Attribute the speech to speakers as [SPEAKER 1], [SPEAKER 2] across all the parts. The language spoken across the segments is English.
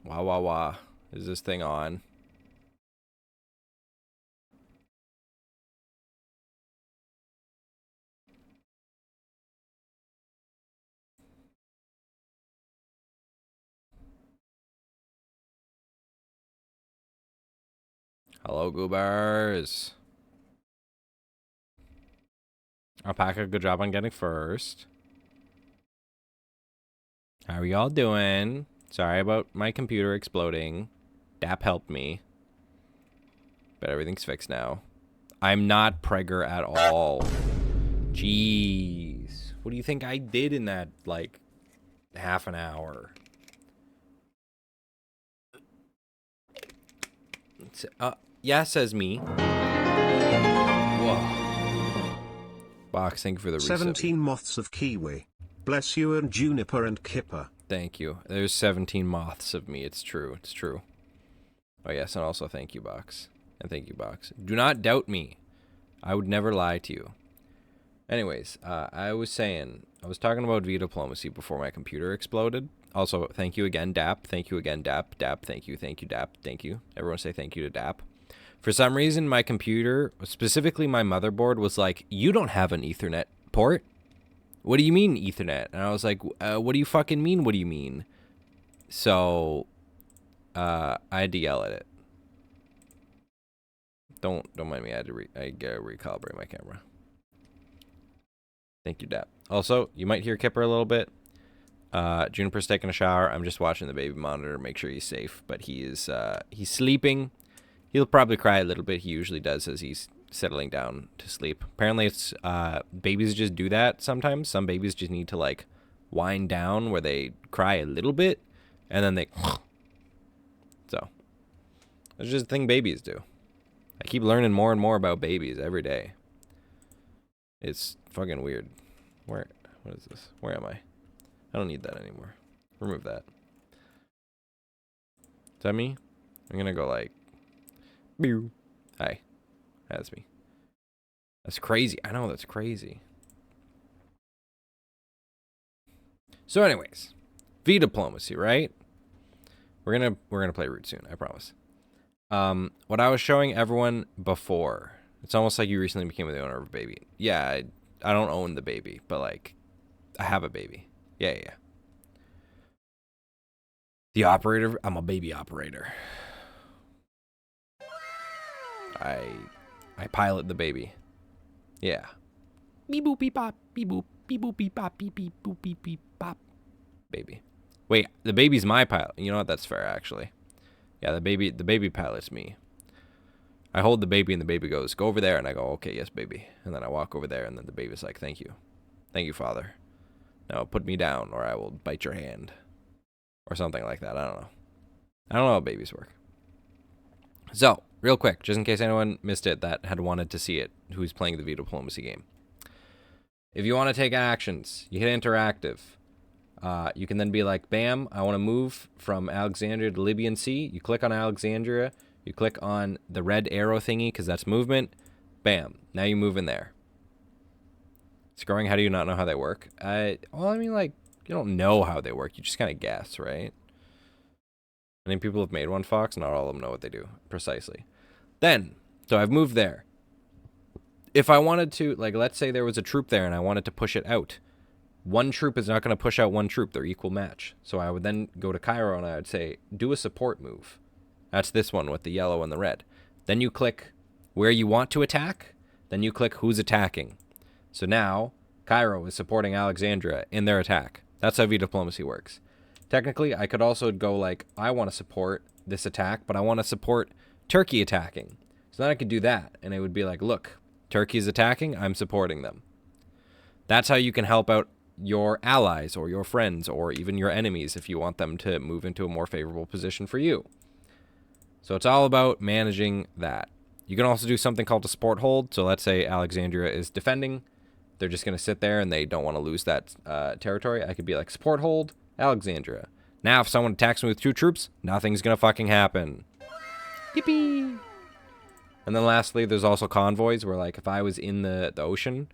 [SPEAKER 1] Wah, wah, wah. Is this thing on? Hello, goobers. Alpaca, good job on getting first. How are y'all doing? Sorry about my computer exploding. Dap helped me. But everything's fixed now. I'm not pregger at all. Jeez. What do you think I did in that, like, half an hour? Yeah, says me. Whoa. Box, thank you for the resub.
[SPEAKER 2] 17 moths of kiwi. Bless you and Juniper and Kipper.
[SPEAKER 1] Thank you. There's 17 moths of me. It's true. It's true. Oh, yes, and also thank you, Box. And thank you, Box. Do not doubt me. I would never lie to you. Anyways, I was talking about V-diplomacy before my computer exploded. Also, thank you again, Dap. Thank you again, Dap. Dap, thank you, Dap. Thank you. Everyone say thank you to Dap. For some reason, my computer, specifically my motherboard, was like, you don't have an Ethernet port. What do you mean Ethernet? And I was like, what do you fucking mean? What do you mean? So, I had to yell at it. Don't mind me. I gotta recalibrate my camera. Thank you, Dap. Also, you might hear Kipper a little bit. Juniper's taking a shower. I'm just watching the baby monitor, make sure he's safe. But he's sleeping. He'll probably cry a little bit. He usually does as he's settling down to sleep. Apparently, it's babies just do that sometimes. Some babies just need to like wind down where they cry a little bit, and then they. So, that's just a thing babies do. I keep learning more and more about babies every day. It's fucking weird. What is this? Where am I? I don't need that anymore. Remove that. Is that me? I'm gonna go like, Bew. Hi. That's me. That's crazy. I know, that's crazy. So anyways, V-diplomacy, right? We're gonna play Root soon, I promise. What I was showing everyone before, it's almost like you recently became the owner of a baby. Yeah, I don't own the baby, but like, I have a baby. Yeah. The operator, I'm a baby operator. I pilot the baby. Yeah. Beep boop beep pop, beep boop beep pop, beep beep boop beep pop. Baby. Wait, the baby's my pilot. You know what? That's fair, actually. Yeah, the baby pilot's me. I hold the baby and the baby goes, go over there, and I go, okay, yes, baby. And then I walk over there, and then the baby's like, thank you. Thank you, Father. Now put me down, or I will bite your hand. Or something like that. I don't know. I don't know how babies work. So, real quick, just in case anyone missed it that had wanted to see it, who's playing the V-diplomacy game. If you want to take actions, you hit interactive. You can then be like, bam, I want to move from Alexandria to Libyan Sea. You click on Alexandria. You click on the red arrow thingy because that's movement. Bam. Now you move in there. Scoring, how do you not know how they work? Well, I mean, like, you don't know how they work. You just kind of guess, right? I think people have made one, Fox. Not all of them know what they do precisely. Then, so I've moved there. If I wanted to, like, let's say there was a troop there and I wanted to push it out. One troop is not going to push out one troop. They're equal match. So I would then go to Cairo and I would say, do a support move. That's this one with the yellow and the red. Then you click where you want to attack. Then you click who's attacking. So now, Cairo is supporting Alexandria in their attack. That's how V-diplomacy works. Technically, I could also go like, I want to support this attack, but I want to support Turkey attacking. So then I could do that, and it would be like, look, Turkey's attacking, I'm supporting them. That's how you can help out your allies or your friends or even your enemies if you want them to move into a more favorable position for you. So it's all about managing that. You can also do something called a support hold. So let's say Alexandria is defending. They're just going to sit there and they don't want to lose that territory. I could be like, support hold, Alexandria. Now if someone attacks me with 2 troops, nothing's going to fucking happen. Yippee! And then lastly, there's also convoys where, like, if I was in the ocean,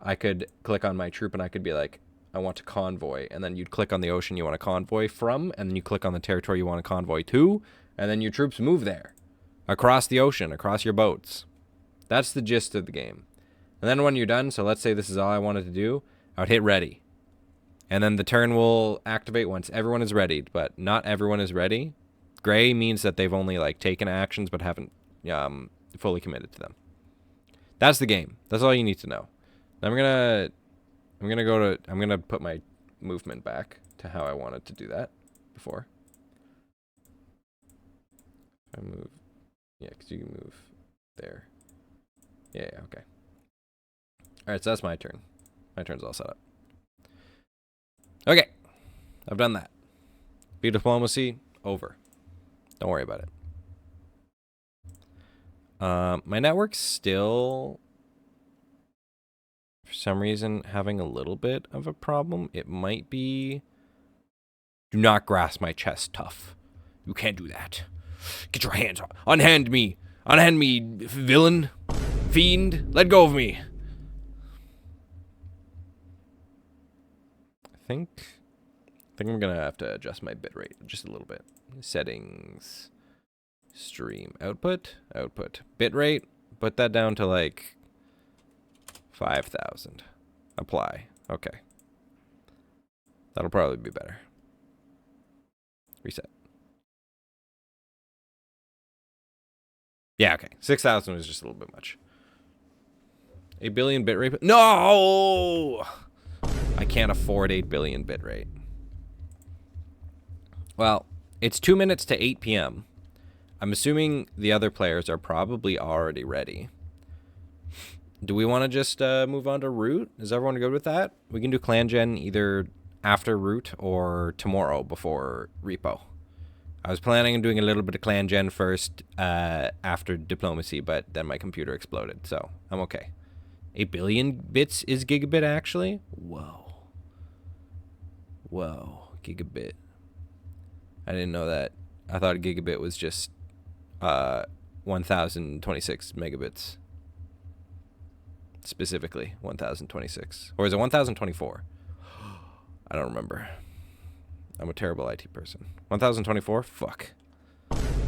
[SPEAKER 1] I could click on my troop and I could be like, I want to convoy, and then you'd click on the ocean you want to convoy from, and then you click on the territory you want to convoy to, and then your troops move there, across the ocean, across your boats. That's the gist of the game. And then when you're done, so let's say this is all I wanted to do, I would hit ready. And then the turn will activate once everyone is ready, but not everyone is ready. Gray means that they've only like taken actions but haven't fully committed to them. That's the game. That's all you need to know. I'm gonna put my movement back to how I wanted to do that before. I move, yeah, because you can move there. Yeah, okay. All right, so that's my turn. My turn's all set up. Okay, I've done that. Be diplomacy over. Don't worry about it. My network's still, for some reason, having a little bit of a problem. It might be, do not grasp my chest tough. You can't do that. Get your hands on. Unhand me. Unhand me, villain. Fiend. Let go of me. I think I'm gonna have to adjust my bitrate just a little bit. Settings. Stream. Output. Bitrate. Put that down to like 5,000. Apply. Okay. That'll probably be better. Reset. Yeah, okay. 6,000 was just a little bit much. 8 billion bitrate. No! I can't afford 8 billion bitrate. Well, it's 2 minutes to 8 p.m. I'm assuming the other players are probably already ready. Do we want to just move on to root? Is everyone good with that? We can do clan gen either after root or tomorrow before repo. I was planning on doing a little bit of clan gen first after diplomacy, but then my computer exploded, so I'm okay. 8 billion bits is gigabit, actually? Whoa. Whoa, gigabit. I didn't know that. I thought a gigabit was just 1026 megabits. Specifically, 1026. Or is it 1024? I don't remember. I'm a terrible IT person. 1024? Fuck.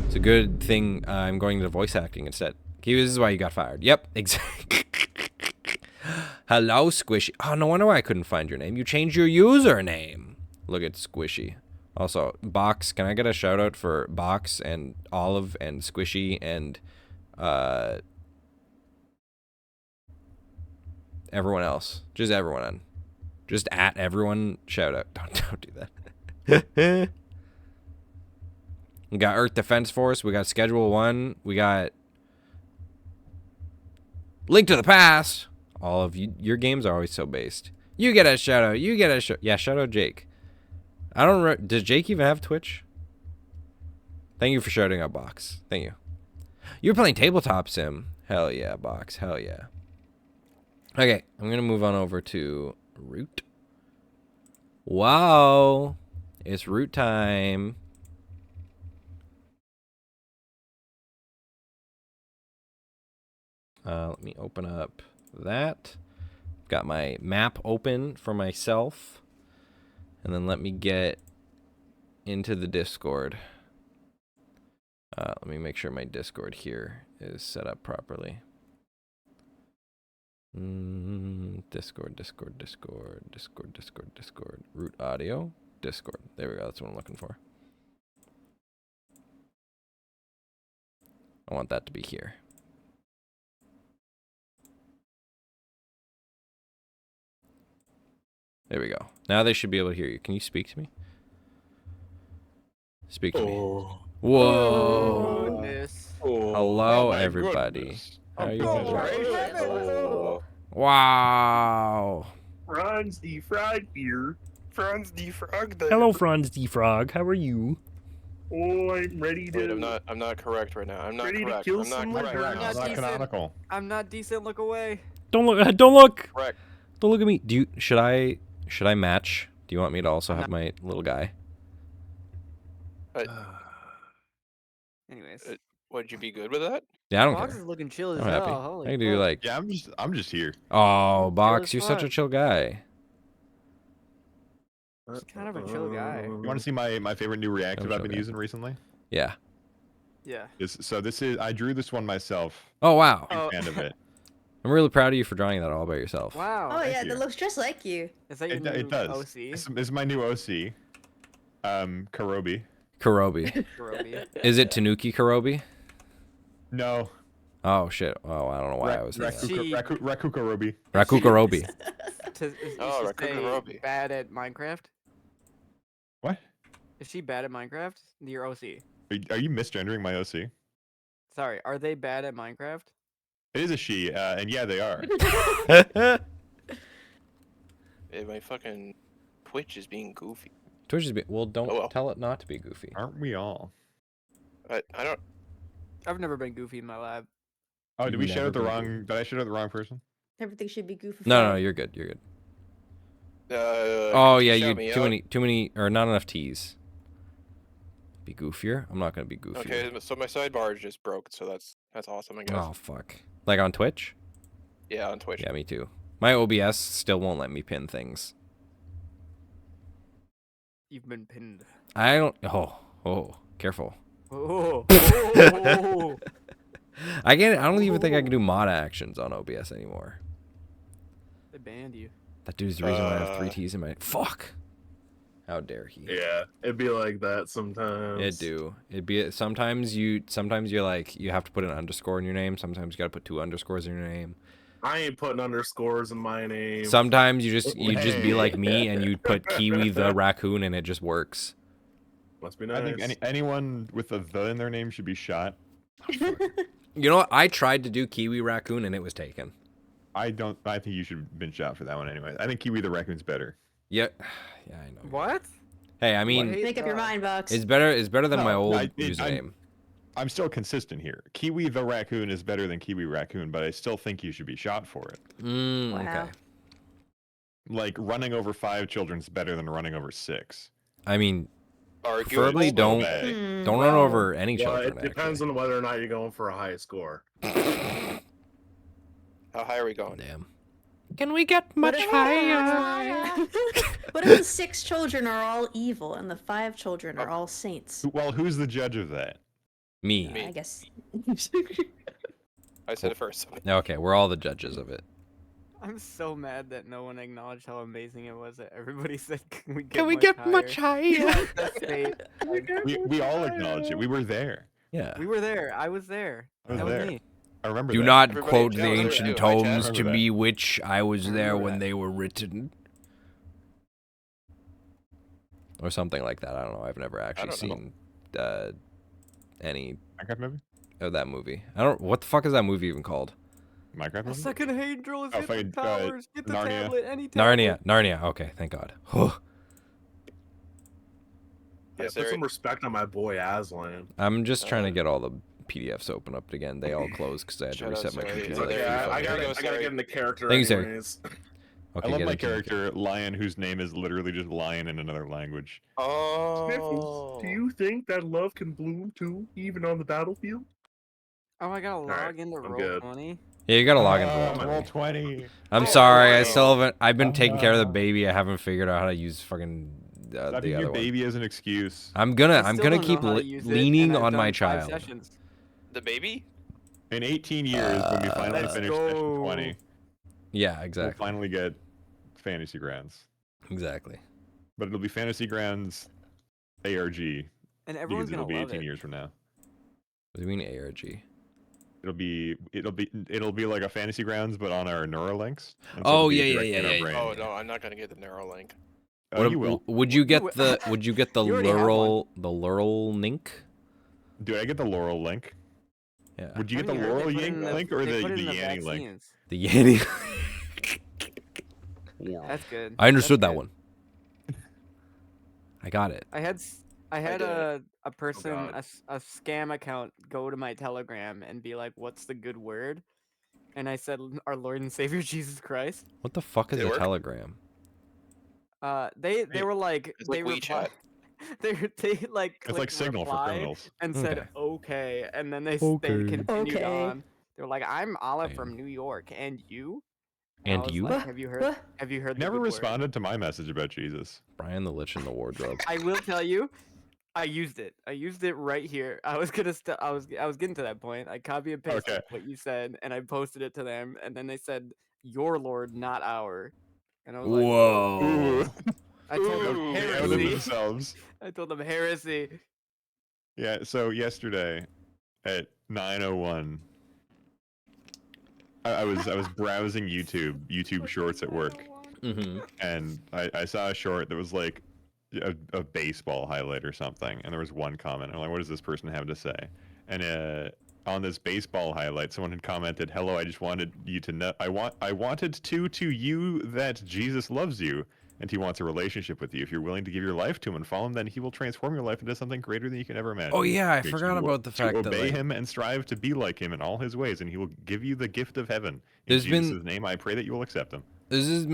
[SPEAKER 1] It's a good thing I'm going into voice acting instead. This is why you got fired. Yep, exactly. Hello, Squishy. Oh, no wonder why I couldn't find your name. You changed your username. Look at Squishy. Also, Box, can I get a shout out for Box and Olive and Squishy and everyone else? Just everyone. Just at everyone. Shout out. Don't do that. We got Earth Defense Force. We got Schedule 1. We got Link to the Past. All of you, your games are always so based. You get a shout out. You get a shout. Yeah, shout out Jake. I don't remember. Does Jake even have Twitch? Thank you for shouting out Box. Thank you. You're playing Tabletop Sim. Hell yeah, Box. Hell yeah. Okay, I'm going to move on over to root. Wow. It's root time. Let me open up that. Got my map open for myself. And then let me get into the Discord. Let me make sure my Discord here is set up properly. Discord. Root audio. Discord. There we go. That's what I'm looking for. I want that to be here. There we go. Now they should be able to hear you. Can you speak to me? Speak to me. Whoa.
[SPEAKER 3] Goodness.
[SPEAKER 1] Hello, everybody. How are you doing? Wow.
[SPEAKER 4] Fronz the Frog here. Fronz the Frog there.
[SPEAKER 5] Hello, Fronz the Frog. How are you?
[SPEAKER 4] Oh, I'm ready to.
[SPEAKER 3] Wait, I'm not correct right now. I'm not
[SPEAKER 4] Ready to
[SPEAKER 3] correct.
[SPEAKER 4] kill
[SPEAKER 3] I'm not
[SPEAKER 4] some
[SPEAKER 3] correct.
[SPEAKER 4] liver.
[SPEAKER 3] right now.
[SPEAKER 4] Not
[SPEAKER 6] Not canonical.
[SPEAKER 7] I'm not decent. Look away.
[SPEAKER 5] Don't look. Don't look.
[SPEAKER 3] Correct.
[SPEAKER 5] Don't look at me.
[SPEAKER 1] Should I match? Do you want me to also have my little guy?
[SPEAKER 7] Anyways,
[SPEAKER 3] Would you be good with that?
[SPEAKER 1] Yeah, I don't
[SPEAKER 7] Box
[SPEAKER 1] care.
[SPEAKER 7] is looking chill as
[SPEAKER 1] I'm
[SPEAKER 7] hell.
[SPEAKER 1] happy.
[SPEAKER 7] Holy
[SPEAKER 1] I can do
[SPEAKER 7] fuck.
[SPEAKER 1] like,
[SPEAKER 6] Yeah, I'm just here.
[SPEAKER 1] oh,
[SPEAKER 7] Chill
[SPEAKER 1] Box,
[SPEAKER 7] as
[SPEAKER 1] you're such a
[SPEAKER 7] fuck.
[SPEAKER 1] chill guy.
[SPEAKER 7] He's kind of a chill guy.
[SPEAKER 6] You want to see my favorite new reactive I've been
[SPEAKER 1] Okay.
[SPEAKER 6] using recently?
[SPEAKER 1] Yeah.
[SPEAKER 7] Yeah.
[SPEAKER 6] I drew this one myself.
[SPEAKER 1] Oh wow.
[SPEAKER 6] Big
[SPEAKER 7] Oh.
[SPEAKER 6] fan of it.
[SPEAKER 1] I'm really proud of you for drawing that all by yourself.
[SPEAKER 7] Wow.
[SPEAKER 8] Oh yeah,
[SPEAKER 6] you.
[SPEAKER 8] that looks just like you.
[SPEAKER 7] Is that your
[SPEAKER 6] It,
[SPEAKER 7] new
[SPEAKER 6] it does.
[SPEAKER 7] OC?
[SPEAKER 6] This is my new OC. Karobi.
[SPEAKER 1] Karobi.
[SPEAKER 7] Karobi?
[SPEAKER 1] Is it Tanuki Karobi?
[SPEAKER 6] No.
[SPEAKER 1] Oh shit. Oh, I don't know why I was thinking that.
[SPEAKER 7] She-
[SPEAKER 6] Rakukarobi.
[SPEAKER 1] Rakukarobi.
[SPEAKER 7] Is
[SPEAKER 3] Oh,
[SPEAKER 7] she
[SPEAKER 3] Raccoon
[SPEAKER 7] say
[SPEAKER 3] Karobi.
[SPEAKER 7] bad at Minecraft?
[SPEAKER 6] What?
[SPEAKER 7] Is she bad at Minecraft? Your OC.
[SPEAKER 6] Are you misgendering my OC?
[SPEAKER 7] Sorry, are they bad at Minecraft?
[SPEAKER 6] It is a she, and yeah, they are.
[SPEAKER 3] Yeah, my fucking Twitch is being goofy.
[SPEAKER 1] Twitch is well. Don't
[SPEAKER 3] Oh, well.
[SPEAKER 1] tell it not to be goofy.
[SPEAKER 6] Aren't we all?
[SPEAKER 3] I don't.
[SPEAKER 7] I've never been goofy in my lab.
[SPEAKER 6] Oh, did we
[SPEAKER 1] You've
[SPEAKER 6] shout out the
[SPEAKER 1] never been
[SPEAKER 6] wrong? Did I shout out the wrong person?
[SPEAKER 8] Everything should be goofy.
[SPEAKER 1] No, you're good. You're good.
[SPEAKER 3] Oh
[SPEAKER 1] Oh yeah, you too many or not enough T's. Be goofier. I'm not gonna be goofier.
[SPEAKER 3] Okay, so my sidebar just broke, so that's awesome, I guess.
[SPEAKER 1] Oh fuck. Like on Twitch?
[SPEAKER 3] Yeah, on Twitch.
[SPEAKER 1] Yeah, me too. My OBS still won't let me pin things.
[SPEAKER 7] You've been pinned.
[SPEAKER 1] I don't. Oh, careful.
[SPEAKER 7] Oh. Oh.
[SPEAKER 1] I don't even think I can do mod actions on OBS anymore.
[SPEAKER 7] They banned you.
[SPEAKER 1] That dude's the reason why I have 3 T's in my. Fuck. How dare he?
[SPEAKER 4] Yeah, it'd be like that sometimes.
[SPEAKER 1] It do. It'd be sometimes you're like you have to put an underscore in your name. Sometimes you gotta put 2 underscores in your name.
[SPEAKER 4] I ain't putting underscores in my name.
[SPEAKER 1] Sometimes you just be like me and you put Kiwi the raccoon and it just works.
[SPEAKER 4] Must be nice.
[SPEAKER 6] I think anyone with a the in their name should be shot.
[SPEAKER 1] You know what? I tried to do Kiwi raccoon and it was taken.
[SPEAKER 6] I think you should have been shot for that one anyway. I think Kiwi the raccoon's better.
[SPEAKER 1] Yeah, yeah, I know.
[SPEAKER 7] What?
[SPEAKER 1] Hey, I mean,
[SPEAKER 7] What?
[SPEAKER 8] Make up your mind, Bucks.
[SPEAKER 1] it's better than my
[SPEAKER 6] No,
[SPEAKER 1] old
[SPEAKER 6] I'm-
[SPEAKER 1] username.
[SPEAKER 6] I'm still consistent here. Kiwi the raccoon is better than Kiwi raccoon, but I still think you should be shot for it.
[SPEAKER 8] Wow.
[SPEAKER 1] Okay.
[SPEAKER 6] Like running over 5 children's better than running over 6.
[SPEAKER 1] I mean,
[SPEAKER 3] Arguing
[SPEAKER 1] preferably
[SPEAKER 3] over
[SPEAKER 1] don't
[SPEAKER 3] that.
[SPEAKER 1] don't run
[SPEAKER 4] Well,
[SPEAKER 1] over any
[SPEAKER 4] Well,
[SPEAKER 1] children.
[SPEAKER 4] it depends on whether or not you're going for a high score.
[SPEAKER 3] How high are we going?
[SPEAKER 1] Damn. Can we get
[SPEAKER 8] What
[SPEAKER 1] much
[SPEAKER 8] if-
[SPEAKER 1] higher?
[SPEAKER 8] What if the 6 children are all evil and the 5 children are all saints?
[SPEAKER 6] Well, who's the judge of that?
[SPEAKER 1] Me.
[SPEAKER 3] Me.
[SPEAKER 8] I guess.
[SPEAKER 3] I said it first.
[SPEAKER 1] Okay, we're all the judges of it.
[SPEAKER 7] I'm so mad that no one acknowledged how amazing it was that everybody said, "Can we get
[SPEAKER 1] Can we
[SPEAKER 7] much
[SPEAKER 1] get
[SPEAKER 7] higher?"
[SPEAKER 1] much higher?
[SPEAKER 7] Yeah, that's great.
[SPEAKER 6] We all acknowledge it. We were there.
[SPEAKER 1] Yeah.
[SPEAKER 7] We were there. I was there.
[SPEAKER 6] I was
[SPEAKER 7] That
[SPEAKER 6] there.
[SPEAKER 7] was me.
[SPEAKER 6] I remember
[SPEAKER 1] Do
[SPEAKER 6] that.
[SPEAKER 1] not
[SPEAKER 3] Everybody
[SPEAKER 1] quote
[SPEAKER 3] tell
[SPEAKER 1] the
[SPEAKER 3] us what to
[SPEAKER 1] ancient
[SPEAKER 3] do. Hi, Chad.
[SPEAKER 1] tomes to
[SPEAKER 6] Remember
[SPEAKER 1] be which I was there
[SPEAKER 7] Remember
[SPEAKER 1] when
[SPEAKER 7] that.
[SPEAKER 1] they were written. Or something like that. I don't know. I've never actually
[SPEAKER 3] don't know.
[SPEAKER 1] seen any
[SPEAKER 6] Minecraft movie?
[SPEAKER 1] of that movie. I don't. What the fuck is that movie even called?
[SPEAKER 6] Minecraft
[SPEAKER 7] A
[SPEAKER 6] movie?
[SPEAKER 7] second angel is
[SPEAKER 6] Oh,
[SPEAKER 7] hit the
[SPEAKER 6] fucking,
[SPEAKER 7] towers. Get the
[SPEAKER 6] Narnia.
[SPEAKER 7] tablet. Any tablet.
[SPEAKER 1] Narnia. Okay, thank God.
[SPEAKER 4] Yeah,
[SPEAKER 3] Is
[SPEAKER 4] put
[SPEAKER 3] there-
[SPEAKER 4] some respect on my boy Aslan.
[SPEAKER 1] I'm just trying to get all the PDFs open up again. They all closed because I had to
[SPEAKER 3] Shout out,
[SPEAKER 1] reset my
[SPEAKER 3] sorry.
[SPEAKER 1] computer.
[SPEAKER 3] It's
[SPEAKER 1] like
[SPEAKER 3] okay,
[SPEAKER 1] three
[SPEAKER 3] I
[SPEAKER 1] fucking
[SPEAKER 3] gotta
[SPEAKER 1] times.
[SPEAKER 3] go,
[SPEAKER 4] I gotta get into character
[SPEAKER 1] Thank you, sir.
[SPEAKER 4] anyways.
[SPEAKER 1] Okay,
[SPEAKER 6] I love
[SPEAKER 1] get
[SPEAKER 6] my
[SPEAKER 1] into it.
[SPEAKER 6] character, Lion, whose name is literally just Lion in another language.
[SPEAKER 3] Oh.
[SPEAKER 4] Do you think that love can bloom too, even on the battlefield?
[SPEAKER 7] Oh, I gotta
[SPEAKER 4] Alright,
[SPEAKER 7] log into
[SPEAKER 4] I'm
[SPEAKER 7] Roll
[SPEAKER 4] good.
[SPEAKER 7] 20.
[SPEAKER 1] Yeah, you gotta log into
[SPEAKER 6] Oh,
[SPEAKER 1] Roll20.
[SPEAKER 6] Roll 20.
[SPEAKER 1] I'm
[SPEAKER 3] Oh,
[SPEAKER 1] sorry, I
[SPEAKER 3] wow.
[SPEAKER 1] still haven't. I've been taking care of the baby. I haven't figured out how to use fucking
[SPEAKER 6] Stop
[SPEAKER 1] the
[SPEAKER 6] using
[SPEAKER 1] other
[SPEAKER 6] your
[SPEAKER 1] one.
[SPEAKER 6] baby as an excuse.
[SPEAKER 1] I'm
[SPEAKER 7] I
[SPEAKER 1] gonna
[SPEAKER 7] still
[SPEAKER 1] keep
[SPEAKER 7] don't know how to use it,
[SPEAKER 1] leaning
[SPEAKER 7] and I've
[SPEAKER 1] on my
[SPEAKER 7] done 5
[SPEAKER 1] child.
[SPEAKER 7] sessions.
[SPEAKER 3] The baby?
[SPEAKER 6] In 18 years, when we finally
[SPEAKER 7] Let's
[SPEAKER 6] finish session
[SPEAKER 7] go.
[SPEAKER 6] 20,
[SPEAKER 1] Yeah,
[SPEAKER 6] we'll
[SPEAKER 1] exactly,
[SPEAKER 6] finally get Fantasy Grounds.
[SPEAKER 1] exactly.
[SPEAKER 6] But it'll be Fantasy Grounds ARG
[SPEAKER 7] And
[SPEAKER 6] because
[SPEAKER 7] everyone's
[SPEAKER 6] it'll
[SPEAKER 7] gonna
[SPEAKER 6] be
[SPEAKER 7] love
[SPEAKER 6] 18
[SPEAKER 7] it.
[SPEAKER 6] years from now.
[SPEAKER 1] What do you mean ARG?
[SPEAKER 6] It'll be like a Fantasy Grounds, but on our Neuralinks. and
[SPEAKER 1] Oh,
[SPEAKER 6] it'll be
[SPEAKER 1] yeah,
[SPEAKER 6] directly
[SPEAKER 1] yeah,
[SPEAKER 6] in our
[SPEAKER 1] yeah,
[SPEAKER 6] brain.
[SPEAKER 3] Oh no, I'm not gonna get the Neuralink.
[SPEAKER 6] Oh, you will.
[SPEAKER 1] Would you get
[SPEAKER 7] You-
[SPEAKER 1] the
[SPEAKER 7] You already have
[SPEAKER 1] Laurel Link?
[SPEAKER 6] Dude, I get the Laurel link.
[SPEAKER 1] Yeah.
[SPEAKER 6] Would you get
[SPEAKER 7] Haven't
[SPEAKER 6] the
[SPEAKER 7] heard they
[SPEAKER 6] Laurel
[SPEAKER 7] put it in
[SPEAKER 6] link or
[SPEAKER 7] they
[SPEAKER 6] the
[SPEAKER 7] put it in
[SPEAKER 6] Yanny link?
[SPEAKER 7] vaccines.
[SPEAKER 1] The Yanny.
[SPEAKER 7] That's good.
[SPEAKER 1] I understood
[SPEAKER 7] That's
[SPEAKER 1] that
[SPEAKER 7] good.
[SPEAKER 1] one. I got it.
[SPEAKER 7] I had
[SPEAKER 3] did.
[SPEAKER 7] a person
[SPEAKER 4] God.
[SPEAKER 7] a scam account go to my Telegram and be like, "What's the good word?" And I said, "Our Lord and Savior Jesus Christ."
[SPEAKER 1] What the fuck is
[SPEAKER 3] Did it
[SPEAKER 1] a
[SPEAKER 3] work?
[SPEAKER 1] Telegram?
[SPEAKER 7] They
[SPEAKER 6] Hey,
[SPEAKER 7] were like
[SPEAKER 3] it's like
[SPEAKER 7] they
[SPEAKER 3] WeChat.
[SPEAKER 7] they like
[SPEAKER 6] It's like
[SPEAKER 7] clicked
[SPEAKER 6] Signal for
[SPEAKER 7] reply
[SPEAKER 6] criminals.
[SPEAKER 7] and said
[SPEAKER 1] Okay.
[SPEAKER 7] okay, and then they
[SPEAKER 1] Okay.
[SPEAKER 7] continued
[SPEAKER 8] Okay.
[SPEAKER 7] on. They were like, "I'm Olive
[SPEAKER 1] Damn.
[SPEAKER 7] from New York, and you?" I
[SPEAKER 5] And
[SPEAKER 7] was
[SPEAKER 5] you?
[SPEAKER 7] like, have you heard?
[SPEAKER 8] What?
[SPEAKER 7] Have you heard? the
[SPEAKER 6] Never
[SPEAKER 7] good word?"
[SPEAKER 6] responded to my message about Jesus.
[SPEAKER 1] Brian the Lich in the wardrobe.
[SPEAKER 7] I will tell you, I used it. I used it right here. I was gonna. I was getting to that point. I copy and pasted
[SPEAKER 6] Okay.
[SPEAKER 7] what you said, and I posted it to them. And then they said, "Your Lord, not our." And I was like,
[SPEAKER 1] Whoa.
[SPEAKER 6] Ooh,
[SPEAKER 7] I told them
[SPEAKER 3] Ooh.
[SPEAKER 6] they outed
[SPEAKER 7] heresy.
[SPEAKER 6] themselves.
[SPEAKER 7] I told them heresy.
[SPEAKER 6] Yeah. So yesterday at 9:01, I was browsing YouTube Shorts at work,
[SPEAKER 1] Mm-hmm.
[SPEAKER 6] and I saw a short that was like a baseball highlight or something, and there was one comment. I'm like, what does this person have to say? And on this baseball highlight, someone had commented, "Hello, I just wanted you to know, I wanted to you that Jesus loves you, and he wants a relationship with you. If you're willing to give your life to him and follow him, then he will transform your life into something greater than you can ever imagine."
[SPEAKER 1] Oh yeah, I
[SPEAKER 6] Makes you
[SPEAKER 1] forgot about the
[SPEAKER 6] to
[SPEAKER 1] fact that
[SPEAKER 6] obey
[SPEAKER 1] like,
[SPEAKER 6] him and strive to be like him in all his ways, and he will give you the gift of heaven. In
[SPEAKER 1] There's been-
[SPEAKER 6] Jesus' name, I pray that you will accept him.
[SPEAKER 1] there's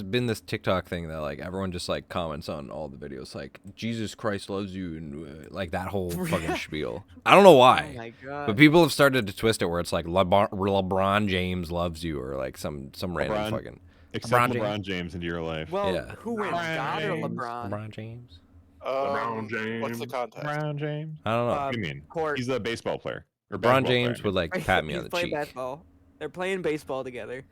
[SPEAKER 1] been this TikTok thing that like everyone just like comments on all the videos like Jesus Christ loves you and like that whole fucking spiel. I don't know
[SPEAKER 7] Oh
[SPEAKER 1] why,
[SPEAKER 7] my god.
[SPEAKER 1] but people have started to twist it where it's like LeBron James loves you or like some random
[SPEAKER 6] LeBron-
[SPEAKER 1] fucking
[SPEAKER 6] Accept
[SPEAKER 1] LeBron
[SPEAKER 6] LeBron James into your life.
[SPEAKER 7] Well,
[SPEAKER 1] Yeah.
[SPEAKER 7] who wins, God or
[SPEAKER 4] James.
[SPEAKER 7] LeBron?
[SPEAKER 1] LeBron James.
[SPEAKER 4] LeBron
[SPEAKER 3] What's the
[SPEAKER 4] James.
[SPEAKER 3] context?
[SPEAKER 6] LeBron James.
[SPEAKER 1] I don't know.
[SPEAKER 6] What do you mean?
[SPEAKER 7] Court.
[SPEAKER 6] He's a baseball player. Or
[SPEAKER 1] LeBron
[SPEAKER 6] basketball player,
[SPEAKER 1] James
[SPEAKER 6] I
[SPEAKER 1] would
[SPEAKER 6] mean.
[SPEAKER 1] like pat me on
[SPEAKER 7] He's
[SPEAKER 1] the
[SPEAKER 7] playing
[SPEAKER 1] cheek.
[SPEAKER 7] basketball. They're playing baseball together.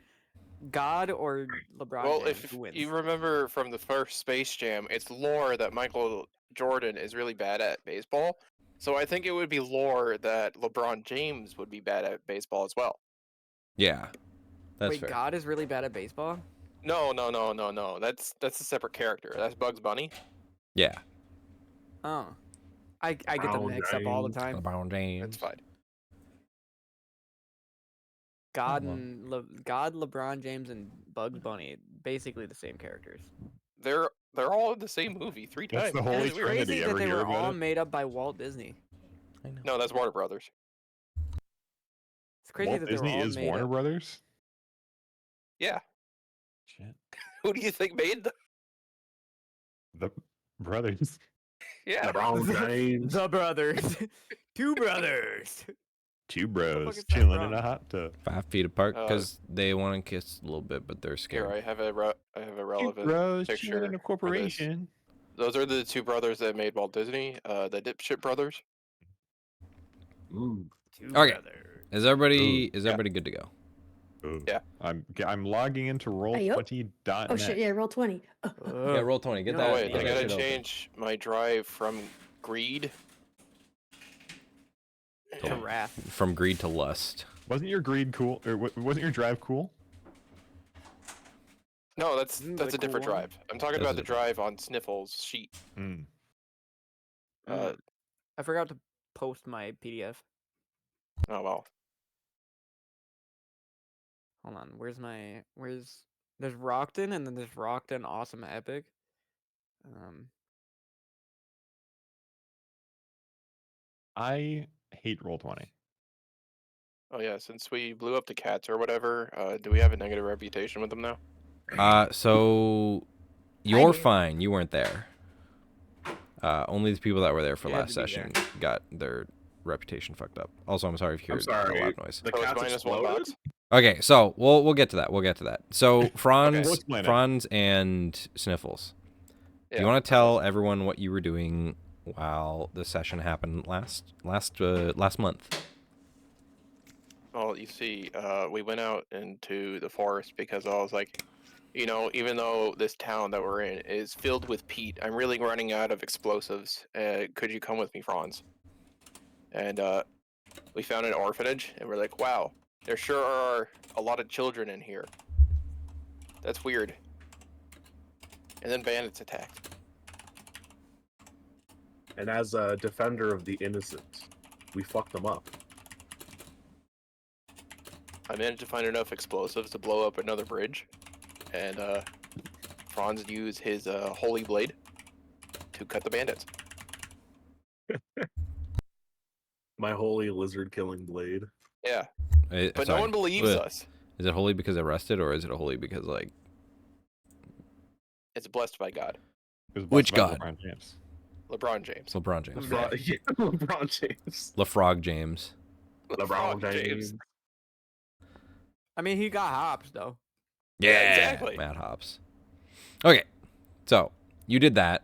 [SPEAKER 7] God or LeBron
[SPEAKER 3] Well,
[SPEAKER 7] James,
[SPEAKER 3] if
[SPEAKER 7] who wins?
[SPEAKER 3] you remember from the first Space Jam, it's lore that Michael Jordan is really bad at baseball. So I think it would be lore that LeBron James would be bad at baseball as well.
[SPEAKER 1] Yeah, that's
[SPEAKER 7] Wait,
[SPEAKER 1] fair.
[SPEAKER 7] God is really bad at baseball?
[SPEAKER 3] No. That's a separate character. That's Bugs Bunny.
[SPEAKER 1] Yeah,
[SPEAKER 7] Oh. I get them
[SPEAKER 4] LeBron
[SPEAKER 7] mixed up all the
[SPEAKER 4] James.
[SPEAKER 7] time.
[SPEAKER 1] LeBron James.
[SPEAKER 3] That's fine.
[SPEAKER 7] God
[SPEAKER 1] well.
[SPEAKER 7] and God, LeBron James, and Bugs Bunny, basically the same characters.
[SPEAKER 3] They're all in the same movie 3 times.
[SPEAKER 6] That's the
[SPEAKER 3] It's
[SPEAKER 6] Holy
[SPEAKER 3] really weird.
[SPEAKER 6] Trinity.
[SPEAKER 7] Crazy
[SPEAKER 6] ever
[SPEAKER 7] that they
[SPEAKER 6] hear
[SPEAKER 7] were
[SPEAKER 6] about
[SPEAKER 7] all
[SPEAKER 6] it?
[SPEAKER 7] made up by Walt Disney.
[SPEAKER 1] I know.
[SPEAKER 3] No, that's Warner Brothers.
[SPEAKER 7] It's crazy
[SPEAKER 6] Walt
[SPEAKER 7] that
[SPEAKER 6] Disney
[SPEAKER 7] they were all
[SPEAKER 6] is
[SPEAKER 7] made
[SPEAKER 6] Warner
[SPEAKER 7] up.
[SPEAKER 6] Brothers?
[SPEAKER 3] Yeah.
[SPEAKER 6] Shit.
[SPEAKER 3] Who do you think made them?
[SPEAKER 6] The brothers.
[SPEAKER 3] Yeah.
[SPEAKER 4] LeBron James.
[SPEAKER 7] The brothers. Two brothers.
[SPEAKER 6] Two
[SPEAKER 7] fuck
[SPEAKER 6] bros
[SPEAKER 7] is that
[SPEAKER 6] chilling in
[SPEAKER 7] from?
[SPEAKER 6] a hot tub.
[SPEAKER 1] 5 feet apart
[SPEAKER 3] Uh,
[SPEAKER 1] because they want to kiss a little bit, but they're
[SPEAKER 3] Here,
[SPEAKER 1] scared.
[SPEAKER 3] I have a relevant
[SPEAKER 6] bros
[SPEAKER 3] picture
[SPEAKER 6] chilling in a
[SPEAKER 3] for this.
[SPEAKER 6] corporation.
[SPEAKER 3] Those are the two brothers that made Walt Disney, the dipshit brothers.
[SPEAKER 4] Ooh.
[SPEAKER 7] Two
[SPEAKER 1] Okay.
[SPEAKER 7] brothers.
[SPEAKER 1] Is everybody
[SPEAKER 3] Yeah.
[SPEAKER 1] good to go?
[SPEAKER 6] Ooh.
[SPEAKER 3] Yeah.
[SPEAKER 6] I'm logging into roll20.net.
[SPEAKER 8] Oh shit, yeah, roll 20.
[SPEAKER 1] Yeah,
[SPEAKER 7] Ugh.
[SPEAKER 1] roll 20. Get
[SPEAKER 7] You
[SPEAKER 1] that.
[SPEAKER 7] know
[SPEAKER 3] Oh
[SPEAKER 7] what,
[SPEAKER 3] wait,
[SPEAKER 1] get
[SPEAKER 3] I
[SPEAKER 1] that
[SPEAKER 3] gotta
[SPEAKER 1] shit open.
[SPEAKER 3] change my drive from greed.
[SPEAKER 7] To wrath.
[SPEAKER 1] From greed to lust.
[SPEAKER 6] Wasn't your greed cool? Or wasn't your drive cool?
[SPEAKER 3] No, that's
[SPEAKER 7] Isn't that
[SPEAKER 3] a
[SPEAKER 7] a
[SPEAKER 3] different
[SPEAKER 7] cool one?
[SPEAKER 3] drive. I'm talking
[SPEAKER 1] That's
[SPEAKER 3] about
[SPEAKER 1] a
[SPEAKER 3] the drive on Sniffle's sheet.
[SPEAKER 6] Mm.
[SPEAKER 3] Uh,
[SPEAKER 7] I forgot to post my PDF.
[SPEAKER 3] oh well.
[SPEAKER 7] Hold on. There's Rockton and then there's Rockton Awesome Epic.
[SPEAKER 6] I hate roll20.
[SPEAKER 3] Oh yeah, since we blew up the cats or whatever, do we have a negative reputation with them now?
[SPEAKER 1] So you're
[SPEAKER 8] do.
[SPEAKER 1] fine. You weren't there. Only the people that were there for
[SPEAKER 7] You had
[SPEAKER 1] last
[SPEAKER 7] to be there.
[SPEAKER 1] session got their reputation fucked up. Also, I'm sorry if you
[SPEAKER 4] I'm
[SPEAKER 1] heard
[SPEAKER 4] sorry.
[SPEAKER 1] a loud noise.
[SPEAKER 4] The
[SPEAKER 3] So it's
[SPEAKER 4] cats
[SPEAKER 3] minus one
[SPEAKER 4] exploded?
[SPEAKER 3] box.
[SPEAKER 1] Okay, so we'll get to that. We'll get to that. So Fronz,
[SPEAKER 6] We'll explain it.
[SPEAKER 1] Fronz and Sniffles. Do
[SPEAKER 3] Yeah,
[SPEAKER 1] you want to tell everyone what you were doing while the session happened last month?
[SPEAKER 3] Well, you see, we went out into the forest because I was like, you know, even though this town that we're in is filled with peat, I'm really running out of explosives. Could you come with me, Franz? And we found an orphanage, and we're like, wow, there sure are a lot of children in here. That's weird. And then bandits attacked.
[SPEAKER 4] And as a defender of the innocent, we fucked them up.
[SPEAKER 3] I managed to find enough explosives to blow up another bridge, and Franz used his holy blade to cut the bandits.
[SPEAKER 4] My holy lizard killing blade.
[SPEAKER 3] Yeah, but no
[SPEAKER 1] Sorry.
[SPEAKER 3] one believes
[SPEAKER 1] Ugh.
[SPEAKER 3] us.
[SPEAKER 1] Is it holy because arrested, or is it holy because like?
[SPEAKER 3] It's blessed by God.
[SPEAKER 6] It was
[SPEAKER 1] Which
[SPEAKER 6] blessed by
[SPEAKER 1] god?
[SPEAKER 6] LeBron James.
[SPEAKER 3] LeBron James.
[SPEAKER 1] LeBron James.
[SPEAKER 4] LeBron, yeah, LeBron James.
[SPEAKER 1] LeFrog James.
[SPEAKER 4] LeBron James.
[SPEAKER 7] I mean, he got hops though.
[SPEAKER 1] Yeah,
[SPEAKER 3] exactly.
[SPEAKER 1] Mad Hops. Okay, so you did that,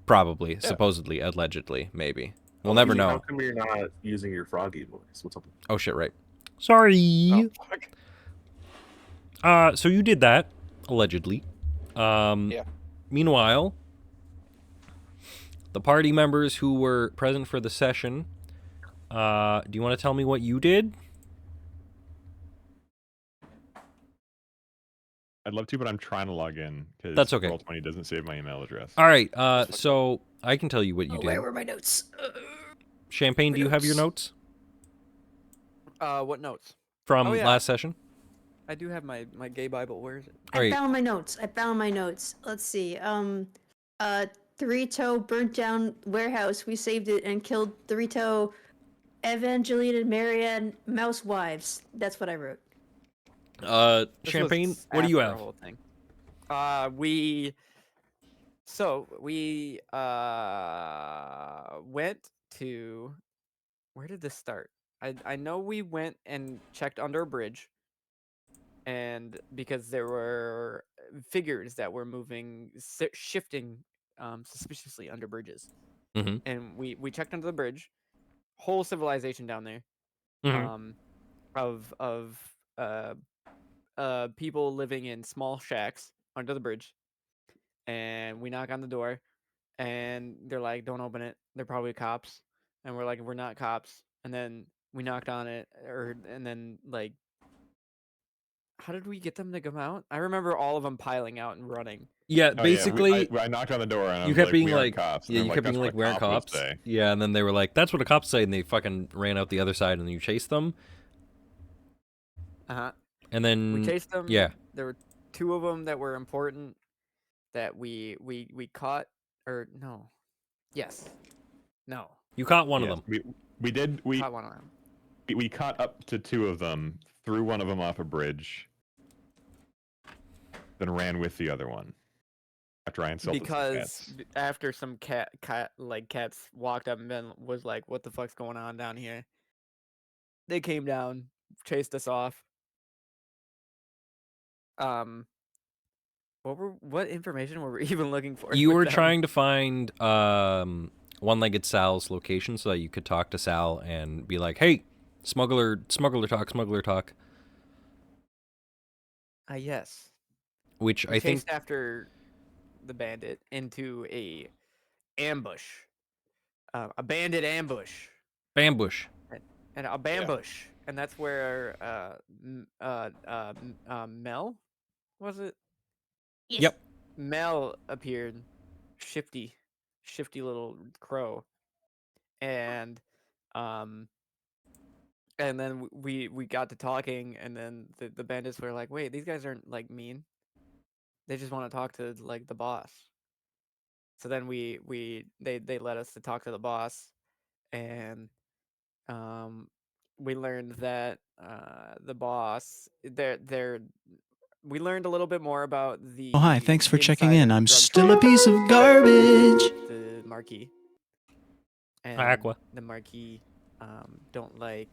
[SPEAKER 1] probably, supposedly, allegedly, maybe. We'll never
[SPEAKER 4] How
[SPEAKER 1] know.
[SPEAKER 4] come you're not using your froggy voice? What's up?
[SPEAKER 1] Oh shit, right.
[SPEAKER 5] Sorry.
[SPEAKER 3] Oh, fuck.
[SPEAKER 5] So you did that, allegedly.
[SPEAKER 3] Yeah.
[SPEAKER 5] Meanwhile, the party members who were present for the session, do you want to tell me what you did?
[SPEAKER 6] I'd love to, but I'm trying to log in because
[SPEAKER 5] That's okay.
[SPEAKER 6] Roll20 doesn't save my email address.
[SPEAKER 5] All right, so I can tell you what you did.
[SPEAKER 8] Where were my notes?
[SPEAKER 5] Champagne, do you have your notes
[SPEAKER 7] What notes?
[SPEAKER 5] from
[SPEAKER 7] Oh, yeah.
[SPEAKER 5] last session?
[SPEAKER 7] I do have my gay Bible. Where is it?
[SPEAKER 5] All
[SPEAKER 8] I
[SPEAKER 5] right.
[SPEAKER 8] found my notes. Let's see. Three-toe burnt down warehouse. We saved it and killed three-toe Evangelina Marianne mouse wives. That's what I wrote.
[SPEAKER 7] This
[SPEAKER 5] Champagne,
[SPEAKER 7] was
[SPEAKER 5] what do you
[SPEAKER 7] after our
[SPEAKER 5] have?
[SPEAKER 7] whole thing. We went to, where did this start? I know we went and checked under a bridge, and because there were figures that were moving, shifting suspiciously under bridges.
[SPEAKER 5] Mhm.
[SPEAKER 7] And we checked under the bridge, whole civilization down there,
[SPEAKER 5] Mhm.
[SPEAKER 7] of people living in small shacks under the bridge. And we knock on the door, and they're like, "Don't open it. They're probably cops." And we're like, "We're not cops." And then we knocked on it, and then like, how did we get them to come out? I remember all of them piling out and running.
[SPEAKER 5] Yeah,
[SPEAKER 6] Oh,
[SPEAKER 5] basically,
[SPEAKER 6] I knocked on the door and I
[SPEAKER 5] you
[SPEAKER 6] was
[SPEAKER 5] kept
[SPEAKER 6] like,
[SPEAKER 5] being
[SPEAKER 6] "We aren't
[SPEAKER 5] like,
[SPEAKER 6] cops." And
[SPEAKER 5] yeah,
[SPEAKER 6] they're
[SPEAKER 5] you
[SPEAKER 6] like,
[SPEAKER 5] kept
[SPEAKER 6] "That's
[SPEAKER 5] being
[SPEAKER 6] what
[SPEAKER 5] like,
[SPEAKER 6] a
[SPEAKER 5] "We aren't
[SPEAKER 6] cop would
[SPEAKER 5] cops."
[SPEAKER 6] say."
[SPEAKER 5] Yeah, and then they were like, "That's what a cop say," and they fucking ran out the other side, and then you chased them,
[SPEAKER 7] Uh-huh.
[SPEAKER 5] and
[SPEAKER 7] We
[SPEAKER 5] then
[SPEAKER 7] chased them.
[SPEAKER 5] yeah,
[SPEAKER 7] There were two of them that were important that we caught, or no. Yes. No.
[SPEAKER 5] you caught one of
[SPEAKER 6] Yes,
[SPEAKER 5] them.
[SPEAKER 6] we
[SPEAKER 7] Caught one of them.
[SPEAKER 6] we caught up to 2 of them, threw one of them off a bridge, then ran with the other one after I insulted some
[SPEAKER 7] Because
[SPEAKER 6] cats.
[SPEAKER 7] after some cats walked up and was like, "What the fuck's going on down here?" They came down, chased us off. What information were we even looking for?
[SPEAKER 5] You
[SPEAKER 7] with
[SPEAKER 5] were
[SPEAKER 7] them?
[SPEAKER 5] trying to find one-legged Sal's location so that you could talk to Sal and be like, "Hey, smuggler talk."
[SPEAKER 7] Yes.
[SPEAKER 5] Which
[SPEAKER 7] We
[SPEAKER 5] I think
[SPEAKER 7] chased after the bandit into a ambush, a bandit ambush,
[SPEAKER 5] Bambush.
[SPEAKER 7] and a bambush, and that's where Mel, was it?
[SPEAKER 8] Yes.
[SPEAKER 5] Yep.
[SPEAKER 7] Mel appeared, shifty little crow, and um and then we got to talking, and then the bandits were like, "Wait, these guys aren't like mean. They just want to talk to like the boss." So then they let us to talk to the boss, and we learned that the boss, they're we learned a little bit more about the
[SPEAKER 9] Oh, hi, thanks for checking
[SPEAKER 7] inside
[SPEAKER 9] in.
[SPEAKER 7] of the
[SPEAKER 9] I'm
[SPEAKER 7] drug
[SPEAKER 9] still a
[SPEAKER 7] trade
[SPEAKER 9] piece of garbage.
[SPEAKER 7] the Marquis. And
[SPEAKER 5] Aqua.
[SPEAKER 7] the Marquis don't like,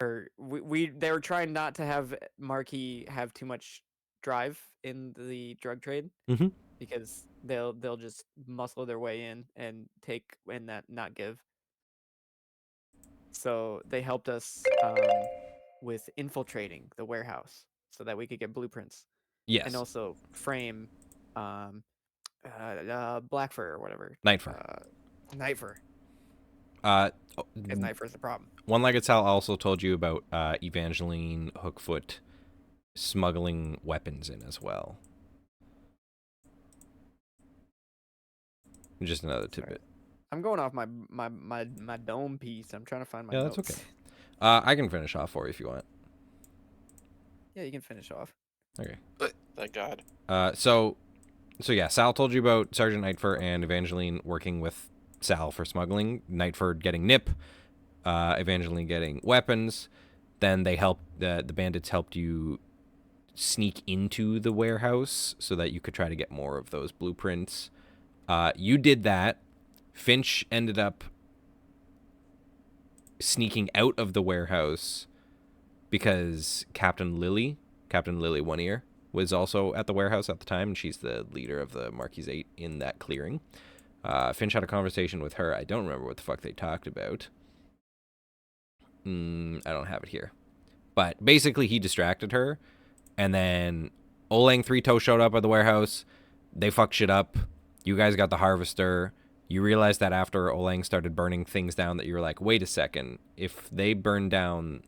[SPEAKER 7] or they were trying not to have Marquis have too much drive in the drug trade,
[SPEAKER 5] Mhm.
[SPEAKER 7] because they'll just muscle their way in and take and that not give. So they helped us with infiltrating the warehouse so that we could get blueprints,
[SPEAKER 5] Yes.
[SPEAKER 7] and also frame Black Fur or whatever.
[SPEAKER 5] Night Fur.
[SPEAKER 7] Night Fur. Because Night Fur's the problem.
[SPEAKER 1] One-legged Sal also told you about Evangeline Hookfoot smuggling weapons in as well. Just another tidbit.
[SPEAKER 7] I'm going off my dome piece. I'm trying to find my
[SPEAKER 1] Yeah,
[SPEAKER 7] notes.
[SPEAKER 1] that's okay. I can finish off for you if you want.
[SPEAKER 7] Yeah, you can finish off.
[SPEAKER 1] Okay.
[SPEAKER 3] Thank God.
[SPEAKER 1] So yeah, Sal told you about Sergeant Nightford and Evangeline working with Sal for smuggling. Nightford getting nip, Evangeline getting weapons. Then they helped the bandits helped you sneak into the warehouse so that you could try to get more of those blueprints. You did that. Finch ended up sneaking out of the warehouse because Captain Lily One Ear,
[SPEAKER 5] was also at the warehouse at the time, and she's the leader of the Marquis 8 in that clearing. Finch had a conversation with her. I don't remember what the fuck they talked about. I don't have it here. But basically, he distracted her, and then Olang Three Toe showed up at the warehouse. They fucked shit up. You guys got the harvester. You realized that after Olang started burning things down that you were like, wait a second. If they burn down,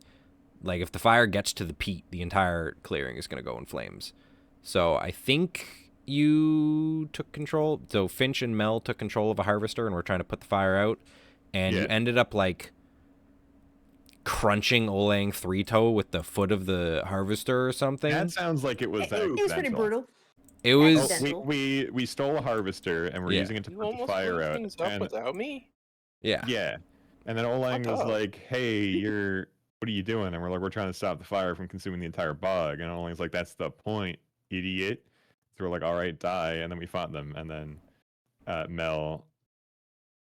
[SPEAKER 5] like if the fire gets to the peat, the entire clearing is going to go in flames. So I think you took control. So Finch and Mel took control of a harvester and were trying to put the fire out. And you ended up like crunching Olang Three Toe with the foot of the harvester or something.
[SPEAKER 6] That sounds like it was
[SPEAKER 8] It was pretty brutal.
[SPEAKER 5] It was.
[SPEAKER 8] Accidental.
[SPEAKER 6] We stole a harvester and we're using it to
[SPEAKER 3] You
[SPEAKER 6] put the
[SPEAKER 3] almost
[SPEAKER 6] fire
[SPEAKER 3] blew
[SPEAKER 6] out.
[SPEAKER 3] things up
[SPEAKER 6] And
[SPEAKER 3] without me.
[SPEAKER 5] Yeah.
[SPEAKER 6] yeah, and then Olang was
[SPEAKER 3] up?
[SPEAKER 6] like, "Hey, what are you doing?" And we're like, "We're trying to stop the fire from consuming the entire bog." And Olang's like, "That's the point, idiot." So we're like, "All right, die." And then we fought them. And then Mel,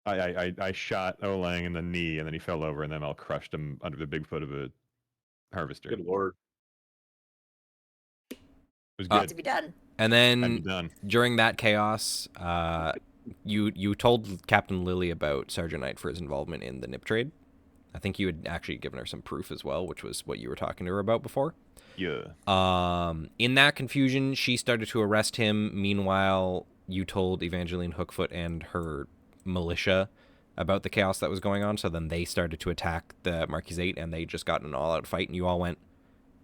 [SPEAKER 6] I shot Olang in the knee, and then he fell over, and then Mel crushed him under the big foot of a harvester.
[SPEAKER 4] Good lord.
[SPEAKER 6] It was good.
[SPEAKER 8] To be done.
[SPEAKER 5] And
[SPEAKER 6] Had me
[SPEAKER 5] then
[SPEAKER 6] done.
[SPEAKER 5] during that chaos, you told Captain Lily about Sergeant Knight for his involvement in the nip trade. I think you had actually given her some proof as well, which was what you were talking to her about before.
[SPEAKER 6] Yeah.
[SPEAKER 5] In that confusion, she started to arrest him. Meanwhile, you told Evangeline Hookfoot and her militia about the chaos that was going on. So then they started to attack the Marquis 8, and they just got in an all-out fight, and you all went,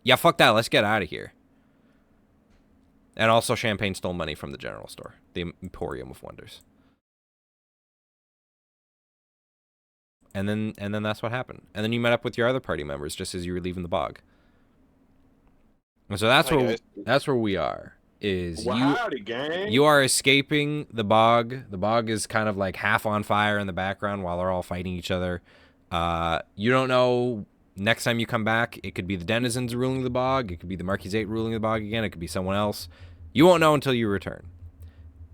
[SPEAKER 5] yeah, fuck that, let's get out of here. And also Champagne stole money from the general store, the Emporium of Wonders. And then that's what happened. And then you met up with your other party members just as you were leaving the bog. And so that's where we are. Is
[SPEAKER 4] Howdy, gang.
[SPEAKER 5] you are escaping the bog. The bog is kind of like half on fire in the background while they're all fighting each other. You don't know. Next time you come back, it could be the denizens ruling the bog. It could be the Marquis 8 ruling the bog again. It could be someone else. You won't know until you return.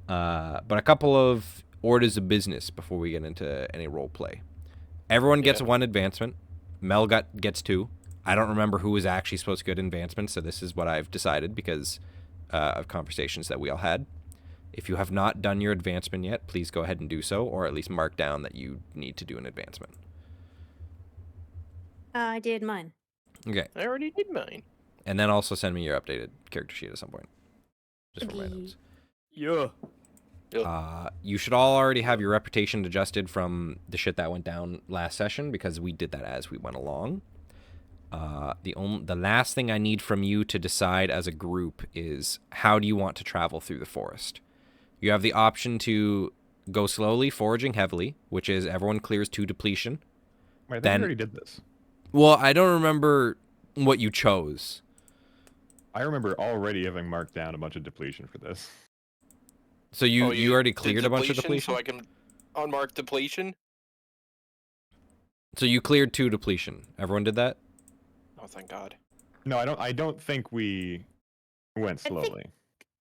[SPEAKER 5] But a couple of orders of business before we get into any role play. Everyone gets one advancement. Mel gets 2. I don't remember who was actually supposed to get advancement, so this is what I've decided because of conversations that we all had. If you have not done your advancement yet, please go ahead and do so, or at least mark down that you need to do an advancement.
[SPEAKER 8] I did mine.
[SPEAKER 5] Okay.
[SPEAKER 3] I already did mine.
[SPEAKER 5] And then also send me your updated character sheet at some point. Just for my notes.
[SPEAKER 7] Yeah.
[SPEAKER 5] You should all already have your reputation adjusted from the shit that went down last session because we did that as we went along. The last thing I need from you to decide as a group is how do you want to travel through the forest. You have the option to go slowly, foraging heavily, which is everyone clears 2 depletion.
[SPEAKER 6] Wait, I think
[SPEAKER 5] Then-
[SPEAKER 6] we already did this.
[SPEAKER 5] Well, I don't remember what you chose.
[SPEAKER 6] I remember already having marked down a bunch of depletion for this.
[SPEAKER 5] So you already
[SPEAKER 3] did
[SPEAKER 5] cleared a bunch of depletion?
[SPEAKER 3] So I can unmark depletion?
[SPEAKER 5] So you cleared 2 depletion. Everyone did that?
[SPEAKER 3] Oh, thank God.
[SPEAKER 6] No, I don't think we went
[SPEAKER 8] I think-
[SPEAKER 6] slowly.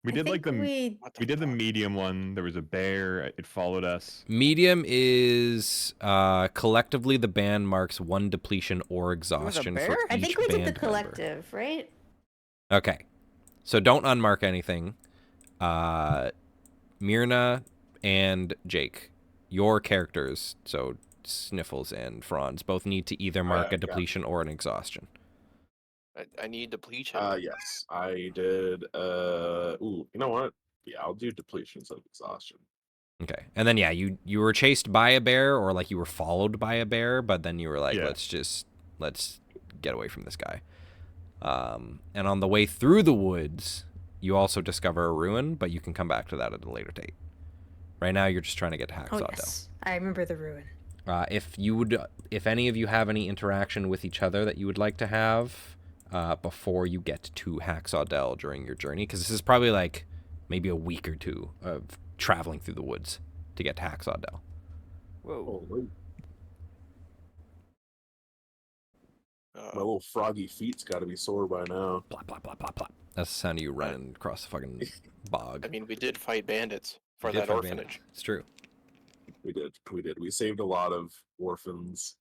[SPEAKER 6] We did like we did the medium one. There was a bear. It followed us.
[SPEAKER 5] Medium is collectively the band marks 1 depletion or exhaustion for
[SPEAKER 7] bear?
[SPEAKER 5] each
[SPEAKER 8] I think we did the
[SPEAKER 5] band
[SPEAKER 8] collective, right?
[SPEAKER 5] member. Okay. So don't unmark anything. Myrna and Jake, your characters, so Sniffles and Fronz, both need to either mark a depletion or an exhaustion.
[SPEAKER 3] I need depletion.
[SPEAKER 4] Yes, I did. You know what? Yeah, I'll do depletions of exhaustion.
[SPEAKER 5] Okay. And then, yeah, you were chased by a bear or like you were followed by a bear, but then you were like,
[SPEAKER 6] Yeah.
[SPEAKER 5] let's get away from this guy. And on the way through the woods, you also discover a ruin, but you can come back to that at a later date. Right now, you're just trying to get to Hacksaw
[SPEAKER 8] Oh
[SPEAKER 5] Dell.
[SPEAKER 8] yes, I remember the ruin.
[SPEAKER 5] If any of you have any interaction with each other that you would like to have before you get to Hacksaw Dell during your journey, because this is probably like maybe a week or 2 of traveling through the woods to get to Hacksaw Dell.
[SPEAKER 7] Whoa.
[SPEAKER 4] Holy. My little froggy feet's got to be sore by now.
[SPEAKER 5] Plop, plop, plop, plop, plop. That's the sound of you running across the fucking bog.
[SPEAKER 3] I mean, we did fight bandits for
[SPEAKER 5] You did
[SPEAKER 3] that
[SPEAKER 5] fight
[SPEAKER 3] orphanage.
[SPEAKER 5] bandits. It's true.
[SPEAKER 4] We did. We saved a lot of orphans.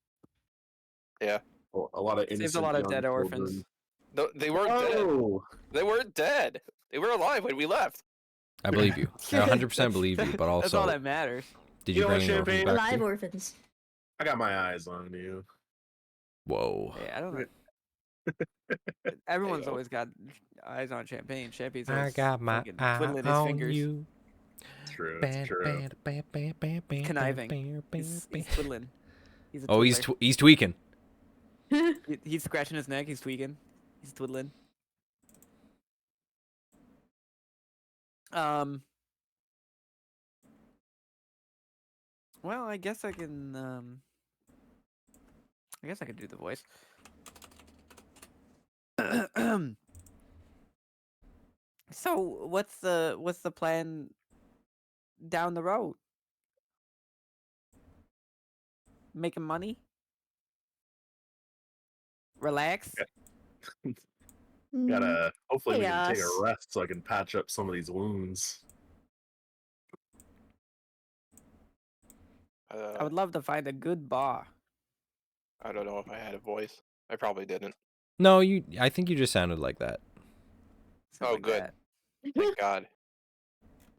[SPEAKER 3] Yeah.
[SPEAKER 4] A lot of innocent
[SPEAKER 7] Saved a lot of
[SPEAKER 4] young
[SPEAKER 7] dead
[SPEAKER 4] children.
[SPEAKER 7] orphans.
[SPEAKER 3] They weren't dead.
[SPEAKER 4] Oh,
[SPEAKER 3] They weren't dead. They were alive when we left.
[SPEAKER 5] I believe you. I 100% believe you, but
[SPEAKER 7] That's all
[SPEAKER 5] also,
[SPEAKER 7] that matters.
[SPEAKER 5] did
[SPEAKER 4] You
[SPEAKER 5] you
[SPEAKER 4] know what,
[SPEAKER 5] bring the orphans
[SPEAKER 4] Champagne?
[SPEAKER 5] back
[SPEAKER 8] Alive
[SPEAKER 5] too?
[SPEAKER 8] orphans.
[SPEAKER 4] I got my eyes on you.
[SPEAKER 5] Whoa.
[SPEAKER 7] Yeah, I don't know. Everyone's
[SPEAKER 3] Heyo.
[SPEAKER 7] always got eyes on Champagne. Champagne's
[SPEAKER 5] I
[SPEAKER 7] always
[SPEAKER 5] got my
[SPEAKER 7] fucking
[SPEAKER 5] eye
[SPEAKER 7] twiddling his
[SPEAKER 5] on
[SPEAKER 7] fingers.
[SPEAKER 5] you.
[SPEAKER 4] True, it's true.
[SPEAKER 7] Conniving. He's twiddling. He's a
[SPEAKER 5] Oh,
[SPEAKER 7] twiddler.
[SPEAKER 5] he's tweaking.
[SPEAKER 7] He's scratching his neck. He's tweaking. He's twiddling. Well, I guess I can. I guess I could do the voice. So, what's the plan down the road? Making money? Relax?
[SPEAKER 4] Gotta hopefully we can take
[SPEAKER 8] Chaos.
[SPEAKER 4] a rest so I can patch up some of these wounds.
[SPEAKER 7] I would love to find a good bar.
[SPEAKER 3] I don't know if I had a voice. I probably didn't.
[SPEAKER 5] No, I think you just sounded like that.
[SPEAKER 7] Something
[SPEAKER 3] Oh,
[SPEAKER 7] like
[SPEAKER 3] good.
[SPEAKER 7] that.
[SPEAKER 3] Thank God.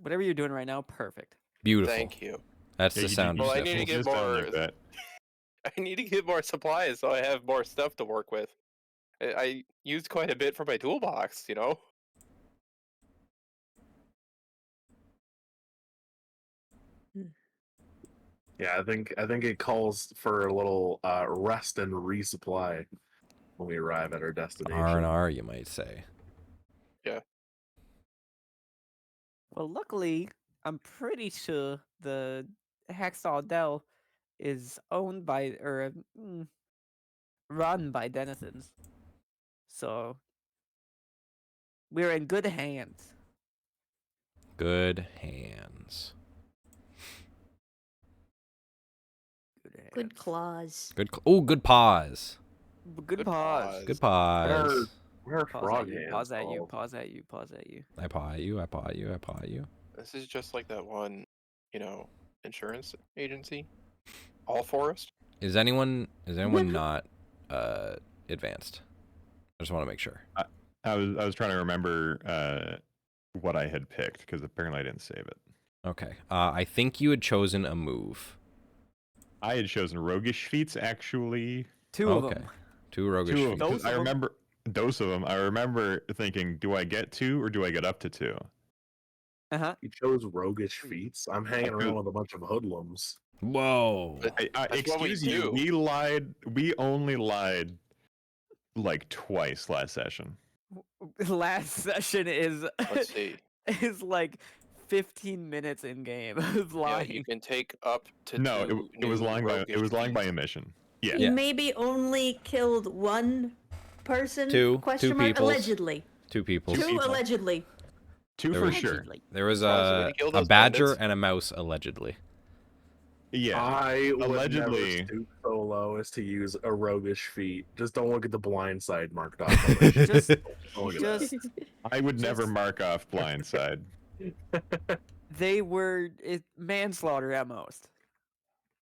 [SPEAKER 7] Whatever you're doing right now, perfect.
[SPEAKER 5] Beautiful.
[SPEAKER 3] Thank you.
[SPEAKER 5] That's
[SPEAKER 6] Yeah,
[SPEAKER 5] the
[SPEAKER 6] you
[SPEAKER 5] sound.
[SPEAKER 6] do-
[SPEAKER 5] you
[SPEAKER 3] Well, I
[SPEAKER 5] said.
[SPEAKER 3] need to get
[SPEAKER 6] just sound
[SPEAKER 3] more-
[SPEAKER 6] like that.
[SPEAKER 3] I need to get more supplies so I have more stuff to work with. I used quite a bit for my toolbox, you know?
[SPEAKER 4] Yeah, I think it calls for a little rest and resupply when we arrive at our destination.
[SPEAKER 5] R&R, you might say.
[SPEAKER 7] Well, luckily, I'm pretty sure the Hacksaw Dell is owned by or run by denizens. So we're in good hands.
[SPEAKER 5] Good hands.
[SPEAKER 8] Good claws.
[SPEAKER 5] Good. Good pause.
[SPEAKER 7] Good
[SPEAKER 3] Good
[SPEAKER 7] pause.
[SPEAKER 3] pause.
[SPEAKER 5] Good pause.
[SPEAKER 4] Where are
[SPEAKER 7] Pause
[SPEAKER 4] frog
[SPEAKER 7] at you.
[SPEAKER 4] hands
[SPEAKER 7] Pause at you.
[SPEAKER 4] called?
[SPEAKER 7] Pause at you. Pause at you.
[SPEAKER 5] I paw at you. I paw at you. I paw at you.
[SPEAKER 3] This is just like that one, insurance agency. All Forest.
[SPEAKER 5] Is anyone not advanced? I just want to make sure.
[SPEAKER 6] I was trying to remember what I had picked because apparently I didn't save it.
[SPEAKER 5] Okay. I think you had chosen a move.
[SPEAKER 6] I had chosen roguish feats actually.
[SPEAKER 7] Two of
[SPEAKER 5] Okay.
[SPEAKER 7] them.
[SPEAKER 5] Two roguish
[SPEAKER 6] Two of
[SPEAKER 5] feats.
[SPEAKER 6] them.
[SPEAKER 7] Dose
[SPEAKER 6] I
[SPEAKER 7] of 'em?
[SPEAKER 6] remember dose of them. I remember thinking, do I get 2 or do I get up to 2?
[SPEAKER 7] Uh-huh.
[SPEAKER 4] You chose roguish feats. I'm hanging around with a bunch of hoodlums.
[SPEAKER 5] Whoa.
[SPEAKER 3] That's what we
[SPEAKER 6] Excuse you.
[SPEAKER 3] do.
[SPEAKER 6] We lied. We only lied like twice last session.
[SPEAKER 7] Last session is
[SPEAKER 3] Let's see.
[SPEAKER 7] is like 15 minutes in game of
[SPEAKER 3] Yeah,
[SPEAKER 7] lying.
[SPEAKER 3] you can take up to
[SPEAKER 6] No,
[SPEAKER 3] two
[SPEAKER 6] it was
[SPEAKER 3] new
[SPEAKER 6] lying by
[SPEAKER 3] roguish
[SPEAKER 6] a
[SPEAKER 3] feats.
[SPEAKER 6] mission. Yeah.
[SPEAKER 8] He
[SPEAKER 5] Yeah.
[SPEAKER 8] maybe only killed one person.
[SPEAKER 5] Two
[SPEAKER 8] Question mark.
[SPEAKER 5] peoples.
[SPEAKER 8] Allegedly.
[SPEAKER 5] Two people.
[SPEAKER 8] Two
[SPEAKER 6] people.
[SPEAKER 8] allegedly.
[SPEAKER 6] 2
[SPEAKER 5] There
[SPEAKER 6] for
[SPEAKER 5] was-
[SPEAKER 6] sure.
[SPEAKER 7] Allegedly.
[SPEAKER 5] There was
[SPEAKER 3] Fronz, did he kill
[SPEAKER 5] a
[SPEAKER 3] those
[SPEAKER 5] badger
[SPEAKER 3] bandits?
[SPEAKER 5] and a mouse allegedly.
[SPEAKER 6] Yeah.
[SPEAKER 4] I would
[SPEAKER 6] Allegedly.
[SPEAKER 4] never stoop so low as to use a roguish feat. Just don't look at the blind side marked off. on my sheet.
[SPEAKER 7] Just
[SPEAKER 4] Don't look at that.
[SPEAKER 7] just
[SPEAKER 6] I would never
[SPEAKER 7] Just-
[SPEAKER 6] mark off blindside.
[SPEAKER 7] they were manslaughter at most.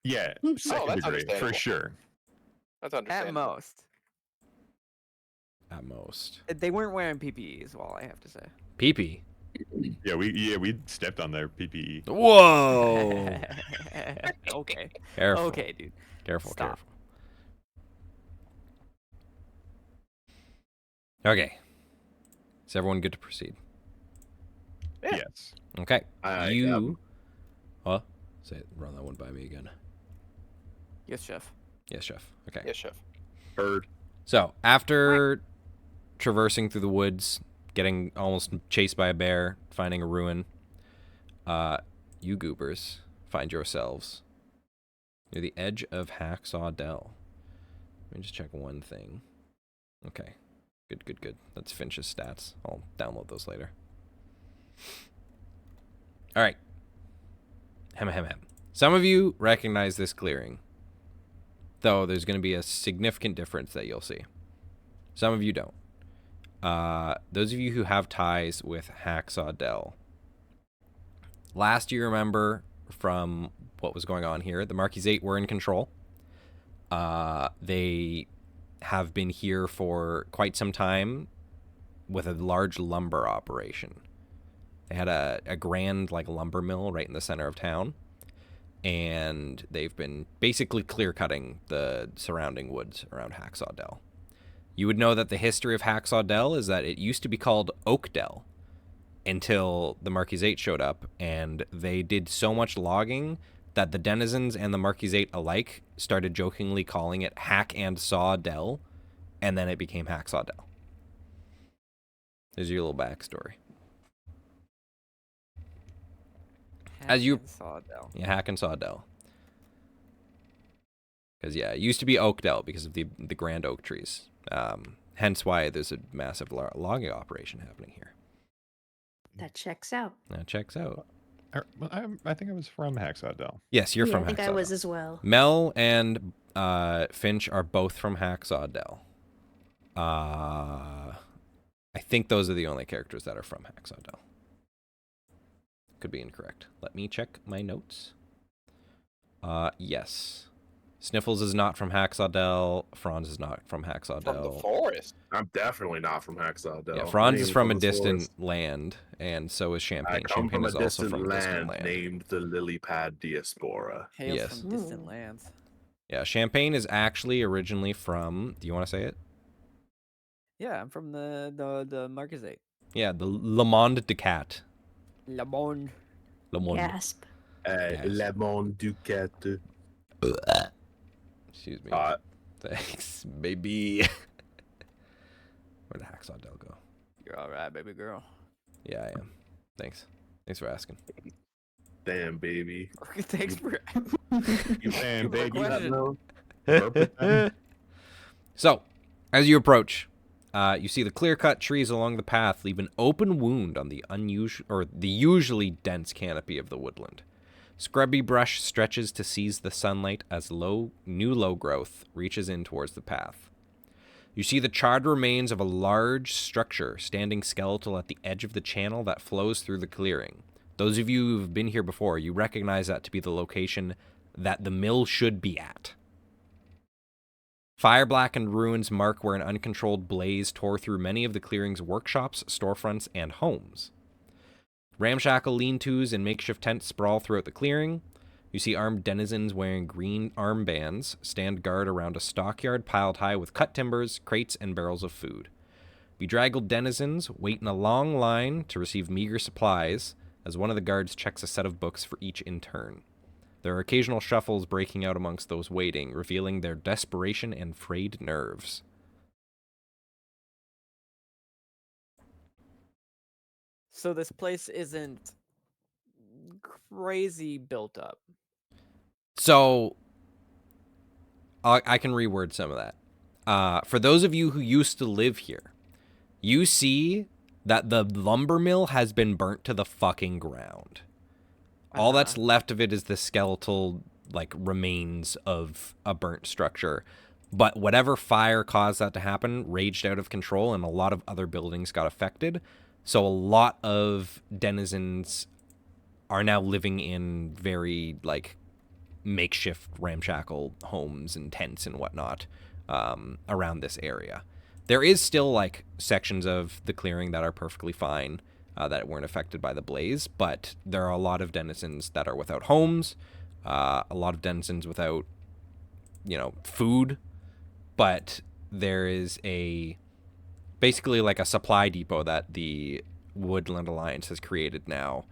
[SPEAKER 6] Yeah, second
[SPEAKER 3] that's
[SPEAKER 6] degree for
[SPEAKER 3] understandable.
[SPEAKER 6] sure.
[SPEAKER 3] That's
[SPEAKER 7] At
[SPEAKER 3] understandable.
[SPEAKER 7] most.
[SPEAKER 5] At most.
[SPEAKER 7] They weren't wearing PPE is all I have to say.
[SPEAKER 5] Pee-pee.
[SPEAKER 6] Yeah, we stepped on their E. PPE.
[SPEAKER 5] Whoa.
[SPEAKER 7] Okay.
[SPEAKER 5] Careful.
[SPEAKER 7] Okay, dude.
[SPEAKER 5] Careful,
[SPEAKER 7] Stop.
[SPEAKER 5] careful. Okay. Is everyone good to proceed?
[SPEAKER 3] Yeah.
[SPEAKER 6] Yes.
[SPEAKER 5] Okay.
[SPEAKER 4] I
[SPEAKER 5] you.
[SPEAKER 4] am.
[SPEAKER 5] Huh? Say it. Run that one by me again.
[SPEAKER 7] Yes, chef.
[SPEAKER 5] Yes, chef. Okay.
[SPEAKER 3] Yes, chef.
[SPEAKER 4] Bird.
[SPEAKER 5] So after traversing through the woods, getting almost chased by a bear, finding a ruin, you goobers find yourselves near the edge of Hacksaw Dell. Let me just check one thing. Okay. Good, good, good. That's Finch's stats. I'll download those later. All right. Hem. Some of you recognize this clearing, though there's going to be a significant difference that you'll see. Some of you don't. Those of you who have ties with Hacksaw Dell. Last you remember from what was going on here, the Marquis 8 were in control. They have been here for quite some time with a large lumber operation. They had a grand like lumber mill right in the center of town, and they've been basically clear cutting the surrounding woods around Hacksaw Dell. You would know that the history of Hacksaw Dell is that it used to be called Oak Dell until the Marquisate showed up, and they did so much logging that the denizens and the Marquisate alike started jokingly calling it Hack and Saw Dell, and then it became Hacksaw Dell. There's your little backstory. As you
[SPEAKER 7] Sawdell.
[SPEAKER 5] Yeah, Hack and Saw Dell. Because yeah, it used to be Oak Dell because of the grand oak trees. Hence why there's a massive logging operation happening here.
[SPEAKER 8] That checks out.
[SPEAKER 5] That checks out.
[SPEAKER 6] I think I was from Hacksaw Dell.
[SPEAKER 5] Yes, you're
[SPEAKER 8] yeah,
[SPEAKER 5] from
[SPEAKER 8] I think
[SPEAKER 5] Hacksaw
[SPEAKER 8] I was
[SPEAKER 5] Dell.
[SPEAKER 8] as well.
[SPEAKER 5] Mel and Finch are both from Hacksaw Dell. I think those are the only characters that are from Hacksaw Dell. Could be incorrect. Let me check my notes. Yes. Sniffles is not from Hacksaw Dell. Franz is not from Hacksaw
[SPEAKER 3] From the
[SPEAKER 5] Dell.
[SPEAKER 3] forest.
[SPEAKER 4] I'm definitely not from Hacksaw Dell.
[SPEAKER 5] Yeah,
[SPEAKER 4] I
[SPEAKER 5] Franz
[SPEAKER 4] ain't
[SPEAKER 5] is
[SPEAKER 4] even
[SPEAKER 5] from a
[SPEAKER 4] the
[SPEAKER 5] distant
[SPEAKER 4] forest.
[SPEAKER 5] land, and so is
[SPEAKER 4] I
[SPEAKER 5] Champagne.
[SPEAKER 4] come
[SPEAKER 5] Champagne
[SPEAKER 4] from a
[SPEAKER 5] is also
[SPEAKER 4] distant
[SPEAKER 5] from a distant
[SPEAKER 4] land
[SPEAKER 5] land.
[SPEAKER 4] named the Lily Pad Diaspora.
[SPEAKER 7] Hails
[SPEAKER 5] Yes.
[SPEAKER 7] from distant
[SPEAKER 8] Ooh.
[SPEAKER 7] lands.
[SPEAKER 5] Yeah, Champagne is actually originally from. Do you want to say it?
[SPEAKER 7] Yeah, I'm from the Marquisate.
[SPEAKER 5] Yeah, the Le Monde de Cat.
[SPEAKER 7] Le Monde.
[SPEAKER 5] Le Monde.
[SPEAKER 8] Gasp.
[SPEAKER 5] Yes.
[SPEAKER 4] Le Monde Ducat.
[SPEAKER 5] Excuse me.
[SPEAKER 4] Hot.
[SPEAKER 5] Thanks, baby. Where'd the Hacksaw Dell go?
[SPEAKER 7] You're all right, baby girl.
[SPEAKER 5] Yeah, I am. Thanks. Thanks for asking.
[SPEAKER 4] Damn, baby.
[SPEAKER 7] Thanks for.
[SPEAKER 6] You saying,
[SPEAKER 7] Good
[SPEAKER 6] baby?
[SPEAKER 7] question.
[SPEAKER 6] Perfect then.
[SPEAKER 5] So, as you approach, you see the clear-cut trees along the path leave an open wound on the usually dense canopy of the woodland. Scrubby brush stretches to seize the sunlight as new low growth reaches in towards the path. You see the charred remains of a large structure standing skeletal at the edge of the channel that flows through the clearing. Those of you who've been here before, you recognize that to be the location that the mill should be at. Fire-blackened ruins mark where an uncontrolled blaze tore through many of the clearing's workshops, storefronts, and homes. Ramshackle lean-tos and makeshift tents sprawl throughout the clearing. You see armed denizens wearing green armbands stand guard around a stockyard piled high with cut timbers, crates, and barrels of food. Bedraggled denizens wait in a long line to receive meager supplies as one of the guards checks a set of books for each in turn. There are occasional shuffles breaking out amongst those waiting, revealing their desperation and frayed nerves.
[SPEAKER 7] So this place isn't crazy built up.
[SPEAKER 5] So, I can reword some of that. For those of you who used to live here, you see that the lumber mill has been burnt to the fucking ground. All that's left of it is the skeletal, like, remains of a burnt structure. But whatever fire caused that to happen raged out of control, and a lot of other buildings got affected. So a lot of denizens are now living in very, like, makeshift ramshackle homes and tents and whatnot around this area. There is still, like, sections of the clearing that are perfectly fine, that weren't affected by the blaze, but there are a lot of denizens that are without homes, a lot of denizens without, food, but there is basically like a supply depot that the Woodland Alliance has created now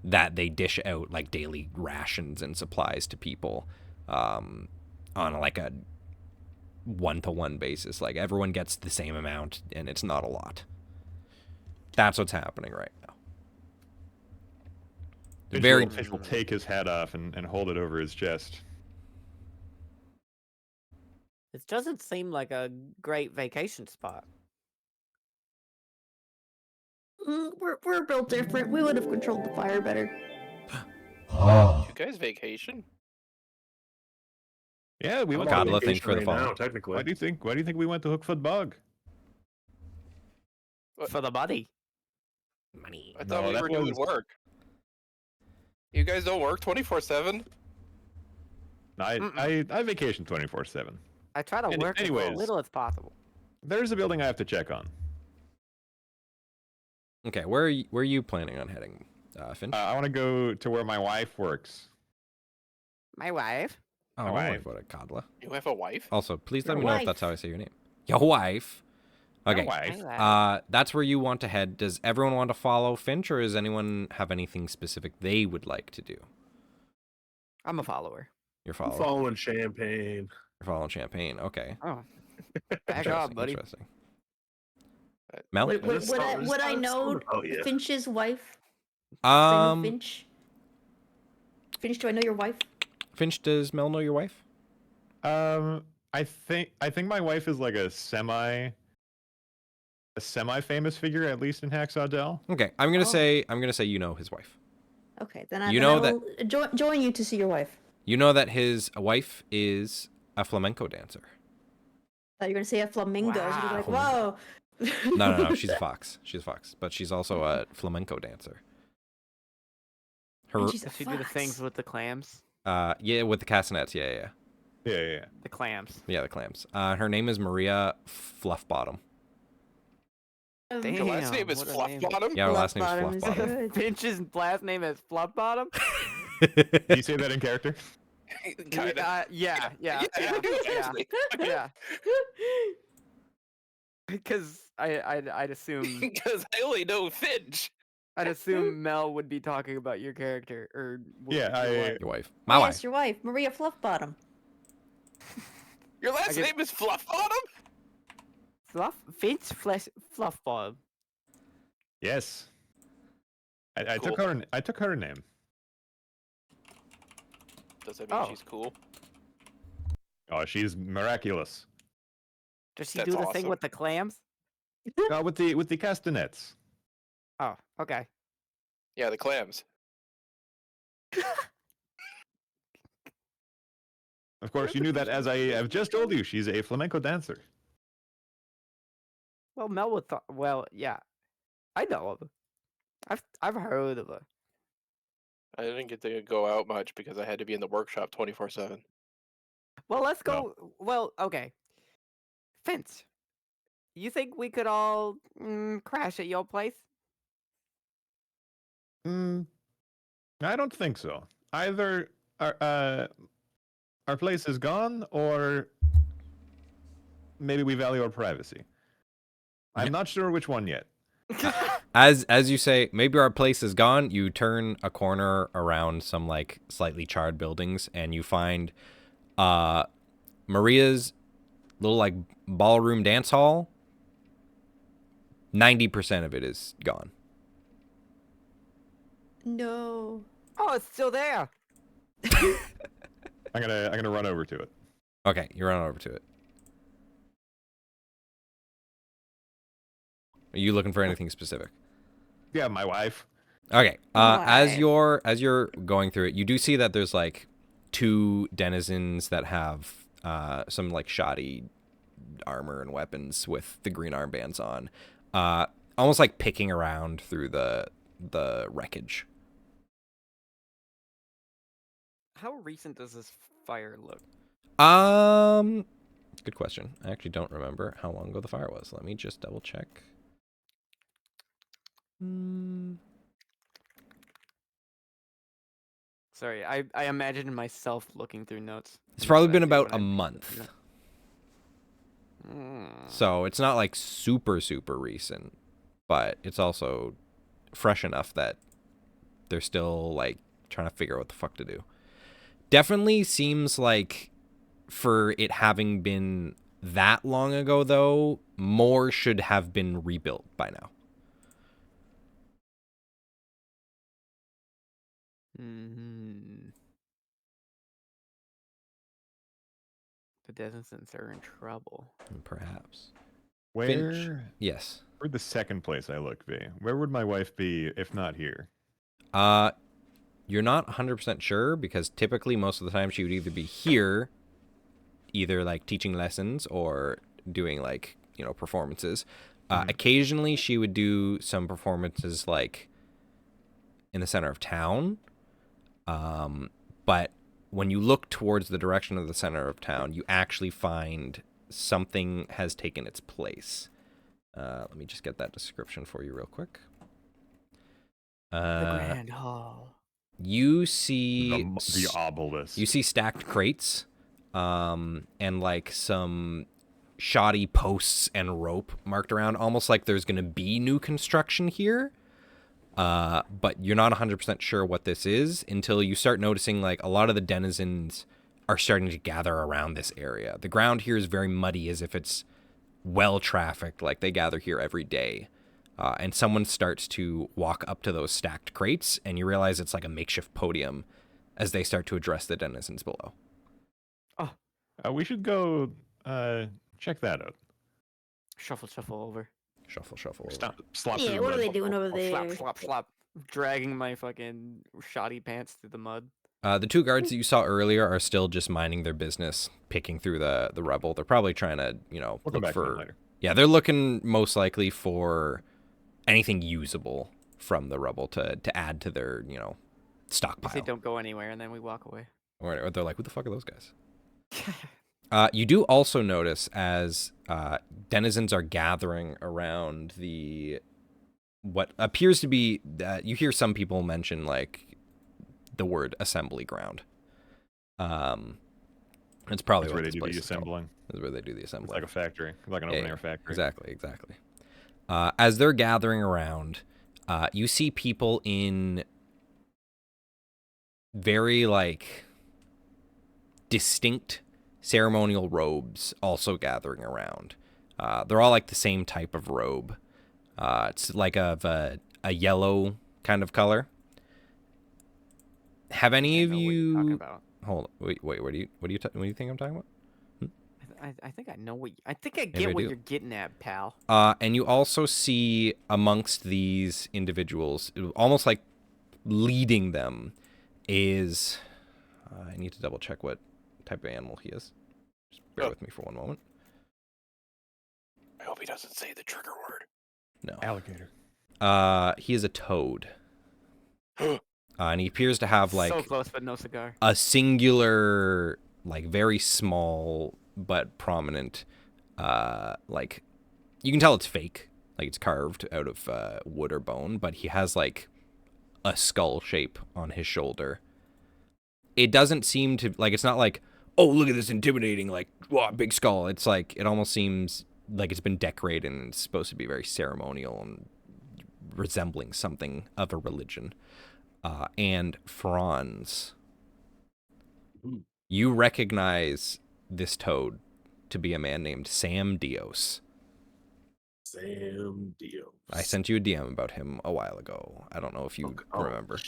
[SPEAKER 5] that they dish out like daily rations and supplies to people on like a one-to-one basis. Like everyone gets the same amount and it's not a lot. That's what's happening right now.
[SPEAKER 6] Very Fish will take his hat off and hold it over his chest.
[SPEAKER 7] This doesn't seem like a great vacation spot.
[SPEAKER 8] We're built different. We would have controlled the fire better.
[SPEAKER 3] You guys vacation?
[SPEAKER 6] Yeah, we went
[SPEAKER 5] God,
[SPEAKER 6] to
[SPEAKER 5] let's think for the
[SPEAKER 4] right
[SPEAKER 5] fall.
[SPEAKER 4] now, technically.
[SPEAKER 6] Why do you think we went to Hookfoot Bog?
[SPEAKER 7] For the money.
[SPEAKER 5] Money.
[SPEAKER 3] I thought
[SPEAKER 6] No,
[SPEAKER 3] we
[SPEAKER 6] that
[SPEAKER 3] were doing
[SPEAKER 6] was-
[SPEAKER 3] work. You guys don't work 24/7?
[SPEAKER 6] I vacation 24/7.
[SPEAKER 7] I try to work as
[SPEAKER 6] anyways.
[SPEAKER 7] little as possible.
[SPEAKER 6] There's a building I have to check on.
[SPEAKER 5] Okay, where are you planning on heading, Finch?
[SPEAKER 6] I want to go to where my wife works.
[SPEAKER 7] My wife.
[SPEAKER 5] Oh,
[SPEAKER 6] my
[SPEAKER 5] my
[SPEAKER 6] wife.
[SPEAKER 5] wife, what a coddler.
[SPEAKER 3] You have a wife?
[SPEAKER 5] Also, please let
[SPEAKER 8] Your
[SPEAKER 5] me know if
[SPEAKER 8] wife.
[SPEAKER 5] that's how I say your name. Your wife. Okay.
[SPEAKER 6] My wife.
[SPEAKER 7] My wife.
[SPEAKER 5] That's where you want to head. Does everyone want to follow Finch, or does anyone have anything specific they would like to do?
[SPEAKER 7] I'm a follower.
[SPEAKER 5] You're
[SPEAKER 4] I'm
[SPEAKER 5] following.
[SPEAKER 4] following Champagne.
[SPEAKER 5] You're following Champagne. Okay.
[SPEAKER 7] Oh, back
[SPEAKER 5] Interesting,
[SPEAKER 7] up, buddy.
[SPEAKER 5] Interesting. Mel?
[SPEAKER 8] Would, would, would I,
[SPEAKER 4] Just
[SPEAKER 8] would I
[SPEAKER 4] thought-
[SPEAKER 8] know
[SPEAKER 4] Oh yeah.
[SPEAKER 8] Finch's wife? 'Cause I know Finch. Finch, do I know your wife?
[SPEAKER 5] Finch, does Mel know your wife?
[SPEAKER 6] I think my wife is like a semi famous figure, at least in Hacksaw Dell.
[SPEAKER 5] Okay, I'm gonna say you know his wife.
[SPEAKER 8] Okay, then I,
[SPEAKER 5] You
[SPEAKER 8] then
[SPEAKER 5] know
[SPEAKER 8] I
[SPEAKER 5] that-
[SPEAKER 8] will join you to see your wife.
[SPEAKER 5] You know that his wife is a flamenco dancer.
[SPEAKER 8] Thought you were gonna say a flamingo. So you'd be like,
[SPEAKER 5] Wow.
[SPEAKER 8] whoa.
[SPEAKER 5] No, she's a fox. She's a fox, but she's also a flamenco dancer. Her,
[SPEAKER 8] And she's a
[SPEAKER 7] Does she do the
[SPEAKER 8] fox.
[SPEAKER 7] things with the clams?
[SPEAKER 5] yeah, with the castanets, yeah.
[SPEAKER 6] Yeah.
[SPEAKER 7] The clams.
[SPEAKER 5] Yeah, the clams. Her name is Maria Fluffbottom.
[SPEAKER 7] Damn.
[SPEAKER 3] Your last name is
[SPEAKER 7] what a
[SPEAKER 3] Fluff
[SPEAKER 7] name.
[SPEAKER 3] Bottom?
[SPEAKER 5] Yeah, her last name
[SPEAKER 8] Fluffbottom
[SPEAKER 5] is
[SPEAKER 8] is
[SPEAKER 5] Fluffbottom.
[SPEAKER 8] good.
[SPEAKER 7] Finch's last name is Fluff Bottom.
[SPEAKER 6] Did you say that in character?
[SPEAKER 3] Kinda.
[SPEAKER 7] Yeah.
[SPEAKER 3] I do, actually.
[SPEAKER 7] Yeah. Because I'd assume
[SPEAKER 3] Because I only know Finch.
[SPEAKER 7] I'd assume Mel would be talking about your character or
[SPEAKER 6] Yeah,
[SPEAKER 7] your
[SPEAKER 6] I-
[SPEAKER 7] wife.
[SPEAKER 5] Your wife. My
[SPEAKER 8] Yes,
[SPEAKER 5] wife.
[SPEAKER 8] your wife, Maria Fluffbottom.
[SPEAKER 3] Your last
[SPEAKER 7] guess-
[SPEAKER 3] name is Fluff Bottom?
[SPEAKER 7] Fluff Bottom.
[SPEAKER 6] Yes. I
[SPEAKER 3] Cool.
[SPEAKER 6] took her name.
[SPEAKER 3] Does that mean
[SPEAKER 7] Oh.
[SPEAKER 3] she's cool?
[SPEAKER 6] Oh, she's miraculous.
[SPEAKER 7] Does she
[SPEAKER 3] That's
[SPEAKER 7] do the thing
[SPEAKER 3] awesome.
[SPEAKER 7] with the clams?
[SPEAKER 6] With the castanets.
[SPEAKER 7] Oh, okay.
[SPEAKER 3] Yeah, the clams.
[SPEAKER 6] Of course, you knew that, as I have just told you. She's a flamenco dancer.
[SPEAKER 7] Well, Mel would thought. Well, yeah, I know of her. I've heard of her.
[SPEAKER 3] I didn't get to go out much because I had to be in the workshop 24/7.
[SPEAKER 7] Well, let's
[SPEAKER 6] No.
[SPEAKER 7] go. Well, okay. Finch, you think we could all crash at your place?
[SPEAKER 6] I don't think so. Either our place is gone, or maybe we value our privacy. I'm not sure which one yet.
[SPEAKER 5] As you say, maybe our place is gone. You turn a corner around some like slightly charred buildings, and you find Maria's little like ballroom dance hall. 90% of it is gone.
[SPEAKER 8] No.
[SPEAKER 7] Oh, it's still there.
[SPEAKER 6] I'm gonna run over to it.
[SPEAKER 5] Okay, you run over to it. Are you looking for anything specific?
[SPEAKER 6] Yeah, my wife.
[SPEAKER 5] Okay. As
[SPEAKER 8] Why?
[SPEAKER 5] you're going through it, you do see that there's like two denizens that have some like shoddy armor and weapons with the green armbands on, almost like picking around through the wreckage.
[SPEAKER 7] How recent does this fire look?
[SPEAKER 5] Good question. I actually don't remember how long ago the fire was. Let me just double check.
[SPEAKER 7] Sorry, I imagined myself looking through notes.
[SPEAKER 5] It's probably been
[SPEAKER 7] Exactly
[SPEAKER 5] about
[SPEAKER 7] what
[SPEAKER 5] a
[SPEAKER 7] I-
[SPEAKER 5] month.
[SPEAKER 7] Mm.
[SPEAKER 5] So it's not like super recent, but it's also fresh enough that they're still like trying to figure out what the fuck to do. Definitely seems like for it having been that long ago, though, more should have been rebuilt by now.
[SPEAKER 7] The Denizens are in trouble.
[SPEAKER 5] Perhaps.
[SPEAKER 6] Where?
[SPEAKER 5] Yes.
[SPEAKER 6] Where'd the second place I look be? Where would my wife be if not here?
[SPEAKER 5] You're not 100% sure because typically most of the time she would either be here, either like teaching lessons or doing like, performances. Occasionally she would do some performances like in the center of town. But when you look towards the direction of the center of town, you actually find something has taken its place. Let me just get that description for you real quick.
[SPEAKER 7] The Grand Hall.
[SPEAKER 5] You see
[SPEAKER 6] The obelisk.
[SPEAKER 5] you see stacked crates, and like some shoddy posts and rope marked around, almost like there's going to be new construction here. But you're not 100% sure what this is until you start noticing like a lot of the denizens are starting to gather around this area. The ground here is very muddy, as if it's well trafficked, like they gather here every day. And someone starts to walk up to those stacked crates, and you realize it's like a makeshift podium as they start to address the denizens below.
[SPEAKER 6] We should go check that out.
[SPEAKER 7] Shuffle over.
[SPEAKER 5] Shuffle over.
[SPEAKER 6] Slop
[SPEAKER 8] Yeah,
[SPEAKER 6] through the
[SPEAKER 8] what are
[SPEAKER 6] mud.
[SPEAKER 8] they doing over there?
[SPEAKER 7] Slop. Dragging my fucking shoddy pants through the mud.
[SPEAKER 5] The two guards that you saw earlier are still just minding their business, picking through the rubble. They're probably trying to,
[SPEAKER 6] We'll come
[SPEAKER 5] look
[SPEAKER 6] back to
[SPEAKER 5] for...
[SPEAKER 6] them later.
[SPEAKER 5] Yeah, they're looking most likely for anything usable from the rubble to add to their, stockpile.
[SPEAKER 7] They don't go anywhere, and then we walk away.
[SPEAKER 5] Or they're like, who the fuck are those guys? You do also notice as denizens are gathering around what appears to be, you hear some people mention like the word assembly ground. It's probably
[SPEAKER 6] That's
[SPEAKER 5] what
[SPEAKER 6] where they
[SPEAKER 5] this
[SPEAKER 6] do
[SPEAKER 5] place
[SPEAKER 6] the
[SPEAKER 5] is called.
[SPEAKER 6] assembling.
[SPEAKER 5] Is where they do the
[SPEAKER 6] It's
[SPEAKER 5] assembly.
[SPEAKER 6] like a factory, like an open air factory.
[SPEAKER 5] Exactly. As they're gathering around, you see people in very like distinct ceremonial robes also gathering around. They're all like the same type of robe. It's like of a yellow kind of color. Have any of you? Hold on. Wait. What do you think I'm talking about?
[SPEAKER 7] I think I know what. I think I
[SPEAKER 5] Maybe
[SPEAKER 7] get
[SPEAKER 5] I
[SPEAKER 7] what
[SPEAKER 5] do.
[SPEAKER 7] you're getting at, pal.
[SPEAKER 5] And you also see amongst these individuals, almost like leading them, is I need to double check what type of animal he is. Just bear with me for one moment.
[SPEAKER 3] I hope he doesn't say the trigger word.
[SPEAKER 5] No.
[SPEAKER 6] Alligator.
[SPEAKER 5] He is a toad. And he appears to have like
[SPEAKER 7] So close, but no cigar.
[SPEAKER 5] a singular, like very small but prominent, like you can tell it's fake, like it's carved out of wood or bone, but he has like a skull shape on his shoulder. It doesn't seem to like, it's not like, oh, look at this intimidating, like, wow, big skull. It's like, it almost seems like it's been decorated and it's supposed to be very ceremonial and resembling something of a religion. And Fronz, you recognize this toad to be a man named Sam Dios.
[SPEAKER 4] Sam Dios.
[SPEAKER 5] I sent you a DM about him a while ago. I don't know if you remember.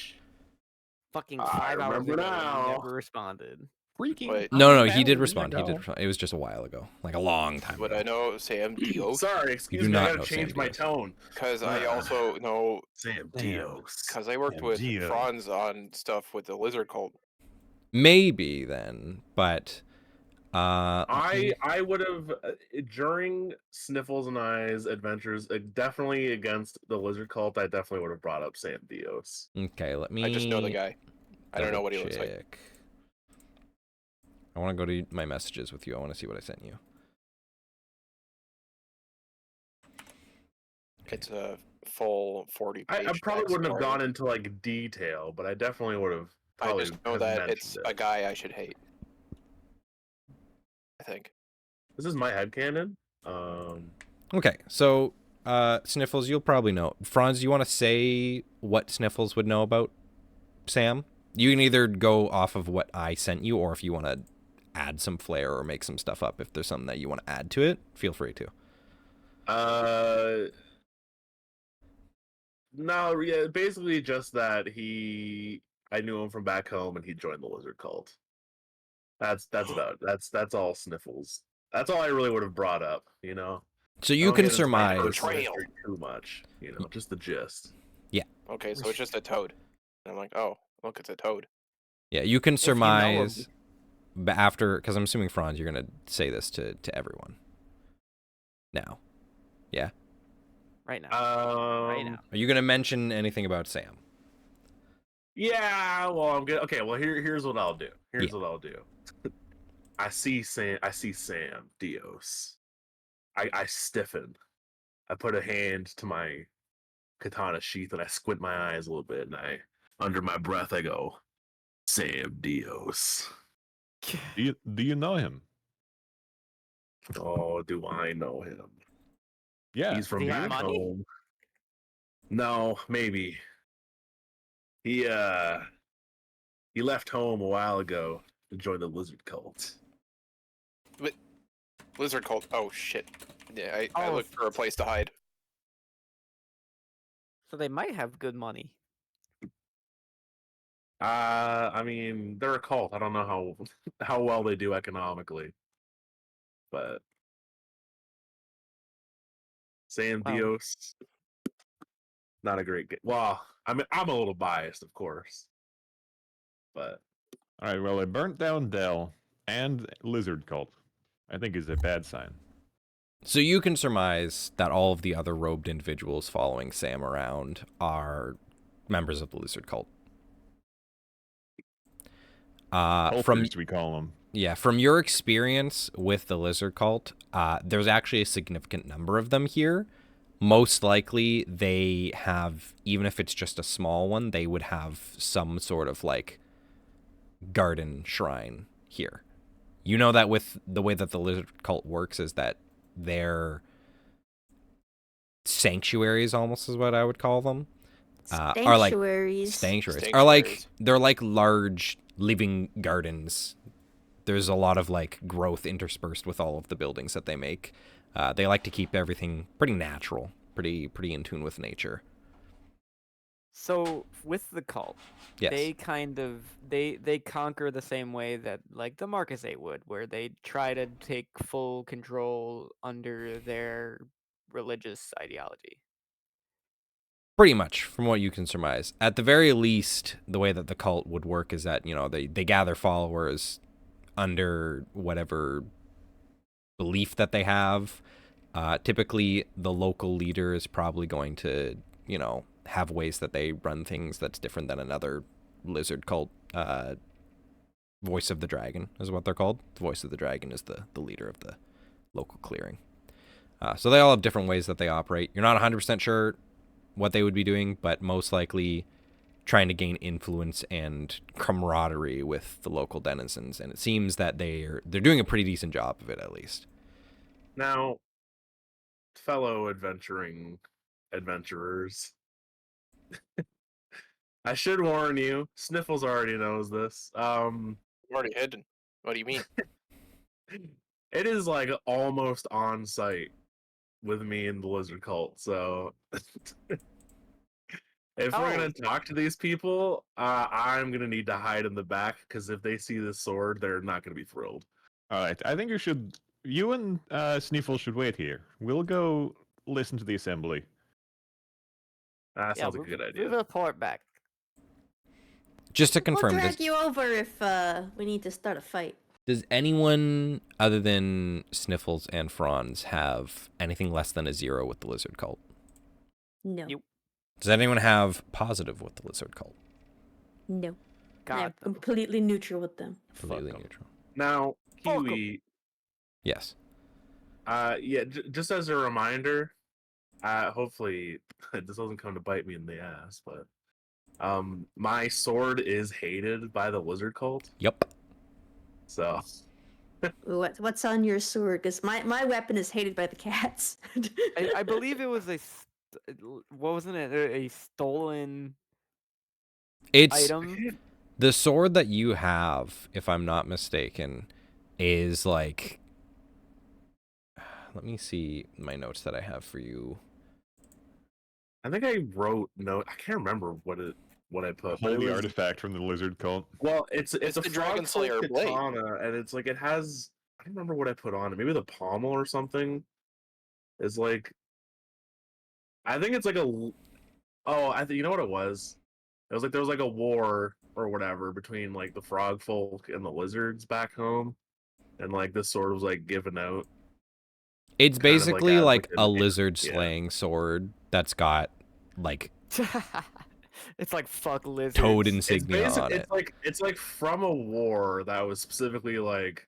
[SPEAKER 7] Fucking
[SPEAKER 4] I
[SPEAKER 7] 5 hours
[SPEAKER 4] remember
[SPEAKER 7] ago,
[SPEAKER 4] now.
[SPEAKER 7] he never responded.
[SPEAKER 6] Freaking.
[SPEAKER 3] Wait,
[SPEAKER 5] No, he did respond. He did respond. It was just a while ago, like a long time
[SPEAKER 3] would
[SPEAKER 5] ago.
[SPEAKER 3] I know Sam Dios?
[SPEAKER 4] Sorry,
[SPEAKER 5] do
[SPEAKER 4] excuse me.
[SPEAKER 5] not
[SPEAKER 4] I
[SPEAKER 5] know
[SPEAKER 4] gotta
[SPEAKER 5] Sam
[SPEAKER 4] change my
[SPEAKER 5] Dios.
[SPEAKER 4] tone.
[SPEAKER 3] Because I also know,
[SPEAKER 4] Sam Dios.
[SPEAKER 3] because I worked with
[SPEAKER 6] Dios.
[SPEAKER 3] Fronz on stuff with the lizard cult.
[SPEAKER 5] Maybe then, but
[SPEAKER 4] I would have during Sniffles and I's adventures, definitely against the lizard cult. I definitely would have brought up Sam Dios.
[SPEAKER 5] okay. Let me.
[SPEAKER 3] I just know the guy. I don't know what he looks like.
[SPEAKER 5] double-check. I want to go to my messages with you. I want to see what I sent you.
[SPEAKER 3] It's a full 40
[SPEAKER 4] I
[SPEAKER 3] page.
[SPEAKER 4] probably wouldn't have
[SPEAKER 3] backstory.
[SPEAKER 4] gone into like detail, but I definitely would have.
[SPEAKER 3] I
[SPEAKER 4] Probably
[SPEAKER 3] just know
[SPEAKER 4] have
[SPEAKER 3] that
[SPEAKER 4] mentioned
[SPEAKER 3] it's
[SPEAKER 4] it.
[SPEAKER 3] a guy I should hate. I think.
[SPEAKER 4] This is my headcanon.
[SPEAKER 5] Okay, so Sniffles, you'll probably know. Franz, you want to say what Sniffles would know about Sam? You can either go off of what I sent you, or if you want to add some flair or make some stuff up, if there's something that you want to add to it, feel free to.
[SPEAKER 4] No, yeah, basically just that I knew him from back home and he joined the lizard cult. That's about that's all Sniffles. That's all I really would have brought up, you know.
[SPEAKER 5] So
[SPEAKER 4] I
[SPEAKER 5] you
[SPEAKER 4] don't
[SPEAKER 5] can
[SPEAKER 4] get into my
[SPEAKER 5] surmise.
[SPEAKER 4] personal
[SPEAKER 3] Betrayal.
[SPEAKER 4] history too much, you know, just the gist.
[SPEAKER 3] Okay, so it's just a toad. And I'm like, oh, look, it's a toad.
[SPEAKER 5] Yeah, you can
[SPEAKER 7] If you know him.
[SPEAKER 5] surmise. But after, because I'm assuming Franz, you're gonna say this to everyone. Now, yeah.
[SPEAKER 7] Right now.
[SPEAKER 4] Right
[SPEAKER 7] Right now.
[SPEAKER 5] Are you gonna mention anything about Sam?
[SPEAKER 4] Yeah, well, I'm good. Okay, well, here's what I'll do. Here's
[SPEAKER 5] Yeah.
[SPEAKER 4] what I'll do. I see Sam Dios. I stiffen. I put a hand to my katana sheath and I squint my eyes a little bit, and under my breath, I go, Sam Dios.
[SPEAKER 6] Do you know him?
[SPEAKER 4] Oh, do I know him?
[SPEAKER 6] Yeah.
[SPEAKER 4] He's from
[SPEAKER 7] he have
[SPEAKER 4] back
[SPEAKER 7] money?
[SPEAKER 4] home. No, maybe. He left home a while ago to join the lizard cult.
[SPEAKER 3] Lizard cult. Oh shit. Yeah, I
[SPEAKER 7] Oh,
[SPEAKER 3] looked for a place to hide.
[SPEAKER 7] so they might have good money.
[SPEAKER 4] I mean, they're a cult. I don't know how well they do economically, but San
[SPEAKER 7] Well.
[SPEAKER 4] Dios, not a great game. Well, I mean, I'm a little biased, of course, but
[SPEAKER 6] All right. Well, they burnt down Dell and Lizard Cult. I think is a bad sign.
[SPEAKER 5] So you can surmise that all of the other robed individuals following Sam around are members of the lizard cult. From
[SPEAKER 6] Cultists, we call them.
[SPEAKER 5] Yeah, from your experience with the lizard cult, there's actually a significant number of them here. Most likely, they have, even if it's just a small one, they would have some sort of like garden shrine here. You know that with the way that the lizard cult works is that they're sanctuaries, almost is what I would call them. Are like
[SPEAKER 8] Sanctuaries.
[SPEAKER 5] sanctuaries. Are like they're like large living gardens. There's a lot of like growth interspersed with all of the buildings that they make. They like to keep everything pretty natural, pretty in tune with nature.
[SPEAKER 7] So with the cult,
[SPEAKER 5] Yes.
[SPEAKER 7] they kind of they conquer the same way that like the Marcus 8 would, where they try to take full control under their religious ideology.
[SPEAKER 5] Pretty much, from what you can surmise. At the very least, the way that the cult would work is that, you know, they gather followers under whatever belief that they have. Typically, the local leader is probably going to, you know, have ways that they run things that's different than another lizard cult. Voice of the Dragon is what they're called. The Voice of the Dragon is the leader of the local clearing. So they all have different ways that they operate. You're not 100% sure what they would be doing, but most likely trying to gain influence and camaraderie with the local denizens. And it seems that they're doing a pretty decent job of it, at least.
[SPEAKER 4] now, fellow adventurers, I should warn you. Sniffles already knows this.
[SPEAKER 3] I'm already hidden. What do you mean?
[SPEAKER 4] It is like almost on site with me and the lizard cult. So if we're gonna talk to these people, I'm gonna need to hide in the back because if they see this sword, they're not gonna be thrilled.
[SPEAKER 6] All right. I think you and Sniffle should wait here. We'll go listen to the assembly.
[SPEAKER 4] That sounds like a good idea.
[SPEAKER 7] We'll report back.
[SPEAKER 5] Just to
[SPEAKER 8] We'll
[SPEAKER 5] confirm,
[SPEAKER 8] drag you over if we need to start a fight.
[SPEAKER 5] does anyone other than Sniffles and Fronz have anything less than a 0 with the lizard cult?
[SPEAKER 8] No.
[SPEAKER 7] You-
[SPEAKER 5] Does anyone have positive with the lizard cult?
[SPEAKER 8] No.
[SPEAKER 7] God,
[SPEAKER 8] I'm completely neutral with them.
[SPEAKER 5] Completely
[SPEAKER 6] Fuck 'em.
[SPEAKER 5] neutral.
[SPEAKER 4] Now,
[SPEAKER 7] Fuck 'em.
[SPEAKER 4] Kiwi,
[SPEAKER 5] Yes.
[SPEAKER 4] yeah, just as a reminder, hopefully this doesn't come to bite me in the ass, but my sword is hated by the lizard cult,
[SPEAKER 5] Yep.
[SPEAKER 4] so
[SPEAKER 8] What's on your sword? Because my weapon is hated by the cats.
[SPEAKER 7] I believe it was what wasn't it? A stolen
[SPEAKER 5] It's
[SPEAKER 7] item.
[SPEAKER 5] the sword that you have, if I'm not mistaken, is like. Let me see my notes that I have for you.
[SPEAKER 4] I think I wrote I can't remember what I put. but it
[SPEAKER 6] Holy
[SPEAKER 4] was-
[SPEAKER 6] artifact from the lizard cult.
[SPEAKER 4] Well, it's
[SPEAKER 3] It's
[SPEAKER 4] a
[SPEAKER 3] the Dragon
[SPEAKER 4] frog
[SPEAKER 3] Slayer blade.
[SPEAKER 4] katana, and it's like it has. I don't remember what I put on it. Maybe the pommel or something. Is like. I think it's like a. Oh, I think you know what it was. It was like there was like a war or whatever between like the frog folk and the lizards back home, and like this sword was like given out.
[SPEAKER 5] It's
[SPEAKER 4] Kind of like
[SPEAKER 5] basically
[SPEAKER 4] as,
[SPEAKER 5] like
[SPEAKER 4] like,
[SPEAKER 5] a
[SPEAKER 4] an-
[SPEAKER 5] lizard
[SPEAKER 4] yeah.
[SPEAKER 5] slaying sword that's got like
[SPEAKER 7] It's like fuck lizards.
[SPEAKER 5] toad
[SPEAKER 4] It's
[SPEAKER 5] insignia on it.
[SPEAKER 4] it's like from a war that was specifically like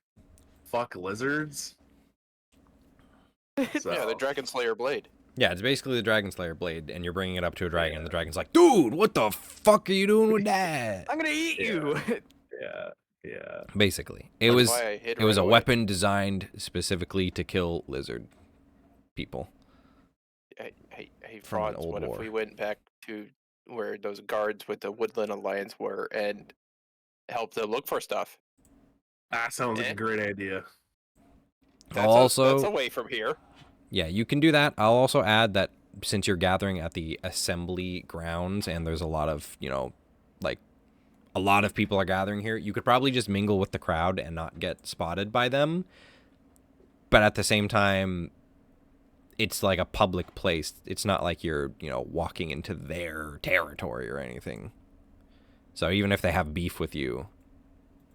[SPEAKER 4] fuck lizards. So,
[SPEAKER 3] Yeah, the Dragon Slayer blade.
[SPEAKER 5] Yeah, it's basically the Dragon Slayer blade, and you're bringing it up to a dragon, and the dragon's like, dude, what the fuck are you doing with that?
[SPEAKER 7] I'm gonna eat you.
[SPEAKER 4] yeah.
[SPEAKER 5] Basically, it
[SPEAKER 3] That's
[SPEAKER 5] was
[SPEAKER 3] why I hid
[SPEAKER 5] it was
[SPEAKER 3] right
[SPEAKER 5] a
[SPEAKER 3] away.
[SPEAKER 5] weapon designed specifically to kill lizard people.
[SPEAKER 3] Hey,
[SPEAKER 5] From an
[SPEAKER 3] Fronz,
[SPEAKER 5] old
[SPEAKER 3] what if
[SPEAKER 5] war.
[SPEAKER 3] we went back to where those guards with the Woodland Alliance were and helped them look for stuff?
[SPEAKER 4] That sounds like
[SPEAKER 3] Eh?
[SPEAKER 4] a great idea.
[SPEAKER 3] That's away from here.
[SPEAKER 5] Yeah, you can do that. I'll also add that since you're gathering at the assembly grounds and there's a lot of, like a lot of people are gathering here, you could probably just mingle with the crowd and not get spotted by them. But at the same time, it's like a public place. It's not like you're, walking into their territory or anything. So even if they have beef with you,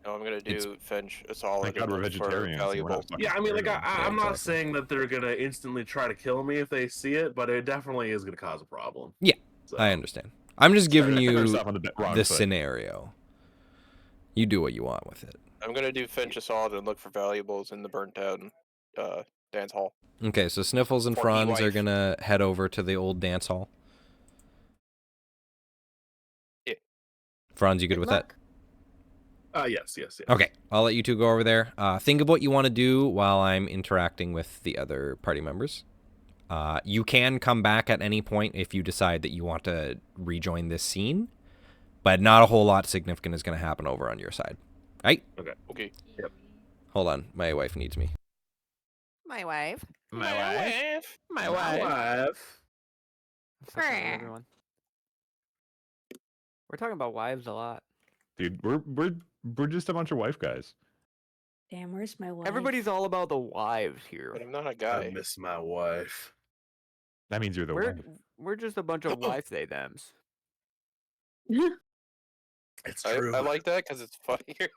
[SPEAKER 3] No, I'm gonna do Finch a solid
[SPEAKER 6] Thank God
[SPEAKER 3] and
[SPEAKER 6] we're
[SPEAKER 3] look for
[SPEAKER 6] vegetarians. and we're not
[SPEAKER 3] valuables.
[SPEAKER 6] fucking
[SPEAKER 4] Yeah, I mean, like
[SPEAKER 6] scared of them.
[SPEAKER 4] I'm not
[SPEAKER 5] exactly.
[SPEAKER 4] saying that they're gonna instantly try to kill me if they see it, but it definitely is gonna cause a problem.
[SPEAKER 5] Yeah,
[SPEAKER 4] So,
[SPEAKER 5] I understand. I'm just giving
[SPEAKER 6] Starting
[SPEAKER 5] you
[SPEAKER 6] ourselves on the wrong
[SPEAKER 5] the
[SPEAKER 6] foot.
[SPEAKER 5] scenario. You do what you want with it.
[SPEAKER 3] I'm gonna do Finch a solid and look for valuables in the burnt down dance hall.
[SPEAKER 5] Okay, so Sniffles and
[SPEAKER 3] For
[SPEAKER 5] Fronz are
[SPEAKER 3] E-wife.
[SPEAKER 5] gonna head over to the old dance hall.
[SPEAKER 3] Yeah.
[SPEAKER 5] Fronz, you good with that?
[SPEAKER 4] yes.
[SPEAKER 5] Okay, I'll let you two go over there. Think of what you want to do while I'm interacting with the other party members. You can come back at any point if you decide that you want to rejoin this scene, but not a whole lot significant is going to happen over on your side. Right?
[SPEAKER 3] Okay.
[SPEAKER 5] Hold on, my wife needs me.
[SPEAKER 7] My wife.
[SPEAKER 6] My wife.
[SPEAKER 7] My
[SPEAKER 4] Wife.
[SPEAKER 7] Sorry, everyone. We're talking about wives a lot.
[SPEAKER 6] Dude, we're just a bunch of wife guys.
[SPEAKER 8] Damn, where's my wife?
[SPEAKER 7] Everybody's all about the wives here.
[SPEAKER 3] But I'm not a
[SPEAKER 4] I
[SPEAKER 3] guy.
[SPEAKER 4] miss my wife.
[SPEAKER 6] That means you're the
[SPEAKER 7] We're
[SPEAKER 6] wife.
[SPEAKER 7] we're just a bunch of wife they thems.
[SPEAKER 4] It's true.
[SPEAKER 3] I like that because it's funnier.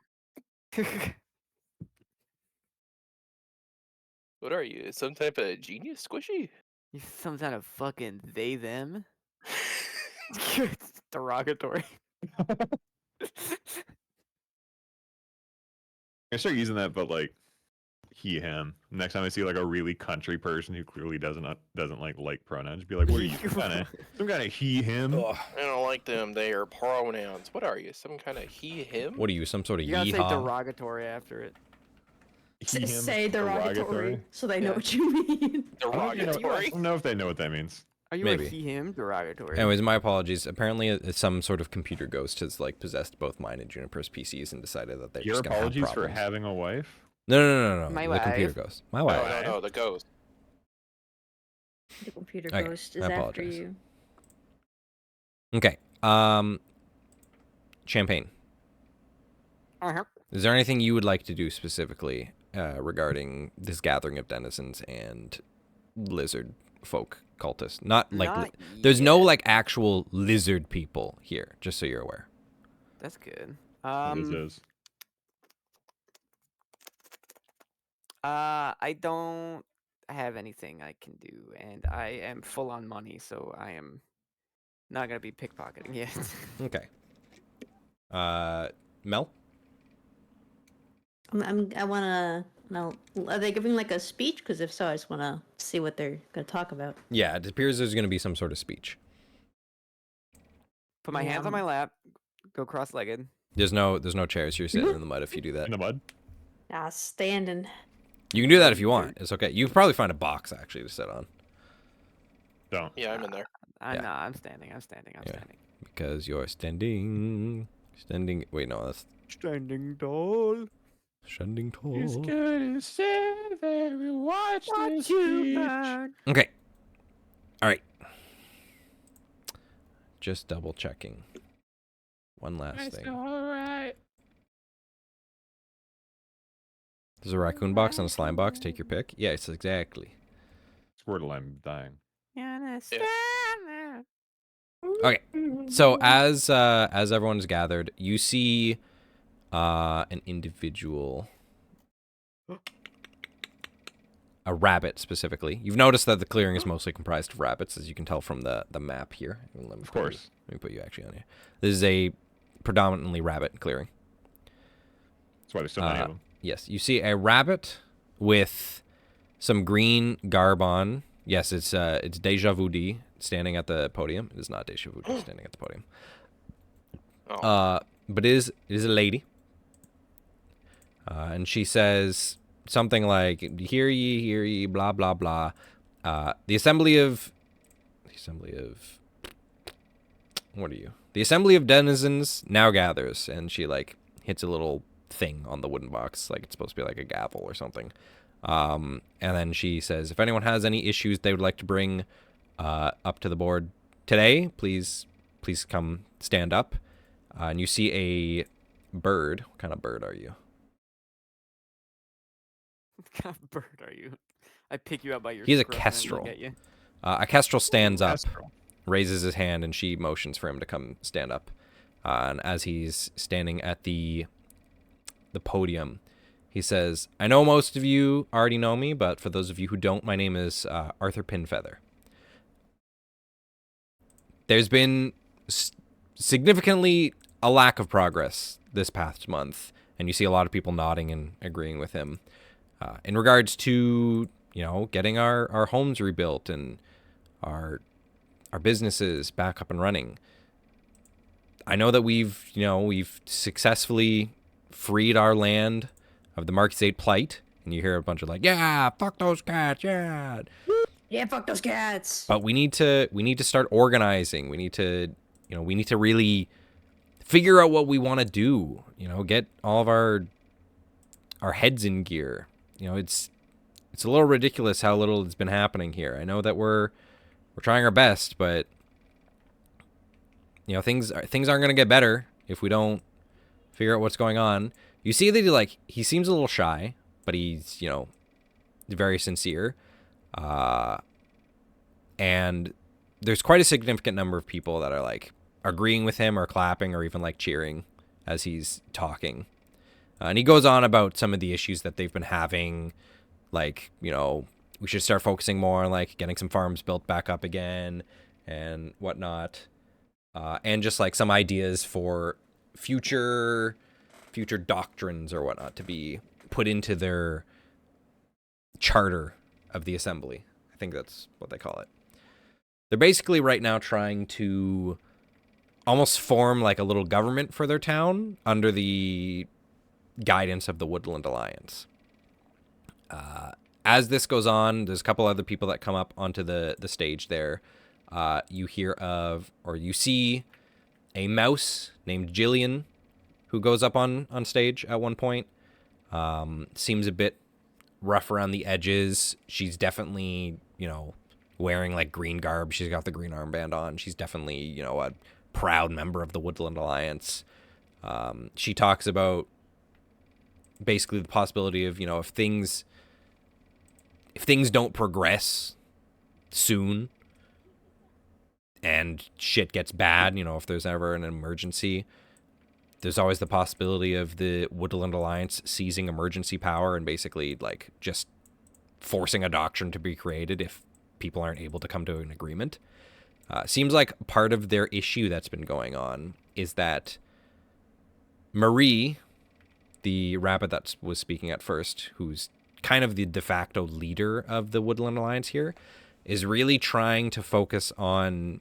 [SPEAKER 3] What are you? Some type of genius squishy?
[SPEAKER 7] You some kind of fucking they them. It's derogatory.
[SPEAKER 6] I start using that, but like he him. Next time I see like a really country person who clearly doesn't like pronouns, be like, what are you, some kind of he him?
[SPEAKER 5] Ugh.
[SPEAKER 3] I don't like them. They are pronouns. What are you? Some kind of he, him?
[SPEAKER 5] What are you, some sort of
[SPEAKER 7] You gotta say
[SPEAKER 5] yeehaw?
[SPEAKER 7] derogatory after it.
[SPEAKER 6] He, him,
[SPEAKER 8] Say derogatory so they know
[SPEAKER 7] Yeah.
[SPEAKER 8] what you mean.
[SPEAKER 6] I
[SPEAKER 3] Derogatory?
[SPEAKER 6] don't know if they know what that means.
[SPEAKER 7] Are you
[SPEAKER 5] Maybe.
[SPEAKER 7] a he him derogatory?
[SPEAKER 5] Anyways, my apologies. Apparently, some sort of computer ghost has like possessed both mine and Juniper's PCs and decided that they're
[SPEAKER 6] Your
[SPEAKER 5] just gonna have
[SPEAKER 6] apologies for
[SPEAKER 5] problems.
[SPEAKER 6] having a wife.
[SPEAKER 5] No.
[SPEAKER 7] My
[SPEAKER 5] the computer
[SPEAKER 7] wife.
[SPEAKER 5] ghost. My
[SPEAKER 3] No,
[SPEAKER 5] wife.
[SPEAKER 3] no, the ghost.
[SPEAKER 8] The computer
[SPEAKER 5] Okay,
[SPEAKER 8] ghost is
[SPEAKER 5] I
[SPEAKER 8] after
[SPEAKER 5] apologize.
[SPEAKER 8] you.
[SPEAKER 5] Okay. Champagne.
[SPEAKER 7] Uh-huh.
[SPEAKER 5] Is there anything you would like to do specifically regarding this gathering of denizens and lizard folk cultists? Not like
[SPEAKER 7] Not
[SPEAKER 5] there's no
[SPEAKER 7] yet.
[SPEAKER 5] like actual lizard people here, just so you're aware.
[SPEAKER 7] That's good.
[SPEAKER 6] This is.
[SPEAKER 7] I don't have anything I can do, and I am full on money, so I am not gonna be pickpocketing yet.
[SPEAKER 5] Okay. Mel?
[SPEAKER 8] I wanna know. Are they giving like a speech? Because if so, I just wanna see what they're gonna talk about.
[SPEAKER 5] Yeah, it appears there's going to be some sort of speech.
[SPEAKER 7] Put my hands on
[SPEAKER 8] Yeah.
[SPEAKER 7] my lap, go cross-legged.
[SPEAKER 5] There's no chairs. You're sitting in the mud if you do that.
[SPEAKER 6] In the mud.
[SPEAKER 8] Ah, standing.
[SPEAKER 5] You can do that if you want. It's okay. You can probably find a box actually to sit on
[SPEAKER 6] Don't.
[SPEAKER 3] Yeah, I'm in there.
[SPEAKER 5] Yeah.
[SPEAKER 7] Nah, I'm standing. I'm standing. I'm
[SPEAKER 5] Yeah.
[SPEAKER 7] standing.
[SPEAKER 5] because you're standing. Wait, no, that's
[SPEAKER 7] Standing tall.
[SPEAKER 5] standing tall.
[SPEAKER 7] Watch you back.
[SPEAKER 5] Okay. All right. Just double checking. One last thing.
[SPEAKER 7] Alright.
[SPEAKER 5] There's a raccoon box and a slime box. Take your pick. Yes, exactly.
[SPEAKER 6] Squirtle, I'm dying.
[SPEAKER 5] Okay. So as everyone's gathered, you see an individual a rabbit specifically. You've noticed that the clearing is mostly comprised of rabbits, as you can tell from the map here.
[SPEAKER 6] Of course.
[SPEAKER 5] Let me put you actually on here. This is a predominantly rabbit clearing.
[SPEAKER 6] That's why there's so many of them.
[SPEAKER 5] Yes, you see a rabbit with some green garb on. Yes, it's Deja Vu D standing at the podium. It is not Deja Vu D standing at the podium.
[SPEAKER 3] Oh.
[SPEAKER 5] But it is a lady. And she says something like, hear ye, blah, blah, blah. The assembly of, what are you? The assembly of denizens now gathers. And she like hits a little thing on the wooden box, like it's supposed to be like a gavel or something. And then she says, if anyone has any issues they would like to bring up to the board today, please come stand up. And you see a bird. What kind of bird are you?
[SPEAKER 7] What kind of bird are you? I pick you up by your
[SPEAKER 5] He's a
[SPEAKER 7] scruff and I
[SPEAKER 5] kestrel.
[SPEAKER 7] look at you.
[SPEAKER 5] A kestrel stands up,
[SPEAKER 6] Kestrel.
[SPEAKER 5] raises his hand, and she motions for him to come stand up. And as he's standing at the podium, he says, I know most of you already know me, but for those of you who don't, my name is Arthur Pinfeather. There's been significantly a lack of progress this past month, and you see a lot of people nodding and agreeing with him. In regards to, getting our homes rebuilt and our businesses back up and running. I know that we've successfully freed our land of the Marquis 8 plight, and you hear a bunch of like, yeah, fuck those cats, yeah.
[SPEAKER 8] Yeah, fuck those cats.
[SPEAKER 5] But we need to start organizing. We need to really figure out what we want to do. Get all of our heads in gear. It's a little ridiculous how little has been happening here. I know that we're trying our best, but things aren't going to get better if we don't figure out what's going on. You see that he seems a little shy, but he's very sincere. And there's quite a significant number of people that are like agreeing with him or clapping or even like cheering as he's talking. And he goes on about some of the issues that they've been having, like, we should start focusing more on like getting some farms built back up again and whatnot. And just like some ideas for future doctrines or whatnot to be put into their charter of the assembly. I think that's what they call it. They're basically right now trying to almost form like a little government for their town under the guidance of the Woodland Alliance. As this goes on, there's a couple other people that come up onto the stage there. You hear of, or you see a mouse named Jillian who goes up on stage at one point. Seems a bit rough around the edges. She's definitely, wearing like green garb. She's got the green armband on. She's definitely, a proud member of the Woodland Alliance. She talks about basically the possibility of, if things don't progress soon and shit gets bad, if there's ever an emergency, there's always the possibility of the Woodland Alliance seizing emergency power and basically like just forcing a doctrine to be created if people aren't able to come to an agreement. Seems like part of their issue that's been going on is that Marie, the rabbit that was speaking at first, who's kind of the de facto leader of the Woodland Alliance here, is really trying to focus on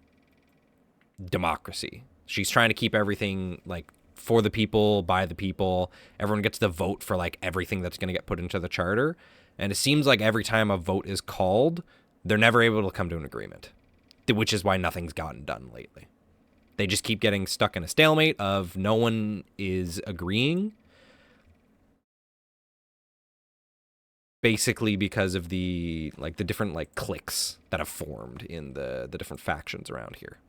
[SPEAKER 5] democracy. She's trying to keep everything like for the people, by the people. Everyone gets to vote for like everything that's going to get put into the charter. And it seems like every time a vote is called, they're never able to come to an agreement, which is why nothing's gotten done lately. They just keep getting stuck in a stalemate of no one is agreeing. Basically because of the different like cliques that have formed in the different factions around here.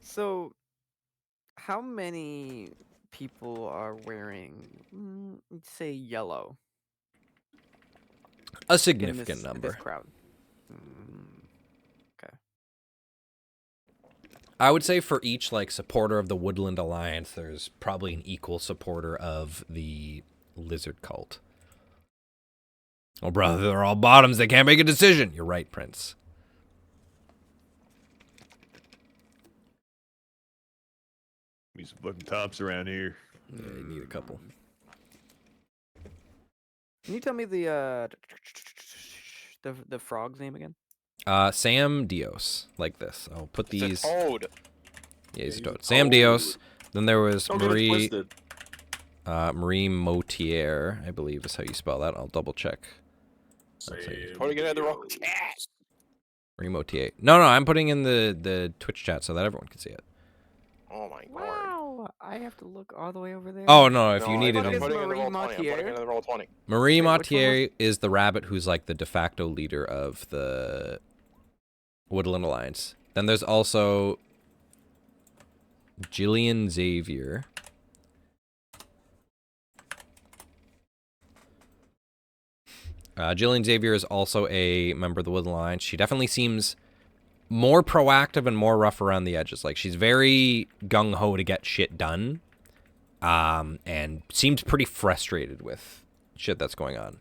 [SPEAKER 7] So, how many people are wearing, let's say, yellow?
[SPEAKER 5] A
[SPEAKER 7] in
[SPEAKER 5] significant
[SPEAKER 7] this
[SPEAKER 5] number.
[SPEAKER 7] crowd. Okay.
[SPEAKER 5] I would say for each like supporter of the Woodland Alliance, there's probably an equal supporter of the lizard cult. Oh, brother, they're all bottoms. They can't make a decision. You're right, Prince.
[SPEAKER 6] Need some fucking tops around here.
[SPEAKER 5] Yeah, you need a couple.
[SPEAKER 7] Can you tell me the frog's name again?
[SPEAKER 5] Sam Dios, like this. I'll put
[SPEAKER 3] It's a
[SPEAKER 5] these.
[SPEAKER 3] toad.
[SPEAKER 5] Yeah, he's a
[SPEAKER 4] he's a
[SPEAKER 5] toad. Sam
[SPEAKER 4] toad.
[SPEAKER 5] Dios. Then there was
[SPEAKER 4] Don't get it
[SPEAKER 5] Marie.
[SPEAKER 4] twisted.
[SPEAKER 5] Marie Motier, I believe is how you spell that. I'll double check.
[SPEAKER 3] Probably get the wrong cat.
[SPEAKER 5] Marie Motier. No, I'm putting in the Twitch chat so that everyone can see it.
[SPEAKER 3] Oh my god.
[SPEAKER 7] Wow, I have to look all the way over there.
[SPEAKER 5] Oh no, if
[SPEAKER 3] No,
[SPEAKER 5] you need it,
[SPEAKER 3] I'm
[SPEAKER 7] in-
[SPEAKER 3] putting in the
[SPEAKER 7] Marie
[SPEAKER 3] roll 20. I'm putting
[SPEAKER 7] Mautier.
[SPEAKER 3] in the roll 20.
[SPEAKER 5] Marie
[SPEAKER 7] Wait, which one was-
[SPEAKER 5] Mautier is the rabbit who's like the de facto leader of the Woodland Alliance. Then there's also Jillian Xavier. Jillian Xavier is also a member of the Woodland Alliance. She definitely seems more proactive and more rough around the edges. Like, she's very gung-ho to get shit done. And seemed pretty frustrated with shit that's going on.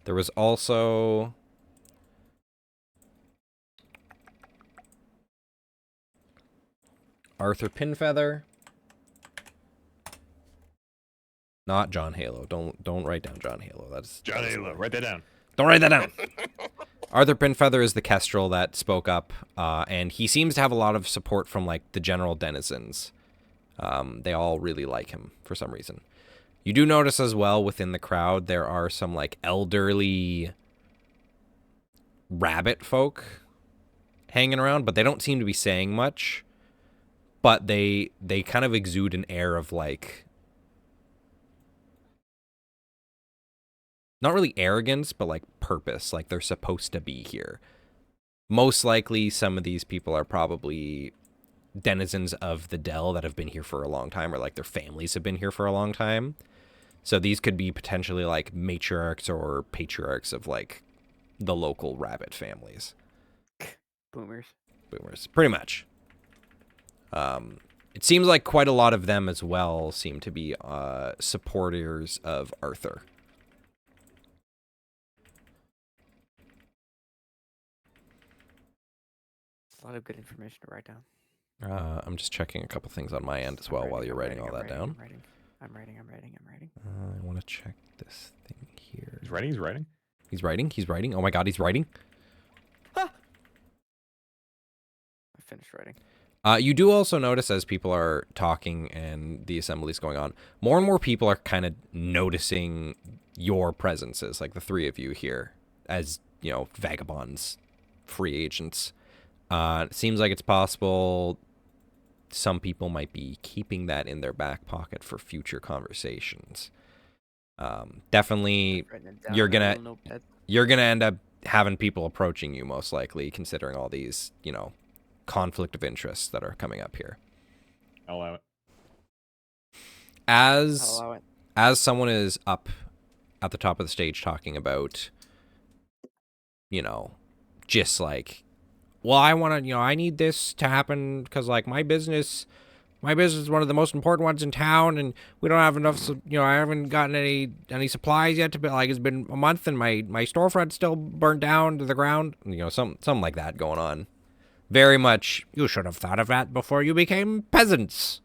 [SPEAKER 5] There was also Arthur Pinfeather. Not John Halo. Don't write down John Halo. That's
[SPEAKER 6] John Halo, write that down.
[SPEAKER 5] Don't write that down. Arthur Pinfeather is the kestrel that spoke up, and he seems to have a lot of support from like the general denizens. They all really like him for some reason. You do notice as well within the crowd there are some like elderly rabbit folk hanging around, but they don't seem to be saying much. But they kind of exude an air of like, not really arrogance, but like purpose, like they're supposed to be here. Most likely some of these people are probably denizens of the Dell that have been here for a long time, or like their families have been here for a long time. So these could be potentially like matriarchs or patriarchs of like the local rabbit families.
[SPEAKER 7] Boomers.
[SPEAKER 5] Pretty much. It seems like quite a lot of them as well seem to be supporters of Arthur.
[SPEAKER 7] A lot of good information to write down.
[SPEAKER 5] I'm just checking a couple things on my end as well while you're writing all that down.
[SPEAKER 7] I'm writing.
[SPEAKER 5] I want to check this thing here.
[SPEAKER 6] He's writing.
[SPEAKER 5] He's writing. Oh my god, he's writing.
[SPEAKER 7] I finished writing.
[SPEAKER 5] You do also notice as people are talking and the assembly's going on, more and more people are kind of noticing your presences, like the three of you here, as, you know, vagabonds, free agents. It seems like it's possible some people might be keeping that in their back pocket for future conversations. Definitely, you're gonna end up having people approaching you, most likely, considering all these, you know, conflict of interests that are coming up here.
[SPEAKER 6] I'll allow it.
[SPEAKER 5] As someone is up at the top of the stage talking about, you know, just like, well, I want to, you know, I need this to happen because like my business is one of the most important ones in town, and we don't have enough, you know, I haven't gotten any supplies yet to be like, it's been a month and my storefront's still burnt down to the ground, you know, something like that going on. Very much, you should have thought of that before you became peasants.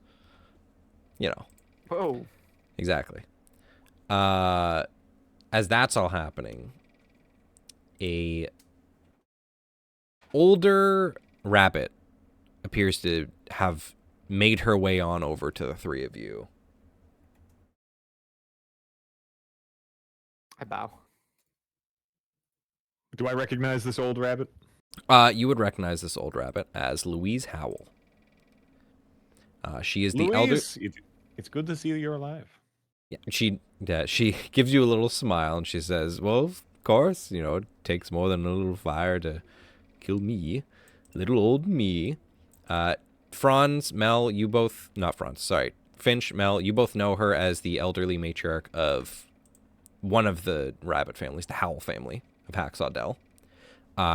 [SPEAKER 5] You know.
[SPEAKER 7] Whoa.
[SPEAKER 5] Exactly. As that's all happening, a older rabbit appears to have made her way on over to the three of you.
[SPEAKER 7] I bow.
[SPEAKER 6] Do I recognize this old rabbit?
[SPEAKER 5] You would recognize this old rabbit as Louise Howell. She is the
[SPEAKER 6] Louise,
[SPEAKER 5] elder.
[SPEAKER 6] it's good to see that you're alive.
[SPEAKER 5] Yeah, she gives you a little smile and she says, "Well, of course, you know, it takes more than a little fire to kill me, little old me." Fronz, Mel, you both, not Fronz, sorry, Finch, Mel, you both know her as the elderly matriarch of one of the rabbit families, the Howell family of Hacksaw Dell.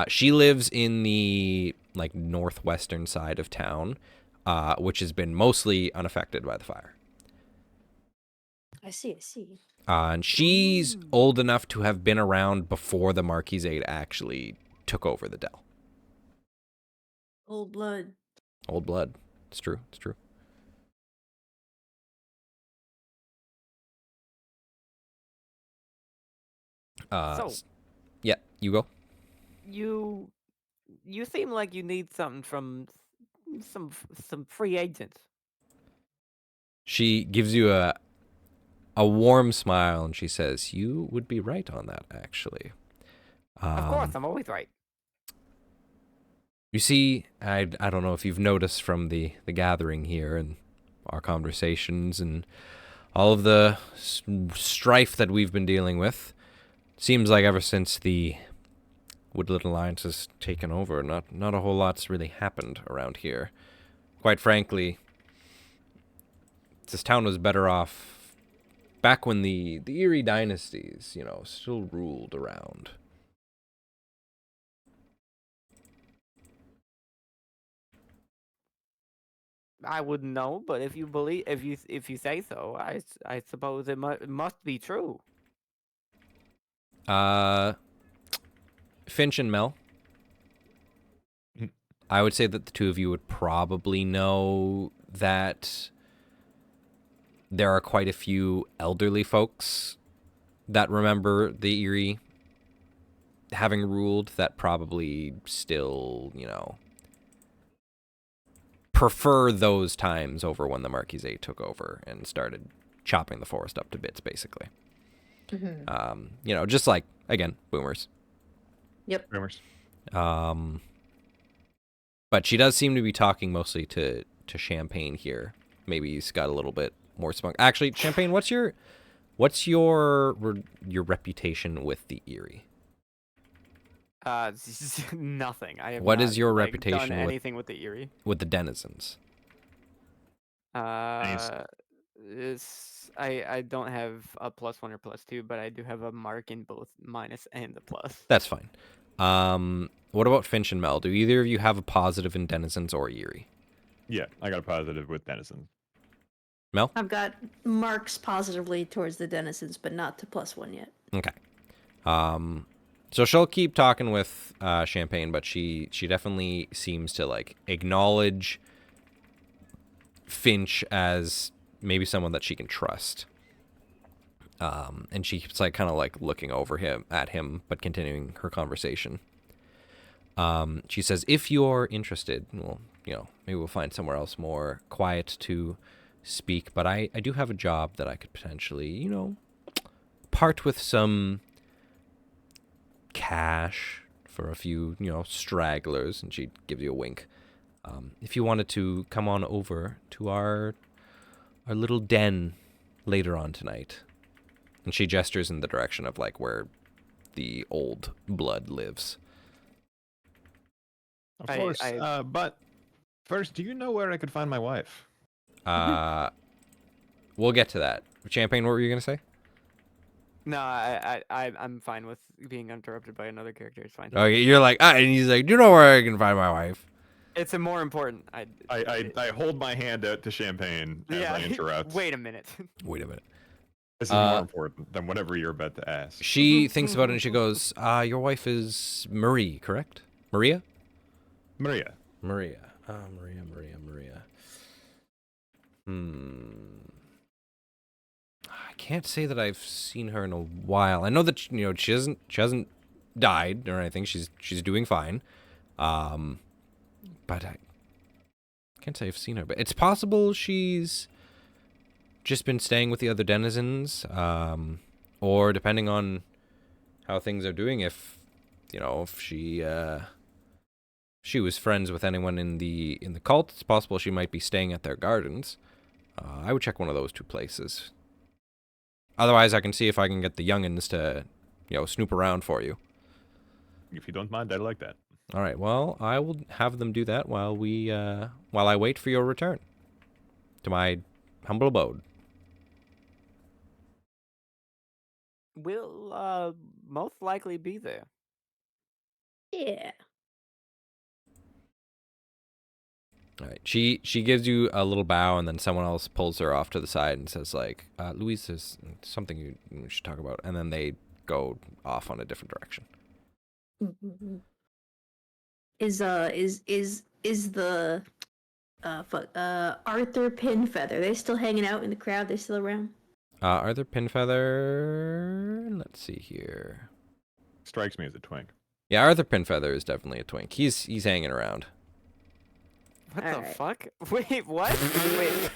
[SPEAKER 5] She lives in the like northwestern side of town, which has been mostly unaffected by the fire.
[SPEAKER 8] I see.
[SPEAKER 5] And she's old enough to have been around before the Marquisate actually took over the Dell.
[SPEAKER 8] Old blood.
[SPEAKER 5] Old blood. It's true. It's true.
[SPEAKER 7] So-
[SPEAKER 5] Yeah, you go.
[SPEAKER 7] You seem like you need something from some free agents.
[SPEAKER 5] She gives you a warm smile and she says, "You would be right on that, actually."
[SPEAKER 7] Of course, I'm always right.
[SPEAKER 5] You see, I don't know if you've noticed from the gathering here and our conversations and all of the strife that we've been dealing with. Seems like ever since the Woodland Alliance has taken over, not a whole lot's really happened around here. Quite frankly, this town was better off back when the Erie dynasties, still ruled around.
[SPEAKER 7] I wouldn't know, but if you say so, I suppose it must be true.
[SPEAKER 5] Finch and Mel. I would say that the two of you would probably know that there are quite a few elderly folks that remember the Erie having ruled that probably still, prefer those times over when the Marquisate took over and started chopping the forest up to bits, basically. Just like, again, boomers.
[SPEAKER 8] Yep.
[SPEAKER 6] Rumors.
[SPEAKER 5] But she does seem to be talking mostly to Champagne here. Maybe he's got a little bit more spunk. Actually, Champagne, what's your reputation with the Erie?
[SPEAKER 7] Nothing. I have
[SPEAKER 5] What
[SPEAKER 7] not,
[SPEAKER 5] is your
[SPEAKER 7] done
[SPEAKER 5] reputation
[SPEAKER 7] anything with the Erie.
[SPEAKER 5] with the denizens?
[SPEAKER 7] I don't have a +1 or +2, but I do have a mark in both minus and the plus.
[SPEAKER 5] That's fine. What about Finch and Mel? Do either of you have a positive in denizens or Erie?
[SPEAKER 6] Yeah, I got a positive with Denison.
[SPEAKER 5] Mel?
[SPEAKER 8] I've got marks positively towards the denizens, but not to +1 yet.
[SPEAKER 5] Okay. So she'll keep talking with Champagne, but she definitely seems to acknowledge Finch as maybe someone that she can trust. And she keeps kind of looking over at him, but continuing her conversation. She says, "If you're interested, well, maybe we'll find somewhere else more quiet to speak. But I do have a job that I could potentially, part with some cash for a few, stragglers." And she gives you a wink. If you wanted to come on over to our little den later on tonight. And she gestures in the direction of where the old blood lives.
[SPEAKER 6] Of course. But first, do you know where I could find my wife?
[SPEAKER 5] We'll get to that. Champagne, what were you gonna say?
[SPEAKER 7] No, I'm fine with being interrupted by another character. It's fine.
[SPEAKER 5] Okay, you're like, and he's like, "Do you know where I can find my wife?"
[SPEAKER 7] It's a more important.
[SPEAKER 6] I hold my hand out to Champagne as I interrupt.
[SPEAKER 7] Wait a minute.
[SPEAKER 5] Wait a minute.
[SPEAKER 6] This is more important than whatever you're about to ask.
[SPEAKER 5] She thinks about it and she goes, "Your wife is Marie, correct? Maria?
[SPEAKER 6] Maria.
[SPEAKER 5] Maria. Maria. I can't say that I've seen her in a while. I know that she hasn't died or anything. She's doing fine. But I can't say I've seen her. But it's possible she's just been staying with the other denizens, or depending on how things are doing, if she was friends with anyone in the cult, it's possible she might be staying at their gardens. I would check one of those two places. Otherwise, I can see if I can get the youngins to, snoop around for you.
[SPEAKER 6] If you don't mind, I'd like that.
[SPEAKER 5] All right. Well, I will have them do that while I wait for your return to my humble abode.
[SPEAKER 7] We'll most likely be there.
[SPEAKER 8] Yeah.
[SPEAKER 5] All right. She gives you a little bow, and then someone else pulls her off to the side and says, like, Louise, there's something you should talk about. And then they go off on a different direction.
[SPEAKER 8] Is the Arthur Pinfeather? They still hanging out in the crowd? They still around?
[SPEAKER 5] Arthur Pinfeather. Let's see here.
[SPEAKER 6] Strikes me as a twink.
[SPEAKER 5] Yeah, Arthur Pinfeather is definitely a twink. He's hanging around.
[SPEAKER 7] What
[SPEAKER 8] All
[SPEAKER 7] the
[SPEAKER 8] right.
[SPEAKER 7] fuck? Wait, what? Wait.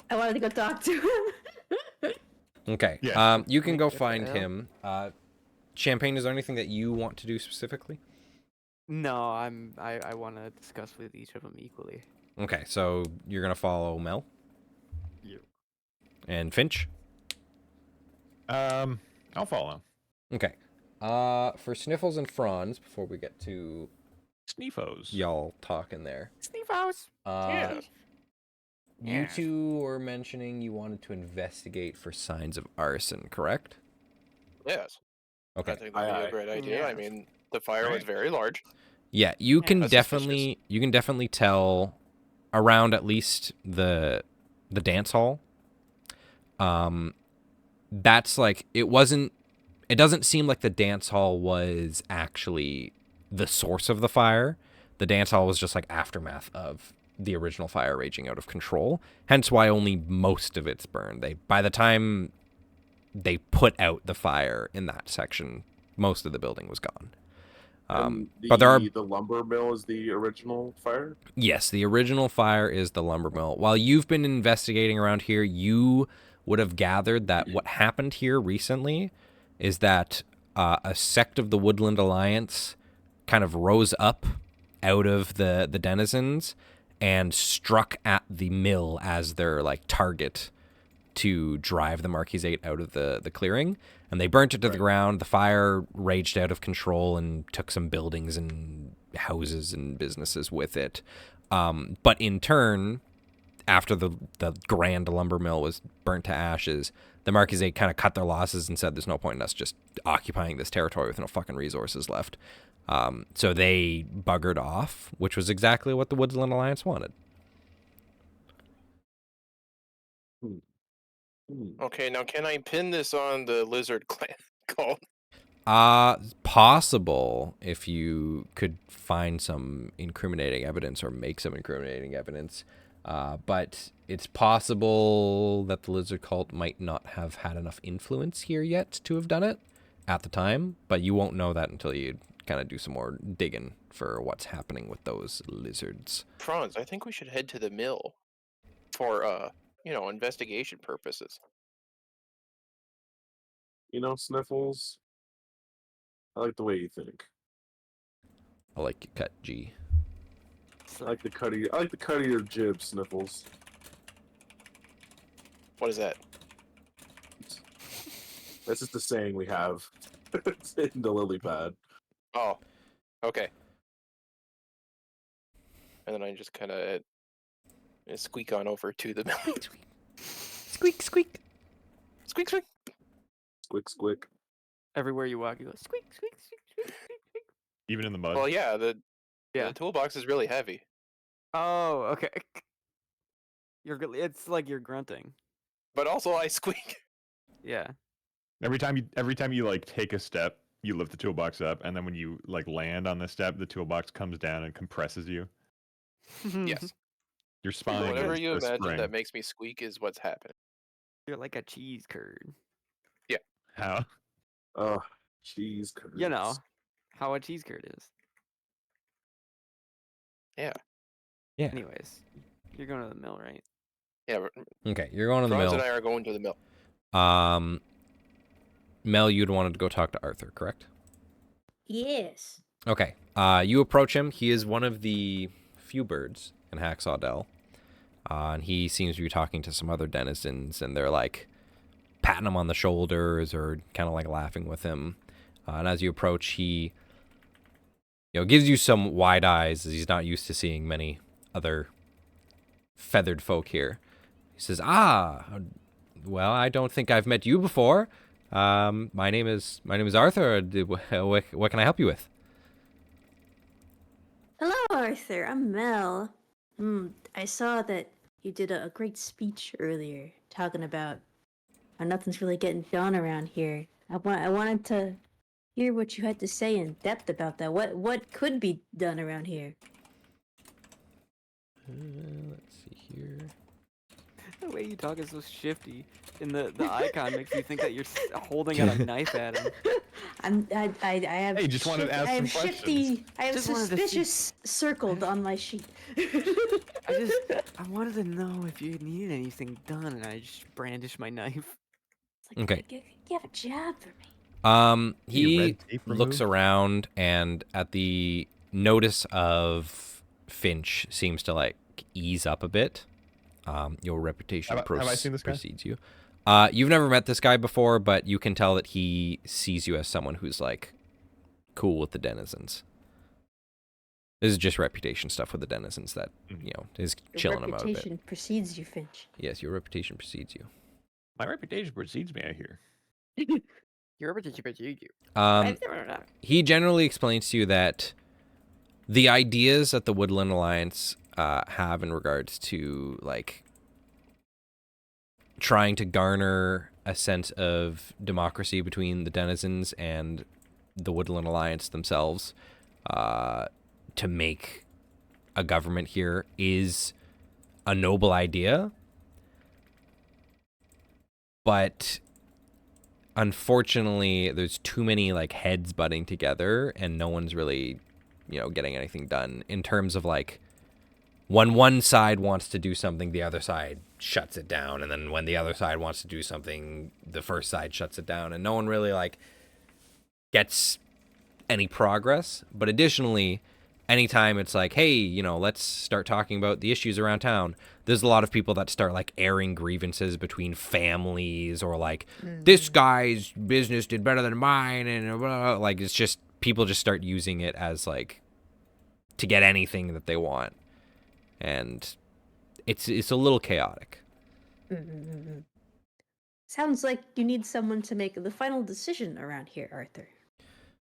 [SPEAKER 8] I wanted to go talk to him.
[SPEAKER 5] Okay.
[SPEAKER 6] Yeah.
[SPEAKER 5] You can go
[SPEAKER 7] What the
[SPEAKER 5] find
[SPEAKER 7] hell?
[SPEAKER 5] him. Champagne, is there anything that you want to do specifically?
[SPEAKER 7] No, I want to discuss with each of them equally.
[SPEAKER 5] Okay, so you're gonna follow Mel
[SPEAKER 6] Yeah.
[SPEAKER 5] and Finch.
[SPEAKER 6] I'll follow.
[SPEAKER 5] Okay. For Sniffles and Fronz, before we get to
[SPEAKER 6] Sneefos.
[SPEAKER 5] y'all talking there,
[SPEAKER 7] Steve House.
[SPEAKER 3] Yeah.
[SPEAKER 5] you
[SPEAKER 7] Yeah.
[SPEAKER 5] two were mentioning you wanted to investigate for signs of arson, correct?
[SPEAKER 3] Yes. I
[SPEAKER 5] Okay.
[SPEAKER 3] think that'd be a great idea. I
[SPEAKER 7] Yes.
[SPEAKER 3] mean, the fire was
[SPEAKER 6] Right.
[SPEAKER 3] very large.
[SPEAKER 5] Yeah, you can
[SPEAKER 3] That's
[SPEAKER 5] definitely tell around at least the dance hall. That's like it doesn't seem like the dance hall was actually the source of the fire. The dance hall was just like aftermath of the original fire raging out of control. Hence why only most of it's burned. By the time they put out the fire in that section, most of the building was gone. But there are
[SPEAKER 4] the lumber mill is the original fire.
[SPEAKER 5] Yes, the original fire is the lumber mill. While you've been investigating around here, you would have gathered that what happened here recently is that a sect of the Woodland Alliance kind of rose up out of the denizens and struck at the mill as their like target to drive the Marquisate out of the clearing, and they burnt it to the ground. The fire raged out of control and took some buildings and houses and businesses with it. But in turn, after the grand lumber mill was burnt to ashes, the Marquisate kind of cut their losses and said, there's no point in us just occupying this territory with no fucking resources left. So they buggered off, which was exactly what the Woodland Alliance wanted.
[SPEAKER 3] Okay, now can I pin this on the lizard clan cult?
[SPEAKER 5] Possible if you could find some incriminating evidence or make some incriminating evidence. But it's possible that the lizard cult might not have had enough influence here yet to have done it at the time, but you won't know that until you kind of do some more digging for what's happening with those lizards.
[SPEAKER 3] Fronz, I think we should head to the mill for investigation purposes.
[SPEAKER 4] You know, Sniffles. I like the way you think.
[SPEAKER 5] I like your cut, G.
[SPEAKER 4] I like the cut of your jib, Sniffles.
[SPEAKER 3] What is that?
[SPEAKER 4] That's just a saying we have in the lily pad.
[SPEAKER 3] Oh, okay. And then I just kind of squeak on over to the mill.
[SPEAKER 5] Squeak, squeak.
[SPEAKER 3] Squeak, squeak.
[SPEAKER 4] Squick, squick.
[SPEAKER 7] Everywhere you walk, you go squeak, squeak, squeak, squeak, squeak, squeak.
[SPEAKER 6] Even in the mud.
[SPEAKER 3] Well, yeah, the
[SPEAKER 7] Yeah.
[SPEAKER 3] toolbox is really heavy.
[SPEAKER 7] Oh, okay. It's like you're grunting.
[SPEAKER 3] But also I squeak.
[SPEAKER 7] Yeah.
[SPEAKER 6] Every time you like take a step, you lift the toolbox up, and then when you like land on the step, the toolbox comes down and compresses you.
[SPEAKER 3] Yes.
[SPEAKER 6] Your spine.
[SPEAKER 3] Whatever
[SPEAKER 6] is
[SPEAKER 3] you
[SPEAKER 6] a
[SPEAKER 3] imagine
[SPEAKER 6] spring.
[SPEAKER 3] that makes me squeak is what's happening.
[SPEAKER 7] You're like a cheese curd.
[SPEAKER 6] How?
[SPEAKER 4] Cheese curds.
[SPEAKER 7] You know how a cheese curd is.
[SPEAKER 3] Yeah.
[SPEAKER 5] Yeah.
[SPEAKER 7] Anyways, you're going to the mill, right?
[SPEAKER 3] Yeah, but
[SPEAKER 5] Okay, you're going to the
[SPEAKER 3] Fronz
[SPEAKER 5] mill.
[SPEAKER 3] and I are going to the mill.
[SPEAKER 5] Mel, you'd wanted to go talk to Arthur, correct?
[SPEAKER 8] Yes.
[SPEAKER 5] Okay. You approach him. He is one of the few birds in Hacksaw Dell. And he seems to be talking to some other denizens, and they're like patting him on the shoulders or kind of like laughing with him. And as you approach, he gives you some wide eyes as he's not used to seeing many other feathered folk here. He says, well, I don't think I've met you before. My name is Arthur. What can I help you with?
[SPEAKER 8] Hello, Arthur. I'm Mel. I saw that you did a great speech earlier talking about how nothing's really getting done around here. I wanted to hear what you had to say in depth about that. What could be done around here?
[SPEAKER 5] Let's see here.
[SPEAKER 7] The way you talk is so shifty, and the icon makes you think that you're holding out a knife at him.
[SPEAKER 8] I have.
[SPEAKER 6] Hey, just wanted to ask
[SPEAKER 8] I have
[SPEAKER 6] some
[SPEAKER 8] shifty. I have
[SPEAKER 7] Just wanted to see-
[SPEAKER 8] suspicious circled on my sheet.
[SPEAKER 7] I wanted to know if you needed anything done, and I just brandished my knife.
[SPEAKER 8] It's like,
[SPEAKER 5] Okay.
[SPEAKER 8] you have a job for me.
[SPEAKER 6] Any
[SPEAKER 5] He
[SPEAKER 6] red tape
[SPEAKER 5] looks
[SPEAKER 6] removed?
[SPEAKER 5] around and at the notice of Finch seems to like ease up a bit. Your reputation
[SPEAKER 6] Have I seen this guy?
[SPEAKER 5] precedes you. You've never met this guy before, but you can tell that he sees you as someone who's like cool with the denizens. This is just reputation stuff with the denizens that, you know, is
[SPEAKER 8] Your
[SPEAKER 5] chilling him out a bit.
[SPEAKER 8] reputation precedes you, Finch.
[SPEAKER 5] Yes, your reputation precedes you.
[SPEAKER 6] My reputation precedes me, I hear.
[SPEAKER 7] Your reputation precedes you.
[SPEAKER 5] He generally explains to you that the ideas that the Woodland Alliance have in regards to like trying to garner a sense of democracy between the denizens and the Woodland Alliance themselves to make a government here is a noble idea, but unfortunately there's too many like heads butting together and no one's really, you know, getting anything done in terms of like when one side wants to do something, the other side shuts it down, and then when the other side wants to do something, the first side shuts it down, and no one really like gets any progress. But additionally, anytime it's like, hey, you know, let's start talking about the issues around town, there's a lot of people that start like airing grievances between families, or like this guy's business did better than mine, and blah, blah, blah. Like it's just people just start using it as like to get anything that they want, and it's a little chaotic.
[SPEAKER 8] Sounds like you need someone to make the final decision around here, Arthur.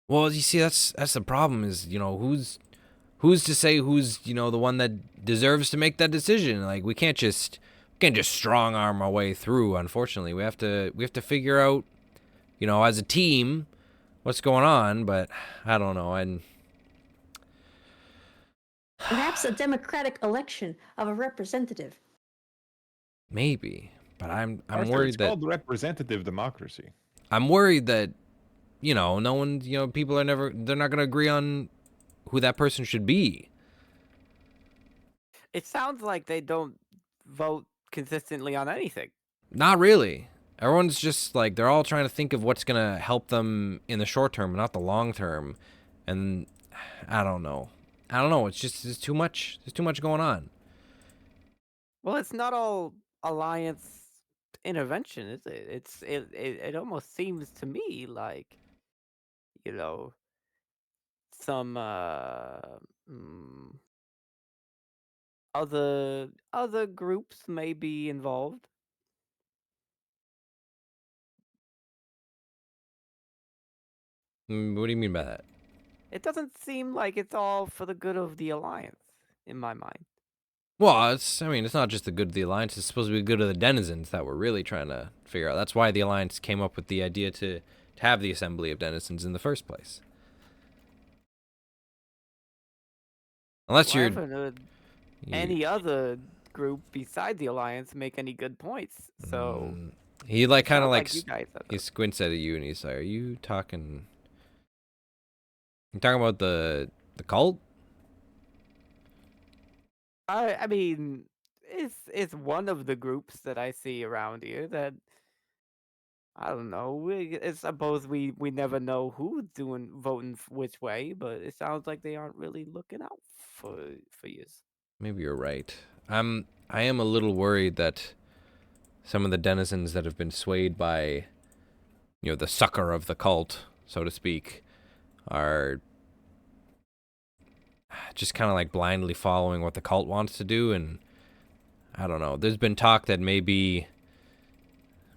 [SPEAKER 5] Well, you see, that's the problem is, you know, who's to say who's, you know, the one that deserves to make that decision? Like we can't just strong arm our way through. Unfortunately, we have to figure out, you know, as a team, what's going on. But I don't know, and
[SPEAKER 8] Perhaps a democratic election of a representative.
[SPEAKER 5] maybe. But I'm
[SPEAKER 6] Arthur,
[SPEAKER 5] worried
[SPEAKER 6] it's
[SPEAKER 5] that
[SPEAKER 6] called representative democracy.
[SPEAKER 5] I'm worried that, you know, no one, you know, people they're not going to agree on who that person should be.
[SPEAKER 7] It sounds like they don't vote consistently on anything.
[SPEAKER 5] Not really. Everyone's just like, they're all trying to think of what's going to help them in the short term, not the long term. And I don't know. It's just, there's too much going on.
[SPEAKER 7] Well, it's not all alliance intervention, is it? It almost seems to me like, you know, some other groups may be involved.
[SPEAKER 5] What do you mean by that?
[SPEAKER 7] It doesn't seem like it's all for the good of the alliance, in my mind.
[SPEAKER 5] Well, it's not just the good of the Alliance. It's supposed to be the good of the denizens that we're really trying to figure out. That's why the Alliance came up with the idea to have the Assembly of Denizens in the first place. Unless
[SPEAKER 7] Well, I
[SPEAKER 5] you're...
[SPEAKER 7] haven't heard
[SPEAKER 5] you-
[SPEAKER 7] any other group beside the alliance make any good points. So
[SPEAKER 5] he like kind of
[SPEAKER 7] sounds
[SPEAKER 5] like
[SPEAKER 7] you guys have
[SPEAKER 5] he squints at you and he's like, "Are you talking? You talking about the cult?"
[SPEAKER 7] I mean, it's one of the groups that I see around here that I don't know. I suppose we never know who's voting which way, but it sounds like they aren't really looking out for you.
[SPEAKER 5] Maybe you're right. I am a little worried that some of the denizens that have been swayed by, you know, the sucker of the cult, so to speak, are just kind of like blindly following what the cult wants to do. And I don't know. There's been talk that maybe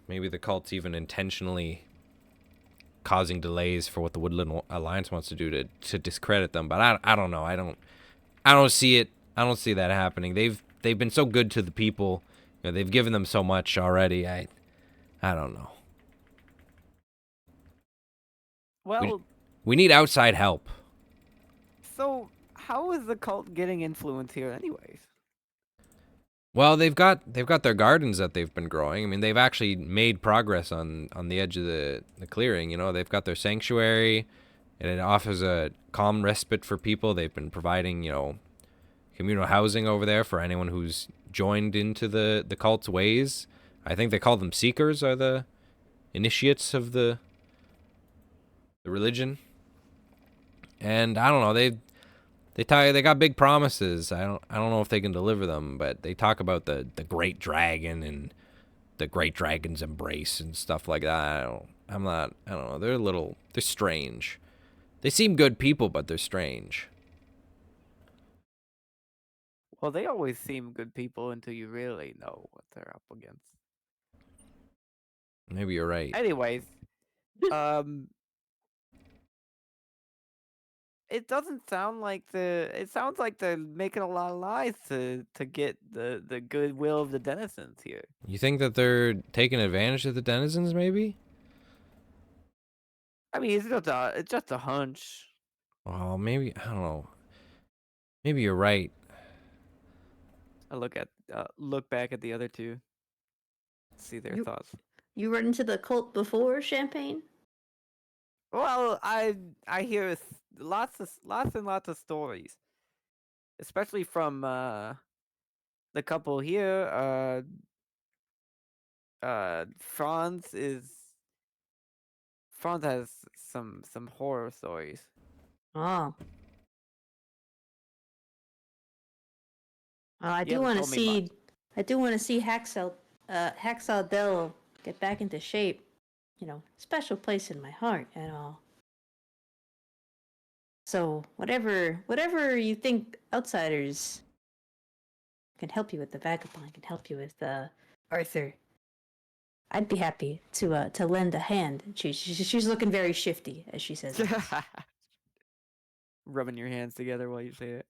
[SPEAKER 5] the cult's even intentionally causing delays for what the Woodland Alliance wants to do to discredit them. But I don't know. I don't see it. I don't see that happening. They've been so good to the people. You know, they've given them so much already. I don't know.
[SPEAKER 7] Well,
[SPEAKER 5] We need outside help.
[SPEAKER 7] so how is the cult getting influence here, anyways?
[SPEAKER 5] Well, they've got their gardens that they've been growing. I mean, they've actually made progress on the edge of the clearing. You know, they've got their sanctuary, and it offers a calm respite for people. They've been providing, you know, communal housing over there for anyone who's joined into the cult's ways. I think they call them seekers, are the initiates of the religion. And I don't know, they got big promises. I don't know if they can deliver them, but they talk about the great dragon and the great dragon's embrace and stuff like that. I don't know. They're strange. They seem good people, but they're strange.
[SPEAKER 7] Well, they always seem good people until you really know what they're up against.
[SPEAKER 5] Maybe you're right.
[SPEAKER 7] Anyways, it doesn't sound like it sounds like they're making a lot of lies to get the goodwill of the denizens here.
[SPEAKER 5] You think that they're taking advantage of the denizens, maybe?
[SPEAKER 7] I mean, it's just a hunch.
[SPEAKER 5] Well, maybe, I don't know. Maybe you're right.
[SPEAKER 7] I look back at the other two, see their thoughts.
[SPEAKER 8] You run into the cult before, Champagne?
[SPEAKER 7] Well, I hear lots and lots of stories, especially from the couple here. Franz has some horror stories.
[SPEAKER 8] Oh. I do
[SPEAKER 7] haven't
[SPEAKER 8] want to
[SPEAKER 7] told me
[SPEAKER 8] see.
[SPEAKER 7] much.
[SPEAKER 8] I do want to see Hacksaw Dell get back into shape. You know, special place in my heart and all. So whatever you think outsiders can help you with, the vagabond can help you with, Arthur. I'd be happy to lend a hand. She's looking very shifty as she says it.
[SPEAKER 7] Rubbing your hands together while you say it.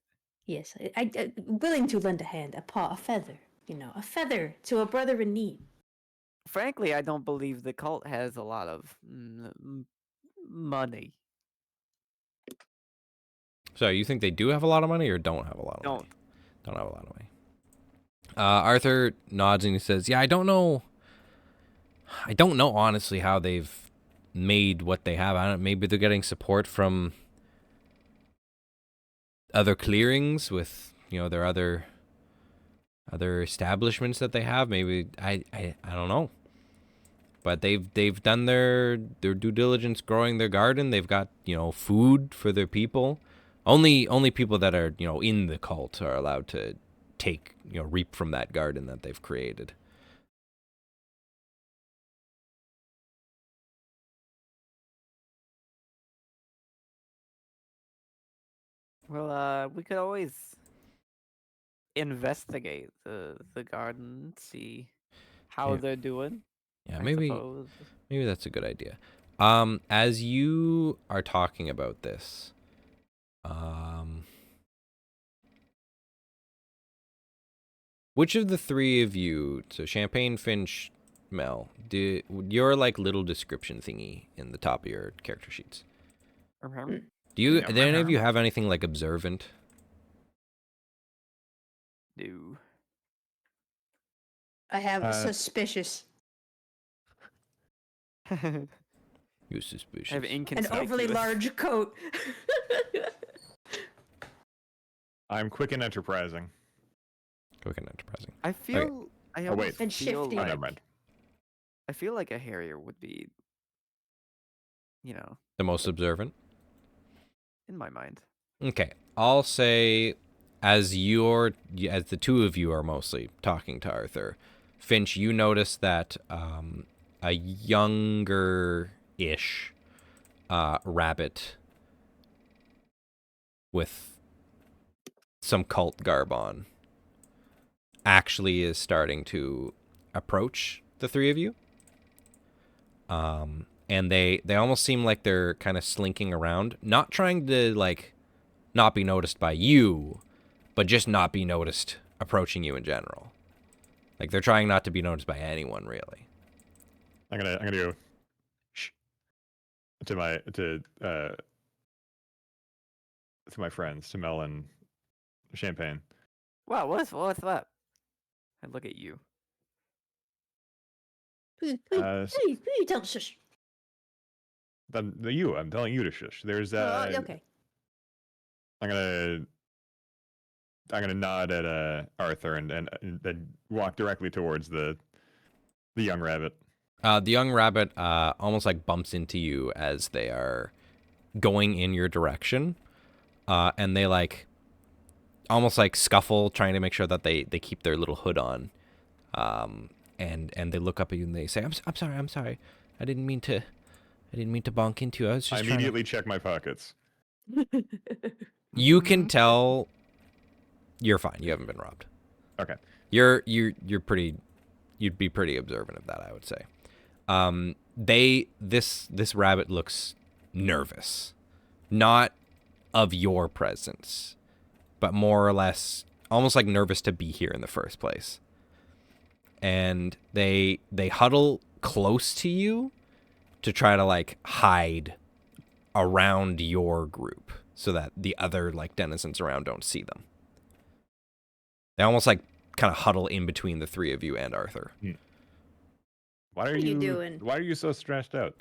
[SPEAKER 8] Yes, I'm willing to lend a hand, a paw, a feather. You know, a feather to a brother in need.
[SPEAKER 7] Frankly, I don't believe the cult has a lot of money.
[SPEAKER 5] So you think they do have a lot of money or don't have a lot of money? Don't have a lot of money. Arthur nods and he says, "Yeah, I don't know honestly how they've made what they have. I don't. Maybe they're getting support from other clearings with, you know, their other establishments that they have. Maybe I don't know. But they've done their due diligence growing their garden. They've got, you know, food for their people. Only people that are, you know, in the cult are allowed to take, you know, reap from that garden that they've created."
[SPEAKER 7] Well, we could always investigate the garden, see how
[SPEAKER 5] Yeah.
[SPEAKER 7] they're doing.
[SPEAKER 5] Yeah,
[SPEAKER 7] I
[SPEAKER 5] maybe
[SPEAKER 7] suppose.
[SPEAKER 5] maybe that's a good idea. As you are talking about this, which of the three of you, so Champagne, Finch, Mel, do your like little description thingy in the top of your character sheets?
[SPEAKER 7] Mhm.
[SPEAKER 5] Do any of you have anything like observant?
[SPEAKER 7] No.
[SPEAKER 8] I have suspicious.
[SPEAKER 5] You suspicious.
[SPEAKER 7] I have
[SPEAKER 8] An
[SPEAKER 7] inconspicuous.
[SPEAKER 8] overly large coat.
[SPEAKER 6] I'm quick and enterprising.
[SPEAKER 5] Quick and enterprising.
[SPEAKER 7] I feel. I
[SPEAKER 6] Oh, wait.
[SPEAKER 7] almost
[SPEAKER 8] And
[SPEAKER 7] feel
[SPEAKER 8] shifty.
[SPEAKER 6] Oh,
[SPEAKER 7] like
[SPEAKER 6] never mind.
[SPEAKER 7] I feel like a Harrier would be, you know,
[SPEAKER 5] The most observant.
[SPEAKER 7] in my mind.
[SPEAKER 5] Okay, I'll say, as the two of you are mostly talking to Arthur, Finch, you notice that a younger-ish rabbit with some cult garb on actually is starting to approach the three of you. And they almost seem like they're kind of slinking around, not trying to like not be noticed by you, but just not be noticed approaching you in general. Like they're trying not to be noticed by anyone really.
[SPEAKER 6] I'm gonna go shh to my friends, to Mel and Champagne.
[SPEAKER 7] Wow, what's that? I look at you.
[SPEAKER 8] Please,
[SPEAKER 6] Uh, s-
[SPEAKER 8] please tell shush.
[SPEAKER 6] I'm telling you to shush. There's
[SPEAKER 8] Okay.
[SPEAKER 6] I'm gonna nod at Arthur and then walk directly towards the young rabbit.
[SPEAKER 5] The young rabbit almost like bumps into you as they are going in your direction, and they like almost like scuffle, trying to make sure that they keep their little hood on, and they look up at you and they say, I'm sorry, I didn't mean to bonk into you. I was just
[SPEAKER 6] I
[SPEAKER 5] trying to-"
[SPEAKER 6] immediately check my pockets.
[SPEAKER 5] You can tell you're fine. You haven't been robbed.
[SPEAKER 6] Okay.
[SPEAKER 5] You're pretty. You'd be pretty observant of that, I would say. This rabbit looks nervous, not of your presence, but more or less almost like nervous to be here in the first place. And they huddle close to you to try to like hide around your group so that the other like denizens around don't see them. They almost like kind of huddle in between the three of you and Arthur.
[SPEAKER 6] Why are
[SPEAKER 8] What are you doing?
[SPEAKER 6] Why are you so stressed out?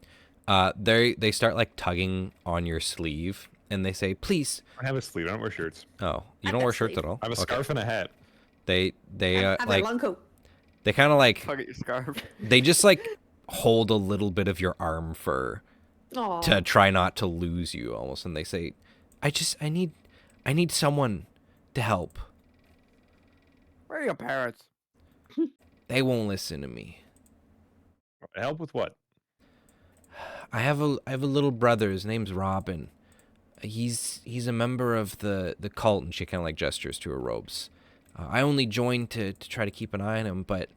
[SPEAKER 5] They start like tugging on your sleeve and they say, "Please."
[SPEAKER 6] I have a sleeve. I don't wear shirts.
[SPEAKER 5] Oh, you
[SPEAKER 8] I
[SPEAKER 5] don't
[SPEAKER 8] got
[SPEAKER 5] wear shirts
[SPEAKER 8] sleeve.
[SPEAKER 5] at all?
[SPEAKER 6] I have a
[SPEAKER 5] Okay.
[SPEAKER 6] scarf and a hat.
[SPEAKER 5] They
[SPEAKER 8] I've
[SPEAKER 5] like
[SPEAKER 8] a long coat.
[SPEAKER 5] they kind of like
[SPEAKER 7] Tug at your scarf.
[SPEAKER 5] they just like hold a little bit of your arm fur
[SPEAKER 8] Aw.
[SPEAKER 5] to try not to lose you almost, and they say, I need someone to help.
[SPEAKER 7] Where are your parents?
[SPEAKER 5] They won't listen to me.
[SPEAKER 6] Help with what?
[SPEAKER 5] I have a little brother. His name's Robin. He's a member of the cult, and she kind of like gestures to her robes. I only joined to try to keep an eye on him, but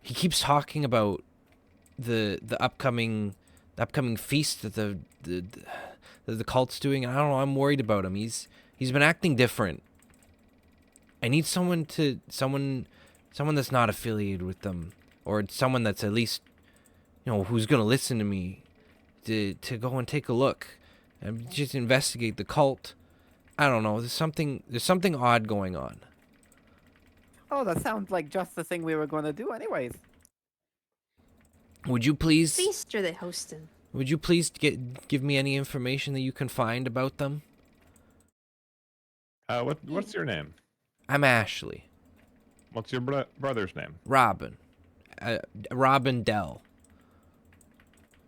[SPEAKER 5] he keeps talking about the upcoming feast that the cult's doing. And I don't know. I'm worried about him. He's been acting different. I need someone that's not affiliated with them, or someone that's at least, who's gonna listen to me, to go and take a look and just investigate the cult. I don't know. There's something odd going on.
[SPEAKER 7] Oh, that sounds like just the thing we were going to do anyways.
[SPEAKER 5] Would you please
[SPEAKER 8] Feast are they hosting?
[SPEAKER 5] give me any information that you can find about them?
[SPEAKER 6] What's your name?
[SPEAKER 5] I'm Ashley.
[SPEAKER 6] What's your brother's name?
[SPEAKER 5] Robin. Robin Dell.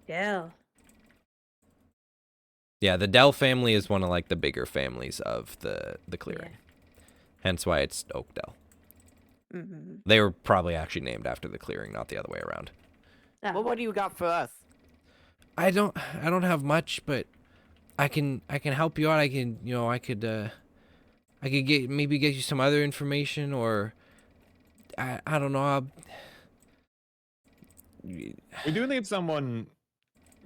[SPEAKER 8] Yeah.
[SPEAKER 5] Yeah, the Dell family is one of like the bigger families of the clearing. Hence why it's Oakdale.
[SPEAKER 8] Mm-hmm.
[SPEAKER 5] They were probably actually named after the clearing, not the other way around.
[SPEAKER 7] Well, what do you got for us?
[SPEAKER 5] I don't have much, but I can help you out. I could get you some other information, or I don't know.
[SPEAKER 6] We do need someone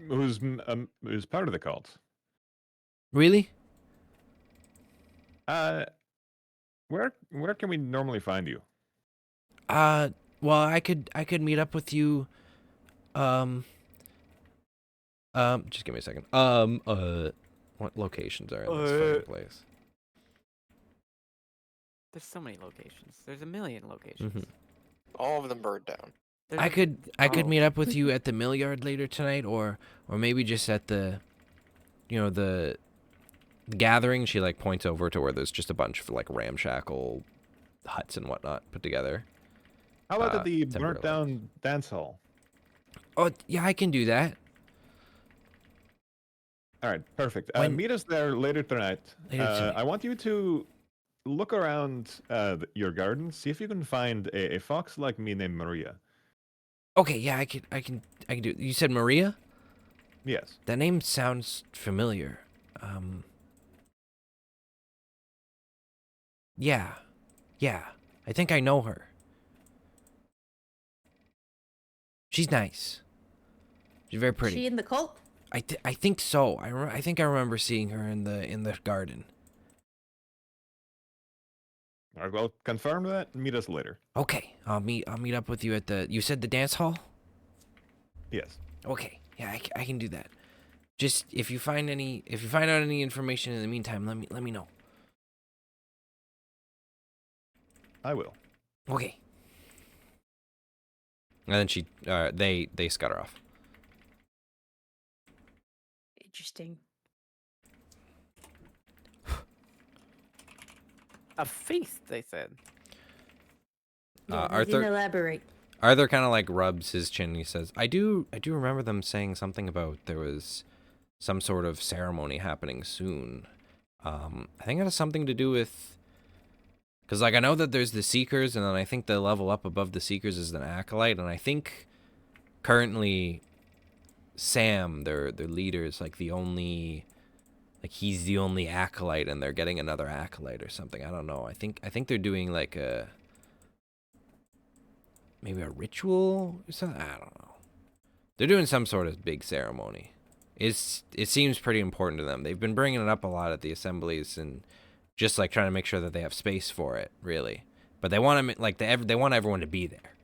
[SPEAKER 6] who's part of the cult.
[SPEAKER 5] Really?
[SPEAKER 6] Where can we normally find you?
[SPEAKER 5] Well, I could meet up with you. Just give me a second. What locations are in this fucking place?
[SPEAKER 7] There's so many locations. There's a million locations.
[SPEAKER 5] Mhm.
[SPEAKER 3] All of them burned down.
[SPEAKER 7] There's
[SPEAKER 5] I
[SPEAKER 7] a-
[SPEAKER 5] could
[SPEAKER 7] oh.
[SPEAKER 5] meet up with you at the mill yard later tonight, or maybe just at the gathering. She like points over to where there's just a bunch of like ramshackle huts and whatnot put together.
[SPEAKER 6] How about at the
[SPEAKER 5] temporarily.
[SPEAKER 6] burnt down dance hall?
[SPEAKER 5] Oh yeah, I can do that.
[SPEAKER 6] All right, perfect.
[SPEAKER 5] When-
[SPEAKER 6] Meet us there later tonight.
[SPEAKER 5] Later tonight.
[SPEAKER 6] I want you to look around your garden, see if you can find a fox like me named Maria.
[SPEAKER 5] Okay, yeah, I can do it. You said Maria?
[SPEAKER 6] Yes.
[SPEAKER 5] That name sounds familiar. Yeah. I think I know her. She's nice. She's very pretty.
[SPEAKER 8] She in the cult?
[SPEAKER 5] I think so. I think I remember seeing her in the garden.
[SPEAKER 6] All right, well, confirm that. Meet us later.
[SPEAKER 5] Okay, I'll meet up with you at the. You said the dance hall.
[SPEAKER 6] Yes.
[SPEAKER 5] Okay, yeah, I can do that. Just if you find out any information in the meantime, let me know.
[SPEAKER 6] I will.
[SPEAKER 5] Okay. And then they scutter off.
[SPEAKER 8] Interesting.
[SPEAKER 7] A feast, they said.
[SPEAKER 8] Yeah, they
[SPEAKER 5] Arthur
[SPEAKER 8] didn't elaborate.
[SPEAKER 5] Arthur kind of like rubs his chin and he says, I do remember them saying something about there was some sort of ceremony happening soon. I think it has something to do with, because like I know that there's the Seekers, and then I think the level up above the Seekers is an Acolyte, and I think currently Sam, their leader, is like the only, like he's the only Acolyte, and they're getting another Acolyte or something. I don't know. I think they're doing like maybe a ritual or something. I don't know. They're doing some sort of big ceremony. It seems pretty important to them. They've been bringing it up a lot at the assemblies and just like trying to make sure that they have space for it, really. But they want to they want everyone to be there.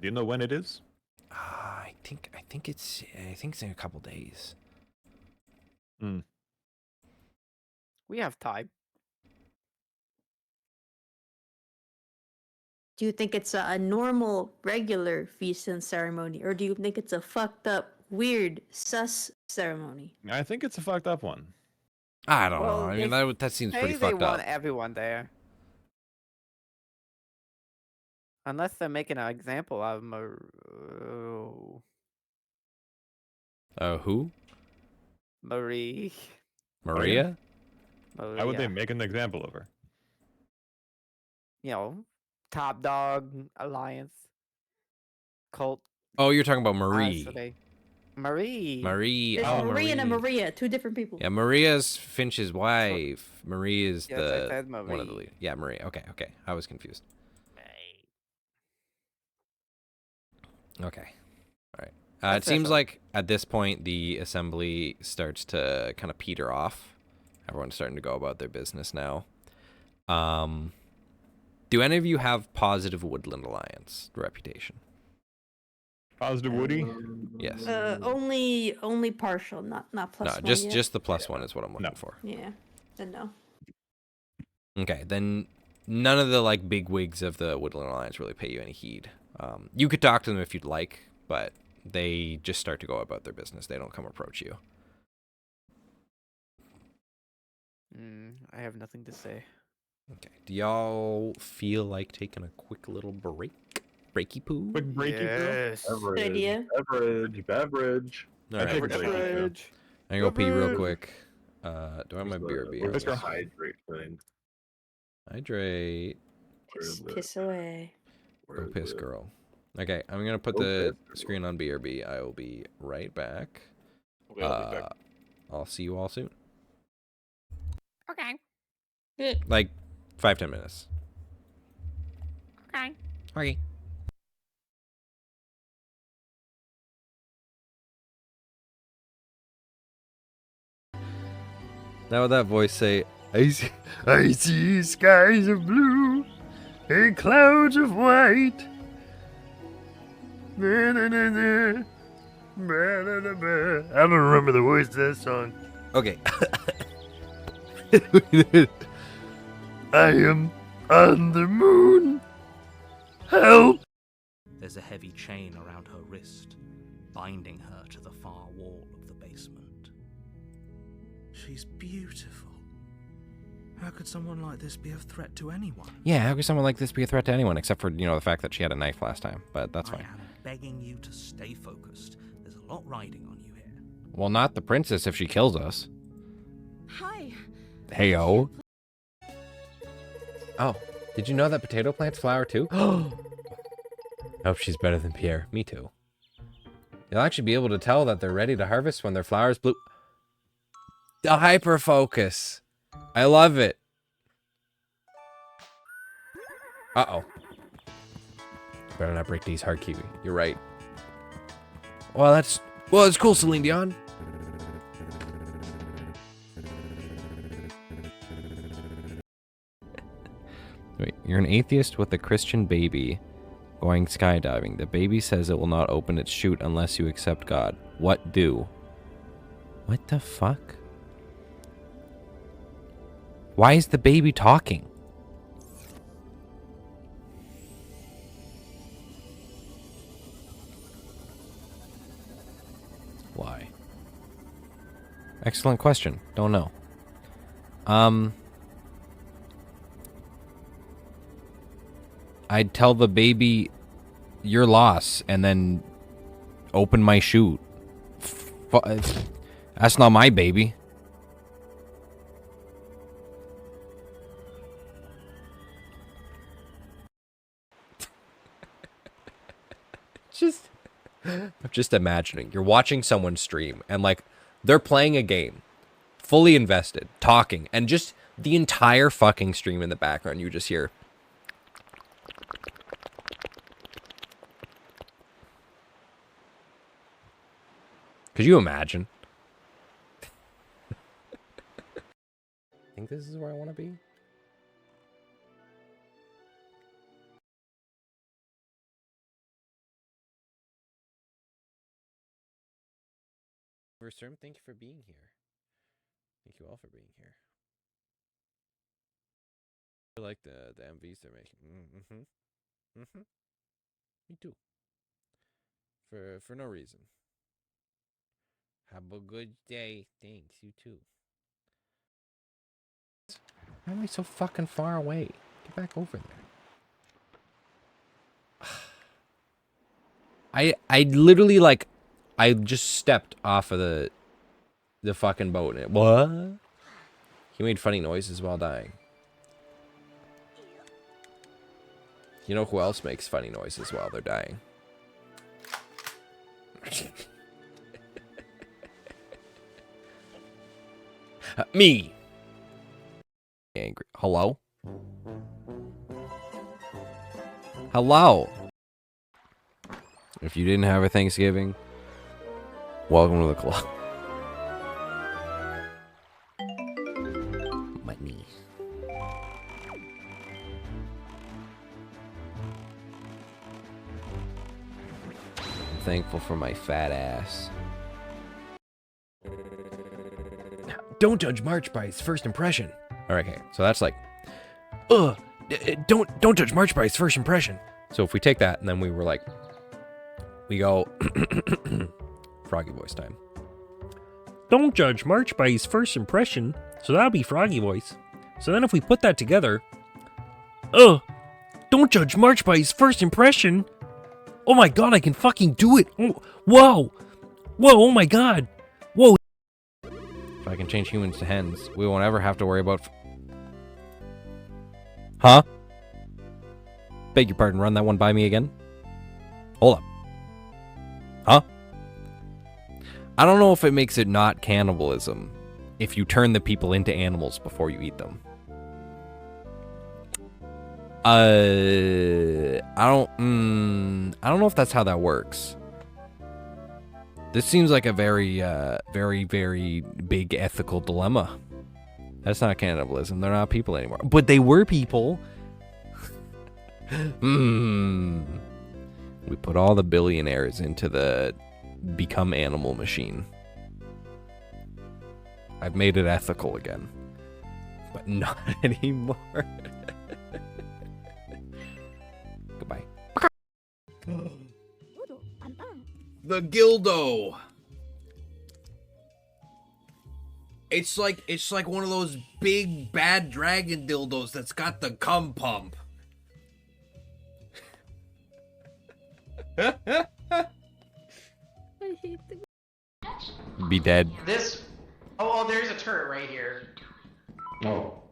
[SPEAKER 6] Do you know when it is?
[SPEAKER 5] I think it's in a couple days.
[SPEAKER 7] We have time.
[SPEAKER 8] Do you think it's a normal, regular feast and ceremony, or do you think it's a fucked up, weird, sus ceremony?
[SPEAKER 6] I think it's a fucked up one.
[SPEAKER 5] I don't know.
[SPEAKER 7] Well,
[SPEAKER 5] I mean, that seems
[SPEAKER 7] Say
[SPEAKER 5] pretty
[SPEAKER 7] they
[SPEAKER 5] fucked
[SPEAKER 7] want
[SPEAKER 5] up.
[SPEAKER 7] everyone there. Unless they're making an example of
[SPEAKER 5] Who?
[SPEAKER 7] Marie.
[SPEAKER 5] Maria?
[SPEAKER 6] Why would they
[SPEAKER 7] Maria.
[SPEAKER 6] make an example of her?
[SPEAKER 7] You know, Top Dog Alliance. Cult.
[SPEAKER 5] Oh, you're talking about
[SPEAKER 7] so
[SPEAKER 5] Marie.
[SPEAKER 7] Marie.
[SPEAKER 5] Marie.
[SPEAKER 8] There's
[SPEAKER 5] Oh,
[SPEAKER 8] a Marie and a
[SPEAKER 5] Marie.
[SPEAKER 8] Maria, two different people.
[SPEAKER 5] Yeah, Maria's Finch's wife. Marie is
[SPEAKER 7] Yes, I
[SPEAKER 5] the
[SPEAKER 7] said
[SPEAKER 5] one of the
[SPEAKER 7] Marie.
[SPEAKER 5] lead. Yeah, Marie. Okay. I was confused. Okay. All right. It
[SPEAKER 7] That's
[SPEAKER 5] seems
[SPEAKER 7] different.
[SPEAKER 5] like at this point the assembly starts to kind of peter off. Everyone's starting to go about their business now. Do any of you have positive Woodland Alliance reputation?
[SPEAKER 6] Positive Woody?
[SPEAKER 5] Yes.
[SPEAKER 8] Only partial, not plus
[SPEAKER 5] No,
[SPEAKER 8] one
[SPEAKER 5] just
[SPEAKER 8] yet.
[SPEAKER 5] just the plus one is what I'm looking
[SPEAKER 6] No.
[SPEAKER 5] for.
[SPEAKER 8] Yeah, then no.
[SPEAKER 5] Okay, then none of the like big wigs of the Woodland Alliance really pay you any heed. You could talk to them if you'd like, but they just start to go about their business. They don't come approach you.
[SPEAKER 7] I have nothing to say.
[SPEAKER 5] Okay. Do y'all feel like taking a quick little break? Breaky poo?
[SPEAKER 6] Quick breaky
[SPEAKER 7] Yes.
[SPEAKER 8] Good idea.
[SPEAKER 4] Beverage.
[SPEAKER 5] All
[SPEAKER 6] I
[SPEAKER 5] right.
[SPEAKER 6] take a break.
[SPEAKER 7] Beverage.
[SPEAKER 5] I go pee real
[SPEAKER 7] Beverage.
[SPEAKER 5] quick. Do I have my BRB?
[SPEAKER 4] Where's
[SPEAKER 6] Mr.
[SPEAKER 4] the hydrate thing?
[SPEAKER 5] Hydrate.
[SPEAKER 4] Where is
[SPEAKER 8] Just
[SPEAKER 4] it?
[SPEAKER 8] piss away.
[SPEAKER 4] Where
[SPEAKER 5] Go
[SPEAKER 4] is
[SPEAKER 5] piss,
[SPEAKER 4] it?
[SPEAKER 5] girl. Okay, I'm gonna put
[SPEAKER 4] Go
[SPEAKER 5] the
[SPEAKER 4] piss,
[SPEAKER 5] screen on BRB. I will be right back.
[SPEAKER 3] Okay, I'll be back.
[SPEAKER 5] I'll see you all soon.
[SPEAKER 7] Okay.
[SPEAKER 5] Like 5-10 minutes.
[SPEAKER 7] Okay.
[SPEAKER 5] Okay. Now would that voice say, I see skies of blue and clouds of white. I don't remember the words of that song. Okay. I am on the moon. Help!
[SPEAKER 10] There's a heavy chain around her wrist, binding her to the far wall of the basement.
[SPEAKER 9] She's beautiful. How could someone like this be a threat to anyone?
[SPEAKER 5] Yeah, how could someone like this be a threat to anyone, except for, the fact that she had a knife last time, but that's
[SPEAKER 10] I
[SPEAKER 5] fine.
[SPEAKER 10] am begging you to stay focused. There's a lot riding on you here.
[SPEAKER 5] Well, not the princess if she kills us.
[SPEAKER 11] Hi.
[SPEAKER 5] Heyo. Oh, did you know that potato plants flower too? Hope she's better than Pierre. Me too. You'll actually be able to tell that they're ready to harvest when their flowers bloom. The hyper focus. I love it. Uh-oh. Better not break these hard kiwi. You're right. Well, it's cool, Celine Dion. You're an atheist with a Christian baby going skydiving. The baby says it will not open its chute unless you accept God. What do? What the fuck? Why is the baby talking? Why? Excellent question. Don't know. I'd tell the baby your loss and then open my chute. That's not my baby. I'm just imagining you're watching someone stream and like they're playing a game, fully invested, talking, and just the entire fucking stream in the background you just hear. Could you imagine? Think this is where I want to be? Room, thank you for being here. Thank you all for being here. I like the MVs they're making. Me too. For no reason. Have a good day. Thanks, you too. Why am I so fucking far away? Get back over there. I literally like I just stepped off of the fucking boat and what? He made funny noises while dying. You know who else makes funny noises while they're dying? Me. Angry. Hello? Hello? If you didn't have a Thanksgiving, welcome to the club. Money. I'm thankful for my fat ass. Don't judge March by its first impression. Alright, okay. So that's like, don't judge March by its first impression. So if we take that and then we were like, we go Froggy voice time. Don't judge March by his first impression. So that'll be Froggy voice. So then if we put that together, don't judge March by his first impression. Oh my god, I can fucking do it. Oh, whoa. Whoa, oh my god. Whoa. If I can change humans to hens, we won't ever have to worry about... Huh? Beg your pardon, run that one by me again? Hold up. Huh? I don't know if it makes it not cannibalism if you turn the people into animals before you eat them. I don't know if that's how that works. This seems like a very, very, very big ethical dilemma. That's not cannibalism. They're not people anymore. But they were people. We put all the billionaires into the become animal machine. I've made it ethical again. But not anymore. Goodbye. The Gildo. It's like one of those big bad dragon dildos that's got the cum pump. Be dead.
[SPEAKER 11] This. Oh, there's a turret right here.
[SPEAKER 6] Oh.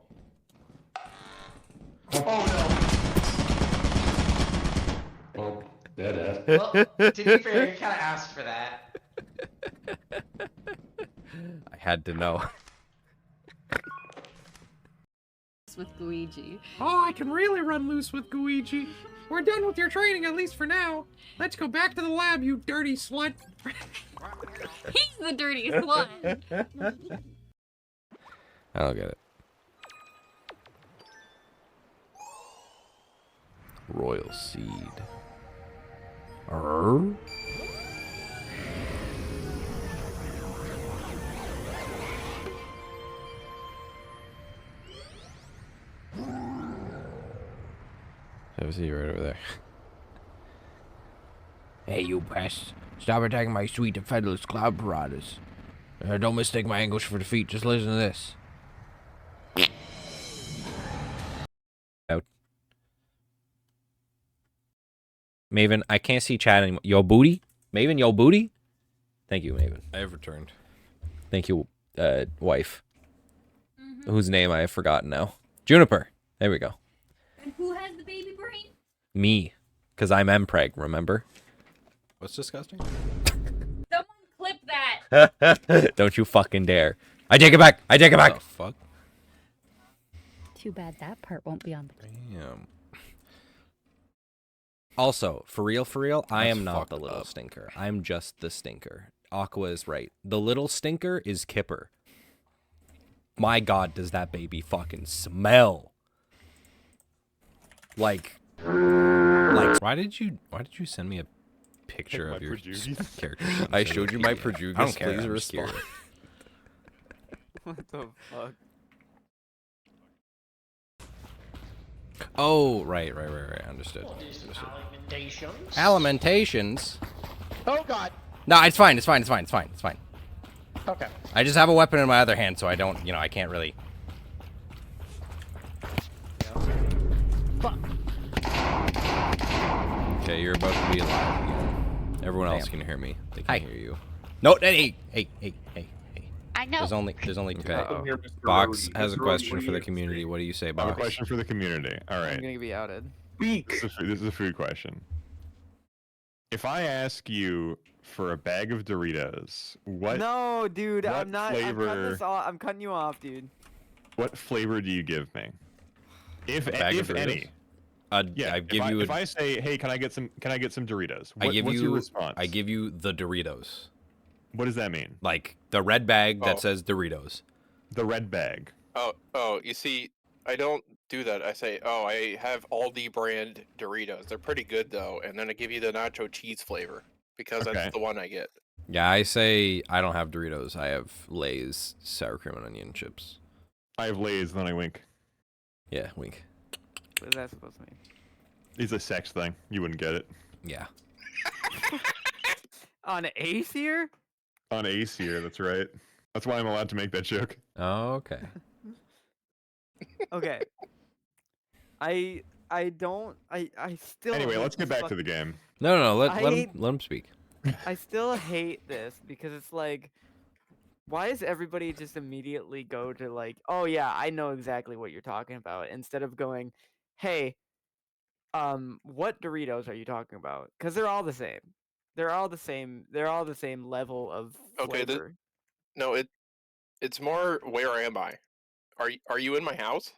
[SPEAKER 11] Oh no.
[SPEAKER 6] Oh, dead ass.
[SPEAKER 11] Well, to be fair, you kind of asked for that.
[SPEAKER 5] I had to know.
[SPEAKER 12] With Luigi.
[SPEAKER 1] Oh, I can really run loose with Luigi. We're done with your training, at least for now. Let's go back to the lab, you dirty slut.
[SPEAKER 12] He's the dirty slut.
[SPEAKER 5] I don't get it. Royal seed. Arr? I see you right over there. Hey, you pests. Stop attacking my sweet and featherless cloud piranhas. Don't mistake my English for defeat. Just listen to this. Out. Maven, I can't see chat anymore. Yo, booty? Maven, yo, booty? Thank you, Maven. I have returned. Thank you, wife. Whose name I have forgotten now. Juniper. There we go.
[SPEAKER 12] And who has the baby brain?
[SPEAKER 5] Me. Because I'm Mpreg, remember?
[SPEAKER 1] What's disgusting?
[SPEAKER 12] Someone clip that.
[SPEAKER 5] Don't you fucking dare. I take it back. I take it back.
[SPEAKER 1] What the fuck?
[SPEAKER 13] Too bad that part won't be on the.
[SPEAKER 1] Damn.
[SPEAKER 5] Also, for real, I
[SPEAKER 1] That's
[SPEAKER 5] am not the
[SPEAKER 1] fucked
[SPEAKER 5] little
[SPEAKER 1] up.
[SPEAKER 5] stinker. I'm just the stinker. Aqua is right. The little stinker is Kipper. My god, does that baby fucking smell. Like
[SPEAKER 1] Why did you send me a picture
[SPEAKER 6] My
[SPEAKER 1] of your
[SPEAKER 6] Perjugies?
[SPEAKER 1] character?
[SPEAKER 5] I showed you my Perjugas.
[SPEAKER 1] I don't care.
[SPEAKER 5] Please
[SPEAKER 1] I'm
[SPEAKER 5] respond.
[SPEAKER 1] scared.
[SPEAKER 7] What the fuck?
[SPEAKER 5] Oh, right. Understood.
[SPEAKER 11] Alimentations.
[SPEAKER 5] Alimentations.
[SPEAKER 11] Oh god.
[SPEAKER 5] No, it's fine.
[SPEAKER 11] Okay.
[SPEAKER 5] I just have a weapon in my other hand, so I don't, I can't really.
[SPEAKER 11] Fuck.
[SPEAKER 1] Okay, you're about to be alive again. Everyone else
[SPEAKER 5] Damn.
[SPEAKER 1] can hear me. They
[SPEAKER 5] Hi.
[SPEAKER 1] can hear you.
[SPEAKER 5] No, hey.
[SPEAKER 13] I know.
[SPEAKER 5] There's only two.
[SPEAKER 1] Okay.
[SPEAKER 4] Uh-oh.
[SPEAKER 1] Box
[SPEAKER 4] Mr.
[SPEAKER 1] has a
[SPEAKER 4] Rhodey,
[SPEAKER 1] question
[SPEAKER 4] what do
[SPEAKER 1] for the
[SPEAKER 4] you
[SPEAKER 1] community.
[SPEAKER 4] say?
[SPEAKER 1] What do you say,
[SPEAKER 6] I have
[SPEAKER 1] Box?
[SPEAKER 6] a question for the community. All
[SPEAKER 7] I'm
[SPEAKER 6] right.
[SPEAKER 7] gonna be outed.
[SPEAKER 4] Beak.
[SPEAKER 6] This is a food question. If I ask you for a bag of Doritos, what
[SPEAKER 7] No, dude,
[SPEAKER 6] what
[SPEAKER 7] I'm not.
[SPEAKER 6] flavor-
[SPEAKER 7] I'm cutting you off, dude.
[SPEAKER 6] what flavor do you give me? If
[SPEAKER 1] A bag of
[SPEAKER 6] if any.
[SPEAKER 1] Doritos?
[SPEAKER 6] Yeah.
[SPEAKER 1] I give you.
[SPEAKER 6] If I say, hey, can I get some Doritos?
[SPEAKER 1] I give
[SPEAKER 6] what's
[SPEAKER 1] you.
[SPEAKER 6] your response?
[SPEAKER 1] I give you the Doritos,
[SPEAKER 6] What does that mean?
[SPEAKER 1] like the red bag that
[SPEAKER 3] Oh.
[SPEAKER 1] says Doritos.
[SPEAKER 6] The red bag.
[SPEAKER 3] Oh, you see, I don't do that. I say, oh, I have Aldi brand Doritos. They're pretty good though, and then I give you the nacho cheese flavor because
[SPEAKER 6] Okay.
[SPEAKER 3] that's the one I get.
[SPEAKER 1] Yeah, I say I don't have Doritos. I have Lay's sour cream and onion chips.
[SPEAKER 6] I have Lay's, then I wink.
[SPEAKER 1] Yeah, wink.
[SPEAKER 7] What is that supposed to mean?
[SPEAKER 6] It's a sex thing. You wouldn't get it.
[SPEAKER 1] Yeah.
[SPEAKER 7] On Ace here?
[SPEAKER 6] On Ace here, that's right. That's why I'm allowed to make that joke.
[SPEAKER 1] Oh, okay.
[SPEAKER 7] Okay. I still.
[SPEAKER 6] Anyway,
[SPEAKER 7] hate
[SPEAKER 6] let's get
[SPEAKER 7] this
[SPEAKER 6] back to the game.
[SPEAKER 1] No. Let him
[SPEAKER 7] hate-
[SPEAKER 1] speak.
[SPEAKER 7] I still hate this because it's like, why does everybody just immediately go to like, oh yeah, I know exactly what you're talking about, instead of going, hey, what Doritos are you talking about? Because they're all the same. They're all the same. They're all the same level of
[SPEAKER 3] Okay,
[SPEAKER 7] flavor.
[SPEAKER 3] No, it's more where am I? Are you in my house?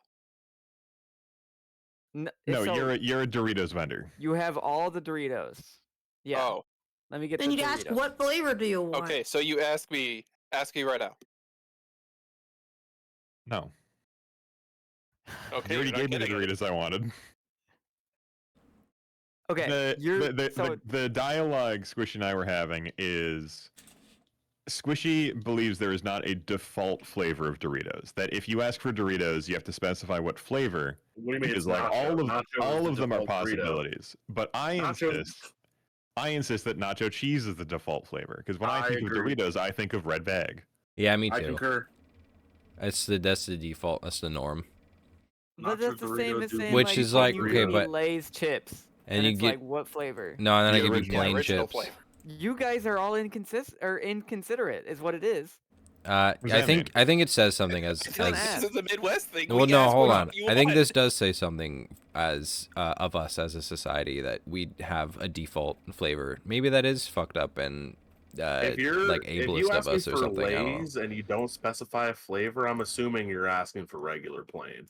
[SPEAKER 7] No,
[SPEAKER 6] No, you're a Doritos vendor.
[SPEAKER 7] You have all the Doritos. Yeah.
[SPEAKER 3] Oh,
[SPEAKER 7] Let me get
[SPEAKER 8] Then
[SPEAKER 7] the
[SPEAKER 8] you'd ask,
[SPEAKER 7] Doritos.
[SPEAKER 8] what flavor do you want?
[SPEAKER 3] okay. So you ask me right now.
[SPEAKER 6] No.
[SPEAKER 3] Okay,
[SPEAKER 6] You already
[SPEAKER 3] you're not
[SPEAKER 6] gave me the
[SPEAKER 3] getting it.
[SPEAKER 6] Doritos I wanted.
[SPEAKER 7] Okay.
[SPEAKER 6] The dialogue Squishy and I were having is Squishy believes there is not a default flavor of Doritos. That if you ask for Doritos, you have to specify what flavor.
[SPEAKER 4] What do you mean?
[SPEAKER 6] Because
[SPEAKER 4] It's
[SPEAKER 6] like
[SPEAKER 4] nacho. Nacho is
[SPEAKER 6] all
[SPEAKER 4] the
[SPEAKER 6] of them are
[SPEAKER 4] default Dorito.
[SPEAKER 6] possibilities. But I insist that nacho cheese is the default flavor. Because when I
[SPEAKER 4] I
[SPEAKER 6] think
[SPEAKER 4] agree.
[SPEAKER 6] of Doritos, I think of red bag.
[SPEAKER 1] Yeah, me
[SPEAKER 4] I
[SPEAKER 1] too.
[SPEAKER 4] concur.
[SPEAKER 1] That's the default. That's the norm.
[SPEAKER 7] But
[SPEAKER 4] Nacho
[SPEAKER 7] that's the same
[SPEAKER 4] Doritos
[SPEAKER 7] as
[SPEAKER 4] do
[SPEAKER 7] saying
[SPEAKER 1] Which
[SPEAKER 7] like,
[SPEAKER 1] is
[SPEAKER 7] when
[SPEAKER 1] like,
[SPEAKER 7] you
[SPEAKER 1] okay,
[SPEAKER 7] give me
[SPEAKER 1] but-
[SPEAKER 7] Lay's chips.
[SPEAKER 1] And
[SPEAKER 7] And
[SPEAKER 1] you
[SPEAKER 7] it's
[SPEAKER 1] get
[SPEAKER 7] like, what flavor?
[SPEAKER 1] no, and then
[SPEAKER 6] The
[SPEAKER 1] I give you
[SPEAKER 6] original-
[SPEAKER 1] plain
[SPEAKER 3] original
[SPEAKER 1] chips.
[SPEAKER 3] flavor.
[SPEAKER 7] You guys are all inconsiderate, is what it is.
[SPEAKER 6] does
[SPEAKER 1] I
[SPEAKER 6] that
[SPEAKER 1] think
[SPEAKER 6] mean?
[SPEAKER 1] it says something as
[SPEAKER 7] Don't
[SPEAKER 3] This
[SPEAKER 7] ask.
[SPEAKER 3] is the Midwest thing.
[SPEAKER 1] well,
[SPEAKER 3] we
[SPEAKER 1] no,
[SPEAKER 3] ask
[SPEAKER 1] hold
[SPEAKER 3] what
[SPEAKER 1] on.
[SPEAKER 3] you
[SPEAKER 1] I think
[SPEAKER 3] want.
[SPEAKER 1] this does say something as of us as a society that we have a default flavor. Maybe that is fucked up and
[SPEAKER 4] If you're
[SPEAKER 1] like
[SPEAKER 4] if
[SPEAKER 1] ableist
[SPEAKER 4] you
[SPEAKER 1] of
[SPEAKER 4] ask me
[SPEAKER 1] us or
[SPEAKER 4] for
[SPEAKER 1] something. I don't know.
[SPEAKER 4] Lay's and you don't specify a flavor, I'm assuming you're asking for regular plain.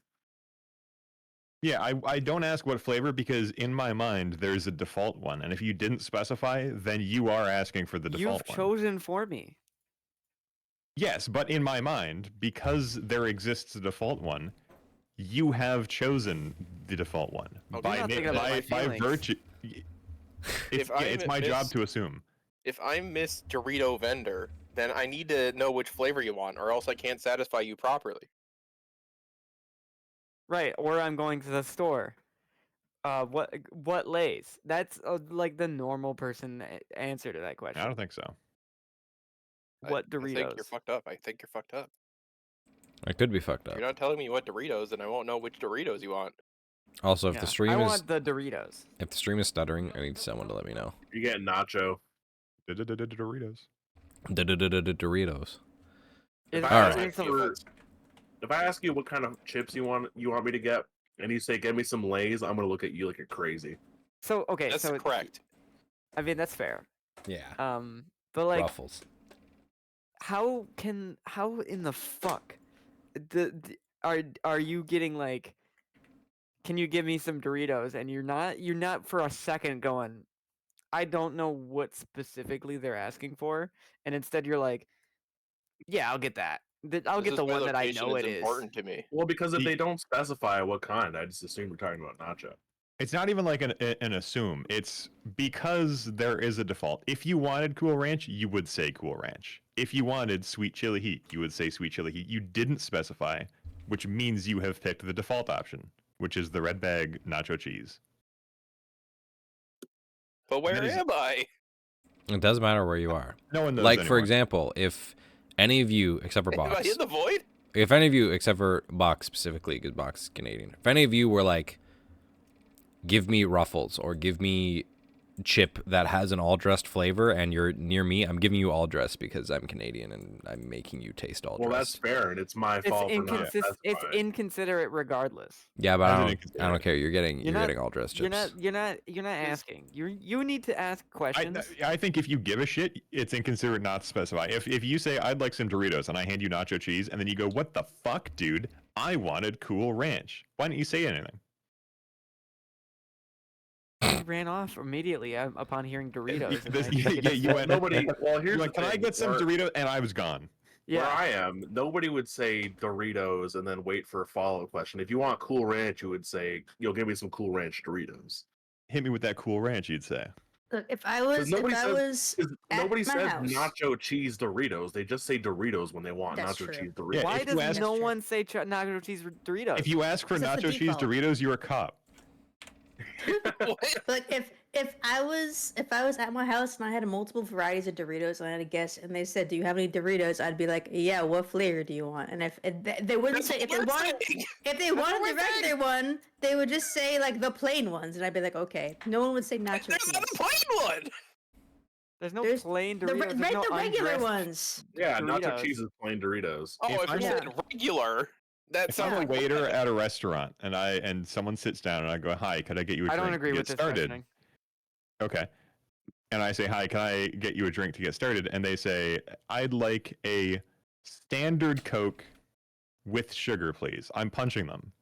[SPEAKER 6] Yeah, I don't ask what flavor because in my mind there's a default one, and if you didn't specify, then you are asking for the default
[SPEAKER 7] You've
[SPEAKER 6] one.
[SPEAKER 7] chosen for me.
[SPEAKER 6] Yes, but in my mind, because there exists a default one, you have chosen the default one
[SPEAKER 7] Okay. You're not thinking about my
[SPEAKER 6] by
[SPEAKER 7] feelings.
[SPEAKER 6] virtue. It's my job to assume.
[SPEAKER 3] If I'm Miss Dorito vendor, then I need to know which flavor you want, or else I can't satisfy you properly.
[SPEAKER 7] Right, or I'm going to the store. What Lays? That's like the normal person answer to that question.
[SPEAKER 6] I don't think so.
[SPEAKER 7] What
[SPEAKER 3] I think
[SPEAKER 7] Doritos?
[SPEAKER 3] you're fucked up. I think you're fucked up.
[SPEAKER 5] I could be fucked
[SPEAKER 3] If
[SPEAKER 5] up.
[SPEAKER 3] you're not telling me what Doritos, then I won't know which Doritos you want.
[SPEAKER 5] Also, if
[SPEAKER 7] Yeah,
[SPEAKER 5] the stream
[SPEAKER 7] I
[SPEAKER 5] is
[SPEAKER 7] want the Doritos.
[SPEAKER 5] if the stream is stuttering, I need someone to let me know.
[SPEAKER 4] You get nacho.
[SPEAKER 6] Doritos.
[SPEAKER 5] Doritos.
[SPEAKER 7] Is-
[SPEAKER 4] If
[SPEAKER 5] All
[SPEAKER 4] I,
[SPEAKER 5] right.
[SPEAKER 4] ask you if I ask you what kind of chips you want me to get, and you say get me some Lay's, I'm gonna look at you like you're crazy.
[SPEAKER 7] So okay,
[SPEAKER 3] That's
[SPEAKER 7] so
[SPEAKER 3] correct.
[SPEAKER 7] I mean that's fair.
[SPEAKER 5] Yeah.
[SPEAKER 7] But like,
[SPEAKER 5] Ruffles.
[SPEAKER 7] how in the fuck are you getting like? Can you give me some Doritos? And you're not for a second going, I don't know what specifically they're asking for, and instead you're like, yeah, I'll get that. I'll
[SPEAKER 3] This
[SPEAKER 7] get
[SPEAKER 3] is
[SPEAKER 7] the
[SPEAKER 3] why
[SPEAKER 7] one that I
[SPEAKER 3] location
[SPEAKER 7] know
[SPEAKER 3] is
[SPEAKER 7] it is.
[SPEAKER 3] important to me.
[SPEAKER 4] Well, because if they don't specify what kind, I just assume we're talking about nacho.
[SPEAKER 6] It's not even like an assume. It's because there is a default. If you wanted Cool Ranch, you would say Cool Ranch. If you wanted Sweet Chili Heat, you would say Sweet Chili Heat. You didn't specify, which means you have picked the default option, which is the red bag nacho cheese.
[SPEAKER 3] But where
[SPEAKER 6] That is-
[SPEAKER 3] am I?
[SPEAKER 5] It doesn't matter where you are.
[SPEAKER 6] No one knows
[SPEAKER 5] Like, for
[SPEAKER 6] anymore.
[SPEAKER 5] example, if any of you, except for
[SPEAKER 3] Am I
[SPEAKER 5] Box,
[SPEAKER 3] in the void?
[SPEAKER 5] if any of you, except for Box specifically, because Box is Canadian, if any of you were like, give me Ruffles or give me chip that has an all dressed flavor and you're near me, I'm giving you all dressed because I'm Canadian and I'm making you taste all
[SPEAKER 4] Well, that's
[SPEAKER 5] dressed.
[SPEAKER 4] fair, and it's my
[SPEAKER 7] It's
[SPEAKER 4] fault for not
[SPEAKER 7] it's
[SPEAKER 4] specifying.
[SPEAKER 7] inconsiderate regardless.
[SPEAKER 5] Yeah, but
[SPEAKER 6] As
[SPEAKER 5] I
[SPEAKER 6] an
[SPEAKER 5] don't
[SPEAKER 6] inconsiderate.
[SPEAKER 5] care. You're getting
[SPEAKER 7] You're not-
[SPEAKER 5] getting all dressed
[SPEAKER 7] You're
[SPEAKER 5] chips.
[SPEAKER 7] not asking. You need to ask questions.
[SPEAKER 6] I think if you give a shit, it's inconsiderate not to specify. If you say I'd like some Doritos and I hand you nacho cheese and then you go, what the fuck, dude? I wanted Cool Ranch. Why didn't you say anything?
[SPEAKER 7] He ran off immediately upon hearing Doritos. and
[SPEAKER 6] This-
[SPEAKER 7] I
[SPEAKER 6] yeah,
[SPEAKER 7] took it
[SPEAKER 6] yeah,
[SPEAKER 7] as-
[SPEAKER 6] you went.
[SPEAKER 4] Nobody. Well,
[SPEAKER 6] You
[SPEAKER 4] here's
[SPEAKER 6] went,
[SPEAKER 4] the
[SPEAKER 6] can I
[SPEAKER 4] thing,
[SPEAKER 6] get some
[SPEAKER 4] where-
[SPEAKER 6] Doritos? And I was gone.
[SPEAKER 4] Where
[SPEAKER 7] Yeah.
[SPEAKER 4] I am, nobody would say Doritos and then wait for a follow-up question. If you want Cool Ranch, you would say, "Yo, give me some Cool Ranch Doritos."
[SPEAKER 6] Hit me with that Cool Ranch, you'd say.
[SPEAKER 8] Look, if I was at
[SPEAKER 4] Nobody
[SPEAKER 8] my
[SPEAKER 4] says
[SPEAKER 8] house,
[SPEAKER 4] nacho cheese Doritos. They just say Doritos when they want
[SPEAKER 8] That's
[SPEAKER 4] nacho
[SPEAKER 8] true.
[SPEAKER 4] cheese Doritos.
[SPEAKER 6] Yeah,
[SPEAKER 7] Why
[SPEAKER 6] if you
[SPEAKER 7] does
[SPEAKER 6] ask-
[SPEAKER 7] no
[SPEAKER 8] That's true.
[SPEAKER 7] one say nacho cheese Doritos?
[SPEAKER 6] If you ask for
[SPEAKER 8] That's the
[SPEAKER 6] nacho cheese
[SPEAKER 8] default.
[SPEAKER 6] Doritos, you're a cop.
[SPEAKER 8] Look, if I was at my house and I had multiple varieties of Doritos and I had a guest and they said, "Do you have any Doritos?" I'd be like, "Yeah, what flavor do you want?" And if they wouldn't
[SPEAKER 3] That's
[SPEAKER 8] say
[SPEAKER 3] what
[SPEAKER 8] if they
[SPEAKER 3] we're
[SPEAKER 8] wanted
[SPEAKER 3] saying.
[SPEAKER 8] if they wanted the regular one, they would just say like the plain ones, and I'd be like, "Okay." No one would say nacho
[SPEAKER 3] There's
[SPEAKER 8] cheese.
[SPEAKER 3] not a plain one.
[SPEAKER 7] There's no
[SPEAKER 8] There's
[SPEAKER 7] plain
[SPEAKER 8] The,
[SPEAKER 7] Doritos.
[SPEAKER 8] re-
[SPEAKER 7] there's
[SPEAKER 8] right,
[SPEAKER 7] no
[SPEAKER 8] the regular
[SPEAKER 7] undressed
[SPEAKER 8] ones.
[SPEAKER 4] Yeah, nacho
[SPEAKER 7] Doritos.
[SPEAKER 4] cheese is plain Doritos.
[SPEAKER 3] Oh,
[SPEAKER 6] If
[SPEAKER 3] if you're
[SPEAKER 6] I'm-
[SPEAKER 3] saying regular, that
[SPEAKER 6] If I'm
[SPEAKER 3] sounds
[SPEAKER 6] a
[SPEAKER 3] like
[SPEAKER 6] waiter at a restaurant and someone sits down and I go, "Hi, could I get you a
[SPEAKER 7] I
[SPEAKER 6] drink
[SPEAKER 7] don't agree
[SPEAKER 6] to
[SPEAKER 7] with
[SPEAKER 6] get
[SPEAKER 7] this
[SPEAKER 6] started?"
[SPEAKER 7] questioning.
[SPEAKER 6] Okay. And I say, "Hi, can I get you a drink to get started?" And they say, "I'd like a standard Coke with sugar, please." I'm punching them.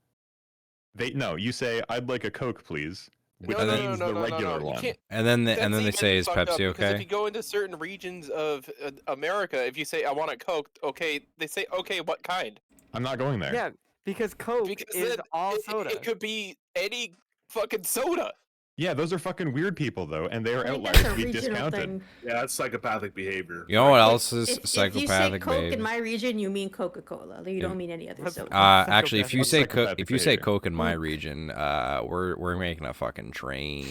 [SPEAKER 6] No, you say, "I'd like a Coke, please," which
[SPEAKER 3] No, no,
[SPEAKER 6] means
[SPEAKER 3] no,
[SPEAKER 6] the
[SPEAKER 3] no, no,
[SPEAKER 6] regular
[SPEAKER 3] no. You
[SPEAKER 6] one.
[SPEAKER 3] can't.
[SPEAKER 5] And then they
[SPEAKER 3] That's
[SPEAKER 5] say,
[SPEAKER 3] even
[SPEAKER 5] "Is
[SPEAKER 3] fucked up,
[SPEAKER 5] Pepsi
[SPEAKER 3] because if
[SPEAKER 5] okay?"
[SPEAKER 3] you go into certain regions of America, if you say I want a Coke, okay, they say okay, what kind?
[SPEAKER 6] I'm not going there.
[SPEAKER 7] Yeah, because Coke
[SPEAKER 3] Because
[SPEAKER 7] is
[SPEAKER 3] then
[SPEAKER 7] all
[SPEAKER 3] it,
[SPEAKER 7] soda.
[SPEAKER 3] It could be any fucking soda.
[SPEAKER 6] Yeah, those are fucking weird people though, and they are
[SPEAKER 8] I think
[SPEAKER 6] outliers
[SPEAKER 8] that's
[SPEAKER 6] to
[SPEAKER 8] a
[SPEAKER 6] be
[SPEAKER 8] regional
[SPEAKER 6] discounted.
[SPEAKER 8] thing.
[SPEAKER 4] Yeah, that's psychopathic behavior.
[SPEAKER 5] You know what
[SPEAKER 4] Like,
[SPEAKER 5] else is
[SPEAKER 8] If you say
[SPEAKER 5] psychopathic
[SPEAKER 8] Coke in
[SPEAKER 5] behavior?
[SPEAKER 8] my region, you mean Coca-Cola. You don't mean any other
[SPEAKER 7] What's-
[SPEAKER 8] soda.
[SPEAKER 5] Actually, if you
[SPEAKER 6] That's
[SPEAKER 5] say
[SPEAKER 6] psychopathic
[SPEAKER 5] if you say
[SPEAKER 6] behavior.
[SPEAKER 5] Coke in my region, we're making a fucking train.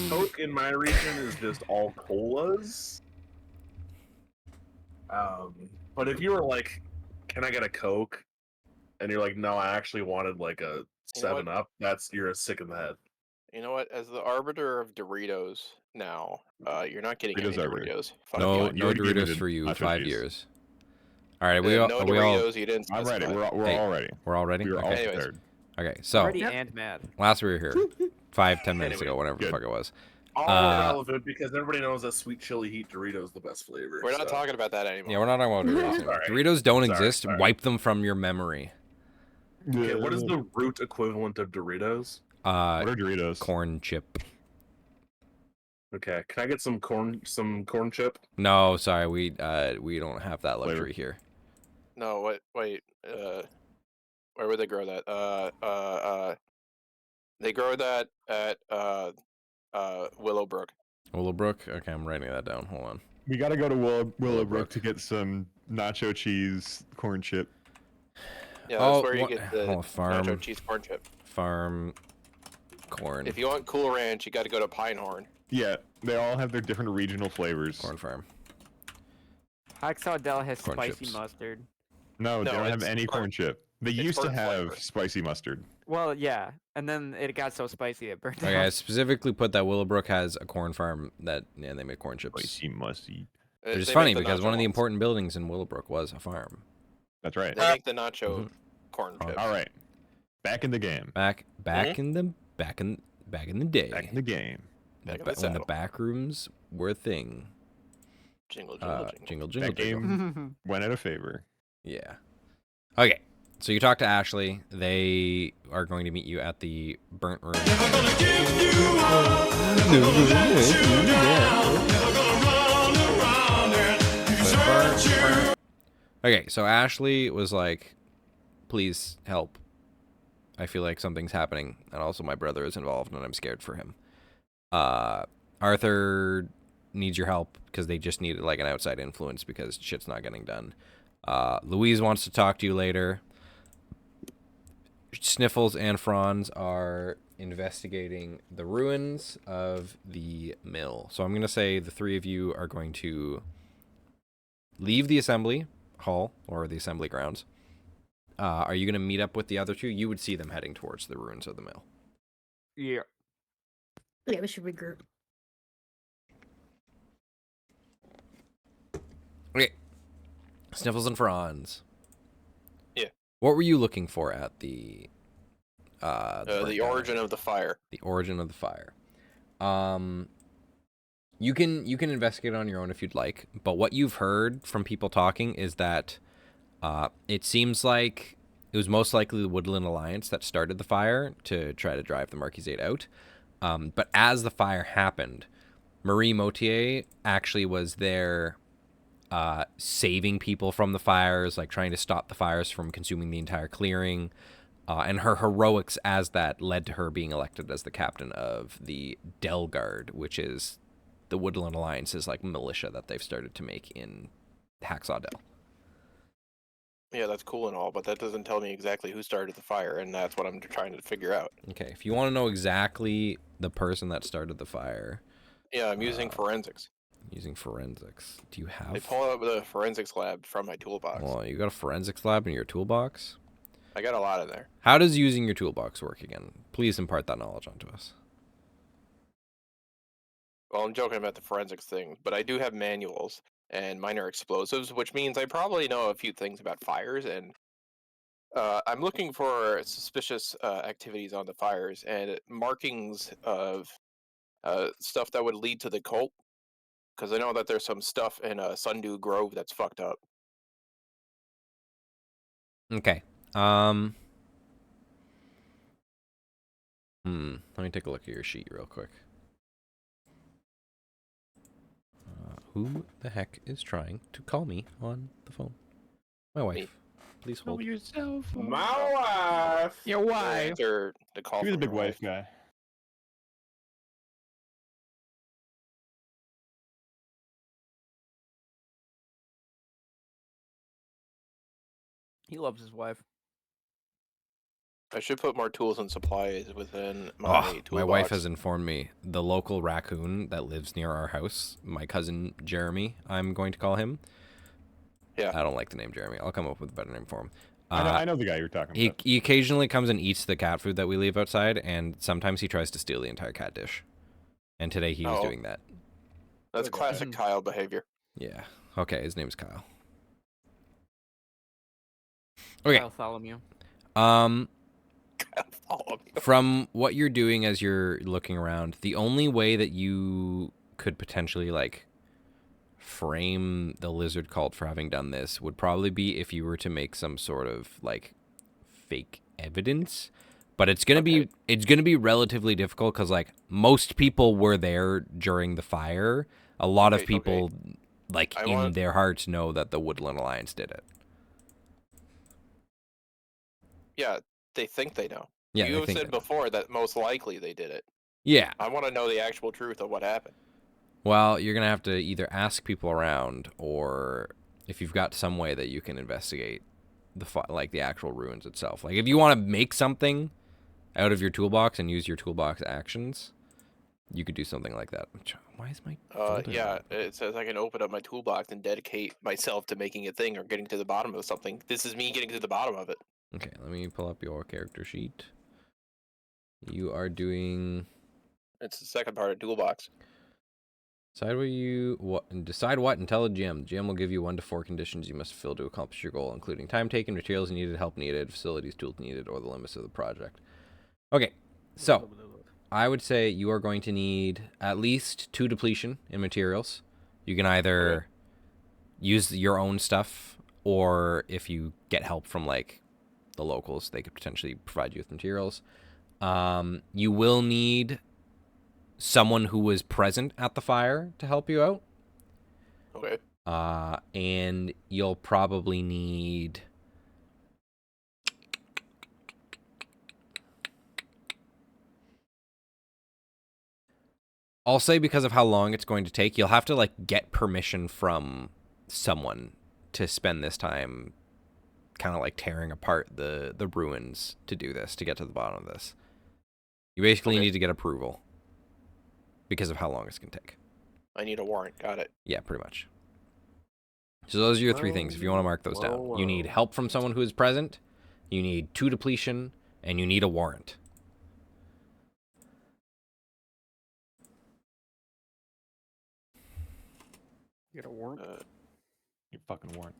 [SPEAKER 4] Coke in my region is just all colas. But if you were like, "Can I get a Coke?" and you're like, "No, I actually wanted like a
[SPEAKER 3] You know what?
[SPEAKER 4] 7-Up," you're sick in the head.
[SPEAKER 3] You know what? As the arbiter of Doritos now, you're not getting
[SPEAKER 6] Doritos
[SPEAKER 3] any
[SPEAKER 6] arbiter.
[SPEAKER 3] Doritos. Fuck
[SPEAKER 5] No,
[SPEAKER 3] you.
[SPEAKER 6] you
[SPEAKER 5] no
[SPEAKER 6] already gave me
[SPEAKER 5] Doritos
[SPEAKER 6] the
[SPEAKER 5] for you.
[SPEAKER 6] nacho
[SPEAKER 5] 5
[SPEAKER 6] cheese.
[SPEAKER 5] years. All right, we all
[SPEAKER 3] No
[SPEAKER 5] are we all
[SPEAKER 3] Doritos. You didn't.
[SPEAKER 6] I'm ready.
[SPEAKER 3] specify.
[SPEAKER 6] We're
[SPEAKER 5] Hey.
[SPEAKER 6] all ready.
[SPEAKER 5] we're all ready.
[SPEAKER 6] We are all
[SPEAKER 5] Okay.
[SPEAKER 3] Anyways.
[SPEAKER 6] prepared.
[SPEAKER 5] Okay. So
[SPEAKER 7] Ready and mad.
[SPEAKER 5] last we were here, 5-10 minutes
[SPEAKER 3] Anyway,
[SPEAKER 5] ago, whatever the
[SPEAKER 6] good.
[SPEAKER 5] fuck it was.
[SPEAKER 4] All relevant because everybody knows that sweet chili heat Dorito is the best flavor.
[SPEAKER 3] We're not
[SPEAKER 4] so.
[SPEAKER 3] talking about that anymore.
[SPEAKER 5] Yeah, we're not talking about Doritos anymore.
[SPEAKER 4] Sorry.
[SPEAKER 5] Doritos don't
[SPEAKER 4] Sorry,
[SPEAKER 5] exist.
[SPEAKER 4] sorry.
[SPEAKER 5] Wipe them from your memory.
[SPEAKER 4] Okay, what is the root equivalent of Doritos?
[SPEAKER 6] What are Doritos?
[SPEAKER 5] Corn chip.
[SPEAKER 4] Okay, can I get some corn chip?
[SPEAKER 5] No, sorry, we don't have that luxury here.
[SPEAKER 3] No, wait. Where would they grow that? They grow that at Willowbrook.
[SPEAKER 5] Willowbrook? Okay, I'm writing that down. Hold on.
[SPEAKER 6] We got to go to Willowbrook
[SPEAKER 5] Willowbrook.
[SPEAKER 6] to get some nacho cheese corn chip.
[SPEAKER 3] Yeah, that's
[SPEAKER 5] Oh,
[SPEAKER 3] where you
[SPEAKER 5] what-
[SPEAKER 3] get the
[SPEAKER 5] farm.
[SPEAKER 3] nacho cheese corn chip.
[SPEAKER 5] Farm corn.
[SPEAKER 3] If you want Cool Ranch, you got to go to Pinehorn.
[SPEAKER 6] Yeah, they all have their different regional flavors.
[SPEAKER 5] Corn farm.
[SPEAKER 7] Hacksaw has
[SPEAKER 5] Corn
[SPEAKER 7] spicy
[SPEAKER 5] chips.
[SPEAKER 7] mustard.
[SPEAKER 6] No, they
[SPEAKER 3] No,
[SPEAKER 6] don't have
[SPEAKER 3] it's
[SPEAKER 6] any
[SPEAKER 3] corn-
[SPEAKER 6] corn chip. They
[SPEAKER 3] it's
[SPEAKER 6] used to
[SPEAKER 3] corn
[SPEAKER 6] have
[SPEAKER 3] flavor.
[SPEAKER 6] spicy mustard.
[SPEAKER 7] Well, yeah, and then it got so spicy it burned
[SPEAKER 5] Okay, I
[SPEAKER 7] out.
[SPEAKER 5] specifically put that Willowbrook has a corn farm that, yeah, they make corn chips.
[SPEAKER 6] Spicy musty.
[SPEAKER 5] Which is
[SPEAKER 3] They
[SPEAKER 5] funny
[SPEAKER 3] make the
[SPEAKER 5] because one
[SPEAKER 3] nacho
[SPEAKER 5] of the
[SPEAKER 3] ones.
[SPEAKER 5] important buildings in Willowbrook was a farm.
[SPEAKER 6] That's right.
[SPEAKER 3] They make the nacho
[SPEAKER 5] Mhm.
[SPEAKER 3] corn chips.
[SPEAKER 6] All right, back in the game.
[SPEAKER 5] Back in the day.
[SPEAKER 6] Back in the game.
[SPEAKER 3] Back in the
[SPEAKER 5] when the
[SPEAKER 3] saddle.
[SPEAKER 5] back rooms were a thing.
[SPEAKER 3] Jingle, jingle, jingle.
[SPEAKER 5] Jingle, jingle,
[SPEAKER 6] That
[SPEAKER 5] jingle.
[SPEAKER 6] game went out of favor.
[SPEAKER 5] Yeah. Okay. So you talk to Ashley. They are going to meet you at the burnt room. Okay, so Ashley was like, please help. I feel like something's happening, and also my brother is involved, and I'm scared for him. Arthur needs your help because they just need like an outside influence because shit's not getting done. Louise wants to talk to you later. Sniffles and Fronz are investigating the ruins of the mill. So I'm going to say the three of you are going to leave the assembly hall or the assembly grounds. Are you going to meet up with the other two? You would see them heading towards the ruins of the mill.
[SPEAKER 7] Yeah.
[SPEAKER 8] Yeah, we should regroup.
[SPEAKER 5] Okay. Sniffles and Fronz.
[SPEAKER 3] Yeah.
[SPEAKER 5] What were you looking for at the burnt
[SPEAKER 3] The
[SPEAKER 5] down
[SPEAKER 3] origin
[SPEAKER 5] area?
[SPEAKER 3] of the fire.
[SPEAKER 5] The origin of the fire. You can investigate on your own if you'd like, but what you've heard from people talking is that it seems like it was most likely the Woodland Alliance that started the fire to try to drive the Marquisate out. But as the fire happened, Marie Motier actually was there saving people from the fires, like trying to stop the fires from consuming the entire clearing. And her heroics as that led to her being elected as the captain of the Del Guard, which is the Woodland Alliance's like militia that they've started to make in Hacksaw Dell.
[SPEAKER 3] Yeah, that's cool and all, but that doesn't tell me exactly who started the fire, and that's what I'm trying to figure out.
[SPEAKER 5] Okay, if you want to know exactly the person that started the fire,
[SPEAKER 3] Yeah, I'm using forensics.
[SPEAKER 5] using forensics. Do you
[SPEAKER 3] I
[SPEAKER 5] have?
[SPEAKER 3] pull out the forensics lab from my toolbox.
[SPEAKER 5] Well, you got a forensics lab in your toolbox.
[SPEAKER 3] I got a lot in there.
[SPEAKER 5] How does using your toolbox work again? Please impart that knowledge onto us.
[SPEAKER 3] Well, I'm joking about the forensics thing, but I do have manuals and minor explosives, which means I probably know a few things about fires, and I'm looking for suspicious activities on the fires and markings of stuff that would lead to the cult, because I know that there's some stuff in Sundew Grove that's fucked up.
[SPEAKER 5] Okay. Let me take a look at your sheet real quick. Who the heck is trying to call me on the phone? My wife.
[SPEAKER 3] Me.
[SPEAKER 5] Please hold.
[SPEAKER 6] yourself.
[SPEAKER 4] My wife.
[SPEAKER 7] Your wife.
[SPEAKER 3] Answer the call.
[SPEAKER 6] You're the
[SPEAKER 3] from
[SPEAKER 6] big
[SPEAKER 3] your
[SPEAKER 6] wife guy.
[SPEAKER 7] He loves his wife.
[SPEAKER 3] I should put more tools and supplies within my
[SPEAKER 5] Oh,
[SPEAKER 3] toolbox.
[SPEAKER 5] my wife has informed me the local raccoon that lives near our house, my cousin Jeremy, I'm going to call him.
[SPEAKER 3] Yeah.
[SPEAKER 5] I don't like the name Jeremy. I'll come up with a better name for him.
[SPEAKER 6] I know the guy you're talking about.
[SPEAKER 5] He occasionally comes and eats the cat food that we leave outside, and sometimes he tries to steal the entire cat dish. And today he was
[SPEAKER 3] Oh.
[SPEAKER 5] doing that.
[SPEAKER 3] That's
[SPEAKER 7] Okay.
[SPEAKER 3] classic Kyle behavior.
[SPEAKER 5] Yeah. Okay, his name's Kyle. Okay.
[SPEAKER 7] Bartholomew.
[SPEAKER 5] From what you're doing as you're looking around, the only way that you could potentially like frame the lizard cult for having done this would probably be if you were to make some sort of like fake evidence, but it's going to be relatively difficult cuz like most people were there during the fire. A lot of people like in their hearts know that the Woodland Alliance did it.
[SPEAKER 3] Yeah, they think they know.
[SPEAKER 5] Yeah,
[SPEAKER 3] You
[SPEAKER 5] they
[SPEAKER 3] have
[SPEAKER 5] think
[SPEAKER 3] said
[SPEAKER 5] they know.
[SPEAKER 3] before that most likely they did it.
[SPEAKER 5] Yeah.
[SPEAKER 3] I want to know the actual truth of what happened.
[SPEAKER 5] Well, you're gonna have to either ask people around, or if you've got some way that you can investigate the actual ruins itself. Like if you want to make something out of your toolbox and use your toolbox actions, you could do something like that. Why is my folder
[SPEAKER 3] Yeah,
[SPEAKER 5] not-
[SPEAKER 3] it says I can open up my toolbox and dedicate myself to making a thing or getting to the bottom of something. This is me getting to the bottom of it.
[SPEAKER 5] Okay, let me pull up your character sheet. You are doing
[SPEAKER 3] It's the second part of toolbox.
[SPEAKER 5] decide what and tell a GM. The GM will give you 1 to 4 conditions you must fulfill to accomplish your goal, including time taken, materials needed, help needed, facilities, tools needed, or the limits of the project. Okay, so I would say you are going to need at least 2 depletion in materials. You can either use your own stuff, or if you get help from like the locals, they could potentially provide you with materials. You will need someone who was present at the fire to help you out.
[SPEAKER 3] Okay.
[SPEAKER 5] And you'll probably need I'll say because of how long it's going to take, you'll have to like get permission from someone to spend this time kind of like tearing apart the ruins to do this, to get to the bottom of this. You basically need to get approval because of how long it's going to take.
[SPEAKER 3] I need a warrant. Got it.
[SPEAKER 5] Yeah, pretty much. So those are your 3 things if you want to mark those down. You need help from someone who is present, you need 2 depletion, and you need a warrant.
[SPEAKER 7] You got a warrant?
[SPEAKER 6] You fucking warrant.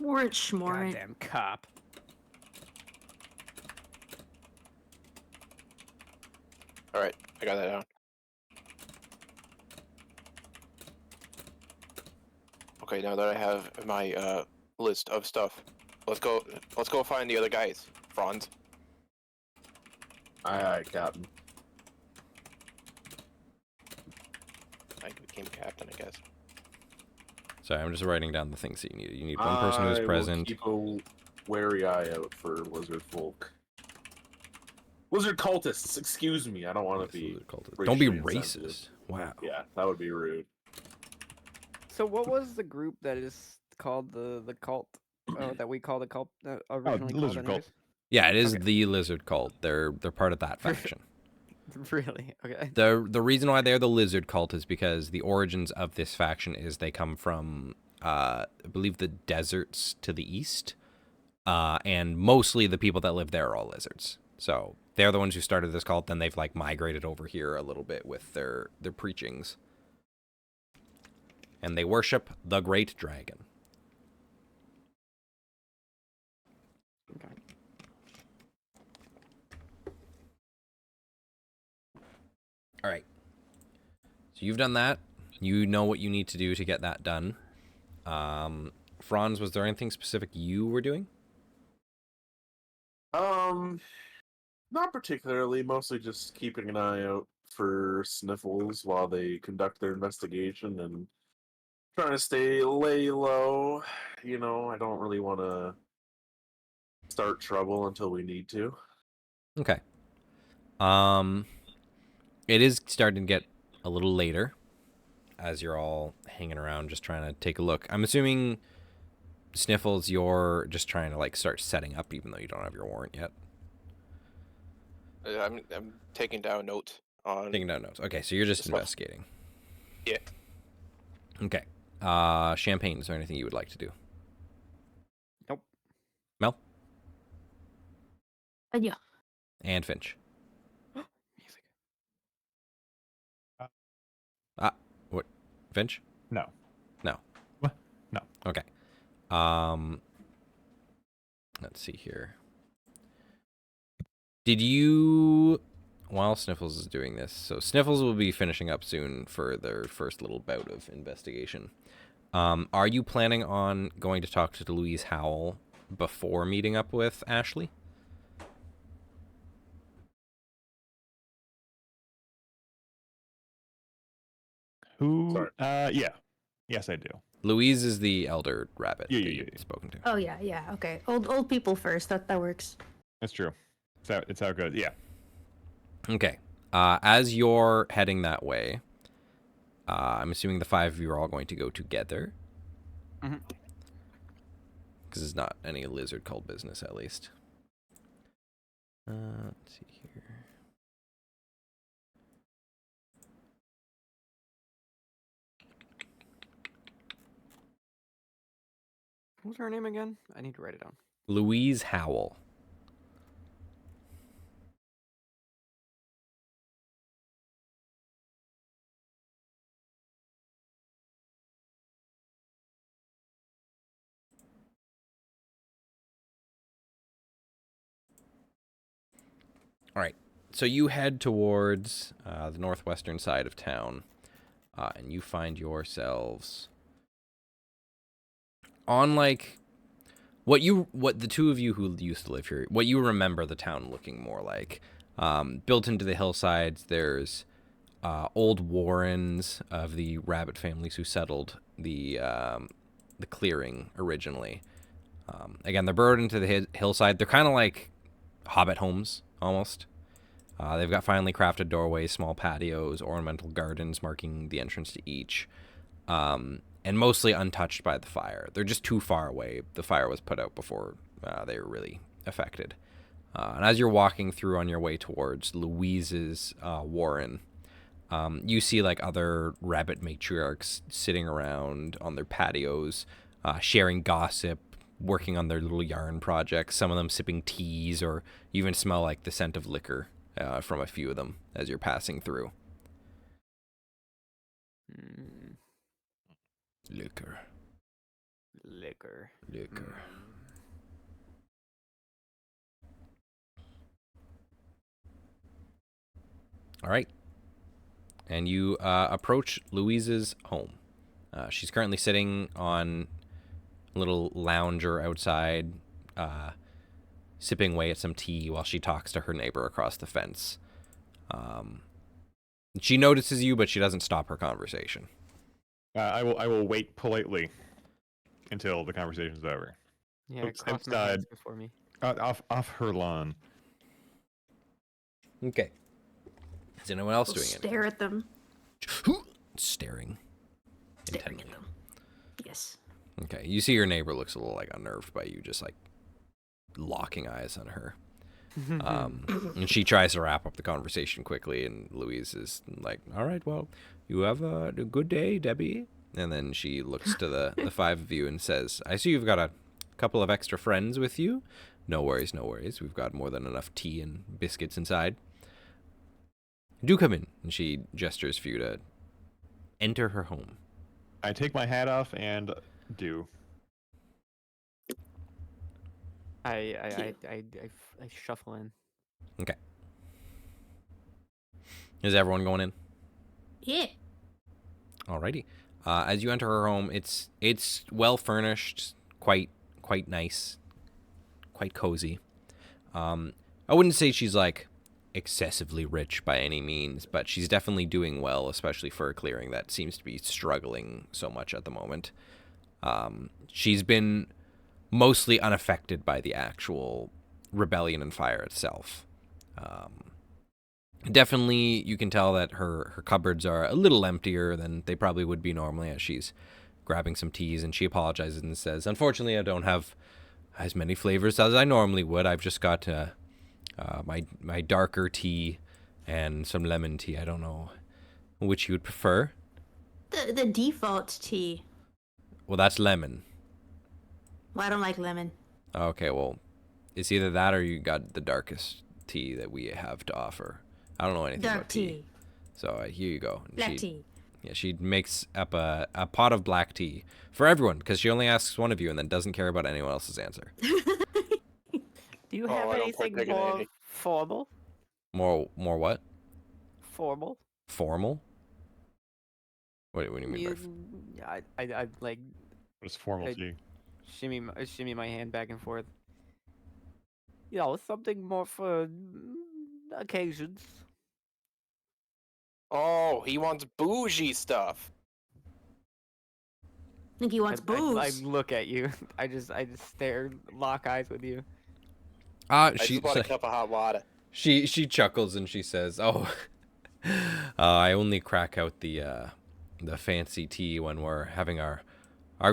[SPEAKER 8] Warrant schmorant.
[SPEAKER 7] Goddamn cop.
[SPEAKER 3] All right, I got that down. Okay, now that I have my list of stuff, let's go find the other guys. Fronz.
[SPEAKER 4] Aye, Captain.
[SPEAKER 3] I became captain, I guess.
[SPEAKER 5] Sorry, I'm just writing down the things that you need. You need one person who's present.
[SPEAKER 4] Keep a wary eye out for lizard folk. Lizard cultists, excuse me. I don't want to be.
[SPEAKER 5] Don't be
[SPEAKER 4] racially
[SPEAKER 5] racist.
[SPEAKER 4] insensitive.
[SPEAKER 5] Wow.
[SPEAKER 4] Yeah, that would be rude.
[SPEAKER 7] So what was the group that is called the cult? That we call the cult originally called
[SPEAKER 6] Lizard Cult.
[SPEAKER 7] anyways?
[SPEAKER 5] Yeah, it is the Lizard Cult. They're part of that faction.
[SPEAKER 7] Really? Okay.
[SPEAKER 5] The reason why they're the Lizard Cult is because the origins of this faction is they come from I believe the deserts to the east, and mostly the people that live there are all lizards. So they're the ones who started this cult. Then they've like migrated over here a little bit with their preachings, and they worship the Great Dragon.
[SPEAKER 7] Okay.
[SPEAKER 5] All right. So you've done that. You know what you need to do to get that done. Fronz, was there anything specific you were doing?
[SPEAKER 4] Not particularly. Mostly just keeping an eye out for sniffles while they conduct their investigation and trying to lay low. You know, I don't really want to start trouble until we need to.
[SPEAKER 5] Okay. It is starting to get a little later as you're all hanging around just trying to take a look. I'm assuming Sniffles, you're just trying to like start setting up even though you don't have your warrant yet.
[SPEAKER 3] I'm taking down notes on.
[SPEAKER 5] Taking down notes. Okay, so you're just investigating.
[SPEAKER 3] Yeah.
[SPEAKER 5] Okay. Champagne, is there anything you would like to do?
[SPEAKER 7] Nope.
[SPEAKER 5] Mel?
[SPEAKER 8] Yeah.
[SPEAKER 5] And Finch. What? Finch?
[SPEAKER 6] No.
[SPEAKER 5] No.
[SPEAKER 6] What? No.
[SPEAKER 5] Okay. Let's see here. Did you, while Sniffles is doing this, so Sniffles will be finishing up soon for their first little bout of investigation. Are you planning on going to talk to Louise Howell before meeting up with Ashley?
[SPEAKER 6] Who? Yeah. Yes, I do.
[SPEAKER 5] Louise is the elder rabbit
[SPEAKER 6] Yeah,
[SPEAKER 5] that
[SPEAKER 6] yeah,
[SPEAKER 5] you've
[SPEAKER 6] yeah.
[SPEAKER 5] spoken to.
[SPEAKER 8] Oh yeah, yeah. Okay, old people first. That works.
[SPEAKER 6] That's true. It's how it goes. Yeah.
[SPEAKER 5] Okay. As you're heading that way, I'm assuming the 5 of you are all going to go together.
[SPEAKER 7] Mhm.
[SPEAKER 5] Because it's not any lizard cult business, at least. Let's see here.
[SPEAKER 7] What was her name again? I need to write it down.
[SPEAKER 5] Louise Howell. All right. So you head towards the northwestern side of town, and you find yourselves on like what the two of you who used to live here, what you remember the town looking more like. Built into the hillsides, there's old warrens of the rabbit families who settled the clearing originally. Again, they're burrowed into the hillside. They're kind of like hobbit homes almost. They've got finely crafted doorways, small patios, ornamental gardens marking the entrance to each, and mostly untouched by the fire. They're just too far away. The fire was put out before they were really affected. And as you're walking through on your way towards Louise's warren, you see like other rabbit matriarchs sitting around on their patios, sharing gossip, working on their little yarn projects, some of them sipping teas, or you even smell like the scent of liquor from a few of them as you're passing through. Liquor.
[SPEAKER 7] Liquor.
[SPEAKER 5] Liquor. All right. And you approach Louise's home. She's currently sitting on a little lounger outside, sipping away at some tea while she talks to her neighbor across the fence. She notices you, but she doesn't stop her conversation.
[SPEAKER 6] I will wait politely until the conversation's over.
[SPEAKER 7] Yeah,
[SPEAKER 6] Oops,
[SPEAKER 7] cross my
[SPEAKER 6] outside.
[SPEAKER 7] hands before me.
[SPEAKER 6] Off her lawn.
[SPEAKER 5] Okay. Is anyone else
[SPEAKER 8] We'll
[SPEAKER 5] doing it?
[SPEAKER 8] stare at them.
[SPEAKER 5] Staring.
[SPEAKER 8] Staring at them. Yes.
[SPEAKER 5] Okay. You see your neighbor looks a little like unnerved by you, just like locking eyes on her. And she tries to wrap up the conversation quickly, and Louise is like, all right, well, you have a good day, Debbie. And then she looks to the 5 of you and says, I see you've got a couple of extra friends with you. No worries, no worries. We've got more than enough tea and biscuits inside. Do come in. And she gestures for you to enter her home.
[SPEAKER 6] I take my hat off and do.
[SPEAKER 7] I shuffle in.
[SPEAKER 5] Okay. Is everyone going in?
[SPEAKER 8] Yeah.
[SPEAKER 5] Alrighty. As you enter her home, it's well furnished, quite nice, quite cozy. I wouldn't say she's like excessively rich by any means, but she's definitely doing well, especially for a clearing that seems to be struggling so much at the moment. She's been mostly unaffected by the actual rebellion and fire itself. Definitely, you can tell that her cupboards are a little emptier than they probably would be normally as she's grabbing some teas, and she apologizes and says, unfortunately, I don't have as many flavors as I normally would. I've just got my darker tea and some lemon tea. I don't know which you would prefer.
[SPEAKER 8] The default tea.
[SPEAKER 5] Well, that's lemon.
[SPEAKER 8] Well, I don't like lemon.
[SPEAKER 5] Okay, well, it's either that or you got the darkest tea that we have to offer. I don't know anything
[SPEAKER 8] Dark
[SPEAKER 5] about tea.
[SPEAKER 8] tea.
[SPEAKER 5] So here you go. And
[SPEAKER 8] Black tea.
[SPEAKER 5] Yeah, she makes up a pot of black tea for everyone because she only asks one of you and then doesn't care about anyone else's answer.
[SPEAKER 7] Do you have
[SPEAKER 3] I don't
[SPEAKER 7] anything
[SPEAKER 3] partake in
[SPEAKER 7] more
[SPEAKER 3] any.
[SPEAKER 7] formal?
[SPEAKER 5] More what?
[SPEAKER 7] Formal?
[SPEAKER 5] Formal? What do you mean by
[SPEAKER 7] I like
[SPEAKER 6] What is formal
[SPEAKER 7] I-
[SPEAKER 6] tea?
[SPEAKER 7] shimmy my hand back and forth. You know, something more for occasions.
[SPEAKER 3] Oh, he wants bougie stuff.
[SPEAKER 8] think he wants booze.
[SPEAKER 7] I look at you. I just stare, lock eyes with you.
[SPEAKER 3] I
[SPEAKER 5] She
[SPEAKER 3] just want a cup of hot water.
[SPEAKER 5] she chuckles and she says, "Oh, I only crack out the fancy tea when we're having our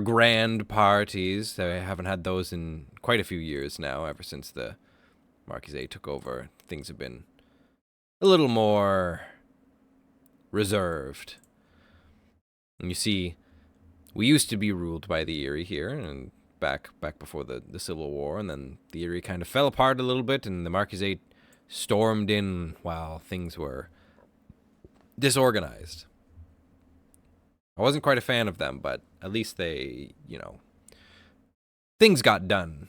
[SPEAKER 5] grand parties. I haven't had those in quite a few years now. Ever since the Marquise took over, things have been a little more reserved. And you see, we used to be ruled by the Erie here, and back before the Civil War, and then the Erie kind of fell apart a little bit, and the Marquise stormed in while things were disorganized. I wasn't quite a fan of them, but at least they, things got done.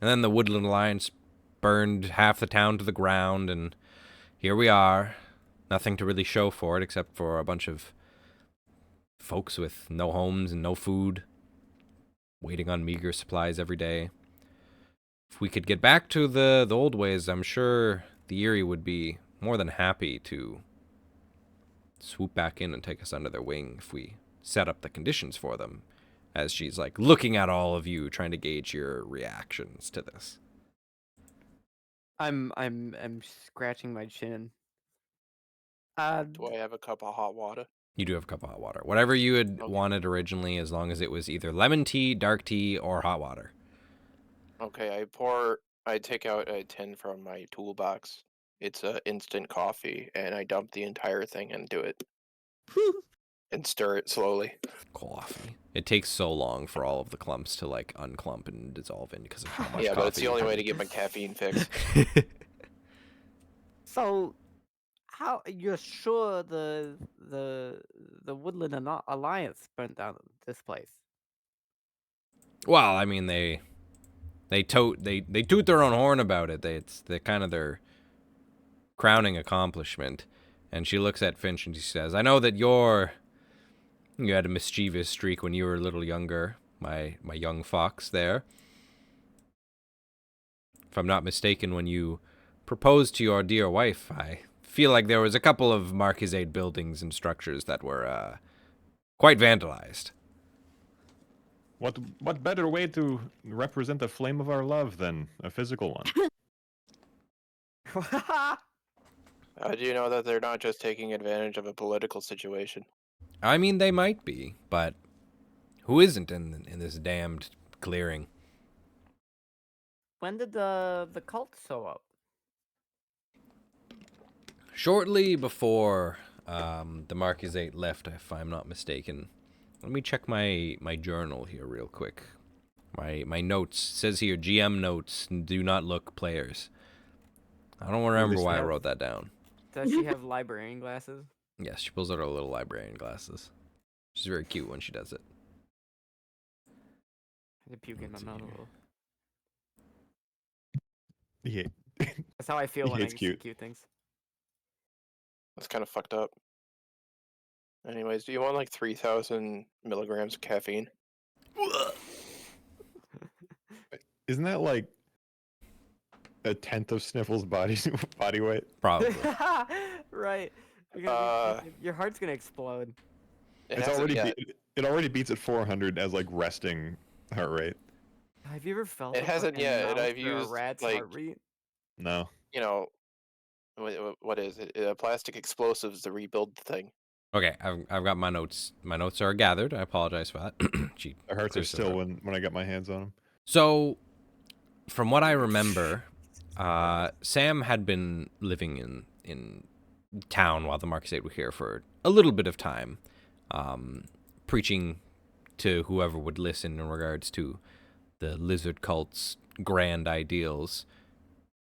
[SPEAKER 5] And then the Woodland Alliance burned half the town to the ground, and here we are. Nothing to really show for it except for a bunch of folks with no homes and no food, waiting on meager supplies every day. If we could get back to the old ways, I'm sure the Erie would be more than happy to swoop back in and take us under their wing if we set up the conditions for them. As she's like looking at all of you, trying to gauge your reactions to this.
[SPEAKER 7] I'm scratching my chin.
[SPEAKER 3] Do I have a cup of hot water?
[SPEAKER 5] You do have a cup of hot water. Whatever you had wanted originally, as long as it was either lemon tea, dark tea, or hot water.
[SPEAKER 3] Okay, I take out a tin from my toolbox. It's instant coffee, and I dump the entire thing into it. And stir it slowly.
[SPEAKER 5] Coffee. It takes so long for all of the clumps to like unclump and dissolve in because of how much
[SPEAKER 3] Yeah,
[SPEAKER 5] coffee
[SPEAKER 3] but it's the
[SPEAKER 5] you
[SPEAKER 3] only
[SPEAKER 5] put
[SPEAKER 3] way to
[SPEAKER 5] into
[SPEAKER 3] get my
[SPEAKER 5] it.
[SPEAKER 3] caffeine fix.
[SPEAKER 7] So, how you're sure the Woodland Alliance burnt down this place?
[SPEAKER 5] Well, I mean they toot their own horn about it. It's kind of their crowning accomplishment. And she looks at Finch and she says, "I know that you had a mischievous streak when you were a little younger, my young fox there. If I'm not mistaken, when you proposed to your dear wife, I feel like there was a couple of Marquisate buildings and structures that were quite vandalized."
[SPEAKER 6] What better way to represent the flame of our love than a physical one?
[SPEAKER 3] How do you know that they're not just taking advantage of a political situation?
[SPEAKER 5] I mean, they might be, but who isn't in this damned clearing?
[SPEAKER 7] When did the cult show up?
[SPEAKER 5] Shortly before the Marquisate left, if I'm not mistaken. Let me check my journal here real quick. My notes. It says here, GM notes, do not look players. I don't remember why I wrote that down.
[SPEAKER 7] Does she have librarian glasses?
[SPEAKER 5] Yes, she pulls out her little librarian glasses. She's very cute when she does it.
[SPEAKER 7] I had to puke in my mouth a little.
[SPEAKER 6] Yeah.
[SPEAKER 7] That's how I feel when I
[SPEAKER 6] It's
[SPEAKER 7] see
[SPEAKER 6] cute.
[SPEAKER 7] cute things.
[SPEAKER 3] That's kind of fucked up. Anyways, do you want like 3,000 milligrams of caffeine?
[SPEAKER 6] Isn't that like a tenth of Sniffle's body weight?
[SPEAKER 5] Probably.
[SPEAKER 7] Right. Your heart's gonna explode.
[SPEAKER 6] It already beats at 400 as like resting heart rate.
[SPEAKER 7] Have you ever felt?
[SPEAKER 3] It
[SPEAKER 7] a
[SPEAKER 3] hasn't
[SPEAKER 7] fucking
[SPEAKER 3] yet, and
[SPEAKER 7] mouth
[SPEAKER 3] I've
[SPEAKER 7] for
[SPEAKER 3] used
[SPEAKER 7] a rat's
[SPEAKER 3] like
[SPEAKER 7] heart rate?
[SPEAKER 6] No.
[SPEAKER 3] What is it? Plastic explosives to rebuild the thing.
[SPEAKER 5] Okay, I've got my notes. My notes are gathered. I apologize for that.
[SPEAKER 6] Our hearts are still when I got my hands on them.
[SPEAKER 5] So, from what I remember, Sam had been living in town while the Marquisate were here for a little bit of time, preaching to whoever would listen in regards to the lizard cult's grand ideals.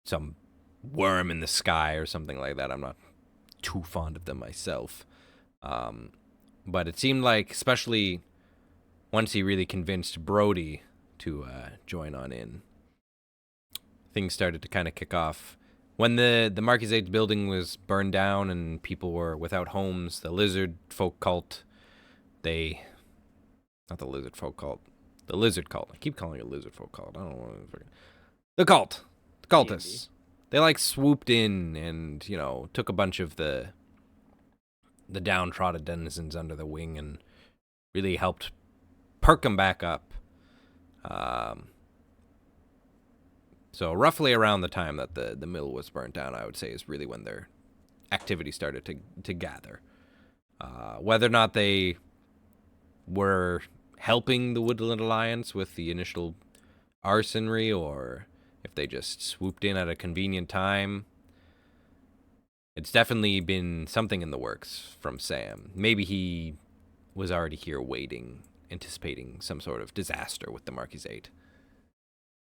[SPEAKER 5] Some worm in the sky or something like that. I'm not too fond of them myself. But it seemed like, especially once he really convinced Brody to join on in, things started to kind of kick off. When the Marquisate building was burned down and people were without homes, the lizard folk cult, not the lizard folk cult, the lizard cult. I keep calling it lizard folk cult. I don't know. The cult. The cultists. They like swooped in and, took a bunch of the downtrodden denizens under the wing and really helped perk them back up. So roughly around the time that the mill was burnt down, I would say is really when their activity started to gather. Whether or not they were helping the Woodland Alliance with the initial arsonry, or if they just swooped in at a convenient time, it's definitely been something in the works from Sam. Maybe he was already here waiting, anticipating some sort of disaster with the Marquisate.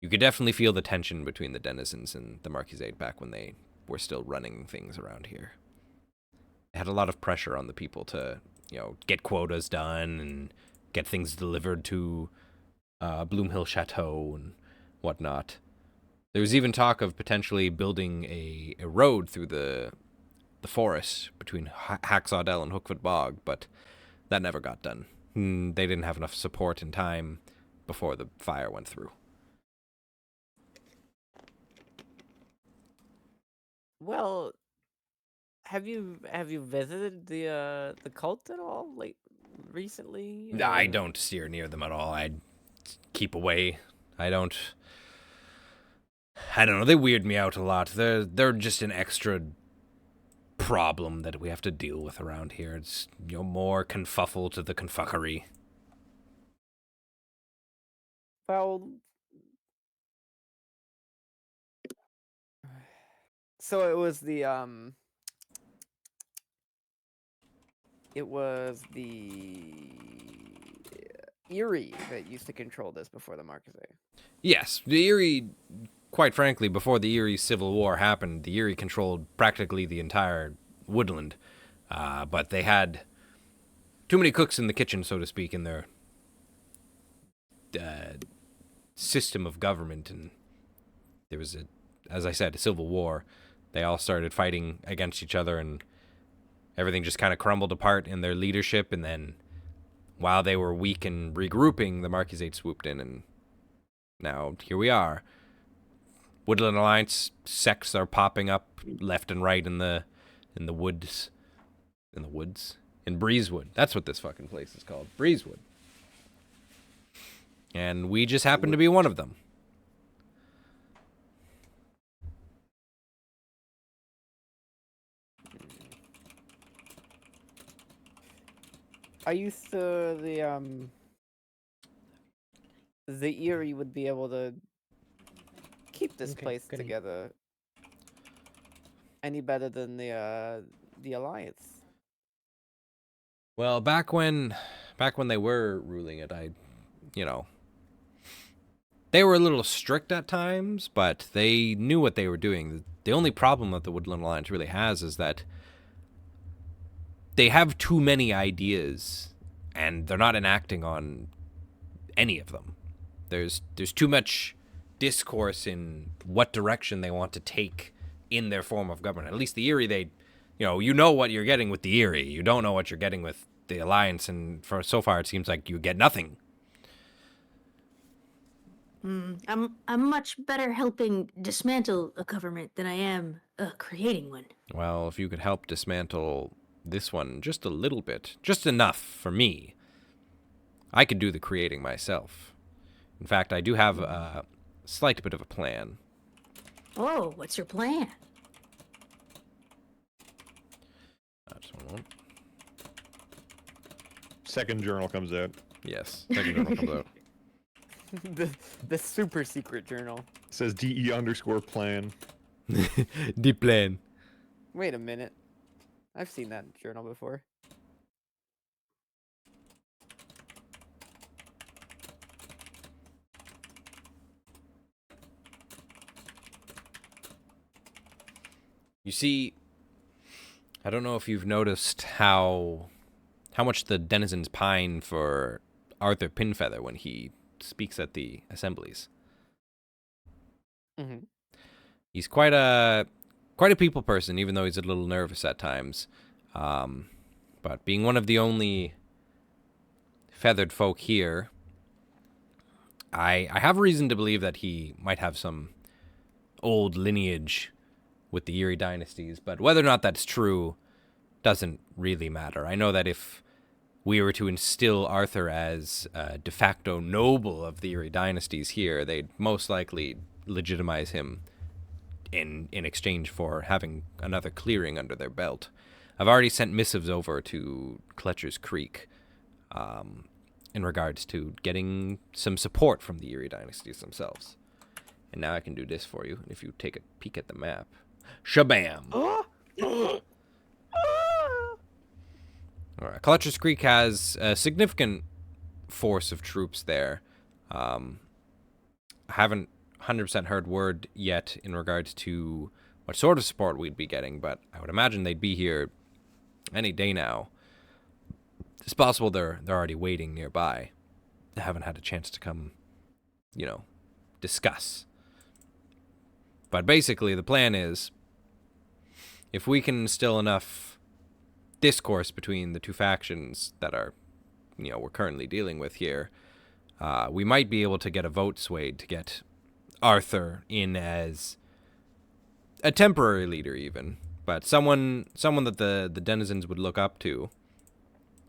[SPEAKER 5] You could definitely feel the tension between the denizens and the Marquisate back when they were still running things around here. They had a lot of pressure on the people to, get quotas done and get things delivered to Bloomhill Chateau and whatnot. There was even talk of potentially building a road through the forest between Hacksaw Dell and Hookfoot Bog, but that never got done. They didn't have enough support in time before the fire went through.
[SPEAKER 7] Well, have you visited the cult at all, like recently?
[SPEAKER 5] I don't steer near them at all. I keep away. I don't know. They weird me out a lot. They're just an extra problem that we have to deal with around here. It's more confuffle to the confuckery.
[SPEAKER 7] Well, so it was the Erie that used to control this before the Marquisate.
[SPEAKER 5] Yes, the Erie, quite frankly, before the Erie Civil War happened, the Erie controlled practically the entire woodland. But they had too many cooks in the kitchen, so to speak, in their system of government, and there was, as I said, a civil war. They all started fighting against each other, and everything just kind of crumbled apart in their leadership, and then while they were weak and regrouping, the Marquisate swooped in, and now here we are. Woodland Alliance sects are popping up left and right in the woods. In Breezewood. That's what this fucking place is called. Breezewood. And we just happen to be one of them.
[SPEAKER 7] I used to the Erie would be able to keep this place together any better than the Alliance.
[SPEAKER 5] Well, back when they were ruling it, they were a little strict at times, but they knew what they were doing. The only problem that the Woodland Alliance really has is that they have too many ideas, and they're not enacting on any of them. There's too much discourse in what direction they want to take in their form of government. At least the Erie, you know what you're getting with the Erie. You don't know what you're getting with the Alliance, and for so far it seems like you get nothing.
[SPEAKER 8] I'm much better helping dismantle a government than I am creating one.
[SPEAKER 5] Well, if you could help dismantle this one just a little bit, just enough for me, I could do the creating myself. In fact, I do have a slight bit of a plan.
[SPEAKER 8] Oh, what's your plan?
[SPEAKER 5] Just one moment.
[SPEAKER 6] Second journal comes out.
[SPEAKER 5] Yes, second journal comes out.
[SPEAKER 7] the super secret journal.
[SPEAKER 6] It says DE_plan.
[SPEAKER 5] The plan.
[SPEAKER 7] Wait a minute. I've seen that journal before.
[SPEAKER 5] You see, I don't know if you've noticed how much the denizens pine for Arthur Pinfeather when he speaks at the assemblies.
[SPEAKER 7] Mm-hmm.
[SPEAKER 5] He's quite a people person, even though he's a little nervous at times. But being one of the only feathered folk here, I have reason to believe that he might have some old lineage with the Erie dynasties, but whether or not that's true doesn't really matter. I know that if we were to instill Arthur as de facto noble of the Erie dynasties here, they'd most likely legitimize him in exchange for having another clearing under their belt. I've already sent missives over to Kletcher's Creek in regards to getting some support from the Erie dynasties themselves. And now I can do this for you. If you take a peek at the map. Shabam! All right. Kletcher's Creek has a significant force of troops there. I haven't 100% heard word yet in regards to what sort of support we'd be getting, but I would imagine they'd be here any day now. It's possible they're already waiting nearby. They haven't had a chance to come, discuss. But basically, the plan is, if we can instill enough discourse between the two factions that are, we're currently dealing with here, we might be able to get a vote swayed to get Arthur in as a temporary leader even, but someone that the denizens would look up to,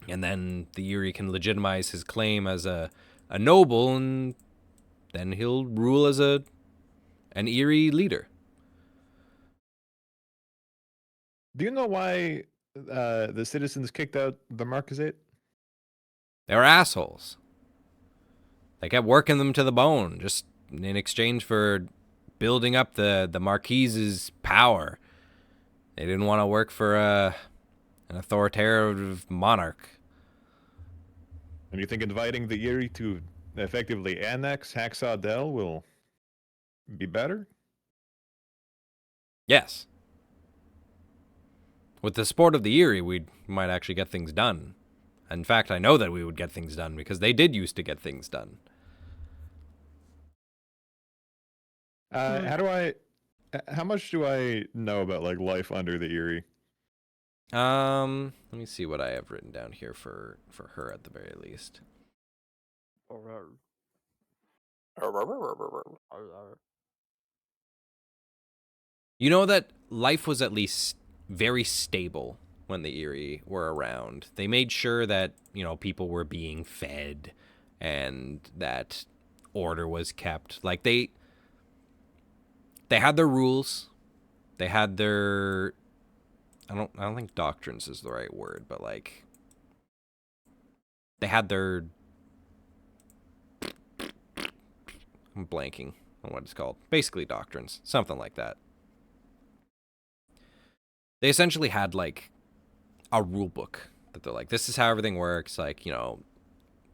[SPEAKER 5] and then the Erie can legitimize his claim as a noble, and then he'll rule as an Erie leader.
[SPEAKER 6] Do you know why the citizens kicked out the Marquisate?
[SPEAKER 5] They were assholes. They kept working them to the bone, just in exchange for building up the Marquise's power. They didn't want to work for an authoritative monarch.
[SPEAKER 6] And you think inviting the Erie to effectively annex Hacksaw Dell will be better?
[SPEAKER 5] Yes. With the support of the Erie, we might actually get things done. In fact, I know that we would get things done because they did used to get things done.
[SPEAKER 6] How much do I know about life under the Erie?
[SPEAKER 5] Let me see what I have written down here for her at the very least. You know that life was at least very stable when the Erie were around. They made sure that, people were being fed and that order was kept. Like they had their rules. They had their I don't think doctrines is the right word, but they had their I'm blanking on what it's called. Basically doctrines, something like that. They essentially had a rule book that they're like, this is how everything works.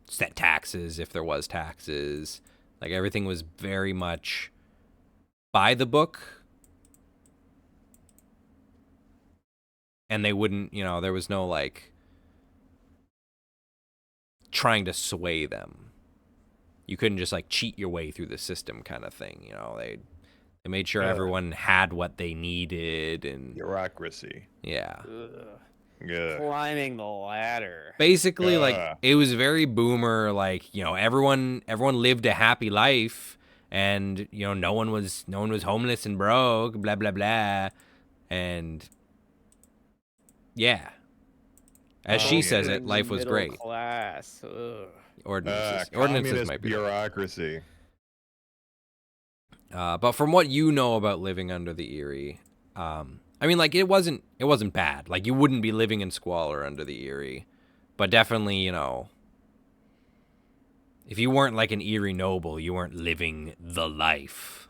[SPEAKER 5] Set taxes if there was taxes. Everything was very much by the book. And they wouldn't, there was no trying to sway them. You couldn't just cheat your way through the system kind of thing. They made sure everyone had what they needed and
[SPEAKER 6] bureaucracy.
[SPEAKER 5] Yeah.
[SPEAKER 6] Ugh.
[SPEAKER 7] Climbing the ladder.
[SPEAKER 5] Basically, it was very boomer. Everyone lived a happy life, and no one was homeless and broke. Blah blah blah, and yeah, as she says it, life was great.
[SPEAKER 7] Class. Ugh.
[SPEAKER 5] Ordinances might be
[SPEAKER 6] bureaucracy.
[SPEAKER 5] But from what you know about living under the Erie, it wasn't bad. You wouldn't be living in squalor under the Erie, but definitely, if you weren't an Erie noble, you weren't living the life.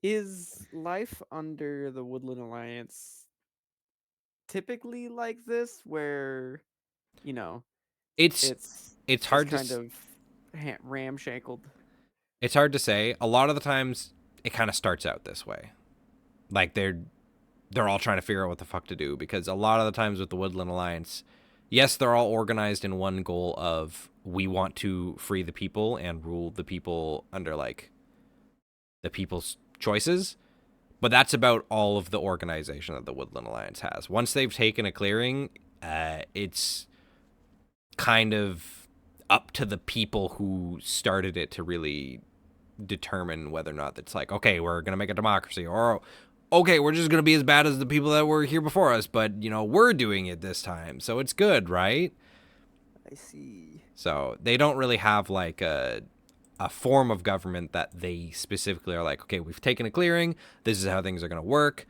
[SPEAKER 7] Is life under the Woodland Alliance typically like this, where,
[SPEAKER 5] it's hard to
[SPEAKER 7] kind of ramshackled?
[SPEAKER 5] It's hard to say. A lot of the times, it kind of starts out this way. They're all trying to figure out what the fuck to do, because a lot of the times with the Woodland Alliance, yes, they're all organized in one goal of, we want to free the people and rule the people under the people's choices, but that's about all of the organization that the Woodland Alliance has. Once they've taken a clearing, it's kind of up to the people who started it to really determine whether or not it's okay, we're gonna make a democracy, or okay, we're just gonna be as bad as the people that were here before us, but you know, we're doing it this time, so it's good, right?
[SPEAKER 7] I see.
[SPEAKER 5] So they don't really have like a form of government that they specifically are like, okay, we've taken a clearing, this is how things are gonna work.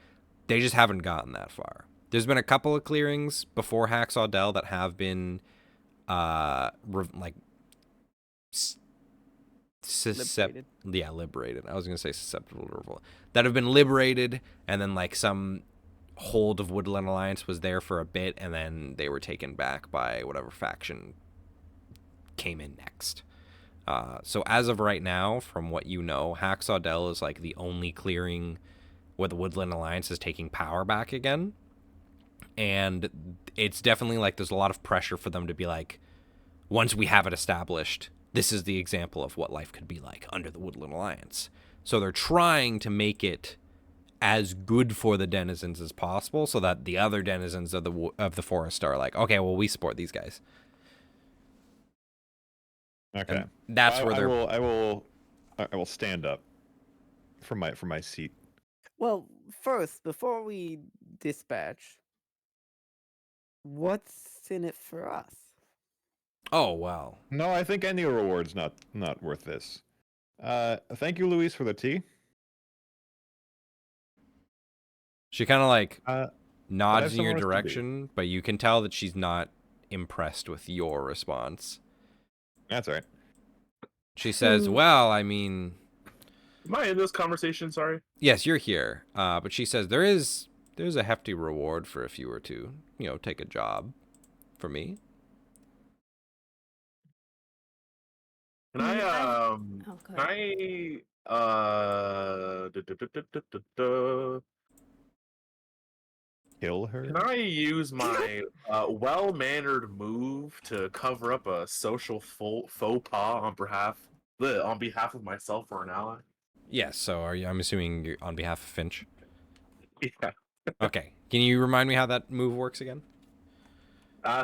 [SPEAKER 5] They just haven't gotten that far. There's been a couple of clearings before Hacksaw Dell that have been liberated. I was gonna say susceptible to revolt. That have been liberated, and then like some hold of Woodland Alliance was there for a bit, and then they were taken back by whatever faction came in next. So as of right now, from what you know, Hacksaw Dell is like the only clearing where the Woodland Alliance is taking power back again. And it's definitely like there's a lot of pressure for them to be like, once we have it established, this is the example of what life could be like under the Woodland Alliance. So they're trying to make it as good for the denizens as possible, so that the other denizens of the forest are like, okay, well, we support these guys.
[SPEAKER 6] Okay,
[SPEAKER 5] and that's where they're.
[SPEAKER 6] I will stand up from my seat.
[SPEAKER 7] Well, first, before we dispatch, what's in it for us?
[SPEAKER 5] Oh well.
[SPEAKER 6] No, I think any reward's not worth this. Thank you, Luis, for the tea.
[SPEAKER 5] She kind of like nods in your
[SPEAKER 6] somewhere else to be.
[SPEAKER 5] direction, but you can tell that she's not impressed with your response.
[SPEAKER 6] That's all right.
[SPEAKER 5] She says, well, I mean...
[SPEAKER 4] Am I in this conversation? Sorry.
[SPEAKER 5] Yes, you're here. But she says, there's a hefty reward for if you were to, you know, take a job for me.
[SPEAKER 4] Can I,
[SPEAKER 8] Oh,
[SPEAKER 4] can I,
[SPEAKER 6] Kill her?
[SPEAKER 4] Can I use my well-mannered move to cover up a social faux pas on behalf of myself or an ally?
[SPEAKER 5] Yes, so are you? I'm assuming you're on behalf of Finch.
[SPEAKER 4] Yeah.
[SPEAKER 5] Okay. Can you remind me how that move works again?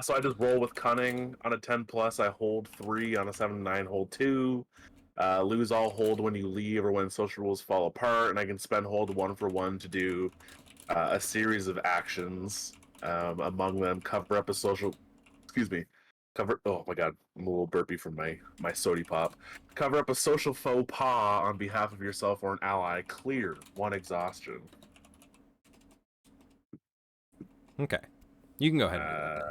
[SPEAKER 4] So I just roll with cunning. On a 10+, I hold 3. On a 7-9, hold 2. Lose all hold when you leave or when social rules fall apart, and I can spend hold 1 for 1 to do a series of actions. Among them, cover up a social. Excuse me. Oh my god, I'm a little burpy from my sody pop. Cover up a social faux pas on behalf of yourself or an ally. Clear 1 exhaustion.
[SPEAKER 5] Okay. You can go ahead and do that.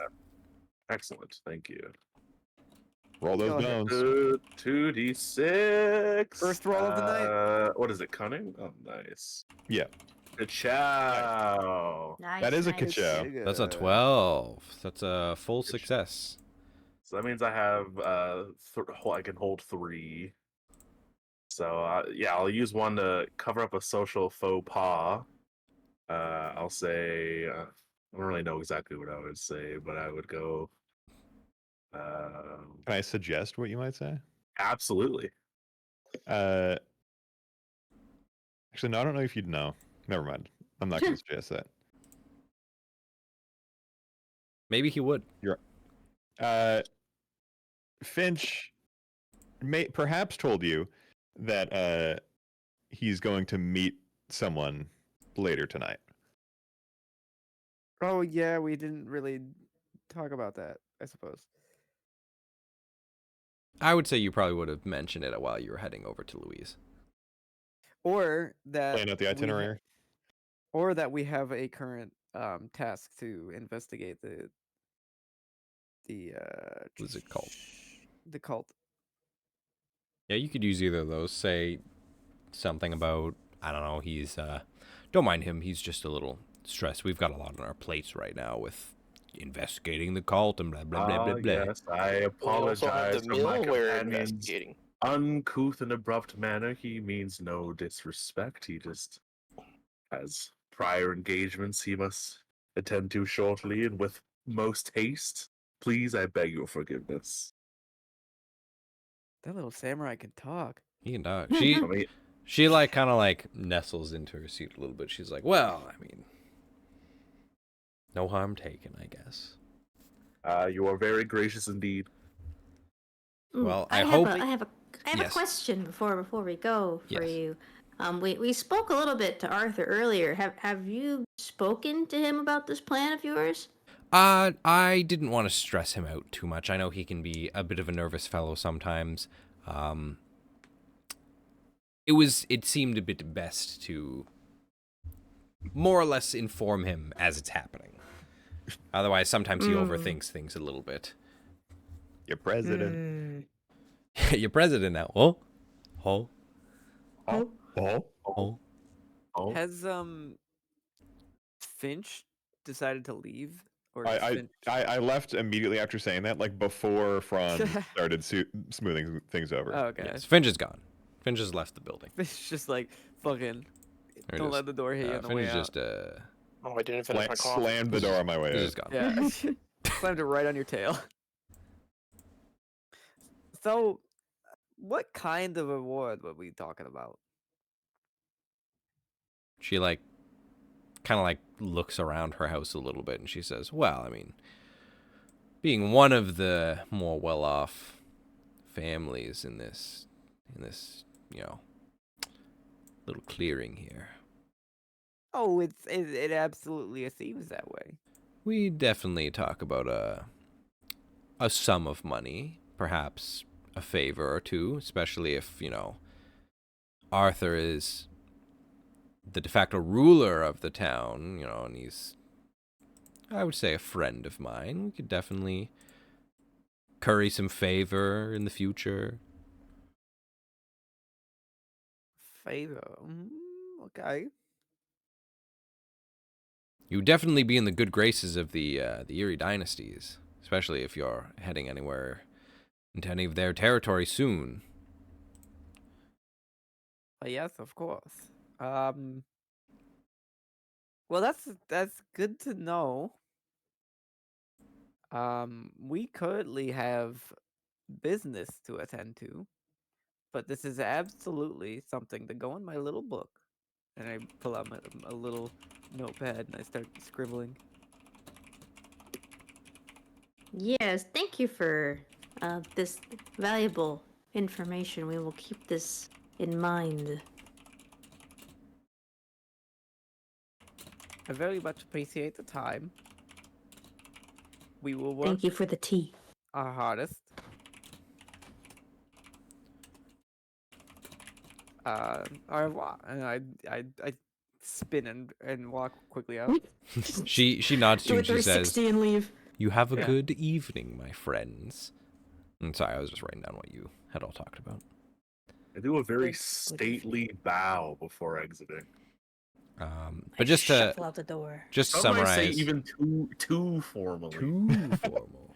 [SPEAKER 4] Excellent, thank you.
[SPEAKER 6] Roll those bones.
[SPEAKER 4] 2d6.
[SPEAKER 7] First roll of the night.
[SPEAKER 4] What is it, cunning? Oh, nice.
[SPEAKER 6] Yeah.
[SPEAKER 4] Ka-chow.
[SPEAKER 8] Nice,
[SPEAKER 6] That is a
[SPEAKER 8] nice.
[SPEAKER 6] ka-chow.
[SPEAKER 5] That's a 12. That's a full success.
[SPEAKER 4] So that means I have I can hold 3. So yeah, I'll use 1 to cover up a social faux pas. I'll say I don't really know exactly what I would say, but I would go.
[SPEAKER 6] Can I suggest what you might say?
[SPEAKER 4] Absolutely.
[SPEAKER 6] Actually, no, I don't know if you'd know. Never mind. I'm not going to suggest that.
[SPEAKER 5] Maybe he would.
[SPEAKER 6] Finch perhaps told you that he's going to meet someone later tonight.
[SPEAKER 7] Oh yeah, we didn't really talk about that, I suppose.
[SPEAKER 5] I would say you probably would have mentioned it while you were heading over to Louise.
[SPEAKER 7] Or that
[SPEAKER 6] Plan out the itinerary.
[SPEAKER 7] Or that we have a current task to investigate the
[SPEAKER 5] Lizard cult.
[SPEAKER 7] The cult.
[SPEAKER 5] Yeah, you could use either of those. Say something about, I don't know, he's don't mind him, he's just a little stressed. We've got a lot on our plates right now with investigating the cult and blah blah blah blah blah.
[SPEAKER 4] Yes, I apologize
[SPEAKER 3] the
[SPEAKER 4] for my
[SPEAKER 3] mill we're
[SPEAKER 4] companion's
[SPEAKER 3] investigating.
[SPEAKER 4] uncouth and abrupt manner. He means no disrespect. He just has prior engagements he must attend to shortly and with most haste. Please, I beg your forgiveness.
[SPEAKER 7] That little samurai can talk.
[SPEAKER 5] He can talk.
[SPEAKER 4] I mean,
[SPEAKER 5] She like kind of like nestles into her seat a little bit. She's like, well, I mean, no harm taken, I guess.
[SPEAKER 4] you are very gracious indeed.
[SPEAKER 5] Well,
[SPEAKER 8] I
[SPEAKER 5] hope
[SPEAKER 8] have a
[SPEAKER 5] Yes.
[SPEAKER 8] question before we go for
[SPEAKER 5] Yes.
[SPEAKER 8] you. We spoke a little bit to Arthur earlier. Have you spoken to him about this plan of yours?
[SPEAKER 5] I didn't want to stress him out too much. I know he can be a bit of a nervous fellow sometimes. It seemed a bit best to more or less inform him as it's happening. Otherwise, sometimes he overthinks things a little bit.
[SPEAKER 6] Your president.
[SPEAKER 5] Your president now. Oh. Oh.
[SPEAKER 6] Oh. Oh.
[SPEAKER 5] Oh.
[SPEAKER 4] Oh.
[SPEAKER 7] Has Finch decided to leave? Or
[SPEAKER 6] I left immediately after saying that, like before Fronz started smoothing things over.
[SPEAKER 7] Oh, okay.
[SPEAKER 5] Yes, Finch is gone. Finch has left the building.
[SPEAKER 7] It's just like fucking.
[SPEAKER 5] Or
[SPEAKER 7] Don't
[SPEAKER 5] just,
[SPEAKER 7] let the door hit you on the
[SPEAKER 5] Finch
[SPEAKER 7] way
[SPEAKER 5] is
[SPEAKER 7] out.
[SPEAKER 5] just
[SPEAKER 3] Oh, I didn't finish my coffee.
[SPEAKER 6] Slammed the door on my way
[SPEAKER 5] he's
[SPEAKER 6] out.
[SPEAKER 5] just gone.
[SPEAKER 7] Yeah. Slammed it right on your tail. So, what kind of reward were we talking about?
[SPEAKER 5] She like kind of like looks around her house a little bit and she says, "Well, I mean, being one of the more well-off families in this, little clearing here,
[SPEAKER 7] Oh, it absolutely seems that way.
[SPEAKER 5] we definitely talk about a sum of money, perhaps a favor or two, especially if, Arthur is the de facto ruler of the town, and he's, I would say, a friend of mine. We could definitely curry some favor in the future."
[SPEAKER 7] Favor. Okay.
[SPEAKER 5] You would definitely be in the good graces of the Erie dynasties, especially if you're heading anywhere into any of their territory soon.
[SPEAKER 7] Yes, of course. Well, that's good to know. We currently have business to attend to, but this is absolutely something to go in my little book. And I pull out a little notepad and I start scribbling.
[SPEAKER 8] Yes, thank you for this valuable information. We will keep this in mind.
[SPEAKER 7] I very much appreciate the time. We will work
[SPEAKER 8] Thank you for the tea.
[SPEAKER 7] our hardest. Au revoir. And I spin and walk quickly out.
[SPEAKER 5] She nods to you
[SPEAKER 8] Do a
[SPEAKER 5] and she says,
[SPEAKER 8] 360 and leave.
[SPEAKER 5] "You have a
[SPEAKER 7] Yeah.
[SPEAKER 5] good evening, my friends." I'm sorry, I was just writing down what you had all talked about.
[SPEAKER 4] I do a very
[SPEAKER 8] Good.
[SPEAKER 4] stately bow before exiting.
[SPEAKER 5] But just to
[SPEAKER 8] shuffle out the door.
[SPEAKER 5] just to
[SPEAKER 4] Some might say
[SPEAKER 5] summarize,
[SPEAKER 4] even too formally.
[SPEAKER 5] too formal.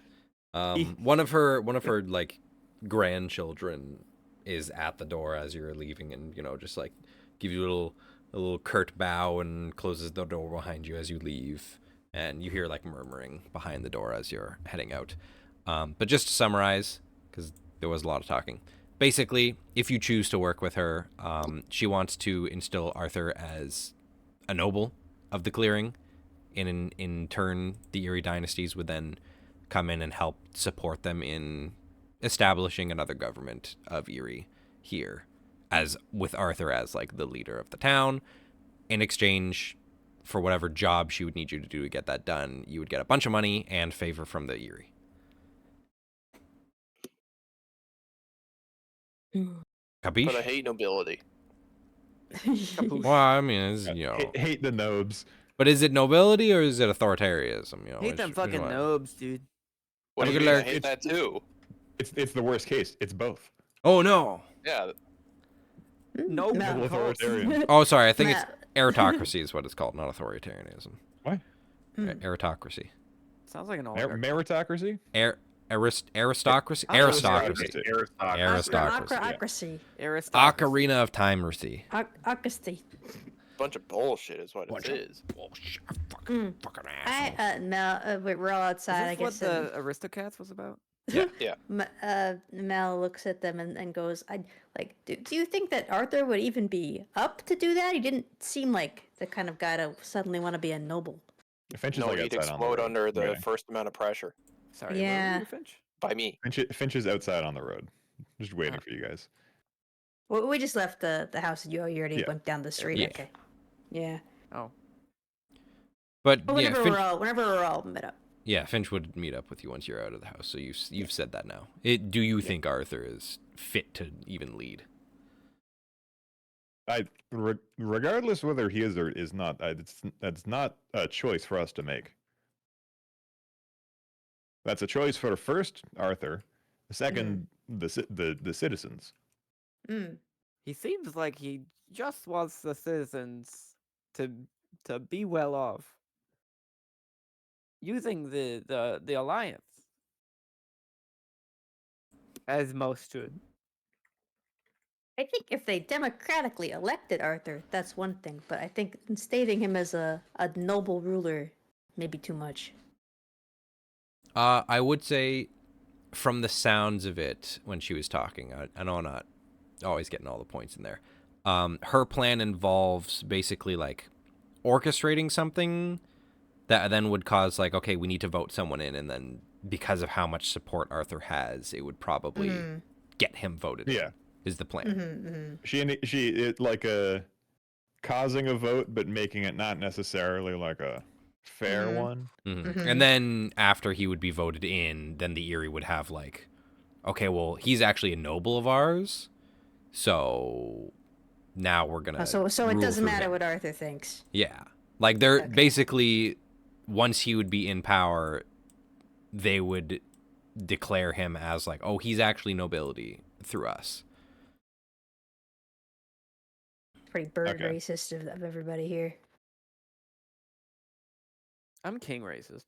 [SPEAKER 5] One of her like grandchildren is at the door as you're leaving, and just like give you a little curt bow and closes the door behind you as you leave, and you hear like murmuring behind the door as you're heading out. But just to summarize, because there was a lot of talking. Basically, if you choose to work with her, she wants to instill Arthur as a noble of the clearing. In turn, the Erie dynasties would then come in and help support them in establishing another government of Erie here, as with Arthur as like the leader of the town. In exchange for whatever job she would need you to do to get that done, you would get a bunch of money and favor from the Erie. Capiche?
[SPEAKER 3] But I hate nobility.
[SPEAKER 5] Well, I mean, it's,
[SPEAKER 6] Hate the nobs.
[SPEAKER 5] but is it nobility or is it authoritarianism?
[SPEAKER 7] Hate them fucking nobs, dude.
[SPEAKER 3] What do
[SPEAKER 5] Have
[SPEAKER 3] you
[SPEAKER 5] a
[SPEAKER 3] mean?
[SPEAKER 5] good
[SPEAKER 3] I hate that too.
[SPEAKER 6] It's the worst case. It's both.
[SPEAKER 5] Oh no.
[SPEAKER 3] Yeah.
[SPEAKER 7] No,
[SPEAKER 6] Noble authoritarian.
[SPEAKER 5] Oh, sorry. I think it's aristocracy is what it's called, not authoritarianism.
[SPEAKER 6] What?
[SPEAKER 5] Aristocracy.
[SPEAKER 7] Sounds like an
[SPEAKER 6] Meritocracy?
[SPEAKER 5] Aristocracy.
[SPEAKER 7] Oh,
[SPEAKER 5] Aristocracy.
[SPEAKER 4] Aristocracy.
[SPEAKER 5] Aristocracy.
[SPEAKER 8] Aristocracy.
[SPEAKER 5] Ocarina of Timeracy.
[SPEAKER 8] Aristocracy.
[SPEAKER 3] Bunch of bullshit is what it is.
[SPEAKER 5] Bullshit. Fucking asshole.
[SPEAKER 8] Mel, we're all outside,
[SPEAKER 7] Is
[SPEAKER 8] I
[SPEAKER 7] this
[SPEAKER 8] guess.
[SPEAKER 7] what the Aristocats was about?
[SPEAKER 3] Yeah.
[SPEAKER 8] Mel looks at them and goes, do you think that Arthur would even be up to do that? He didn't seem like the kind of guy to suddenly want to be a noble.
[SPEAKER 6] Finch is
[SPEAKER 3] No,
[SPEAKER 6] like
[SPEAKER 3] he'd
[SPEAKER 6] outside on the
[SPEAKER 3] explode
[SPEAKER 6] road.
[SPEAKER 3] under the
[SPEAKER 6] Okay.
[SPEAKER 3] first amount of pressure.
[SPEAKER 7] Sorry,
[SPEAKER 8] Yeah.
[SPEAKER 7] where were you, Finch?
[SPEAKER 3] By me.
[SPEAKER 6] Finch is outside on the road, just waiting for you guys.
[SPEAKER 8] We just left the house. You already
[SPEAKER 6] Yeah.
[SPEAKER 8] went down the street.
[SPEAKER 1] Yeah.
[SPEAKER 8] Okay. Yeah.
[SPEAKER 7] Oh.
[SPEAKER 1] But
[SPEAKER 8] Well,
[SPEAKER 1] yeah,
[SPEAKER 8] whenever we're all met up.
[SPEAKER 1] yeah, Finch would meet up with you once you're out of the house. So you've said that now. Do you think Arthur is fit to even lead?
[SPEAKER 6] Regardless whether he is or is not, that's not a choice for us to make. That's a choice for first Arthur, second the citizens.
[SPEAKER 8] Mm.
[SPEAKER 7] He seems like he just wants the citizens to be well off. Using the alliance. As most should.
[SPEAKER 8] I think if they democratically elected Arthur, that's one thing. But I think stating him as a noble ruler may be too much.
[SPEAKER 1] I would say, from the sounds of it when she was talking, I know I'm not always getting all the points in there. Her plan involves basically like orchestrating something that then would cause like, okay, we need to vote someone in, and then because of how much support Arthur has, it would probably get him voted.
[SPEAKER 6] Yeah,
[SPEAKER 1] in, is the plan.
[SPEAKER 6] She like a causing a vote, but making it not necessarily like a fair one.
[SPEAKER 1] And then after he would be voted in, then the Erie would have like, okay, well, he's actually a noble of ours, so now we're gonna.
[SPEAKER 8] So it
[SPEAKER 1] rule
[SPEAKER 8] doesn't
[SPEAKER 1] through
[SPEAKER 8] matter
[SPEAKER 1] him.
[SPEAKER 8] what Arthur thinks.
[SPEAKER 1] Yeah, like they're basically, once he would be in power, they would declare him as like, oh, he's actually nobility through us.
[SPEAKER 8] Pretty bird racist of everybody here.
[SPEAKER 7] I'm king racist.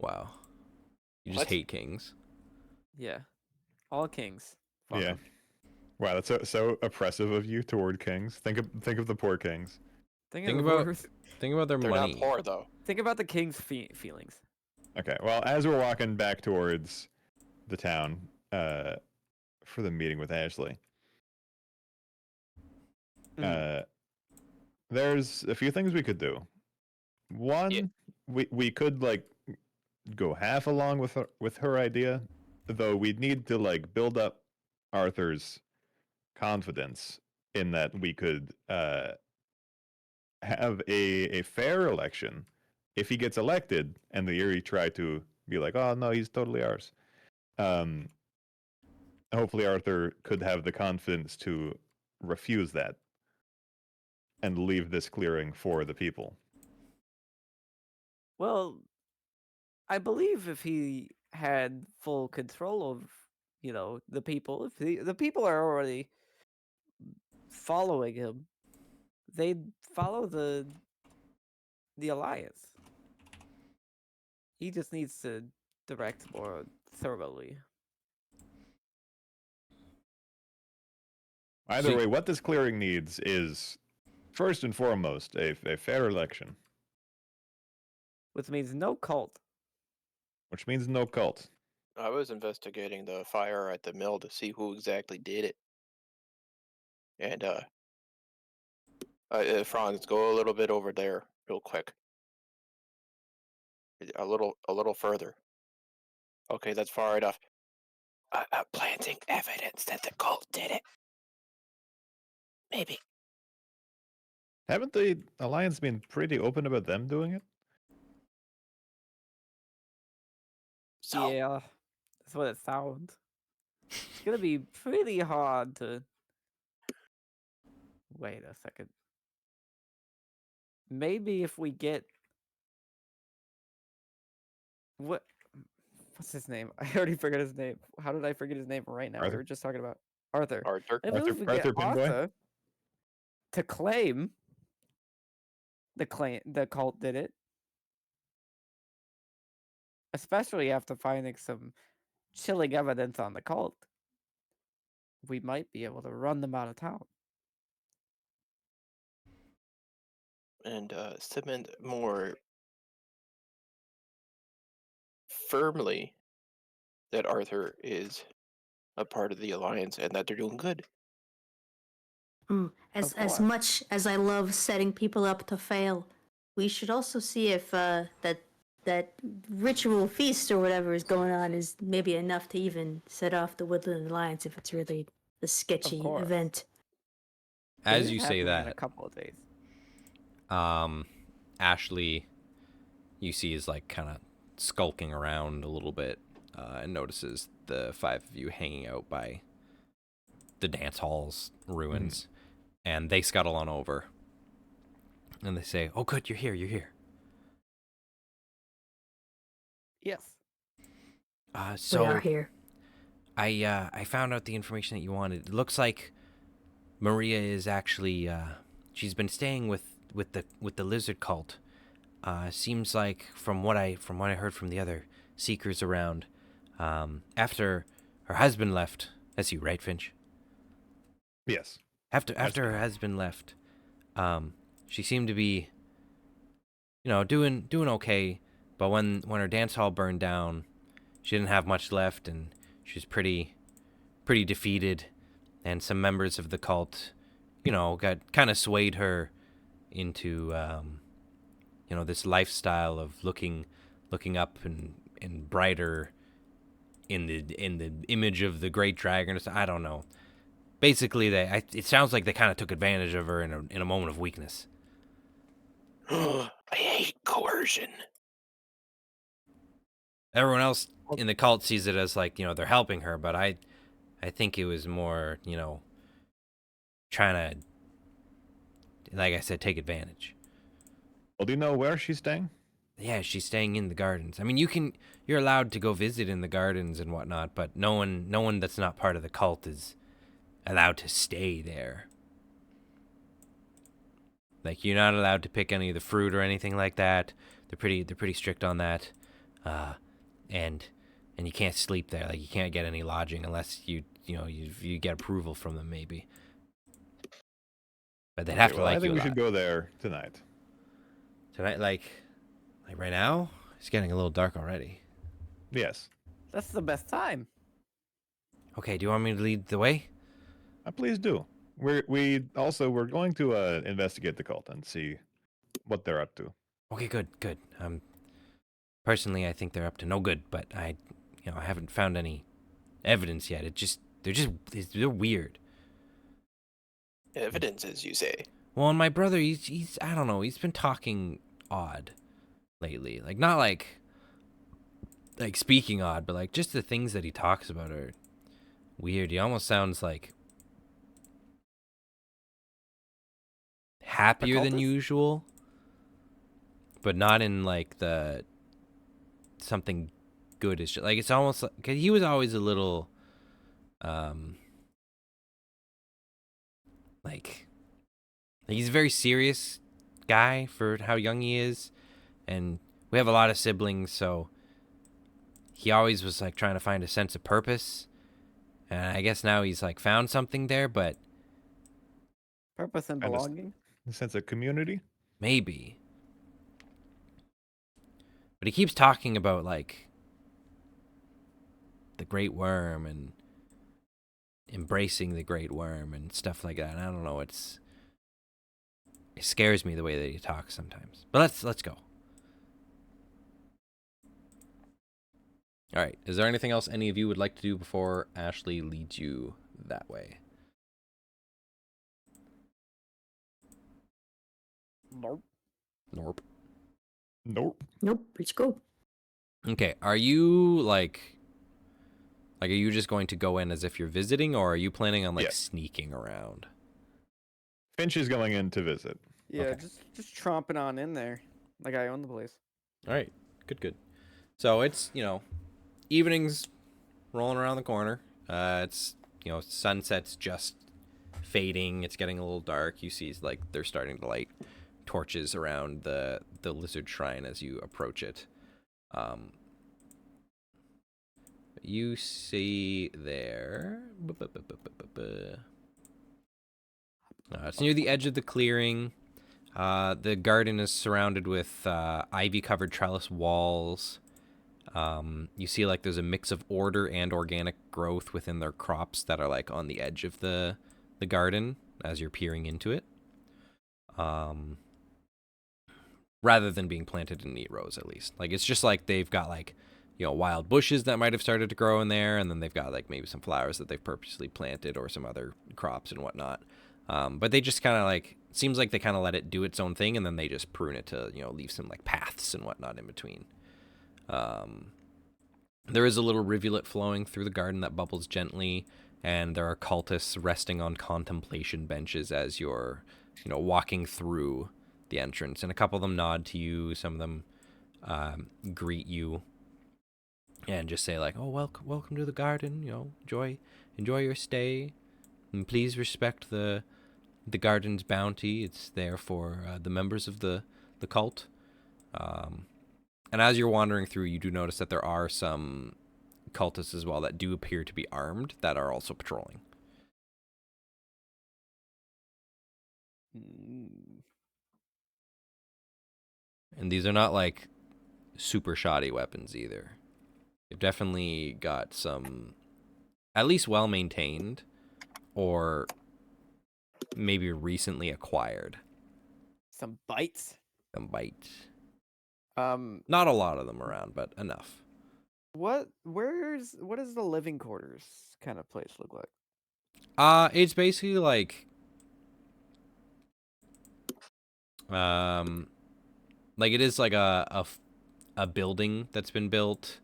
[SPEAKER 1] Wow, you just hate kings.
[SPEAKER 7] Yeah, all kings. Fuck
[SPEAKER 6] Yeah.
[SPEAKER 7] 'em.
[SPEAKER 6] Wow, that's so oppressive of you toward kings. Think of the poor kings.
[SPEAKER 1] Think about their
[SPEAKER 3] They're
[SPEAKER 1] money.
[SPEAKER 3] not poor though.
[SPEAKER 7] Think about the king's feelings.
[SPEAKER 6] Okay, well, as we're walking back towards the town for the meeting with Ashley, there's a few things we could do. One, we could like go half along with her idea, though we'd need to like build up Arthur's confidence in that we could have a fair election. If he gets elected and the Erie try to be like, oh no, he's totally ours. Hopefully Arthur could have the confidence to refuse that and leave this clearing for the people.
[SPEAKER 7] Well, I believe if he had full control of, the people, if the people are already following him, they'd follow the alliance. He just needs to direct more thoroughly.
[SPEAKER 6] Either way, what this clearing needs is, first and foremost, a fair election.
[SPEAKER 7] Which means no cult.
[SPEAKER 6] Which means no cult.
[SPEAKER 3] I was investigating the fire at the mill to see who exactly did it. And Franz, go a little bit over there, real quick. A little further. Okay, that's far enough. Planting evidence that the cult did it. Maybe.
[SPEAKER 6] Haven't the Alliance been pretty open about them doing it?
[SPEAKER 3] So,
[SPEAKER 7] yeah, that's what it sounds. It's gonna be pretty hard to. Wait a second. Maybe if we get. What's his name? I already forgot his name. How did I forget his name right now?
[SPEAKER 6] Arthur?
[SPEAKER 7] We were just talking about Arthur.
[SPEAKER 3] Arthur.
[SPEAKER 7] I believe we get
[SPEAKER 6] Arthur Pinboy?
[SPEAKER 7] Arthur to claim the cult did it. Especially after finding some chilling evidence on the cult. We might be able to run them out of town.
[SPEAKER 3] And cement more firmly that Arthur is a part of the Alliance and that they're doing good.
[SPEAKER 8] As much as I love setting people up to fail, we should also see if that ritual feast or whatever is going on is maybe enough to even set off the Woodland Alliance if it's really a sketchy event.
[SPEAKER 5] as
[SPEAKER 7] is
[SPEAKER 5] you say
[SPEAKER 7] happening in a
[SPEAKER 5] that,
[SPEAKER 7] couple of days.
[SPEAKER 5] Ashley, you see, is like kind of skulking around a little bit, and notices the five of you hanging out by the dance hall's ruins, and they scuttle on over, and they say, "Oh, good, you're here. You're here."
[SPEAKER 7] Yes.
[SPEAKER 8] We are
[SPEAKER 5] So
[SPEAKER 8] here.
[SPEAKER 5] I found out the information that you wanted. It looks like Maria is actually she's been staying with the lizard cult. Seems like from what I heard from the other seekers around, after her husband left. That's you, right, Finch?
[SPEAKER 6] Yes.
[SPEAKER 5] After her husband left, she seemed to be, doing okay. But when her dance hall burned down, she didn't have much left, and she was pretty defeated. And some members of the cult, got kind of swayed her into, this lifestyle of looking up and brighter in the image of the great dragon. I don't know. Basically, it sounds like they kind of took advantage of her in a moment of weakness.
[SPEAKER 3] I hate coercion.
[SPEAKER 5] Everyone else in the cult sees it as like, they're helping her, but I think it was more, trying to, like I said, take advantage.
[SPEAKER 6] Well, do you know where she's staying?
[SPEAKER 5] Yeah, she's staying in the gardens. I mean, you're allowed to go visit in the gardens and whatnot, but no one that's not part of the cult is allowed to stay there. Like, you're not allowed to pick any of the fruit or anything like that. They're pretty strict on that. And you can't sleep there. Like, you can't get any lodging unless you get approval from them, maybe. But they'd have to like you.
[SPEAKER 6] I think
[SPEAKER 5] a
[SPEAKER 6] we
[SPEAKER 5] lot.
[SPEAKER 6] should go there tonight.
[SPEAKER 5] Tonight, like right now, it's getting a little dark already.
[SPEAKER 6] Yes.
[SPEAKER 7] That's the best time.
[SPEAKER 5] Okay, do you want me to lead the way?
[SPEAKER 6] Please do. We're going to investigate the cult and see what they're up to.
[SPEAKER 5] Okay, good. Personally, I think they're up to no good, but I haven't found any evidence yet. They're weird.
[SPEAKER 3] Evidence, as you say.
[SPEAKER 5] Well, and my brother, he's I don't know, he's been talking odd lately. Like, not like speaking odd, but like just the things that he talks about are weird. He almost sounds like happier than usual, but not in like the something good is like, it's almost like, 'cause he was always a little like he's a very serious guy for how young he is, and we have a lot of siblings, so he always was like trying to find a sense of purpose, and I guess now he's like found something there, but
[SPEAKER 7] Purpose and belonging.
[SPEAKER 6] A sense of community?
[SPEAKER 5] Maybe. But he keeps talking about like the great worm and embracing the great worm and stuff like that. And I don't know, it scares me the way that he talks sometimes. But let's go. All right. Is there anything else any of you would like to do before Ashley leads you that way?
[SPEAKER 7] Nope.
[SPEAKER 8] Nope. Let's go.
[SPEAKER 5] Okay. Are you like are you just going to go in as if you're visiting, or are you planning on like sneaking around?
[SPEAKER 6] Finch is going in to visit.
[SPEAKER 7] Yeah,
[SPEAKER 5] Okay.
[SPEAKER 7] just tromping on in there, like I own the place.
[SPEAKER 5] All right. Good. So it's, evening's rolling around the corner. It's, sunset's just fading. It's getting a little dark. You see, like, they're starting to light torches around the lizard shrine as you approach it. You see there. It's near the edge of the clearing. The garden is surrounded with ivy-covered trellis walls. You see, like, there's a mix of order and organic growth within their crops that are, like, on the edge of the garden as you're peering into it. Rather than being planted in neat rows, at least. Like, it's just like they've got, like, wild bushes that might have started to grow in there, and then they've got, like, maybe some flowers that they've purposely planted or some other crops and whatnot. But they just kind of like, seems like they kind of let it do its own thing, and then they just prune it to, you know, leave some like paths and whatnot in between. There is a little rivulet flowing through the garden that bubbles gently, and there are cultists resting on contemplation benches as you're, you know, walking through the entrance. And a couple of them nod to you, some of them greet you, and just say like, "Oh, welcome to the garden. You know, enjoy your stay, and please respect the garden's bounty. It's there for the members of the cult." And as you're wandering through, you do notice that there are some cultists as well that do appear to be armed that are also patrolling. And these are not like super shoddy weapons either. They've definitely got some, at least well maintained, or maybe recently acquired.
[SPEAKER 7] Some bites.
[SPEAKER 5] Some bites. Not a lot of them around, but enough.
[SPEAKER 7] What does the living quarters kind of place look like?
[SPEAKER 5] It's basically like it is like a building that's been built.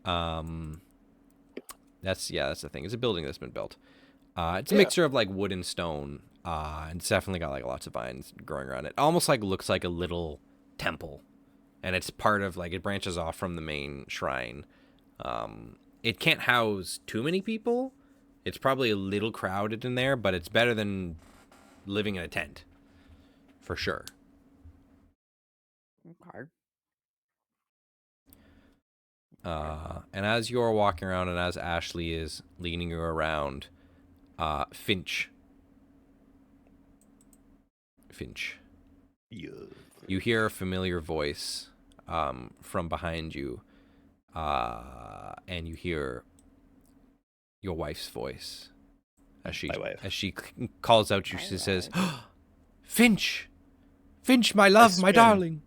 [SPEAKER 5] That's the thing. It's a building that's been built. It's a mixture of like wood and stone. And it's definitely got like lots of vines growing around it. Almost like looks like a little temple. And it's part of like, it branches off from the main shrine. It can't house too many people. It's probably a little crowded in there, but it's better than living in a tent. For sure.
[SPEAKER 7] Okay.
[SPEAKER 5] And as you're walking around and as Ashley is leading you around, Finch.
[SPEAKER 6] Yeah.
[SPEAKER 5] You hear a familiar voice from behind you, and you hear your wife's voice as she calls out you. She says, "Finch, my love, my darling."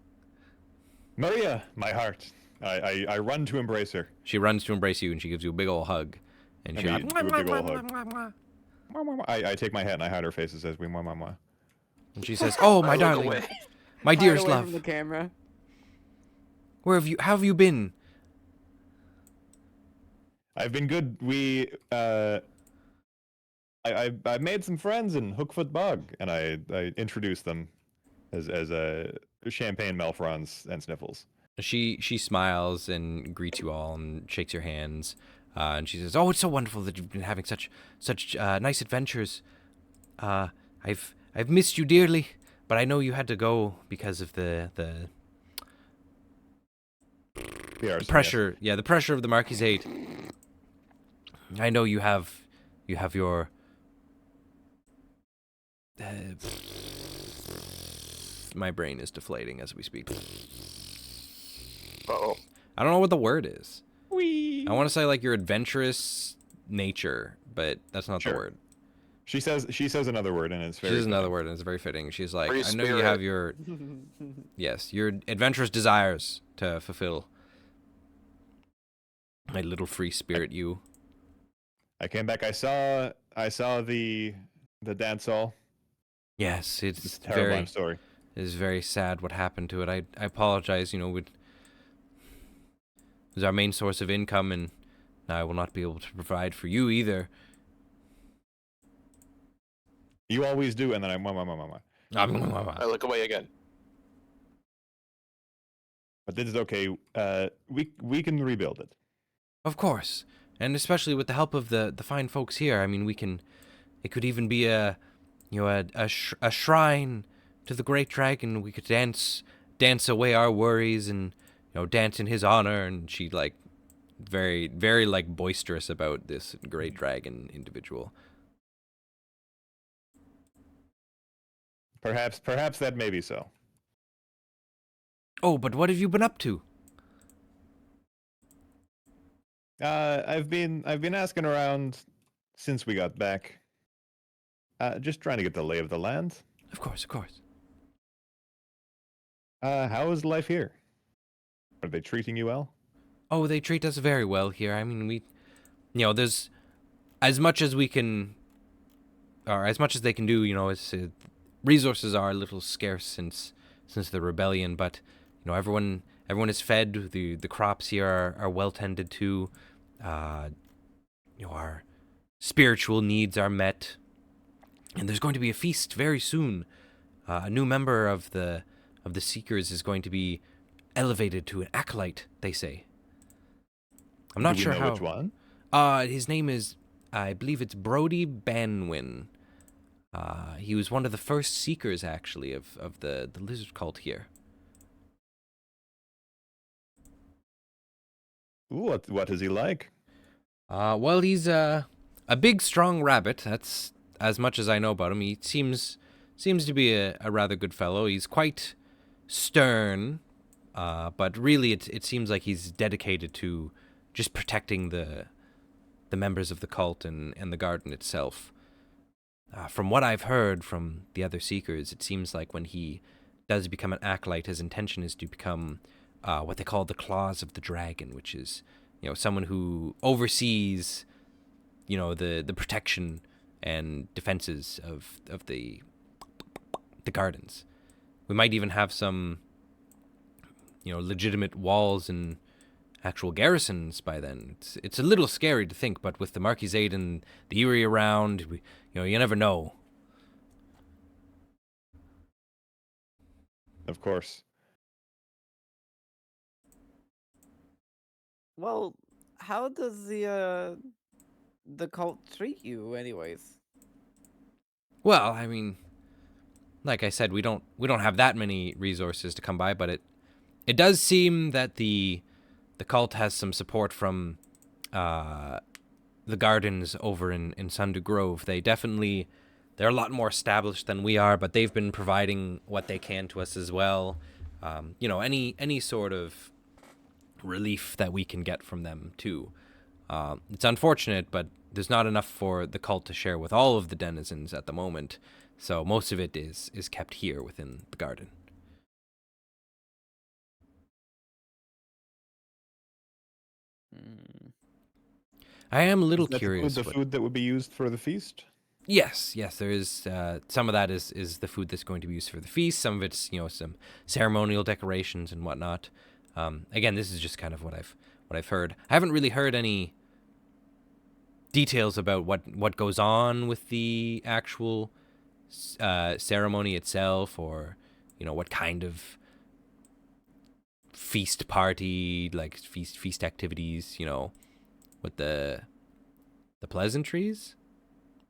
[SPEAKER 6] Maria, my heart. I run to embrace her.
[SPEAKER 5] She runs to embrace you, and she gives you a big old hug. And she
[SPEAKER 6] do a big old hug. I take my hat and I hide her face and says, "We mwah, mwah, mwah."
[SPEAKER 5] And she says, "Oh, my darling, my dearest
[SPEAKER 7] away
[SPEAKER 5] love.
[SPEAKER 7] from the camera.
[SPEAKER 5] How have you been?"
[SPEAKER 6] I've been good. I made some friends in Hookfoot Bog, and I introduced them as Champagne, Fronz, and Sniffles.
[SPEAKER 5] She smiles and greets you all and shakes your hands, and she says, "Oh, it's so wonderful that you've been having such nice adventures. I've missed you dearly, but I know you had to go because of the pressure. Yes. Yeah, the pressure of the Marquisate. I know you have your my brain is deflating as we speak.
[SPEAKER 3] Uh-oh.
[SPEAKER 5] I don't know what the word is. I want to say like your adventurous nature, but that's not the word.
[SPEAKER 6] She says another word, and it's very.
[SPEAKER 5] She says another word, and it's very fitting. She's like,
[SPEAKER 3] Free
[SPEAKER 5] I know you have your your adventurous desires to fulfill. My little free spirit, you.
[SPEAKER 6] I came back. I saw the dance hall.
[SPEAKER 5] Yes, it's
[SPEAKER 6] terrible.
[SPEAKER 5] very.
[SPEAKER 6] I'm sorry.
[SPEAKER 5] It is very sad what happened to it. I apologize. You know, it was our main source of income, and I will not be able to provide for you either.
[SPEAKER 6] You always do, and then I
[SPEAKER 3] look away again.
[SPEAKER 6] But this is okay. We can rebuild it.
[SPEAKER 5] Of course, and especially with the help of the fine folks here. I mean, we can. It could even be a shrine to the great dragon. We could dance away our worries and dance in his honor. And she like very very like boisterous about this great dragon individual.
[SPEAKER 6] Perhaps that may be so.
[SPEAKER 5] Oh, but what have you been up to?
[SPEAKER 6] I've been asking around since we got back. Just trying to get the lay of the land.
[SPEAKER 5] Of course.
[SPEAKER 6] How is life here? Are they treating you well?
[SPEAKER 5] Oh, they treat us very well here. I mean, there's as much as we can or as much as they can do, resources are a little scarce since the rebellion, but everyone is fed. The crops here are well tended to. Our spiritual needs are met, and there's going to be a feast very soon. A new member of the Seekers is going to be elevated to an acolyte, they say. I'm not sure how.
[SPEAKER 6] Which one?
[SPEAKER 5] His name is, I believe it's Brody Banwin. He was one of the first Seekers, actually, of the lizard cult here.
[SPEAKER 6] Ooh, what is he like?
[SPEAKER 5] Well, he's a big, strong rabbit. That's as much as I know about him. He seems to be a rather good fellow. He's quite stern, but really it seems like he's dedicated to just protecting the members of the cult and the garden itself. From what I've heard from the other Seekers, it seems like when he does become an acolyte, his intention is to become what they call the Claws of the Dragon, which is someone who oversees the protection and defenses of the gardens. We might even have some legitimate walls and actual garrisons by then. It's a little scary to think, but with the Marquisate and the Erie around, you never know.
[SPEAKER 6] Of course.
[SPEAKER 7] Well, how does the cult treat you, anyways?
[SPEAKER 5] Well, I mean, like I said, we don't have that many resources to come by, but it does seem that the cult has some support from the gardens over in Sundew Grove. They're a lot more established than we are, but they've been providing what they can to us as well. Any sort of relief that we can get from them too. It's unfortunate, but there's not enough for the cult to share with all of the denizens at the moment, so most of it is kept here within the garden. I am a little curious.
[SPEAKER 6] The food that would be used for the feast?
[SPEAKER 5] Yes, there is some of that is the food that's going to be used for the feast. Some of it's some ceremonial decorations and whatnot. Again, this is just kind of what I've heard. I haven't really heard any details about what goes on with the actual ceremony itself, or what kind of feast party, like feast activities, with the pleasantries,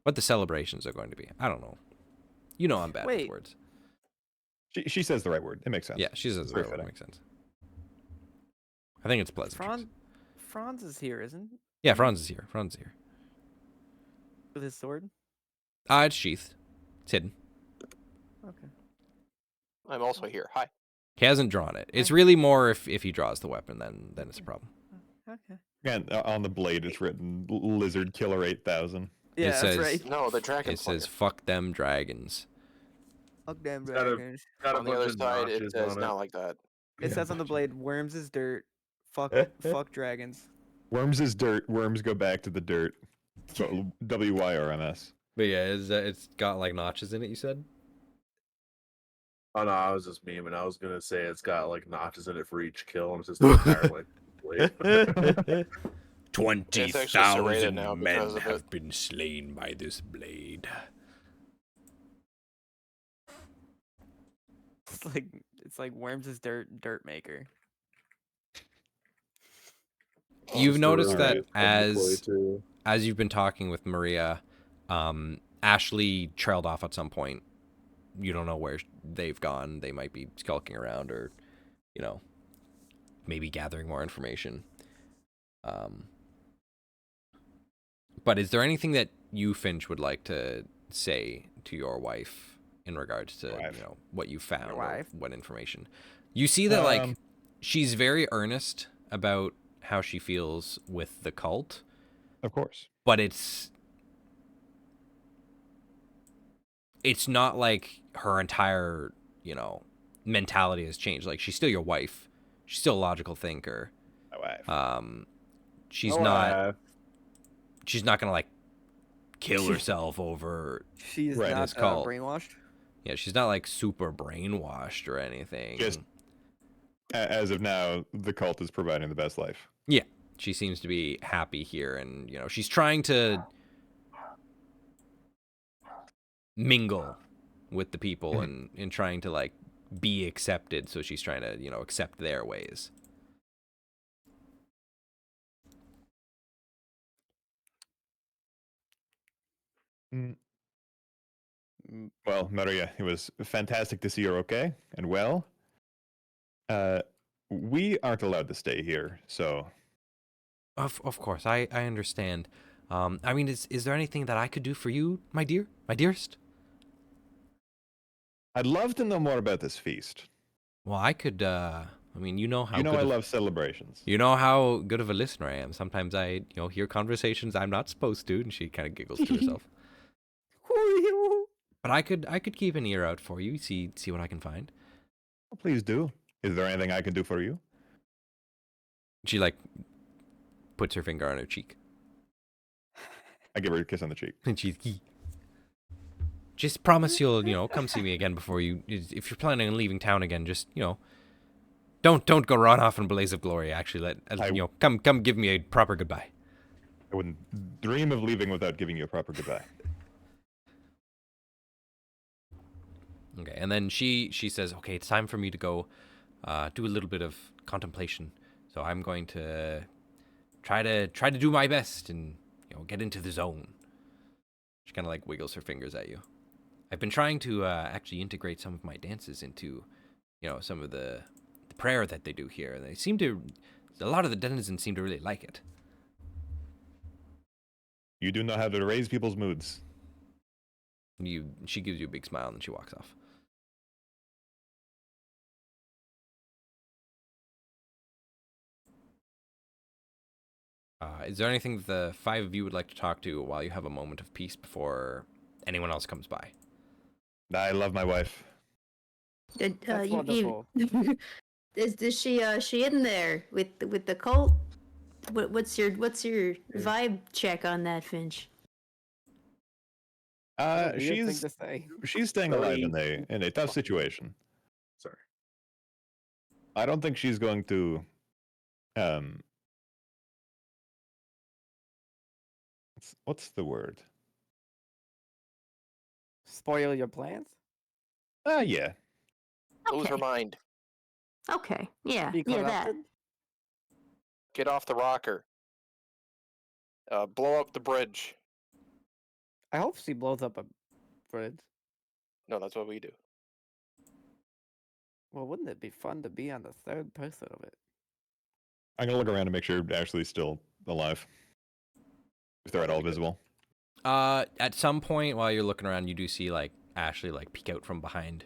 [SPEAKER 5] what the celebrations are going to be. I don't know. I'm bad with words.
[SPEAKER 6] She says the right word. It makes sense.
[SPEAKER 5] Yeah, she says the right word. It makes sense. I think it's pleasantries.
[SPEAKER 7] Fronz is here, isn't he?
[SPEAKER 5] Yeah, Fronz is here.
[SPEAKER 7] With his sword?
[SPEAKER 5] It's sheathed. It's hidden.
[SPEAKER 7] Okay.
[SPEAKER 3] I'm also here. Hi.
[SPEAKER 5] He hasn't drawn it. It's really more if he draws the weapon, then it's a problem.
[SPEAKER 7] Okay.
[SPEAKER 6] And on the blade it's written Lizard Killer 8000.
[SPEAKER 7] Yeah,
[SPEAKER 5] that's
[SPEAKER 7] says,
[SPEAKER 5] right.
[SPEAKER 3] No, the dragon.
[SPEAKER 5] It says "fuck them dragons."
[SPEAKER 7] Fuck them
[SPEAKER 4] Got a-
[SPEAKER 7] dragons.
[SPEAKER 4] got a
[SPEAKER 3] On the
[SPEAKER 4] bunch
[SPEAKER 3] other
[SPEAKER 4] of
[SPEAKER 3] side, it
[SPEAKER 4] notches
[SPEAKER 3] says
[SPEAKER 4] on
[SPEAKER 3] not like that.
[SPEAKER 7] It says on the blade, "Worms is dirt. Fuck dragons."
[SPEAKER 6] Worms is dirt. Worms go back to the dirt. So WYRMS.
[SPEAKER 5] But yeah, it's got like notches in it. You said.
[SPEAKER 4] Oh no, I was just memeing. I was gonna say it's got like notches in it for each kill, and it's just entirely blade.
[SPEAKER 5] 20,000
[SPEAKER 3] now
[SPEAKER 5] men
[SPEAKER 3] because of
[SPEAKER 5] have
[SPEAKER 3] it.
[SPEAKER 5] been slain by this blade.
[SPEAKER 7] It's like Worms is dirt maker.
[SPEAKER 5] You've noticed
[SPEAKER 4] Right,
[SPEAKER 5] that
[SPEAKER 4] of the clay,
[SPEAKER 5] as you've been talking with Maria, Ashley trailed off at some point. You don't know where they've gone. They might be skulking around, or maybe gathering more information. But is there anything that you, Finch, would like to say to your wife in regards to what you found, or what information? You see that she's very earnest about how she feels with the cult.
[SPEAKER 6] Of course.
[SPEAKER 5] But it's not like her entire, mentality has changed. Like, she's still your wife. She's still a logical thinker.
[SPEAKER 6] My wife.
[SPEAKER 5] She's not going to kill herself over
[SPEAKER 7] She's
[SPEAKER 6] Right.
[SPEAKER 7] not
[SPEAKER 5] this cult.
[SPEAKER 7] brainwashed.
[SPEAKER 5] Yeah, she's not like super brainwashed or anything.
[SPEAKER 6] Just as of now, the cult is providing the best life.
[SPEAKER 5] Yeah, she seems to be happy here, and she's trying to mingle with the people and trying to like be accepted. So she's trying to accept their ways.
[SPEAKER 6] Well, Maria, it was fantastic to see you're okay and well. We aren't allowed to stay here, so
[SPEAKER 5] Of course, I understand. I mean, is there anything that I could do for you, my dearest?
[SPEAKER 6] I'd love to know more about this feast.
[SPEAKER 5] Well, I could. I mean, you know how.
[SPEAKER 6] You know
[SPEAKER 5] good
[SPEAKER 6] I
[SPEAKER 5] of,
[SPEAKER 6] love celebrations.
[SPEAKER 5] You know how good of a listener I am. Sometimes I, hear conversations I'm not supposed to, and she kind of giggles to herself. But I could keep an ear out for you. See what I can find.
[SPEAKER 6] Oh, please do. Is there anything I can do for you?
[SPEAKER 5] She like puts her finger on her cheek.
[SPEAKER 6] I give her a kiss on the cheek.
[SPEAKER 5] And she's just promise you'll come see me again before you. If you're planning on leaving town again, just don't go run off in a blaze of glory. Actually, come give me a proper goodbye.
[SPEAKER 6] I wouldn't dream of leaving without giving you a proper goodbye.
[SPEAKER 5] Okay, and then she says, okay, it's time for me to go do a little bit of contemplation. So I'm going to try to do my best and get into the zone. She kind of like wiggles her fingers at you. I've been trying to actually integrate some of my dances into some of the prayer that they do here. They seem to, a lot of the denizens seem to really like it.
[SPEAKER 6] You do know how to raise people's moods.
[SPEAKER 5] She gives you a big smile and then she walks off. Is there anything that the five of you would like to talk to while you have a moment of peace before anyone else comes by?
[SPEAKER 6] I love my wife.
[SPEAKER 7] That's wonderful.
[SPEAKER 8] Is she in there with the cult? What's your vibe check on that, Finch?
[SPEAKER 6] She's staying alive in a tough situation.
[SPEAKER 4] Sorry.
[SPEAKER 6] I don't think she's going to what's the word?
[SPEAKER 7] Spoil your plans?
[SPEAKER 6] Yeah.
[SPEAKER 3] Lose her mind.
[SPEAKER 8] Okay. Yeah.
[SPEAKER 7] Be
[SPEAKER 8] Yeah. That.
[SPEAKER 7] corrupted?
[SPEAKER 3] Get off the rocker. Blow up the bridge.
[SPEAKER 7] I hope she blows up a bridge.
[SPEAKER 3] No, that's what we do.
[SPEAKER 7] Well, wouldn't it be fun to be on the third person of it?
[SPEAKER 6] I'm gonna look around to make sure Ashley's still alive. If they're at all visible.
[SPEAKER 5] At some point while you're looking around, you do see like Ashley like peek out from behind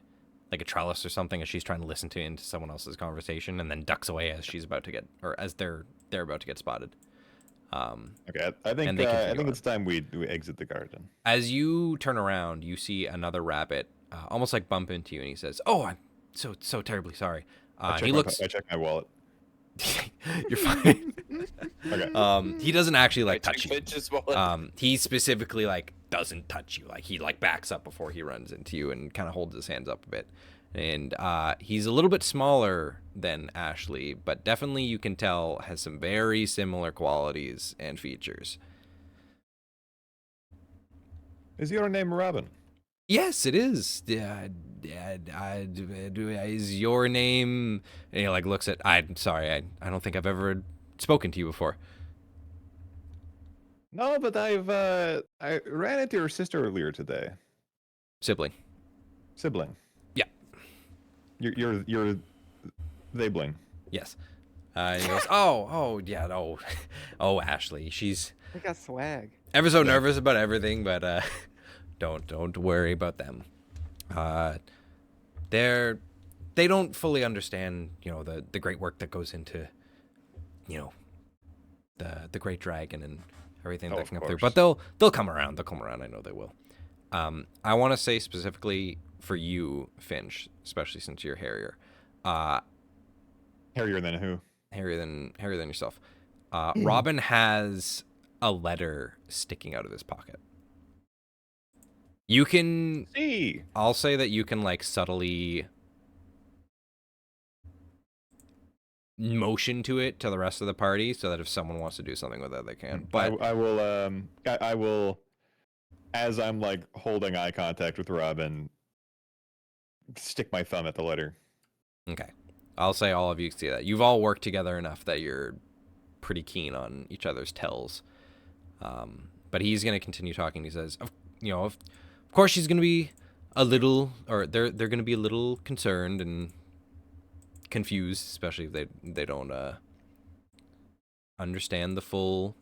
[SPEAKER 5] like a trellis or something as she's trying to listen into someone else's conversation, and then ducks away as she's about to get, or as they're about to get spotted.
[SPEAKER 6] Okay, I think it's time we exit the garden.
[SPEAKER 5] As you turn around, you see another rabbit almost like bump into you, and he says, "Oh, I'm so terribly sorry."
[SPEAKER 6] I check my wallet.
[SPEAKER 5] You're fine.
[SPEAKER 6] Okay.
[SPEAKER 5] He doesn't actually like touch you.
[SPEAKER 3] Finch's wallet.
[SPEAKER 5] He specifically like doesn't touch you. Like he like backs up before he runs into you and kind of holds his hands up a bit. And he's a little bit smaller than Ashley, but definitely you can tell has some very similar qualities and features.
[SPEAKER 6] Is your name Robin?
[SPEAKER 5] Yes, it is. Is your name? And he like looks at. I'm sorry. I don't think I've ever spoken to you before.
[SPEAKER 6] No, but I ran into your sister earlier today.
[SPEAKER 5] Sibling.
[SPEAKER 6] Yeah. You're they bling.
[SPEAKER 5] Yes. And he goes, oh yeah, no, oh Ashley, she's.
[SPEAKER 7] They got swag.
[SPEAKER 5] Ever so nervous about everything, but don't worry about them. They don't fully understand, the great work that goes into, the great dragon and everything that can come through. But they'll come around. They'll come around. I know they will. I want to say specifically for you, Finch, especially since you're hairier.
[SPEAKER 6] Hairier than who?
[SPEAKER 5] Hairier than yourself. Robin has a letter sticking out of his pocket. You can.
[SPEAKER 6] See.
[SPEAKER 5] I'll say that you can like subtly motion to it to the rest of the party, so that if someone wants to do something with it, they can. But
[SPEAKER 6] I will, as I'm like holding eye contact with Robin, stick my thumb at the letter.
[SPEAKER 5] okay, I'll say all of you see that you've all worked together enough that you're pretty keen on each other's tells. But he's gonna continue talking. He says, of course she's gonna be a little, or they're gonna be a little concerned and confused, especially if they don't understand the full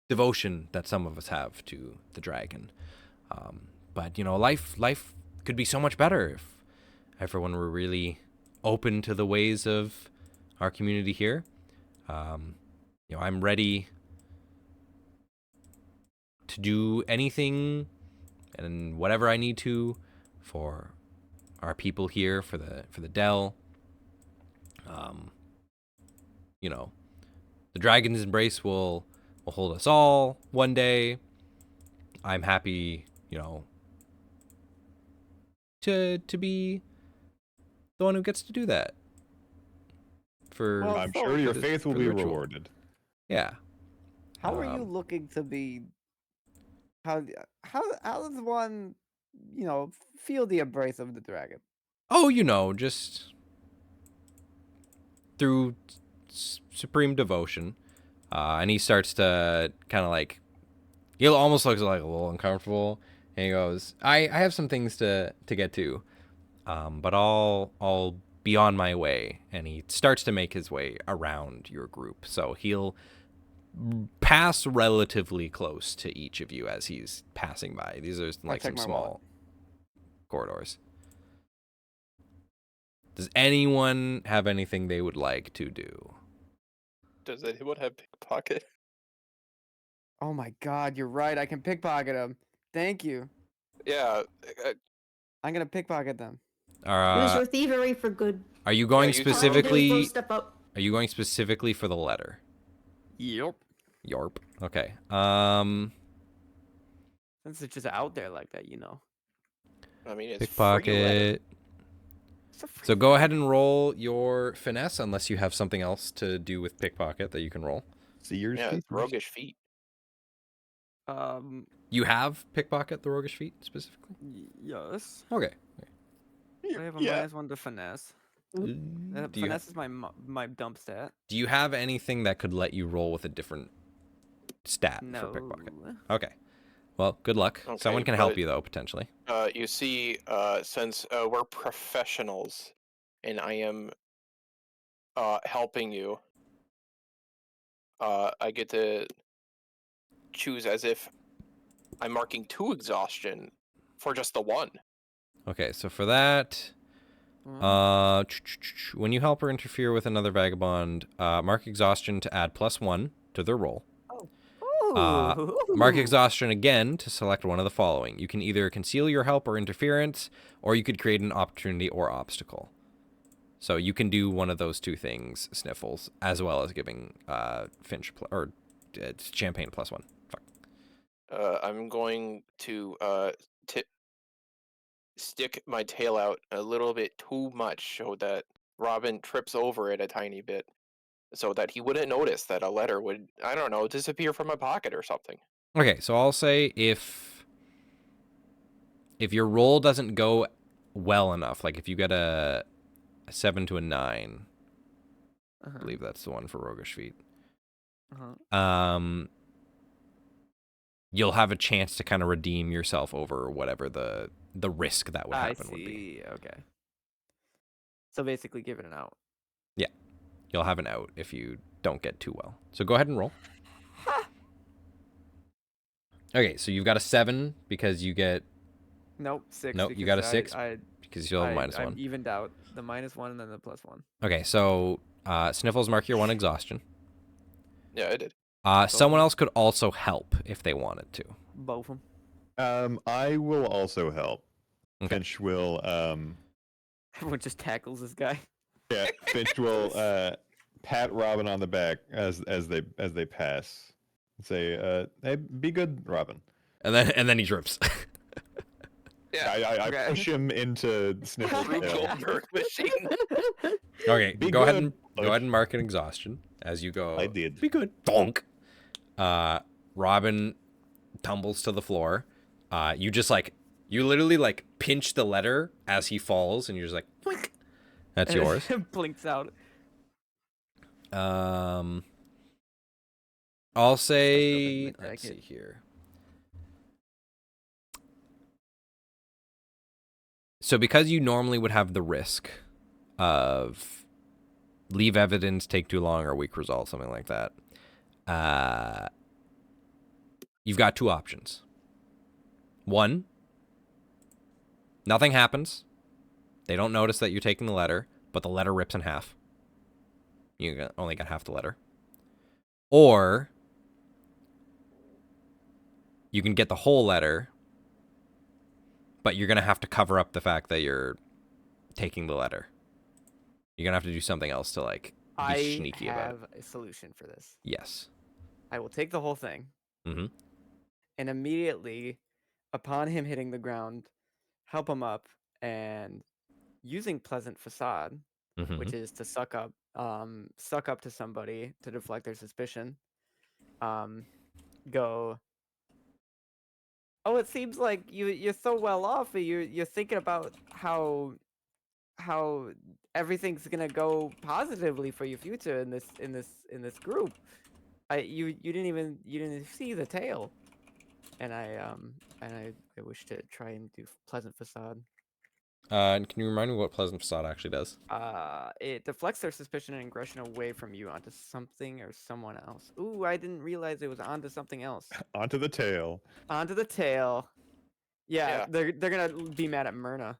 [SPEAKER 5] devotion that some of us have to the dragon. But life could be so much better if everyone were really open to the ways of our community here. I'm ready to do anything and whatever I need to for our people here, for the Dell. The Dragon's Embrace will hold us all one day. I'm happy, to be the one who gets to do that.
[SPEAKER 6] I'm sure your faith will be rewarded.
[SPEAKER 5] Yeah.
[SPEAKER 7] How are you looking to be? How does one, feel the embrace of the dragon?
[SPEAKER 5] Oh, just through supreme devotion. And he starts to kind of like, he almost looks like a little uncomfortable. And he goes, I have some things to get to, but I'll be on my way. And he starts to make his way around your group. So he'll pass relatively close to each of you as he's passing by. These are like some small corridors. Does anyone have anything they would like to do?
[SPEAKER 3] Does anyone have pickpocket?
[SPEAKER 7] Oh my god, you're right. I can pickpocket them. Thank you.
[SPEAKER 3] Yeah.
[SPEAKER 7] I'm gonna pickpocket them.
[SPEAKER 8] Use your thievery for good.
[SPEAKER 5] Are you going specifically?
[SPEAKER 8] Step up.
[SPEAKER 5] Are you going specifically for the letter?
[SPEAKER 7] Yep.
[SPEAKER 5] Yarp. Okay.
[SPEAKER 7] Since it's just out there like that,
[SPEAKER 3] I mean, it's
[SPEAKER 5] pickpocket. So go ahead and roll your finesse, unless you have something else to do with pickpocket that you can roll.
[SPEAKER 6] See yours.
[SPEAKER 3] Yeah, it's roguish feat.
[SPEAKER 5] You have pickpocket, the roguish feat specifically.
[SPEAKER 7] Yes.
[SPEAKER 5] Okay.
[SPEAKER 7] I have a -1 to finesse. Finesse is my dump stat.
[SPEAKER 5] Do you have anything that could let you roll with a different stat
[SPEAKER 7] No.
[SPEAKER 5] for pickpocket? Okay. Well, good luck.
[SPEAKER 3] Okay,
[SPEAKER 5] Someone can help you though, potentially.
[SPEAKER 3] You see, since we're professionals, and I am helping you, I get to choose as if I'm marking 2 exhaustion for just the 1.
[SPEAKER 5] Okay, so for that, when you help or interfere with another vagabond, mark exhaustion to add +1 to their roll. Mark exhaustion again to select one of the following. You can either conceal your help or interference, or you could create an opportunity or obstacle. So you can do one of those 2 things, Sniffles, as well as giving Finch Champagne +1. Fuck.
[SPEAKER 3] I'm going to stick my tail out a little bit too much so that Robin trips over it a tiny bit, so that he wouldn't notice that a letter would, I don't know, disappear from my pocket or something.
[SPEAKER 5] Okay, so I'll say if your roll doesn't go well enough, like if you get a 7 to a 9, I believe that's the one for roguish feat. You'll have a chance to kind of redeem yourself over whatever the risk that would happen would be.
[SPEAKER 7] Okay. So basically, give it an out.
[SPEAKER 5] Yeah, you'll have an out if you don't get too well. So go ahead and roll. Okay, so you've got a 7 because you get.
[SPEAKER 7] Nope, 6.
[SPEAKER 5] Nope, you got a 6 because you'll have a -1.
[SPEAKER 7] I'm evened out. The -1 and then the +1.
[SPEAKER 5] Okay, so Sniffles, mark your 1 exhaustion.
[SPEAKER 3] Yeah, I did.
[SPEAKER 5] Someone else could also help if they wanted to.
[SPEAKER 7] Both of them.
[SPEAKER 6] I will also help.
[SPEAKER 5] Okay.
[SPEAKER 6] Finch will.
[SPEAKER 7] Everyone just tackles this guy.
[SPEAKER 6] Yeah, Finch will pat Robin on the back as they pass. Say, hey, be good, Robin.
[SPEAKER 5] And then he drips.
[SPEAKER 3] Yeah.
[SPEAKER 6] I push him into Sniffles'
[SPEAKER 3] Rube
[SPEAKER 6] tail.
[SPEAKER 3] Goldberg machine.
[SPEAKER 5] Okay,
[SPEAKER 6] Be
[SPEAKER 5] go ahead
[SPEAKER 6] good,
[SPEAKER 5] and mark an exhaustion as you go.
[SPEAKER 6] I did.
[SPEAKER 5] Be good. Donk. Robin tumbles to the floor. You literally like pinch the letter as he falls, and you're just like, blink. That's
[SPEAKER 7] And
[SPEAKER 5] yours.
[SPEAKER 7] it blinks out.
[SPEAKER 5] I'll say,
[SPEAKER 7] in my
[SPEAKER 5] let's
[SPEAKER 7] jacket.
[SPEAKER 5] see here. So because you normally would have the risk of leave evidence, take too long, or weak result, something like that, you've got two options. One, nothing happens. They don't notice that you're taking the letter, but the letter rips in half. You only got half the letter. Or you can get the whole letter, but you're going to have to cover up the fact that you're taking the letter. You're going to have to do something else to like be sneaky about it.
[SPEAKER 7] I have a solution for this.
[SPEAKER 5] Yes.
[SPEAKER 7] I will take the whole thing.
[SPEAKER 5] Mm-hmm.
[SPEAKER 7] And immediately, upon him hitting the ground, help him up, and using pleasant facade,
[SPEAKER 5] Mm-hmm.
[SPEAKER 7] which is to suck up to somebody to deflect their suspicion. Go. Oh, it seems like you're so well off. You're thinking about how everything's gonna go positively for your future in this group. You didn't see the tail, and I wish to try and do pleasant facade.
[SPEAKER 5] And can you remind me what pleasant facade actually does?
[SPEAKER 7] It deflects their suspicion and aggression away from you onto something or someone else. Ooh, I didn't realize it was onto something else.
[SPEAKER 6] Onto the tail.
[SPEAKER 7] Onto the tail. Yeah,
[SPEAKER 3] Yeah.
[SPEAKER 7] they're gonna be mad at Myrna,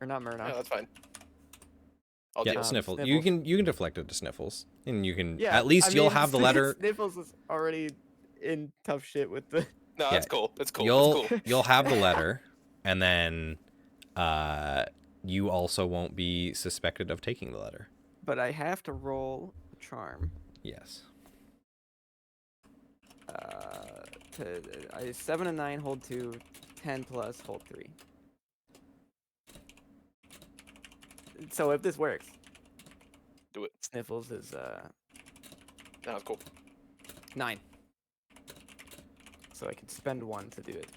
[SPEAKER 7] or not Myrna.
[SPEAKER 3] Yeah, that's fine. I'll
[SPEAKER 5] Yeah,
[SPEAKER 3] deal.
[SPEAKER 5] Sniffles.
[SPEAKER 7] Sniffles.
[SPEAKER 5] You can deflect it to Sniffles, and you can
[SPEAKER 7] Yeah,
[SPEAKER 5] at least you'll have the letter.
[SPEAKER 7] Sniffles is already in tough shit with the.
[SPEAKER 3] No,
[SPEAKER 5] Yeah,
[SPEAKER 3] that's cool. That's cool.
[SPEAKER 5] You'll
[SPEAKER 3] That's cool.
[SPEAKER 5] you'll have the letter, and then you also won't be suspected of taking the letter.
[SPEAKER 7] But I have to roll a charm.
[SPEAKER 5] Yes.
[SPEAKER 7] 7 and 9 hold 2, 10 plus hold 3. So if this works,
[SPEAKER 3] Do it.
[SPEAKER 7] Sniffles is
[SPEAKER 3] No, that's cool.
[SPEAKER 7] 9. So I can spend 1 to do it.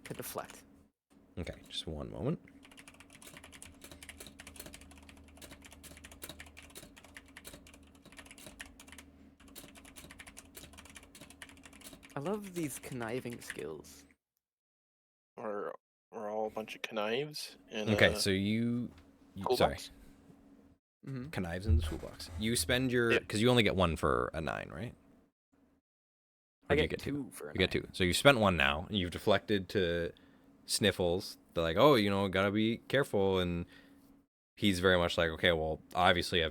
[SPEAKER 7] To deflect.
[SPEAKER 5] Okay, just one moment.
[SPEAKER 7] I love these conniving skills.
[SPEAKER 3] We're all a bunch of connives. And,
[SPEAKER 5] Okay, so you sorry,
[SPEAKER 3] toolbox?
[SPEAKER 7] Mm-hmm.
[SPEAKER 5] connives in the toolbox. You spend your because you only get one for a 9, right? Or
[SPEAKER 7] I
[SPEAKER 5] do you
[SPEAKER 7] get 2 for a
[SPEAKER 5] You get
[SPEAKER 7] 9.
[SPEAKER 5] 2. So you've spent 1 now, and you've deflected to Sniffles. They're like, oh, gotta be careful, and he's very much like, okay, well, obviously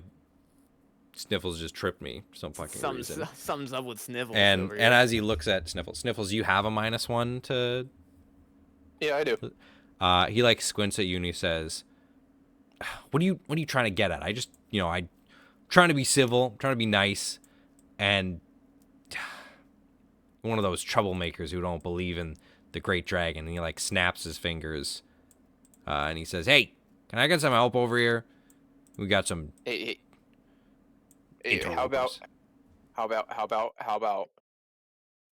[SPEAKER 5] Sniffles just tripped me for some fucking reason.
[SPEAKER 7] Sums up with Sniffles.
[SPEAKER 5] And
[SPEAKER 7] over
[SPEAKER 5] and
[SPEAKER 7] here.
[SPEAKER 5] as he looks at Sniffles, you have a -1 to.
[SPEAKER 3] Yeah, I do.
[SPEAKER 5] He like squints at you and he says, "What are you trying to get at? I just I trying to be civil, trying to be nice, and one of those troublemakers who don't believe in the great dragon." And he like snaps his fingers, and he says, "Hey, can I get some help over here? We got some."
[SPEAKER 3] Hey, how about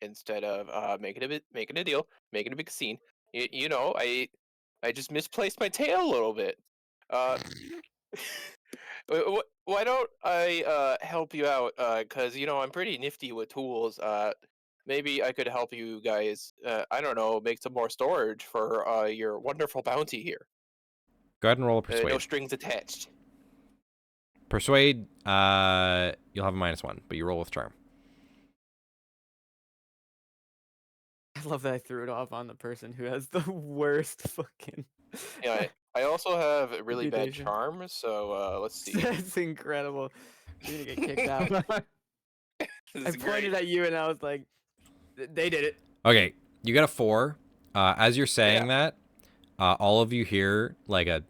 [SPEAKER 3] instead of making a deal, making a big scene, I just misplaced my tail a little bit. Why don't I help you out? Cause I'm pretty nifty with tools. Maybe I could help you guys. I don't know, make some more storage for your wonderful bounty here.
[SPEAKER 5] Go ahead and roll a persuade.
[SPEAKER 3] No strings attached.
[SPEAKER 5] Persuade. You'll have a -1, but you roll with charm.
[SPEAKER 7] I love that I threw it off on the person who has the worst fucking.
[SPEAKER 3] Yeah, I also have a really bad
[SPEAKER 7] Reputation.
[SPEAKER 3] charm, so let's see.
[SPEAKER 7] That's incredible. You're gonna get kicked out.
[SPEAKER 3] This
[SPEAKER 7] I
[SPEAKER 3] is
[SPEAKER 7] pointed
[SPEAKER 3] great.
[SPEAKER 7] at you and I was like, they did it.
[SPEAKER 5] Okay, you got a 4. As you're saying that, all of you hear like a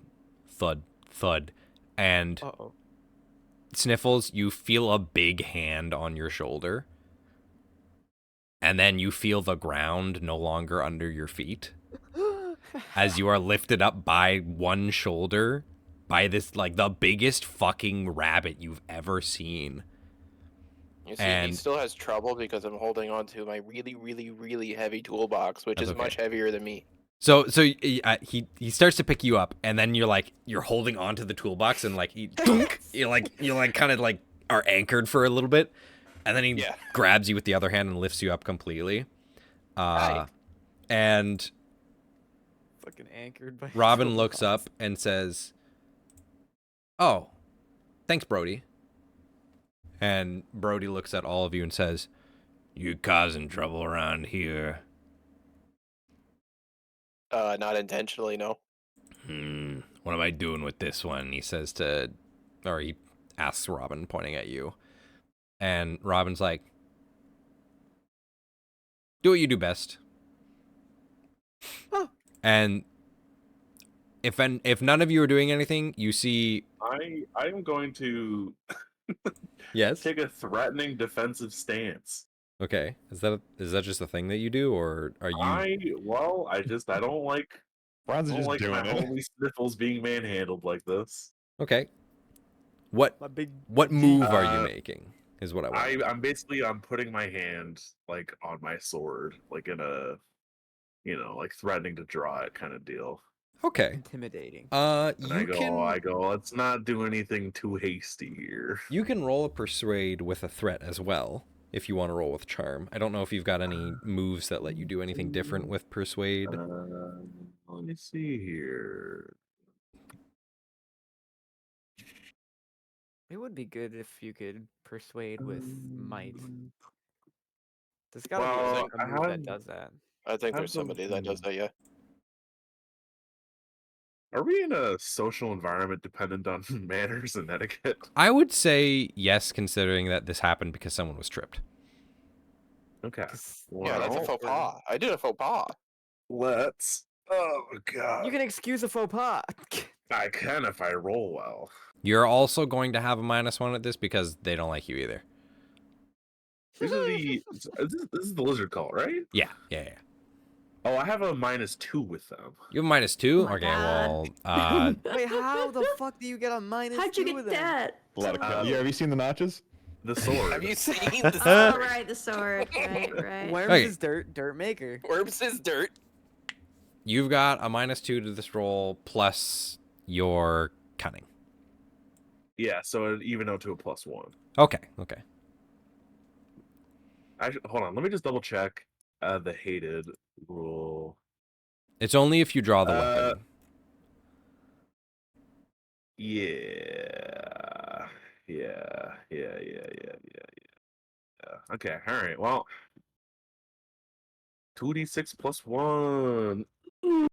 [SPEAKER 5] thud, thud, and
[SPEAKER 7] Uh-oh.
[SPEAKER 5] Sniffles, you feel a big hand on your shoulder. And then you feel the ground no longer under your feet. As you are lifted up by one shoulder by this, like, the biggest fucking rabbit you've ever seen.
[SPEAKER 3] You see,
[SPEAKER 5] And
[SPEAKER 3] he still has trouble because I'm holding on to my really, really, really heavy toolbox, which
[SPEAKER 5] That's
[SPEAKER 3] is
[SPEAKER 5] okay.
[SPEAKER 3] much heavier than me.
[SPEAKER 5] So he starts to pick you up, and then you're holding onto the toolbox, and like you're like kind of like are anchored for a little bit, and then he grabs you with the other hand and lifts you up completely. And
[SPEAKER 7] Fucking anchored by.
[SPEAKER 5] Robin looks up and says, "Oh, thanks, Brody." And Brody looks at all of you and says, "You causing trouble around here?"
[SPEAKER 3] Not intentionally, no.
[SPEAKER 5] What am I doing with this one? He says he asks Robin, pointing at you. And Robin's like, do what you do best.
[SPEAKER 4] Huh.
[SPEAKER 5] And if none of you are doing anything, you see...
[SPEAKER 4] I'm going to
[SPEAKER 5] yes?
[SPEAKER 4] take a threatening defensive stance.
[SPEAKER 5] Okay. Is that just a thing that you do, or are you...
[SPEAKER 4] I don't like...
[SPEAKER 6] Fronz is just
[SPEAKER 4] like
[SPEAKER 6] doing
[SPEAKER 4] my
[SPEAKER 6] it.
[SPEAKER 4] homie Sniffles being manhandled like this.
[SPEAKER 5] Okay. What move are you making? Is what I want.
[SPEAKER 4] I'm putting my hand like on my sword, like in a, like threatening to draw it kind of deal.
[SPEAKER 5] Okay.
[SPEAKER 7] Intimidating.
[SPEAKER 4] And I go, let's not do anything too hasty here.
[SPEAKER 5] You can roll a persuade with a threat as well, if you want to roll with charm. I don't know if you've got any moves that let you do anything different with persuade.
[SPEAKER 4] Let me see here.
[SPEAKER 7] It would be good if you could persuade with might. There's gotta be a move that does that.
[SPEAKER 3] I think there's somebody that does that, yeah.
[SPEAKER 4] Are we in a social environment dependent on manners and etiquette?
[SPEAKER 5] I would say yes, considering that this happened because someone was tripped.
[SPEAKER 4] Okay.
[SPEAKER 3] Yeah, that's a faux pas. I did a faux pas.
[SPEAKER 4] Let's. Oh, God.
[SPEAKER 7] You can excuse a faux pas.
[SPEAKER 4] I can if I roll well.
[SPEAKER 5] You're also going to have a -1 at this because they don't like you either.
[SPEAKER 4] This is the lizard call, right?
[SPEAKER 5] Yeah.
[SPEAKER 4] Oh, I have a -2 with them.
[SPEAKER 5] You have a -2?
[SPEAKER 8] Oh my
[SPEAKER 5] okay,
[SPEAKER 8] God.
[SPEAKER 5] well,
[SPEAKER 7] Wait, how the fuck do you get a -2?
[SPEAKER 8] How'd you get
[SPEAKER 7] with them?
[SPEAKER 8] that?
[SPEAKER 6] A lot of have you seen the notches?
[SPEAKER 4] The sword.
[SPEAKER 3] Have you seen the sword?
[SPEAKER 8] Oh, right, the sword. Right.
[SPEAKER 7] Worms
[SPEAKER 5] Okay.
[SPEAKER 7] is dirt maker.
[SPEAKER 3] Worms is dirt.
[SPEAKER 5] you've got a -2 to this roll plus your cunning.
[SPEAKER 4] Yeah, so it even out to a +1.
[SPEAKER 5] Okay.
[SPEAKER 4] Hold on, let me just double check the hated rule.
[SPEAKER 5] It's only if you draw the weapon.
[SPEAKER 4] Yeah. Okay, all right. Well, 2d6 + 1.
[SPEAKER 8] Ooh.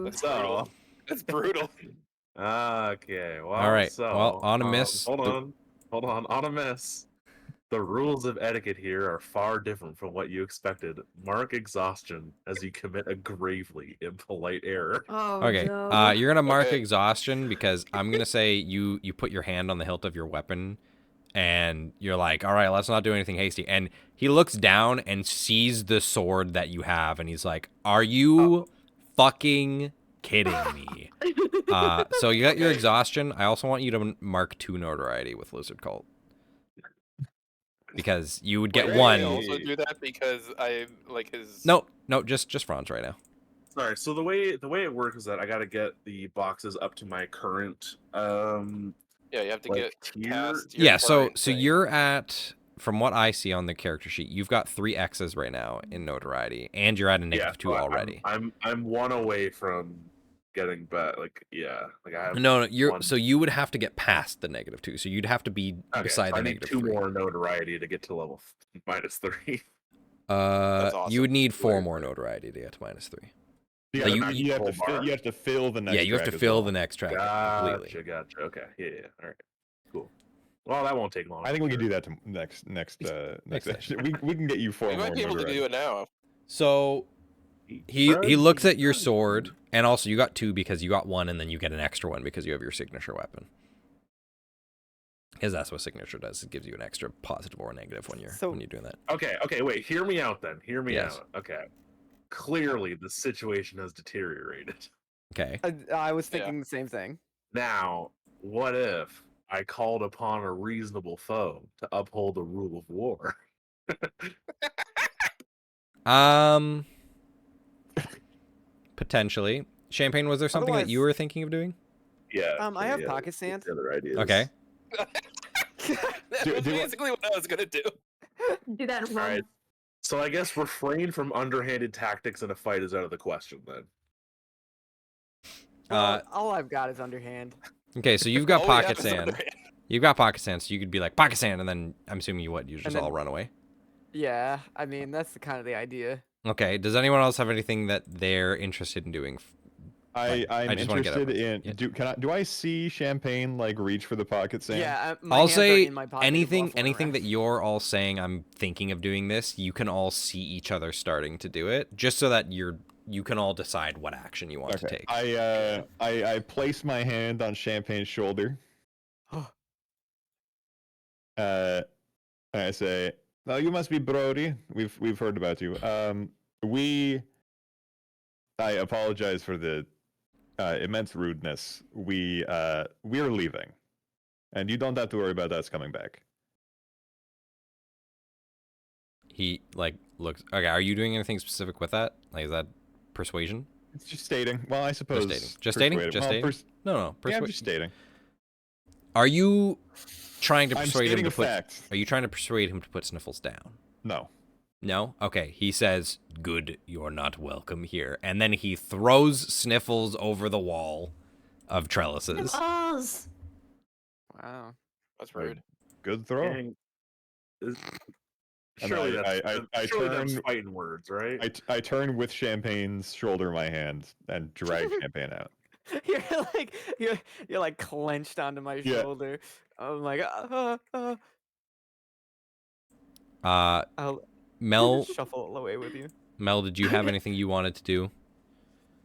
[SPEAKER 3] That's brutal. That's brutal.
[SPEAKER 4] Okay. Well,
[SPEAKER 5] All right.
[SPEAKER 4] So,
[SPEAKER 5] well, on a miss.
[SPEAKER 4] Hold on. On a miss. The rules of etiquette here are far different from what you expected. Mark exhaustion as you commit a gravely impolite error.
[SPEAKER 8] Oh,
[SPEAKER 5] Okay.
[SPEAKER 8] no.
[SPEAKER 5] You're gonna mark
[SPEAKER 3] Okay.
[SPEAKER 5] exhaustion because I'm gonna say you put your hand on the hilt of your weapon, and you're like, all right, let's not do anything hasty. And he looks down and sees the sword that you have, and he's like, are you fucking kidding me? So you got your exhaustion. I also want you to mark 2 notoriety with Lizard Cult. Because you would get
[SPEAKER 3] Wait,
[SPEAKER 5] one.
[SPEAKER 3] I also do that because I like his.
[SPEAKER 5] No, just Fronz right now.
[SPEAKER 4] Sorry. So the way it works is that I got to get the boxes up to my current
[SPEAKER 3] Yeah, you have to get
[SPEAKER 4] tier.
[SPEAKER 3] past your
[SPEAKER 5] Yeah, so
[SPEAKER 3] current thing.
[SPEAKER 5] you're at, from what I see on the character sheet, you've got 3 X's right now in notoriety, and you're at a -2
[SPEAKER 4] so
[SPEAKER 5] already.
[SPEAKER 4] I'm 1 away from getting back. I have
[SPEAKER 5] No, you're
[SPEAKER 4] one.
[SPEAKER 5] so you would have to get past the -2, so you'd have to be beside
[SPEAKER 4] so
[SPEAKER 5] the
[SPEAKER 4] I need 2
[SPEAKER 5] -3.
[SPEAKER 4] more notoriety to get to level -3.
[SPEAKER 3] awesome.
[SPEAKER 5] You would need 4 more notoriety to get to -3.
[SPEAKER 6] You,
[SPEAKER 5] Like,
[SPEAKER 6] gotta- you have to fill the next.
[SPEAKER 5] Yeah, you have to
[SPEAKER 6] track as
[SPEAKER 5] fill
[SPEAKER 6] well.
[SPEAKER 5] the next track completely.
[SPEAKER 4] Gotcha. Okay, yeah. All right, cool. Well, that won't take long.
[SPEAKER 6] I think we can do that to next
[SPEAKER 5] Next
[SPEAKER 6] session. We can get you 4
[SPEAKER 3] We
[SPEAKER 6] more
[SPEAKER 3] might be able to
[SPEAKER 6] notoriety.
[SPEAKER 3] do it now.
[SPEAKER 5] So He looks at your sword, and also you got 2 because you got 1, and then you get an extra 1 because you have your signature weapon. Because that's what signature does. It gives you an extra positive or negative when you're doing that.
[SPEAKER 4] Okay, wait. Hear me out then. Hear me
[SPEAKER 5] Yes.
[SPEAKER 4] out. Okay. Clearly, the situation has deteriorated.
[SPEAKER 5] Okay.
[SPEAKER 7] I was thinking the same thing.
[SPEAKER 4] Now, what if I called upon a reasonable foe to uphold the rule of war?
[SPEAKER 5] Potentially. Champagne, was there something that you were thinking of doing?
[SPEAKER 4] Yeah.
[SPEAKER 7] I have pocket sand.
[SPEAKER 4] The other ideas.
[SPEAKER 5] Okay.
[SPEAKER 3] That's basically what I was gonna do.
[SPEAKER 8] Do that
[SPEAKER 4] All right. So I guess refrain from underhanded tactics in a fight is out of the question then.
[SPEAKER 7] All I've got is underhand.
[SPEAKER 5] Okay, so you've got
[SPEAKER 3] All we have
[SPEAKER 5] pocket
[SPEAKER 3] is
[SPEAKER 5] sand.
[SPEAKER 3] underhand.
[SPEAKER 5] You've got pocket sand, so you could be like pocket sand, and then I'm assuming you just all run away.
[SPEAKER 7] Yeah, I mean that's kind of the idea.
[SPEAKER 5] Okay. Does anyone else have anything that they're interested in doing?
[SPEAKER 6] I'm
[SPEAKER 5] just wanna get
[SPEAKER 6] interested
[SPEAKER 5] over it.
[SPEAKER 6] in. Do I see Champagne like reach for the pocket sand?
[SPEAKER 7] Yeah, my
[SPEAKER 5] I'll
[SPEAKER 7] hands are
[SPEAKER 5] say
[SPEAKER 7] in my pocket
[SPEAKER 5] anything
[SPEAKER 7] waffling
[SPEAKER 5] anything
[SPEAKER 7] around.
[SPEAKER 5] that you're all saying I'm thinking of doing this, you can all see each other starting to do it, just so that you can all decide what action you want to take.
[SPEAKER 6] I place my hand on Champagne's shoulder. I say, "Oh, you must be Brody. We've heard about you. I apologize for the immense rudeness. We're leaving, and you don't have to worry about us coming back."
[SPEAKER 5] He like looks. Okay, are you doing anything specific with that? Like, is that persuasion?
[SPEAKER 6] It's just stating. Well, I suppose.
[SPEAKER 5] Just stating.
[SPEAKER 6] persuaded.
[SPEAKER 5] Just
[SPEAKER 6] Well,
[SPEAKER 5] stating. No.
[SPEAKER 6] yeah, I'm just stating.
[SPEAKER 5] Are you trying to
[SPEAKER 6] I'm
[SPEAKER 5] persuade him
[SPEAKER 6] stating
[SPEAKER 5] to
[SPEAKER 6] a
[SPEAKER 5] put?
[SPEAKER 6] fact.
[SPEAKER 5] Are you trying to persuade him to put Sniffles down?
[SPEAKER 6] No.
[SPEAKER 5] No? Okay. He says, "Good, you're not welcome here." And then he throws Sniffles over the wall of trellises.
[SPEAKER 8] Balls.
[SPEAKER 7] Wow.
[SPEAKER 3] That's rude.
[SPEAKER 6] Good throw.
[SPEAKER 4] And
[SPEAKER 6] And
[SPEAKER 4] surely
[SPEAKER 6] I
[SPEAKER 4] surely that's
[SPEAKER 6] turn.
[SPEAKER 4] fighting words, right?
[SPEAKER 6] I turn with Champagne's shoulder in my hand and drag Champagne out.
[SPEAKER 7] You're like clenched onto my
[SPEAKER 6] Yeah.
[SPEAKER 7] shoulder. I'm like, I'll
[SPEAKER 5] Mel,
[SPEAKER 7] shuffle away with you.
[SPEAKER 5] Mel, did you have anything you wanted to do?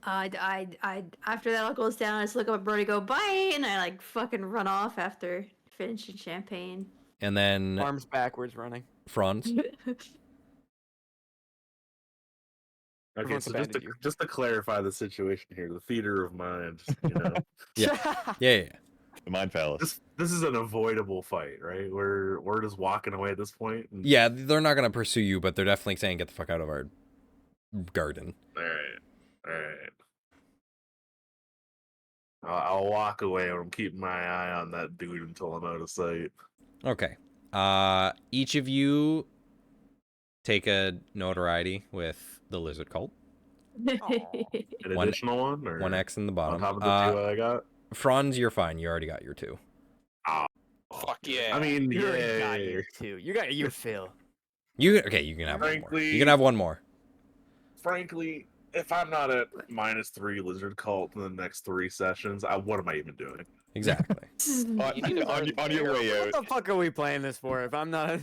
[SPEAKER 8] I after that all goes down, I just look up at Brody, go bye, and I like fucking run off after finishing champagne.
[SPEAKER 5] And then
[SPEAKER 7] Arms backwards running.
[SPEAKER 5] Fronz.
[SPEAKER 4] Okay,
[SPEAKER 7] Everyone's
[SPEAKER 4] so
[SPEAKER 7] abandoned you.
[SPEAKER 4] just to clarify the situation here, the theater of mind, you know,
[SPEAKER 5] Yeah.
[SPEAKER 6] The Mind Palace.
[SPEAKER 4] this is an avoidable fight, right? We're just walking away at this point. And...
[SPEAKER 5] Yeah, they're not gonna pursue you, but they're definitely saying, "Get the fuck out of our garden."
[SPEAKER 4] All right. I'll walk away. I'm keeping my eye on that dude until I'm out of sight.
[SPEAKER 5] Okay. Each of you take a notoriety with the lizard cult.
[SPEAKER 4] An additional one, or
[SPEAKER 5] 1x in the bottom.
[SPEAKER 4] on top of the 2 I got.
[SPEAKER 5] Franz, you're fine. You already got your 2.
[SPEAKER 3] Fuck yeah.
[SPEAKER 4] I mean,
[SPEAKER 7] You already
[SPEAKER 4] yeah.
[SPEAKER 7] got your 2. You got your fill.
[SPEAKER 5] You can have one more. You can have one more.
[SPEAKER 4] Frankly, if I'm not at -3 lizard cult in the next 3 sessions, what am I even doing?
[SPEAKER 5] Exactly.
[SPEAKER 6] On your way out.
[SPEAKER 7] What the fuck are we playing this for? If I'm not,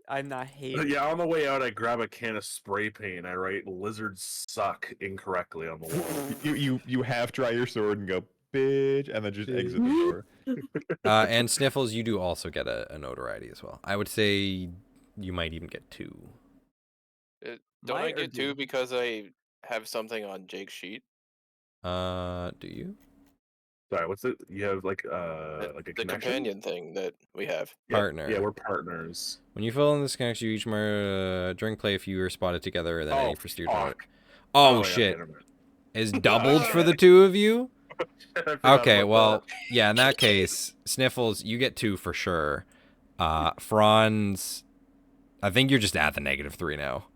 [SPEAKER 7] I'm not hating.
[SPEAKER 4] Yeah, on the way out, I grab a can of spray paint. I write "lizards suck" incorrectly on the wall.
[SPEAKER 6] You half dry your sword and go, bitch, and then just exit the door.
[SPEAKER 5] And Sniffles, you do also get a notoriety as well. I would say you might even get 2.
[SPEAKER 3] Don't I get 2 because I have something on Jake's sheet?
[SPEAKER 5] Do you?
[SPEAKER 4] Sorry, what's it? You have like a
[SPEAKER 3] The
[SPEAKER 4] connection?
[SPEAKER 3] companion thing that we have.
[SPEAKER 5] Partner.
[SPEAKER 4] Yeah, we're partners.
[SPEAKER 5] When you fill in this connection, you each during play if you are spotted together, and then any for steer target.
[SPEAKER 4] fuck.
[SPEAKER 5] Oh,
[SPEAKER 4] yeah,
[SPEAKER 5] shit.
[SPEAKER 4] never mind.
[SPEAKER 5] Is doubled for the 2 of you?
[SPEAKER 4] I forgot
[SPEAKER 5] Okay,
[SPEAKER 4] about
[SPEAKER 5] well,
[SPEAKER 4] that.
[SPEAKER 5] yeah, in that case, Sniffles, you get 2 for sure. Franz, I think you're just at the -3 now.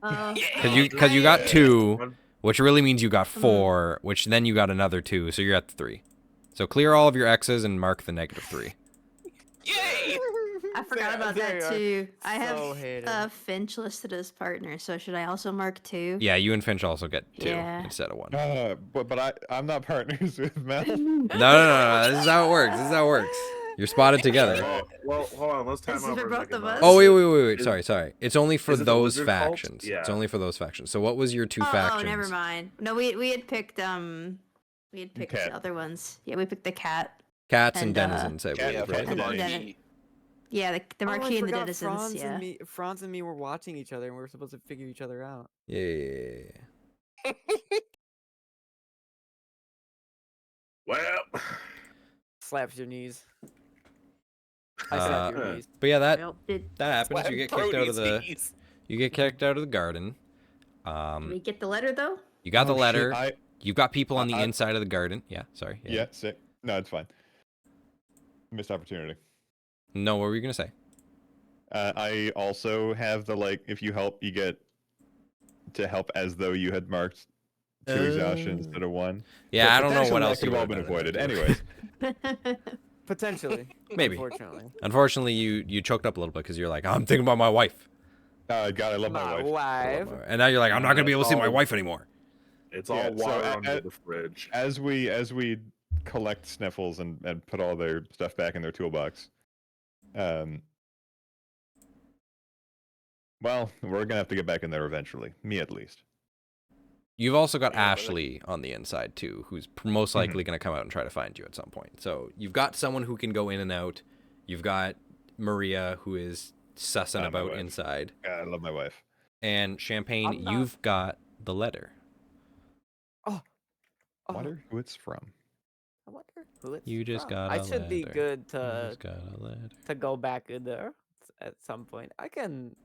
[SPEAKER 5] Because you got 2, which really means you got 4, which then you got another 2, so you're at the 3. So clear all of your X's and mark the -3.
[SPEAKER 3] Yay!
[SPEAKER 8] I forgot about
[SPEAKER 7] There
[SPEAKER 8] that
[SPEAKER 7] you are.
[SPEAKER 8] too. I
[SPEAKER 7] So hated.
[SPEAKER 8] have Finch listed as partner, so should I also mark 2?
[SPEAKER 5] Yeah, you and Finch also get 2
[SPEAKER 8] Yeah.
[SPEAKER 5] instead of 1.
[SPEAKER 6] But I'm not partners with Mel.
[SPEAKER 5] No. This is how it works. You're spotted together.
[SPEAKER 4] Well, hold on. Let's time
[SPEAKER 8] This is
[SPEAKER 4] out
[SPEAKER 8] for
[SPEAKER 4] for a
[SPEAKER 8] both
[SPEAKER 4] second,
[SPEAKER 8] of
[SPEAKER 4] though.
[SPEAKER 8] us?
[SPEAKER 5] Oh wait.
[SPEAKER 4] Is-
[SPEAKER 5] Sorry. It's only for
[SPEAKER 4] is it the
[SPEAKER 5] those
[SPEAKER 4] lizard cult?
[SPEAKER 5] factions. It's
[SPEAKER 4] Yeah.
[SPEAKER 5] only for those factions. So what was your two
[SPEAKER 8] Oh,
[SPEAKER 5] factions?
[SPEAKER 8] never mind. No, we had picked
[SPEAKER 6] Cat.
[SPEAKER 8] other ones. Yeah, we picked the cat.
[SPEAKER 5] Cats and
[SPEAKER 8] And,
[SPEAKER 5] denizens, I
[SPEAKER 6] Cat-
[SPEAKER 5] believe,
[SPEAKER 6] Cat
[SPEAKER 5] right?
[SPEAKER 6] and
[SPEAKER 8] And
[SPEAKER 6] Denizens.
[SPEAKER 8] then yeah, the
[SPEAKER 7] Oh,
[SPEAKER 8] Marquis
[SPEAKER 7] I
[SPEAKER 8] and the
[SPEAKER 7] forgot
[SPEAKER 8] denizens.
[SPEAKER 7] Franz
[SPEAKER 8] Yeah.
[SPEAKER 7] and Franz and me were watching each other, and we were supposed to figure each other out.
[SPEAKER 5] Yeah.
[SPEAKER 4] Well,
[SPEAKER 7] Slaps your knees. I slap your knees.
[SPEAKER 5] But yeah, that
[SPEAKER 8] Well, did
[SPEAKER 5] happens.
[SPEAKER 3] Slap
[SPEAKER 5] You get kicked out of the
[SPEAKER 3] Brody's.
[SPEAKER 5] garden.
[SPEAKER 8] we get the letter though?
[SPEAKER 5] You got the
[SPEAKER 6] Oh, shit,
[SPEAKER 5] letter. You've got people on the
[SPEAKER 6] I-
[SPEAKER 5] inside of the garden. Yeah, sorry.
[SPEAKER 6] Yeah, sick. No, it's fine. Missed opportunity.
[SPEAKER 5] No, what were you gonna say?
[SPEAKER 6] I also have the if you help, you get to help as though you had marked 2 exhaustion instead of 1.
[SPEAKER 5] Yeah,
[SPEAKER 6] So
[SPEAKER 5] I don't know what
[SPEAKER 6] potentially
[SPEAKER 5] else
[SPEAKER 6] that could
[SPEAKER 5] you
[SPEAKER 6] have all
[SPEAKER 5] would've
[SPEAKER 6] been
[SPEAKER 5] done
[SPEAKER 6] avoided.
[SPEAKER 5] if
[SPEAKER 6] Anyways,
[SPEAKER 7] Potentially.
[SPEAKER 5] Maybe.
[SPEAKER 7] Unfortunately.
[SPEAKER 5] Unfortunately, you choked up a little bit because you're like, I'm thinking about my wife,
[SPEAKER 6] God, I love my wife.
[SPEAKER 5] and now you're like, I'm not gonna be able to see my
[SPEAKER 4] Oh.
[SPEAKER 5] wife anymore.
[SPEAKER 4] it's all
[SPEAKER 6] Yeah, so
[SPEAKER 4] water
[SPEAKER 6] at-
[SPEAKER 4] under
[SPEAKER 6] at-
[SPEAKER 4] the fridge.
[SPEAKER 6] As we collect Sniffles and put all their stuff back in their toolbox, well, we're gonna have to get back in there eventually. Me at least.
[SPEAKER 5] You've also got
[SPEAKER 3] Yeah, but, like-
[SPEAKER 5] Ashley on the inside too, who's most likely going to come out and try to find you at some point. So you've got someone who can go in and out. You've got Maria, who is sussing
[SPEAKER 6] My
[SPEAKER 5] about
[SPEAKER 6] wife.
[SPEAKER 5] inside,
[SPEAKER 6] God, I love my wife.
[SPEAKER 5] and Champagne.
[SPEAKER 7] I'm not-
[SPEAKER 5] You've got the letter.
[SPEAKER 7] Oh.
[SPEAKER 6] I wonder who it's from.
[SPEAKER 7] I wonder who it's
[SPEAKER 5] You just
[SPEAKER 7] from.
[SPEAKER 5] got
[SPEAKER 7] I
[SPEAKER 5] a
[SPEAKER 7] should be
[SPEAKER 5] letter.
[SPEAKER 7] good
[SPEAKER 5] You
[SPEAKER 7] to
[SPEAKER 5] just got a letter.
[SPEAKER 7] go back in there at some point. I can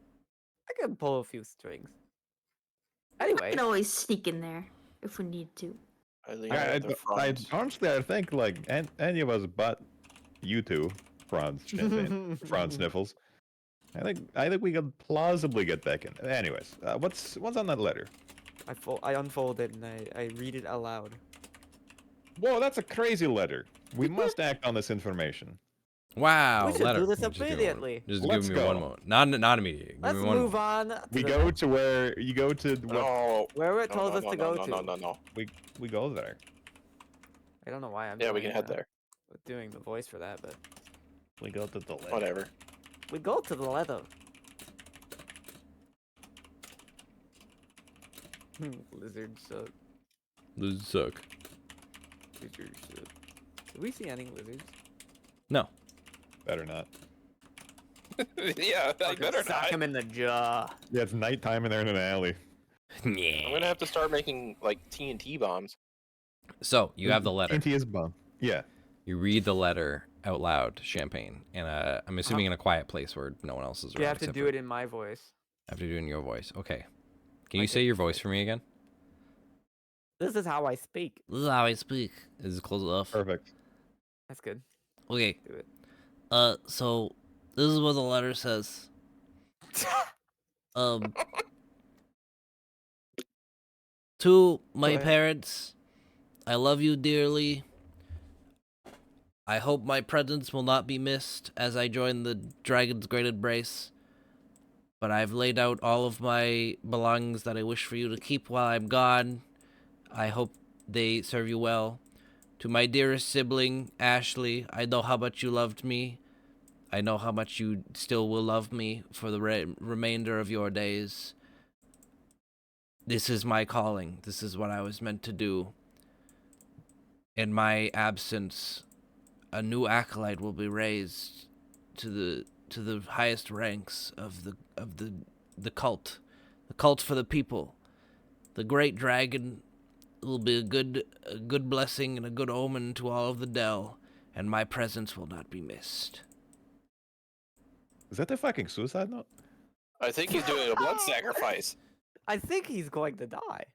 [SPEAKER 7] pull a few strings.
[SPEAKER 8] We
[SPEAKER 7] Anyway,
[SPEAKER 8] can always sneak in there if we need to.
[SPEAKER 3] I leave
[SPEAKER 6] I,
[SPEAKER 3] it at the
[SPEAKER 6] I,
[SPEAKER 3] front.
[SPEAKER 6] honestly, I think any of us but you two, Fronz, Champagne, Fronz Sniffles. I think we could plausibly get back in. Anyways, what's on that letter?
[SPEAKER 7] I unfold it and I read it aloud.
[SPEAKER 6] Whoa, that's a crazy letter. We must act on this information.
[SPEAKER 5] Wow,
[SPEAKER 7] We should
[SPEAKER 5] letter.
[SPEAKER 7] do this
[SPEAKER 5] Just give me one-
[SPEAKER 7] immediately.
[SPEAKER 5] Just
[SPEAKER 6] Let's
[SPEAKER 5] give me one
[SPEAKER 6] go.
[SPEAKER 5] moment. Not immediately. Give
[SPEAKER 7] Let's
[SPEAKER 5] me one
[SPEAKER 7] move
[SPEAKER 5] moment.
[SPEAKER 7] on.
[SPEAKER 6] We
[SPEAKER 7] to
[SPEAKER 6] go
[SPEAKER 7] the,
[SPEAKER 6] to where you go to.
[SPEAKER 3] No.
[SPEAKER 7] where it
[SPEAKER 3] No,
[SPEAKER 7] tells
[SPEAKER 3] no,
[SPEAKER 7] us
[SPEAKER 3] no,
[SPEAKER 7] to
[SPEAKER 3] no,
[SPEAKER 7] go
[SPEAKER 3] no,
[SPEAKER 7] to.
[SPEAKER 3] no, no, no.
[SPEAKER 6] We go there.
[SPEAKER 7] I don't know why I'm.
[SPEAKER 3] Yeah, we
[SPEAKER 7] doing,
[SPEAKER 3] can head there.
[SPEAKER 7] Doing the voice for that, but
[SPEAKER 6] We go to the letter.
[SPEAKER 3] Whatever.
[SPEAKER 7] we go to the leather. Lizard suck.
[SPEAKER 5] Lizards suck.
[SPEAKER 7] Lizard suck. Did we see any lizards?
[SPEAKER 5] No.
[SPEAKER 6] Better not.
[SPEAKER 3] Yeah, I better
[SPEAKER 7] Sock
[SPEAKER 3] not.
[SPEAKER 7] him in the jaw.
[SPEAKER 6] Yeah, it's nighttime and they're in an alley.
[SPEAKER 5] Yeah.
[SPEAKER 3] I'm gonna have to start making like TNT bombs.
[SPEAKER 5] So you have the letter.
[SPEAKER 6] TNT is bomb. Yeah.
[SPEAKER 5] You read the letter out loud, Champagne, and I'm assuming in a quiet place where no one else is around.
[SPEAKER 7] You have to
[SPEAKER 5] except
[SPEAKER 7] do
[SPEAKER 5] for-
[SPEAKER 7] it in my voice.
[SPEAKER 5] I have to do it in your voice. Okay. Can you
[SPEAKER 7] I
[SPEAKER 5] say
[SPEAKER 7] can
[SPEAKER 5] your voice
[SPEAKER 7] say-
[SPEAKER 5] for me again?
[SPEAKER 7] This is how I speak.
[SPEAKER 5] This is how I speak. Is it close enough?
[SPEAKER 6] Perfect.
[SPEAKER 7] That's good.
[SPEAKER 5] Okay.
[SPEAKER 7] Do it.
[SPEAKER 5] So this is what the letter says. To my
[SPEAKER 7] Go ahead.
[SPEAKER 5] parents, I love you dearly. I hope my presence will not be missed as I join the Dragon's Great Embrace. But I've laid out all of my belongings that I wish for you to keep while I'm gone. I hope they serve you well. To my dearest sibling, Ashley, I know how much you loved me. I know how much you still will love me for the remainder of your days. This is my calling. This is what I was meant to do. In my absence, a new acolyte will be raised to the highest ranks of the cult. The cult for the people. The great dragon will be a good blessing and a good omen to all of the Dell, and my presence will not be missed.
[SPEAKER 6] Is that the fucking suicide note?
[SPEAKER 3] I think he's doing a blood sacrifice.
[SPEAKER 7] I think he's going to die.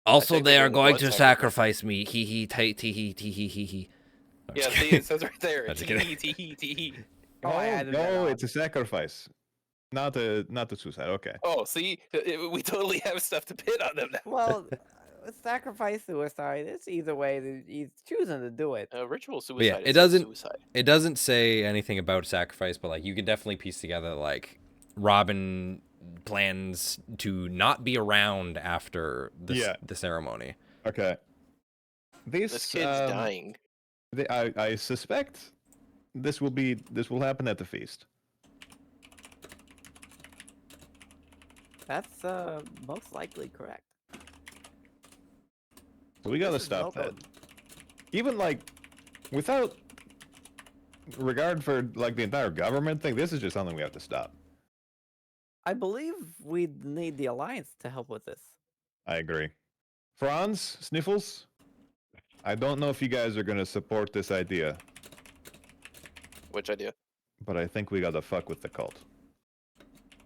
[SPEAKER 5] Also,
[SPEAKER 3] think
[SPEAKER 5] they
[SPEAKER 3] they're
[SPEAKER 5] are
[SPEAKER 3] doing a
[SPEAKER 5] going
[SPEAKER 3] blood
[SPEAKER 5] to sacrifice me. He he he he he he he he. I'm
[SPEAKER 3] Yeah,
[SPEAKER 5] just
[SPEAKER 3] see,
[SPEAKER 5] kidding.
[SPEAKER 3] it says right there.
[SPEAKER 5] I'm just
[SPEAKER 3] Tee
[SPEAKER 5] kidding.
[SPEAKER 3] tee tee tee.
[SPEAKER 7] Oh, I added that
[SPEAKER 6] no,
[SPEAKER 7] on.
[SPEAKER 6] it's a sacrifice. Not the suicide. Okay.
[SPEAKER 3] Oh, see, we totally have stuff to pin on them now.
[SPEAKER 7] Well, sacrifice suicide. It's either way. He's choosing to do it.
[SPEAKER 3] Ritual
[SPEAKER 5] But
[SPEAKER 3] suicide.
[SPEAKER 5] yeah,
[SPEAKER 3] is
[SPEAKER 5] it
[SPEAKER 3] still
[SPEAKER 5] doesn't.
[SPEAKER 3] Suicide.
[SPEAKER 5] It doesn't say anything about sacrifice, but like you can definitely piece together like Robin plans to not be around after the ceremony.
[SPEAKER 6] Okay.
[SPEAKER 3] This kid's dying.
[SPEAKER 6] I suspect this will happen at the feast.
[SPEAKER 7] That's most likely correct.
[SPEAKER 6] So we gotta
[SPEAKER 7] This is
[SPEAKER 6] stop that.
[SPEAKER 7] welcome.
[SPEAKER 6] Even like, without regard for like the entire government thing, this is just something we have to stop.
[SPEAKER 7] I believe we need the Alliance to help with this.
[SPEAKER 6] I agree. Franz, Sniffles, I don't know if you guys are gonna support this idea,
[SPEAKER 3] Which idea?
[SPEAKER 6] but I think we gotta fuck with the cult.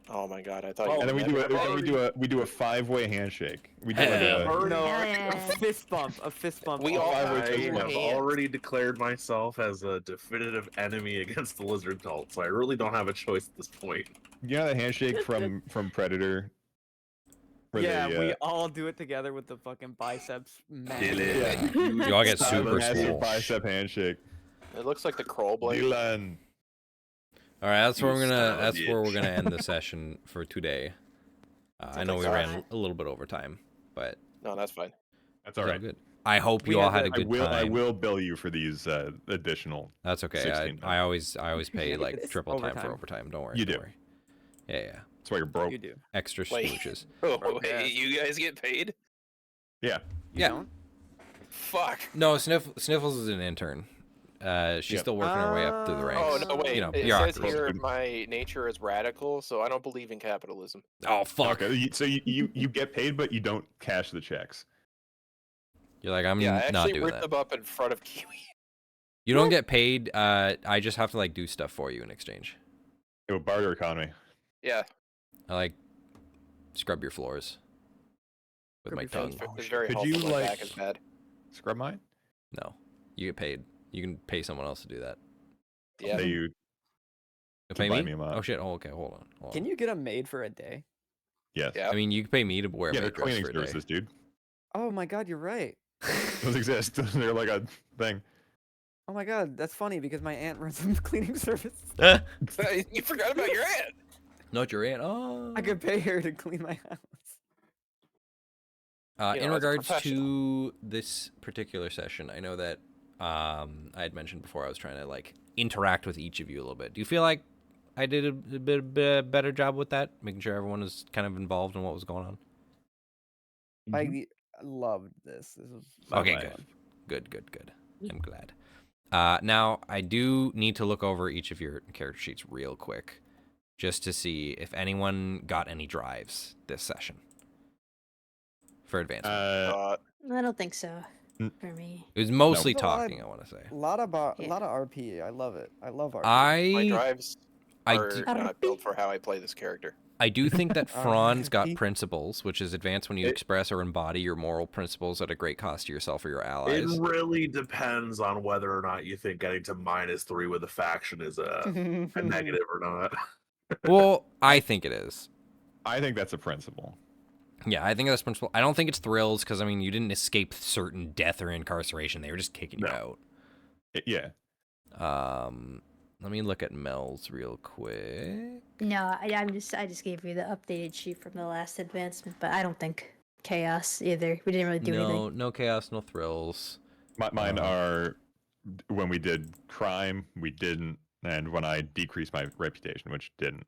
[SPEAKER 3] Oh my god, I thought.
[SPEAKER 6] And
[SPEAKER 3] you
[SPEAKER 6] then
[SPEAKER 3] were
[SPEAKER 6] we do a 5-way handshake. We do
[SPEAKER 5] Hell
[SPEAKER 6] like
[SPEAKER 5] yeah.
[SPEAKER 6] a,
[SPEAKER 7] No,
[SPEAKER 8] Yeah.
[SPEAKER 7] a fist bump. A fist bump.
[SPEAKER 3] We
[SPEAKER 7] all
[SPEAKER 3] all
[SPEAKER 7] the
[SPEAKER 3] have
[SPEAKER 7] way.
[SPEAKER 4] I
[SPEAKER 3] to
[SPEAKER 4] have
[SPEAKER 3] hand.
[SPEAKER 4] already declared myself as a definitive enemy against the lizard cult, so I really don't have a choice at this point.
[SPEAKER 6] you know, the handshake from Predator. where
[SPEAKER 7] Yeah,
[SPEAKER 6] they,
[SPEAKER 7] we all do it together with the fucking biceps.
[SPEAKER 6] Yeah.
[SPEAKER 5] You all get
[SPEAKER 6] have a
[SPEAKER 5] super
[SPEAKER 6] massive
[SPEAKER 5] swole.
[SPEAKER 6] bicep handshake.
[SPEAKER 3] It looks like the Kroll blade.
[SPEAKER 6] Dylan.
[SPEAKER 5] All right, that's where
[SPEAKER 4] You
[SPEAKER 5] we're gonna.
[SPEAKER 4] son of a
[SPEAKER 5] That's where we're
[SPEAKER 4] bitch.
[SPEAKER 5] gonna end the session for today. I know we
[SPEAKER 3] That's
[SPEAKER 5] ran a little bit over time, but
[SPEAKER 3] No, that's fine.
[SPEAKER 6] That's all
[SPEAKER 5] it's
[SPEAKER 6] right.
[SPEAKER 5] good. I hope you
[SPEAKER 7] We
[SPEAKER 5] all
[SPEAKER 7] had
[SPEAKER 5] had a
[SPEAKER 7] to-
[SPEAKER 5] good
[SPEAKER 6] I
[SPEAKER 5] time.
[SPEAKER 6] will bill you for these additional.
[SPEAKER 5] That's okay.
[SPEAKER 6] 16
[SPEAKER 5] I always pay like
[SPEAKER 7] It's
[SPEAKER 5] triple time for
[SPEAKER 7] overtime.
[SPEAKER 5] overtime. Don't worry.
[SPEAKER 6] You
[SPEAKER 5] don't
[SPEAKER 6] do.
[SPEAKER 5] worry. Yeah.
[SPEAKER 6] That's why you're broke.
[SPEAKER 7] You do.
[SPEAKER 5] Extra
[SPEAKER 3] Wait.
[SPEAKER 5] smooches.
[SPEAKER 3] Oh,
[SPEAKER 7] Okay.
[SPEAKER 3] wait, you guys get paid?
[SPEAKER 6] Yeah.
[SPEAKER 7] You
[SPEAKER 5] Yeah.
[SPEAKER 7] don't?
[SPEAKER 3] Fuck.
[SPEAKER 5] No, Sniffles is an intern. She's
[SPEAKER 6] Yep.
[SPEAKER 5] still working her way up through the
[SPEAKER 3] Oh
[SPEAKER 5] ranks.
[SPEAKER 3] no, wait.
[SPEAKER 5] You know,
[SPEAKER 3] it
[SPEAKER 5] bureaucracy.
[SPEAKER 3] says here my nature is radical, so I don't believe in capitalism.
[SPEAKER 5] Oh fuck!
[SPEAKER 6] Okay. So you get paid, but you don't cash the checks.
[SPEAKER 5] You're like, I'm
[SPEAKER 3] Yeah, I
[SPEAKER 5] not
[SPEAKER 3] actually
[SPEAKER 5] doing
[SPEAKER 3] ripped
[SPEAKER 5] that.
[SPEAKER 3] them up in front of Kiwi.
[SPEAKER 5] You don't get paid. I just have to like do stuff for you in exchange.
[SPEAKER 6] It would barter economy.
[SPEAKER 3] Yeah,
[SPEAKER 5] I like scrub your floors with my
[SPEAKER 7] Scrub your
[SPEAKER 5] tongue.
[SPEAKER 7] floors.
[SPEAKER 3] it's very
[SPEAKER 6] Could
[SPEAKER 3] helpful.
[SPEAKER 6] you,
[SPEAKER 3] My
[SPEAKER 6] like-
[SPEAKER 3] back is bad.
[SPEAKER 6] Scrub mine?
[SPEAKER 5] No, you get paid. You can pay someone else to do that.
[SPEAKER 3] Yeah.
[SPEAKER 6] That you
[SPEAKER 5] You
[SPEAKER 6] To
[SPEAKER 5] pay
[SPEAKER 6] buy
[SPEAKER 5] me?
[SPEAKER 6] me a mop.
[SPEAKER 5] Oh shit! Oh okay. Hold on.
[SPEAKER 7] Can you get a maid for a day?
[SPEAKER 6] yes.
[SPEAKER 3] Yeah.
[SPEAKER 5] I mean, you can pay me to wear
[SPEAKER 6] Yeah,
[SPEAKER 5] a
[SPEAKER 6] they're
[SPEAKER 5] maid dress
[SPEAKER 6] cleaning
[SPEAKER 5] for a day.
[SPEAKER 6] services, dude.
[SPEAKER 7] Oh my god, you're right.
[SPEAKER 6] Those exist. They're like a thing.
[SPEAKER 7] Oh my god, that's funny because my aunt runs a cleaning service.
[SPEAKER 3] You forgot about your aunt.
[SPEAKER 5] Not your aunt. Oh.
[SPEAKER 7] I could pay her to clean my house.
[SPEAKER 3] You
[SPEAKER 5] In
[SPEAKER 3] know, as a
[SPEAKER 5] regards
[SPEAKER 3] professional.
[SPEAKER 5] to this particular session, I know that I had mentioned before I was trying to like interact with each of you a little bit. Do you feel like I did a bit better job with that, making sure everyone was kind of involved in what was going on?
[SPEAKER 7] I loved this. This was
[SPEAKER 5] Okay,
[SPEAKER 7] fun.
[SPEAKER 5] good. I'm glad. Now I do need to look over each of your character sheets real quick, just to see if anyone got any drives this session for advancement.
[SPEAKER 8] I don't think so.
[SPEAKER 6] N-
[SPEAKER 8] For me.
[SPEAKER 5] It was mostly
[SPEAKER 7] There's a lot of-
[SPEAKER 5] talking. I want to say.
[SPEAKER 7] A lot of
[SPEAKER 8] Yeah.
[SPEAKER 7] RP. I love it. I love RP.
[SPEAKER 3] My
[SPEAKER 5] I
[SPEAKER 3] drives
[SPEAKER 5] I
[SPEAKER 3] are
[SPEAKER 5] do-
[SPEAKER 3] not built for how I play this character.
[SPEAKER 5] I do think that Fronz got
[SPEAKER 7] RP.
[SPEAKER 5] principles, which is advanced when you
[SPEAKER 4] It-
[SPEAKER 5] express or embody your moral principles at a great cost to yourself or your
[SPEAKER 4] It
[SPEAKER 5] allies.
[SPEAKER 4] really depends on whether or not you think getting to -3 with a faction is a negative or not.
[SPEAKER 5] Well, I think it is.
[SPEAKER 6] I think that's a principle.
[SPEAKER 5] Yeah, I think that's principle. I don't think it's thrills because I mean you didn't escape certain death or incarceration. They were just kicking you
[SPEAKER 6] No. Yeah.
[SPEAKER 5] out. Let me look at Mel's real quick.
[SPEAKER 8] No, I just gave you the updated sheet from the last advancement, but I don't think chaos either. We didn't really do anything.
[SPEAKER 5] No chaos, no thrills.
[SPEAKER 6] Mine are when we did crime, we didn't, and when I decreased my reputation, which didn't.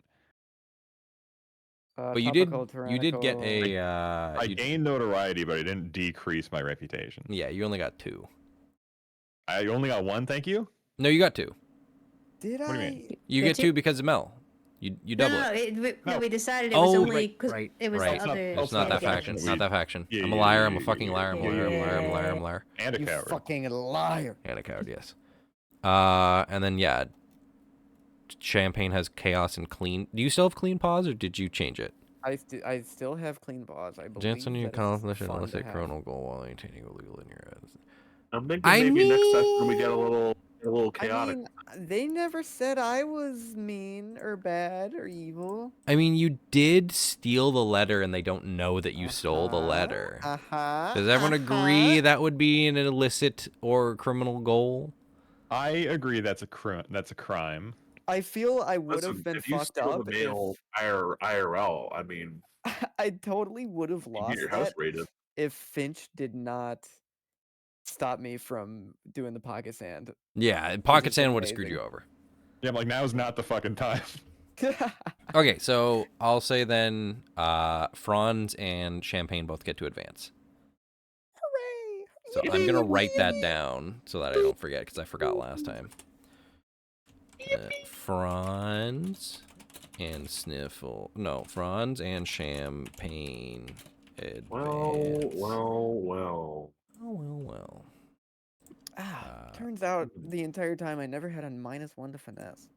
[SPEAKER 5] But you did
[SPEAKER 7] topical,
[SPEAKER 5] get
[SPEAKER 7] tyrannical.
[SPEAKER 5] a
[SPEAKER 6] I
[SPEAKER 5] you-
[SPEAKER 6] gained notoriety, but I didn't decrease my reputation.
[SPEAKER 5] yeah, you only got 2.
[SPEAKER 6] I only got 1, thank you.
[SPEAKER 5] No, you got 2.
[SPEAKER 7] Did
[SPEAKER 6] What do you
[SPEAKER 7] I?
[SPEAKER 6] mean?
[SPEAKER 5] You
[SPEAKER 8] Yeah,
[SPEAKER 5] get 2 because of Mel. You
[SPEAKER 8] No,
[SPEAKER 5] double
[SPEAKER 8] no,
[SPEAKER 5] it.
[SPEAKER 8] we decided it was
[SPEAKER 5] Oh,
[SPEAKER 8] only because
[SPEAKER 5] right,
[SPEAKER 8] it was
[SPEAKER 5] right.
[SPEAKER 8] the other.
[SPEAKER 5] It's not that
[SPEAKER 6] Yeah.
[SPEAKER 5] faction. It's not that faction.
[SPEAKER 6] Yeah,
[SPEAKER 5] I'm a
[SPEAKER 6] yeah,
[SPEAKER 5] liar.
[SPEAKER 6] yeah,
[SPEAKER 5] I'm a
[SPEAKER 6] yeah,
[SPEAKER 5] fucking
[SPEAKER 6] yeah,
[SPEAKER 5] liar. I'm a
[SPEAKER 6] yeah,
[SPEAKER 5] liar. I'm a
[SPEAKER 6] yeah,
[SPEAKER 5] liar. I'm a
[SPEAKER 6] yeah,
[SPEAKER 5] liar.
[SPEAKER 6] yeah.
[SPEAKER 5] I'm a liar.
[SPEAKER 6] And a
[SPEAKER 7] You
[SPEAKER 6] coward.
[SPEAKER 7] fucking liar.
[SPEAKER 5] And a coward, yes. And then yeah, Champagne has chaos and clean. Do you still have clean paws, or did you change it?
[SPEAKER 7] I still have clean paws. I believe
[SPEAKER 5] Jansen, you
[SPEAKER 7] that it's
[SPEAKER 5] accomplish an
[SPEAKER 7] fun to
[SPEAKER 5] illicit
[SPEAKER 7] have.
[SPEAKER 5] criminal goal while maintaining a legal in your head.
[SPEAKER 4] I'm thinking
[SPEAKER 5] I
[SPEAKER 4] maybe next session we get a little chaotic.
[SPEAKER 7] I mean, they never said I was mean or bad or evil.
[SPEAKER 5] I mean, you did steal the letter, and they don't know that you stole the
[SPEAKER 7] Uh-huh,
[SPEAKER 5] letter.
[SPEAKER 7] Uh-huh.
[SPEAKER 5] Does everyone agree that would be an illicit or criminal goal?
[SPEAKER 6] I agree that's a crime.
[SPEAKER 7] I feel I would
[SPEAKER 4] Listen,
[SPEAKER 7] have been
[SPEAKER 4] if you
[SPEAKER 7] fucked
[SPEAKER 4] steal
[SPEAKER 7] up
[SPEAKER 4] the mail IRL, I mean,
[SPEAKER 7] if I totally would have
[SPEAKER 4] you
[SPEAKER 7] lost
[SPEAKER 4] get your house
[SPEAKER 7] that
[SPEAKER 4] raided.
[SPEAKER 7] if Finch did not stop me from doing the pocket sand.
[SPEAKER 5] Yeah,
[SPEAKER 7] which
[SPEAKER 5] pocket
[SPEAKER 7] is
[SPEAKER 5] sand would have screwed you
[SPEAKER 7] amazing.
[SPEAKER 5] over.
[SPEAKER 6] Yeah, I'm like, now's not the fucking time.
[SPEAKER 5] Okay, so I'll say then Franz and Champagne both get to advance.
[SPEAKER 7] Hooray!
[SPEAKER 5] So I'm going to write that down so that I don't forget, because I forgot last time. Franz and Sniffle. No, Franz and Champagne advance.
[SPEAKER 4] Well.
[SPEAKER 5] Well.
[SPEAKER 7] Turns out the entire time I never had a -1 to finesse.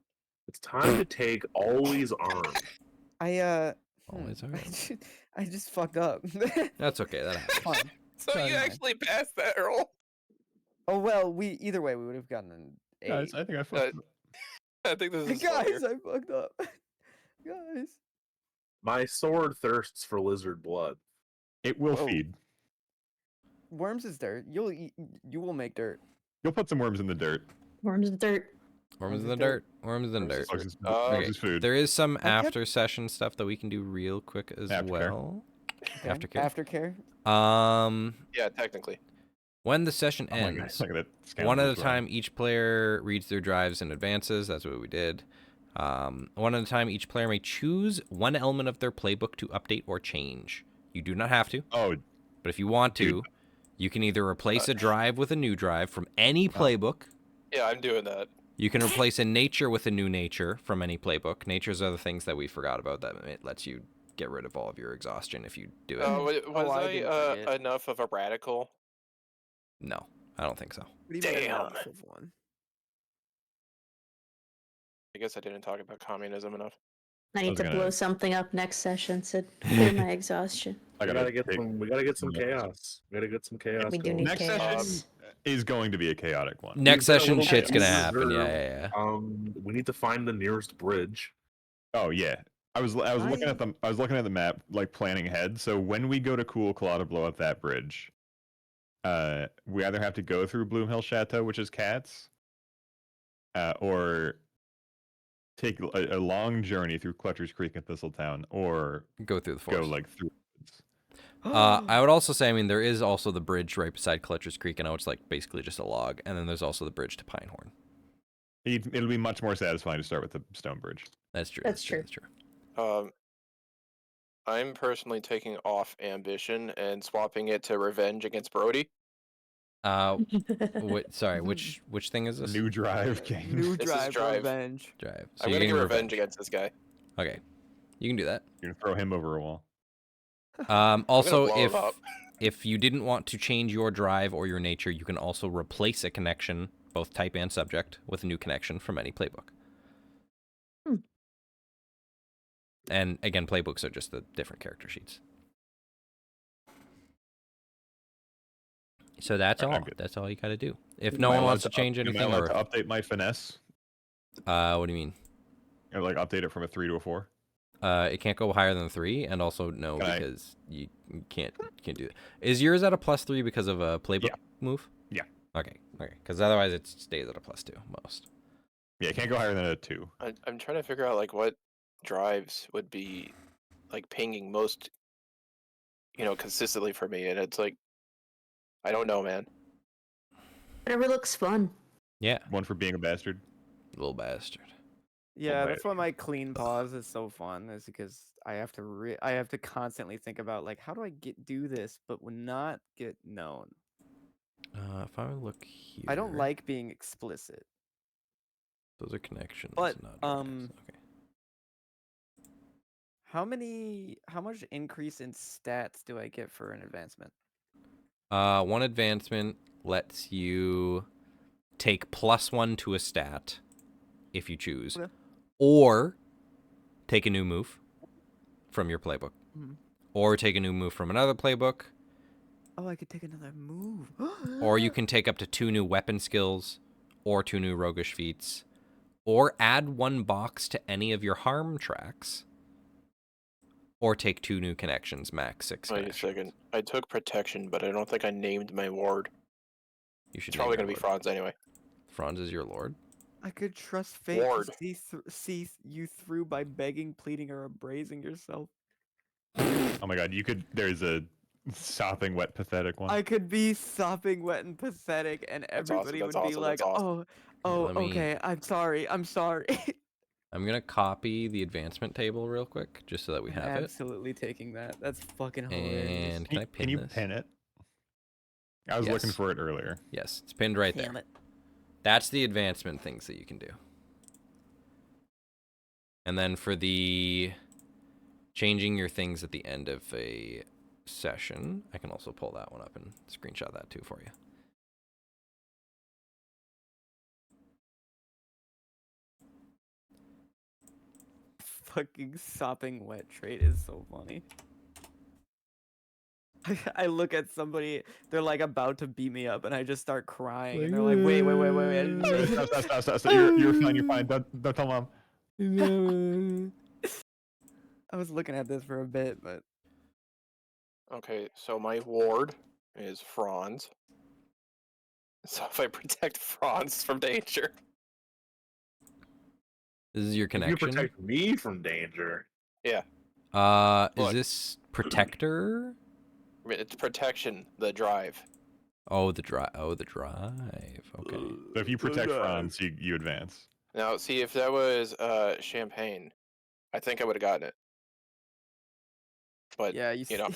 [SPEAKER 4] It's time to take always armed.
[SPEAKER 5] Always armed.
[SPEAKER 7] I just fucked up.
[SPEAKER 5] That's okay. That happens.
[SPEAKER 7] Fine.
[SPEAKER 3] So
[SPEAKER 7] Sorry,
[SPEAKER 3] you
[SPEAKER 7] mine.
[SPEAKER 3] actually passed that roll?
[SPEAKER 7] Oh well, either way we would have gotten an 8.
[SPEAKER 6] Guys, I think I fucked up.
[SPEAKER 3] I think this is
[SPEAKER 7] Guys, I fucked up. Guys.
[SPEAKER 4] My sword thirsts for lizard blood.
[SPEAKER 6] It will feed.
[SPEAKER 7] Worms is dirt. You will make dirt.
[SPEAKER 6] You'll put some worms in the dirt.
[SPEAKER 8] Worms in the dirt.
[SPEAKER 5] Worms in the dirt. Worms in the dirt.
[SPEAKER 6] Worms is food.
[SPEAKER 5] There is some after session stuff that we can do real quick as
[SPEAKER 6] Aftercare.
[SPEAKER 5] well.
[SPEAKER 7] Okay.
[SPEAKER 5] Aftercare.
[SPEAKER 7] Aftercare.
[SPEAKER 3] Yeah, technically.
[SPEAKER 5] When the session
[SPEAKER 6] Oh my God,
[SPEAKER 5] ends,
[SPEAKER 6] look at that
[SPEAKER 5] one at a
[SPEAKER 6] scoundrel's
[SPEAKER 5] time, each player reads their drives and advances. That's what we did. One at a time, each player may choose one element of their playbook to update or change. You do not have to.
[SPEAKER 6] Oh,
[SPEAKER 5] but if you want to, you can either replace a drive with a new drive from any playbook.
[SPEAKER 3] Yeah, I'm doing that.
[SPEAKER 5] You can replace a nature with a new nature from any playbook. Natures are the things that we forgot about that it lets you get rid of all of your exhaustion if you do it.
[SPEAKER 3] Was
[SPEAKER 7] I
[SPEAKER 3] I
[SPEAKER 7] didn't forget.
[SPEAKER 3] enough of a radical?
[SPEAKER 5] No, I don't think so.
[SPEAKER 7] What do you mean
[SPEAKER 3] Damn.
[SPEAKER 7] enough of one?
[SPEAKER 3] I guess I didn't talk about communism enough.
[SPEAKER 8] I need to blow something up next session to clear my exhaustion.
[SPEAKER 4] We gotta get some chaos. We gotta get some chaos.
[SPEAKER 8] We do
[SPEAKER 4] going.
[SPEAKER 8] need
[SPEAKER 6] Next
[SPEAKER 8] chaos.
[SPEAKER 6] session is going to be a chaotic one.
[SPEAKER 5] Next
[SPEAKER 4] We've got a
[SPEAKER 5] session,
[SPEAKER 4] little
[SPEAKER 5] shit's gonna
[SPEAKER 4] chaos
[SPEAKER 5] happen.
[SPEAKER 4] reserve.
[SPEAKER 5] Yeah.
[SPEAKER 4] We need to find the nearest bridge.
[SPEAKER 6] Oh yeah. I was looking at the map, like planning ahead. So when we go to Cool Claw to blow up that bridge, we either have to go through Bloomhill Chateau, which is cats, or take a long journey through Clutcher's Creek and Thistletown, or
[SPEAKER 5] go through the forest.
[SPEAKER 6] Go like through.
[SPEAKER 5] I would also say, I mean, there is also the bridge right beside Clutcher's Creek. I know it's like basically just a log, and then there's also the bridge to Pinehorn.
[SPEAKER 6] It'll be much more satisfying to start with the stone bridge.
[SPEAKER 5] That's true.
[SPEAKER 8] That's true.
[SPEAKER 5] That's true.
[SPEAKER 3] I'm personally taking off ambition and swapping it to revenge against Brody.
[SPEAKER 5] Sorry, which thing is this?
[SPEAKER 6] New drive game.
[SPEAKER 7] New
[SPEAKER 3] This is
[SPEAKER 7] drive,
[SPEAKER 3] drive.
[SPEAKER 7] revenge.
[SPEAKER 5] Drive. So
[SPEAKER 3] I'm
[SPEAKER 5] you're
[SPEAKER 3] gonna get
[SPEAKER 5] getting
[SPEAKER 3] revenge against this guy.
[SPEAKER 5] Okay, you can do that.
[SPEAKER 6] You're gonna throw him over a wall.
[SPEAKER 5] Also,
[SPEAKER 3] blow him up.
[SPEAKER 5] if you didn't want to change your drive or your nature, you can also replace a connection, both type and subject, with a new connection from any playbook. And again, playbooks are just the different character sheets. So that's all. That's all you got to do. If no one wants to change anything,
[SPEAKER 6] am I allowed
[SPEAKER 5] or
[SPEAKER 6] to update my finesse?
[SPEAKER 5] What do you mean?
[SPEAKER 6] Or like update it from a 3 to a 4?
[SPEAKER 5] It can't go higher than 3, and also no,
[SPEAKER 6] Can I-
[SPEAKER 5] because you can't do that. Is yours at a +3 because of a playbook move?
[SPEAKER 6] Yeah.
[SPEAKER 5] Okay. Because otherwise it stays at a +2 most.
[SPEAKER 6] Yeah, it can't go higher than a 2.
[SPEAKER 3] I'm trying to figure out like what drives would be like pinging most, consistently for me, and it's like, I don't know, man.
[SPEAKER 8] Whatever looks fun.
[SPEAKER 5] Yeah.
[SPEAKER 6] One for being a bastard.
[SPEAKER 5] Little bastard.
[SPEAKER 7] Yeah, that's why my clean pause is so fun. Is because I have to constantly think about like how do I do this, but would not get known.
[SPEAKER 5] If I look here,
[SPEAKER 7] I don't like being explicit.
[SPEAKER 5] Those are connections.
[SPEAKER 7] But
[SPEAKER 5] not drives. Okay.
[SPEAKER 7] How much increase in stats do I get for an advancement?
[SPEAKER 5] One advancement lets you take +1 to a stat if you choose, or take a new move from your playbook, or take a new move from another playbook.
[SPEAKER 7] Oh, I could take another move.
[SPEAKER 5] Or you can take up to 2 new weapon skills, or 2 new roguish feats, or add 1 box to any of your harm tracks, or take 2 new connections, max 6
[SPEAKER 3] Wait a
[SPEAKER 5] connections.
[SPEAKER 3] second. I took protection, but I don't think I named my ward.
[SPEAKER 5] You should
[SPEAKER 3] It's probably
[SPEAKER 5] name
[SPEAKER 3] gonna be
[SPEAKER 5] your lord.
[SPEAKER 3] Fronz anyway.
[SPEAKER 5] Fronz is your lord.
[SPEAKER 7] I could trust fate
[SPEAKER 3] Ward.
[SPEAKER 7] to see you through by begging, pleading, or embracing yourself.
[SPEAKER 6] Oh my god, there's a Sopping wet pathetic one.
[SPEAKER 7] I could be sopping wet and pathetic, and
[SPEAKER 3] That's awesome,
[SPEAKER 7] everybody
[SPEAKER 3] that's
[SPEAKER 7] would be
[SPEAKER 3] awesome,
[SPEAKER 7] like,
[SPEAKER 3] that's awesome.
[SPEAKER 7] "Oh,
[SPEAKER 5] Let me-
[SPEAKER 7] okay, I'm sorry, I'm sorry."
[SPEAKER 5] I'm gonna copy the advancement table real quick, just so that we
[SPEAKER 7] I'm
[SPEAKER 5] have it.
[SPEAKER 7] absolutely taking that. That's fucking hilarious.
[SPEAKER 5] And can I pin
[SPEAKER 6] Can you
[SPEAKER 5] this?
[SPEAKER 6] pin it? I was looking
[SPEAKER 5] Yes.
[SPEAKER 6] for it earlier.
[SPEAKER 5] Yes, it's pinned right
[SPEAKER 7] Damn
[SPEAKER 5] there.
[SPEAKER 7] it.
[SPEAKER 5] That's the advancement things that you can do. And then for the changing your things at the end of a session, I can also pull that one up and screenshot that too for you.
[SPEAKER 7] Fucking sopping wet trait is so funny. I look at somebody, they're like about to beat me up, and I just start crying, and they're like, wait, I didn't mean it."
[SPEAKER 6] Stop. You're fine. You're fine. Don't tell mom.
[SPEAKER 7] I was looking at this for a bit, but
[SPEAKER 3] Okay, so my ward is Fronz. So if I protect Fronz from danger,
[SPEAKER 5] This is your
[SPEAKER 4] If you
[SPEAKER 5] connection.
[SPEAKER 4] protect me from danger.
[SPEAKER 3] yeah,
[SPEAKER 5] Is
[SPEAKER 3] Look.
[SPEAKER 5] this protector?
[SPEAKER 3] it's protection, the drive.
[SPEAKER 5] Oh, the drive. Oh, the drive. Okay.
[SPEAKER 6] So if you protect Fronz, you advance.
[SPEAKER 3] Now, see, if that was champagne, I think I would have gotten it. But
[SPEAKER 7] yeah, you
[SPEAKER 3] know,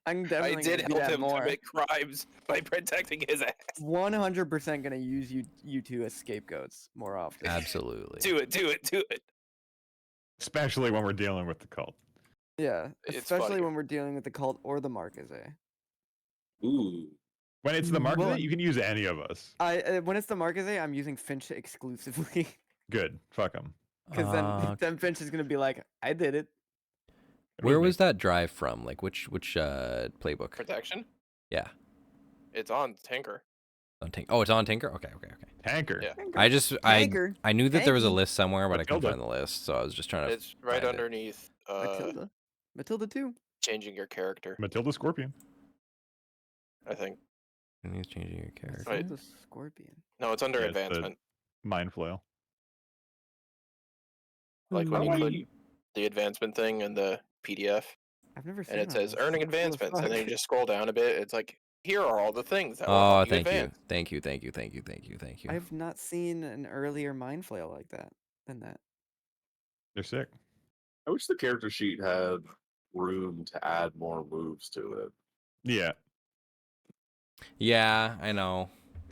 [SPEAKER 7] I'm
[SPEAKER 3] I
[SPEAKER 7] definitely
[SPEAKER 3] did
[SPEAKER 7] gonna do
[SPEAKER 3] help
[SPEAKER 7] that
[SPEAKER 3] him
[SPEAKER 7] more.
[SPEAKER 3] commit crimes by protecting his ass.
[SPEAKER 7] 100% gonna use you two as scapegoats more often.
[SPEAKER 5] Absolutely.
[SPEAKER 3] Do it.
[SPEAKER 6] Especially when we're dealing with the cult.
[SPEAKER 7] Yeah,
[SPEAKER 3] It's
[SPEAKER 7] especially
[SPEAKER 3] funnier.
[SPEAKER 7] when we're dealing with the cult or the Marquise.
[SPEAKER 4] Ooh.
[SPEAKER 6] When it's the market,
[SPEAKER 7] Well,
[SPEAKER 6] you can use any of us.
[SPEAKER 7] When it's the Marquise, I'm using Finch exclusively.
[SPEAKER 6] Good. Fuck them.
[SPEAKER 7] Because then Finch is gonna be like, I did it.
[SPEAKER 5] Where was that drive from? Like which playbook?
[SPEAKER 3] Protection?
[SPEAKER 5] Yeah.
[SPEAKER 3] It's on Tinker.
[SPEAKER 5] On Oh, it's on Tinker. Okay.
[SPEAKER 6] Tanker.
[SPEAKER 3] Yeah.
[SPEAKER 5] I knew that there was a
[SPEAKER 7] Tanky.
[SPEAKER 5] list somewhere, but I couldn't
[SPEAKER 6] Matilda.
[SPEAKER 5] find the list, so I was just trying to.
[SPEAKER 3] It's right
[SPEAKER 5] find it.
[SPEAKER 3] underneath
[SPEAKER 7] Matilda too.
[SPEAKER 3] changing your character,
[SPEAKER 6] Matilda Scorpion.
[SPEAKER 3] I think.
[SPEAKER 5] He's changing your character.
[SPEAKER 3] Right.
[SPEAKER 7] Matilda Scorpion.
[SPEAKER 3] No, it's under
[SPEAKER 6] Yeah, it's the
[SPEAKER 3] advancement.
[SPEAKER 6] Mind flail.
[SPEAKER 3] Like when you
[SPEAKER 4] How
[SPEAKER 3] click
[SPEAKER 4] many-
[SPEAKER 3] the advancement thing in the PDF,
[SPEAKER 7] I've never seen
[SPEAKER 3] and it
[SPEAKER 7] that
[SPEAKER 3] says
[SPEAKER 7] list.
[SPEAKER 3] earning
[SPEAKER 7] What the
[SPEAKER 3] advancements, and then you
[SPEAKER 7] fuck?
[SPEAKER 3] just scroll down a bit. It's like, here are all the things that will
[SPEAKER 5] Oh,
[SPEAKER 3] help you
[SPEAKER 5] thank you.
[SPEAKER 3] advance.
[SPEAKER 5] Thank you.
[SPEAKER 7] I've not seen an earlier mind flail like that than that.
[SPEAKER 6] They're sick.
[SPEAKER 4] I wish the character sheet had room to add more moves to it.
[SPEAKER 6] Yeah.
[SPEAKER 5] Yeah, I know.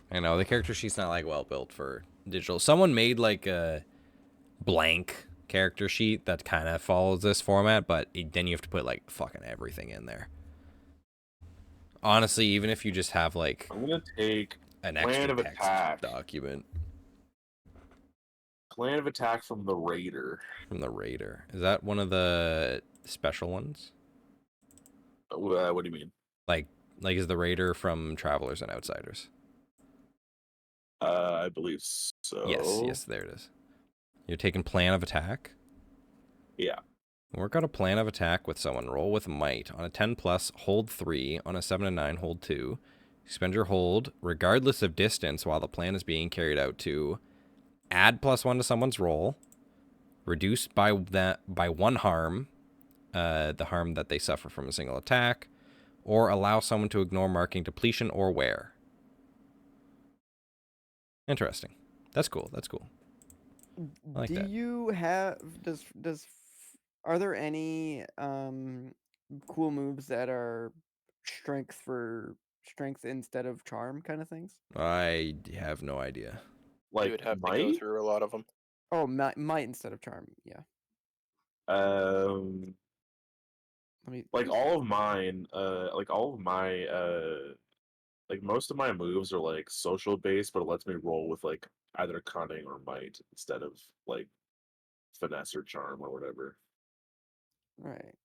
[SPEAKER 5] The character sheet's not like well built for digital. Someone made like a blank character sheet that kind of follows this format, but then you have to put like fucking everything in there. Honestly, even if you just have like
[SPEAKER 4] I'm gonna take
[SPEAKER 5] an
[SPEAKER 4] Plan
[SPEAKER 5] extra
[SPEAKER 4] of
[SPEAKER 5] text
[SPEAKER 4] attack.
[SPEAKER 5] document
[SPEAKER 4] Plan of attack from the Raider.
[SPEAKER 5] from the Raider. Is that one of the special ones?
[SPEAKER 4] What do you mean?
[SPEAKER 5] Like is the Raider from Travelers and Outsiders?
[SPEAKER 4] I believe so.
[SPEAKER 5] Yes, there it is. You're taking plan of attack?
[SPEAKER 4] Yeah.
[SPEAKER 5] Work out a plan of attack with someone. Roll with might. On a 10 plus, hold 3. On a 7 and 9, hold 2. Spend your hold, regardless of distance, while the plan is being carried out to add +1 to someone's roll, reduce by 1 harm, the harm that they suffer from a single attack, or allow someone to ignore marking depletion or wear. Interesting. That's cool. I like
[SPEAKER 7] Do
[SPEAKER 5] that.
[SPEAKER 7] you have are there any cool moves that are strength instead of charm kind of things?
[SPEAKER 5] I have no idea.
[SPEAKER 4] Like
[SPEAKER 3] you would have to go
[SPEAKER 4] might?
[SPEAKER 3] through a lot of them.
[SPEAKER 7] Oh, might instead of charm. Yeah. Let me
[SPEAKER 4] Like all of mine, like most of my moves are like social based, but it lets me roll with like either cunning or might instead of like finesse or charm or whatever.
[SPEAKER 7] Right.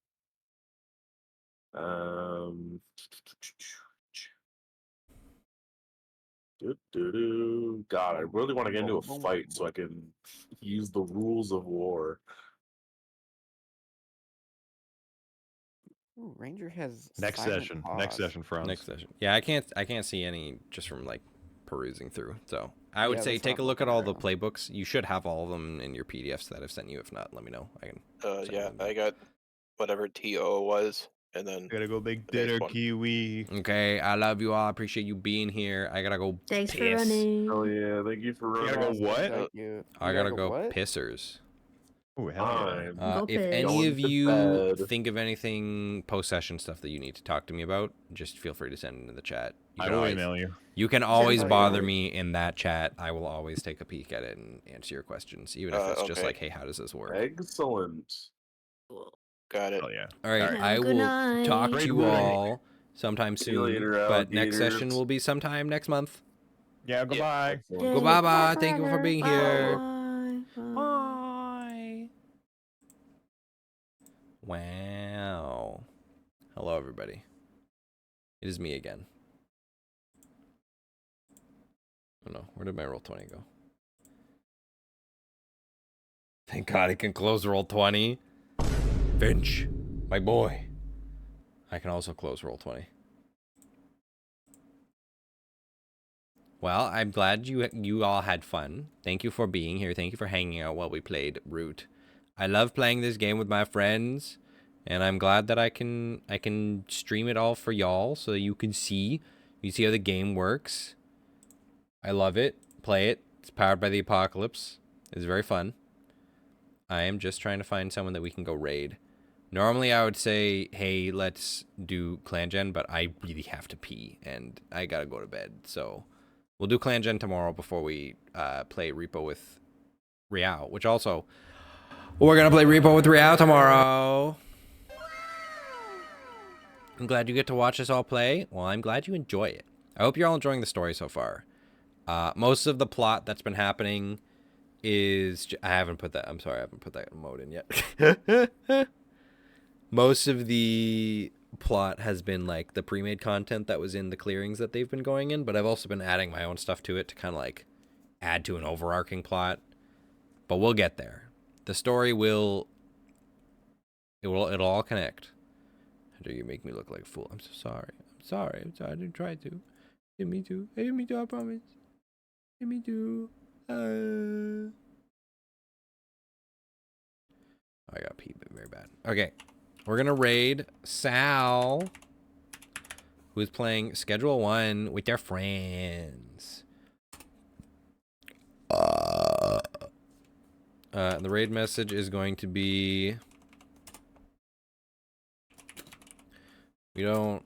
[SPEAKER 4] God, I really want to get into a fight so I can use the rules of war.
[SPEAKER 7] Ooh, Ranger has
[SPEAKER 6] Next
[SPEAKER 7] silent
[SPEAKER 6] session.
[SPEAKER 7] pause.
[SPEAKER 6] Next session, Fronz.
[SPEAKER 5] Next session. Yeah, I can't see any just from like perusing through. So I would
[SPEAKER 7] Yeah,
[SPEAKER 5] say
[SPEAKER 7] that's
[SPEAKER 5] take
[SPEAKER 7] what
[SPEAKER 5] a
[SPEAKER 7] I'm
[SPEAKER 5] look at
[SPEAKER 7] looking
[SPEAKER 5] all
[SPEAKER 7] at
[SPEAKER 5] the
[SPEAKER 7] right
[SPEAKER 5] playbooks. You should have all of them in your PDFs that I've sent you. If not, let me know. I can. send
[SPEAKER 3] Yeah,
[SPEAKER 5] them.
[SPEAKER 3] I got whatever TO was. and then
[SPEAKER 6] Gotta go make
[SPEAKER 3] the next
[SPEAKER 6] dinner,
[SPEAKER 3] one.
[SPEAKER 6] Kiwi.
[SPEAKER 5] Okay, I love you all. I appreciate you being here. I gotta go
[SPEAKER 8] Thanks for
[SPEAKER 5] piss.
[SPEAKER 8] running.
[SPEAKER 4] Oh yeah, thank you for
[SPEAKER 6] You
[SPEAKER 4] running.
[SPEAKER 6] gotta go what?
[SPEAKER 7] Thank you.
[SPEAKER 5] I
[SPEAKER 7] You
[SPEAKER 5] gotta go
[SPEAKER 7] what?
[SPEAKER 5] pissers.
[SPEAKER 6] Oh, hell yeah.
[SPEAKER 4] Fine.
[SPEAKER 8] Go
[SPEAKER 5] If
[SPEAKER 8] piss.
[SPEAKER 5] any
[SPEAKER 4] Going
[SPEAKER 5] of
[SPEAKER 4] to
[SPEAKER 5] you
[SPEAKER 4] bed.
[SPEAKER 5] think of anything post-session stuff that you need to talk to me about, just feel free to send it into the chat.
[SPEAKER 6] I will email you.
[SPEAKER 5] You can always
[SPEAKER 8] Sounds
[SPEAKER 5] bother
[SPEAKER 8] good.
[SPEAKER 5] me in that chat. I will always take a peek at it and answer your questions, even if it's just
[SPEAKER 3] Okay.
[SPEAKER 5] like, hey, how does this work?
[SPEAKER 4] Excellent.
[SPEAKER 3] Got it.
[SPEAKER 6] Hell yeah.
[SPEAKER 5] All right,
[SPEAKER 8] Have
[SPEAKER 5] I
[SPEAKER 8] a good
[SPEAKER 5] will talk
[SPEAKER 8] night.
[SPEAKER 5] to you
[SPEAKER 6] Great night.
[SPEAKER 5] all sometime
[SPEAKER 4] See you
[SPEAKER 5] soon,
[SPEAKER 4] later,
[SPEAKER 5] but next session
[SPEAKER 4] alligators.
[SPEAKER 5] will be sometime next month.
[SPEAKER 6] Yeah, goodbye.
[SPEAKER 4] Excellent.
[SPEAKER 5] Goodbye, bye. Thank you for being here.
[SPEAKER 8] Bye.
[SPEAKER 5] Bye. Wow. Hello, everybody. It is me again. Oh no, where did my roll 20 go? Thank God I can close roll 20. Finch, my boy. I can also close roll 20. Well, I'm glad you all had fun. Thank you for being here. Thank you for hanging out while we played Root. I love playing this game with my friends, and I'm glad that I can stream it all for y'all so that you can see how the game works. I love it. Play it. It's powered by the apocalypse. It's very fun. I am just trying to find someone that we can go raid. Normally I would say, hey, let's do clan gen, but I really have to pee and I gotta go to bed. So we'll do clan gen tomorrow before we play repo with Riao, which also we're gonna play repo with Riao tomorrow. I'm glad you get to watch us all play. Well, I'm glad you enjoy it. I hope you're all enjoying the story so far. Most of the plot that's been happening is I haven't put that. I'm sorry, I haven't put that mode in yet. Most of the plot has been like the pre-made content that was in the clearings that they've been going in, but I've also been adding my own stuff to it to kind of like add to an overarching plot. But we'll get there. The story it'll all connect. How do you make me look like a fool? I'm so sorry. I'm sorry. I didn't try to. Hit me too. Hit me too, I promise. Hit me too. I got pee very bad. Okay. We're gonna raid Sal, who's playing Schedule 1 with their friends. The raid message is going to be... We don't...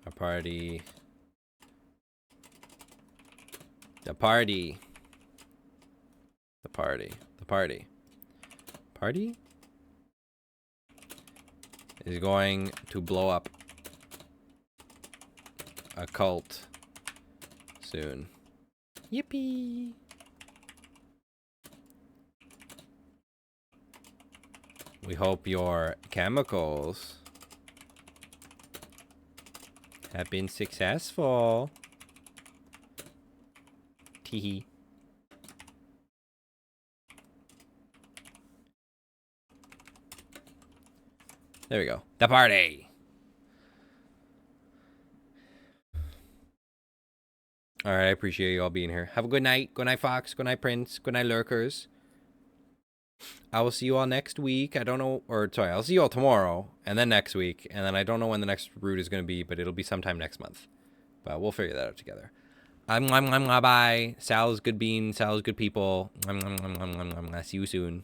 [SPEAKER 5] A party... The party is going to blow up a cult soon. Yippee! We hope your chemicals have been successful. Teehee. There we go. The party. All right, I appreciate you all being here. Have a good night. Good night, Fox. Good night, Prince. Good night, Lurkers. I will see you all next week. I don't know, or sorry, I'll see you all tomorrow, and then next week, and then I don't know when the next route is going to be, but it'll be sometime next month. But we'll figure that out together. Bye. Sal's good beans. Sal's good people. See you soon.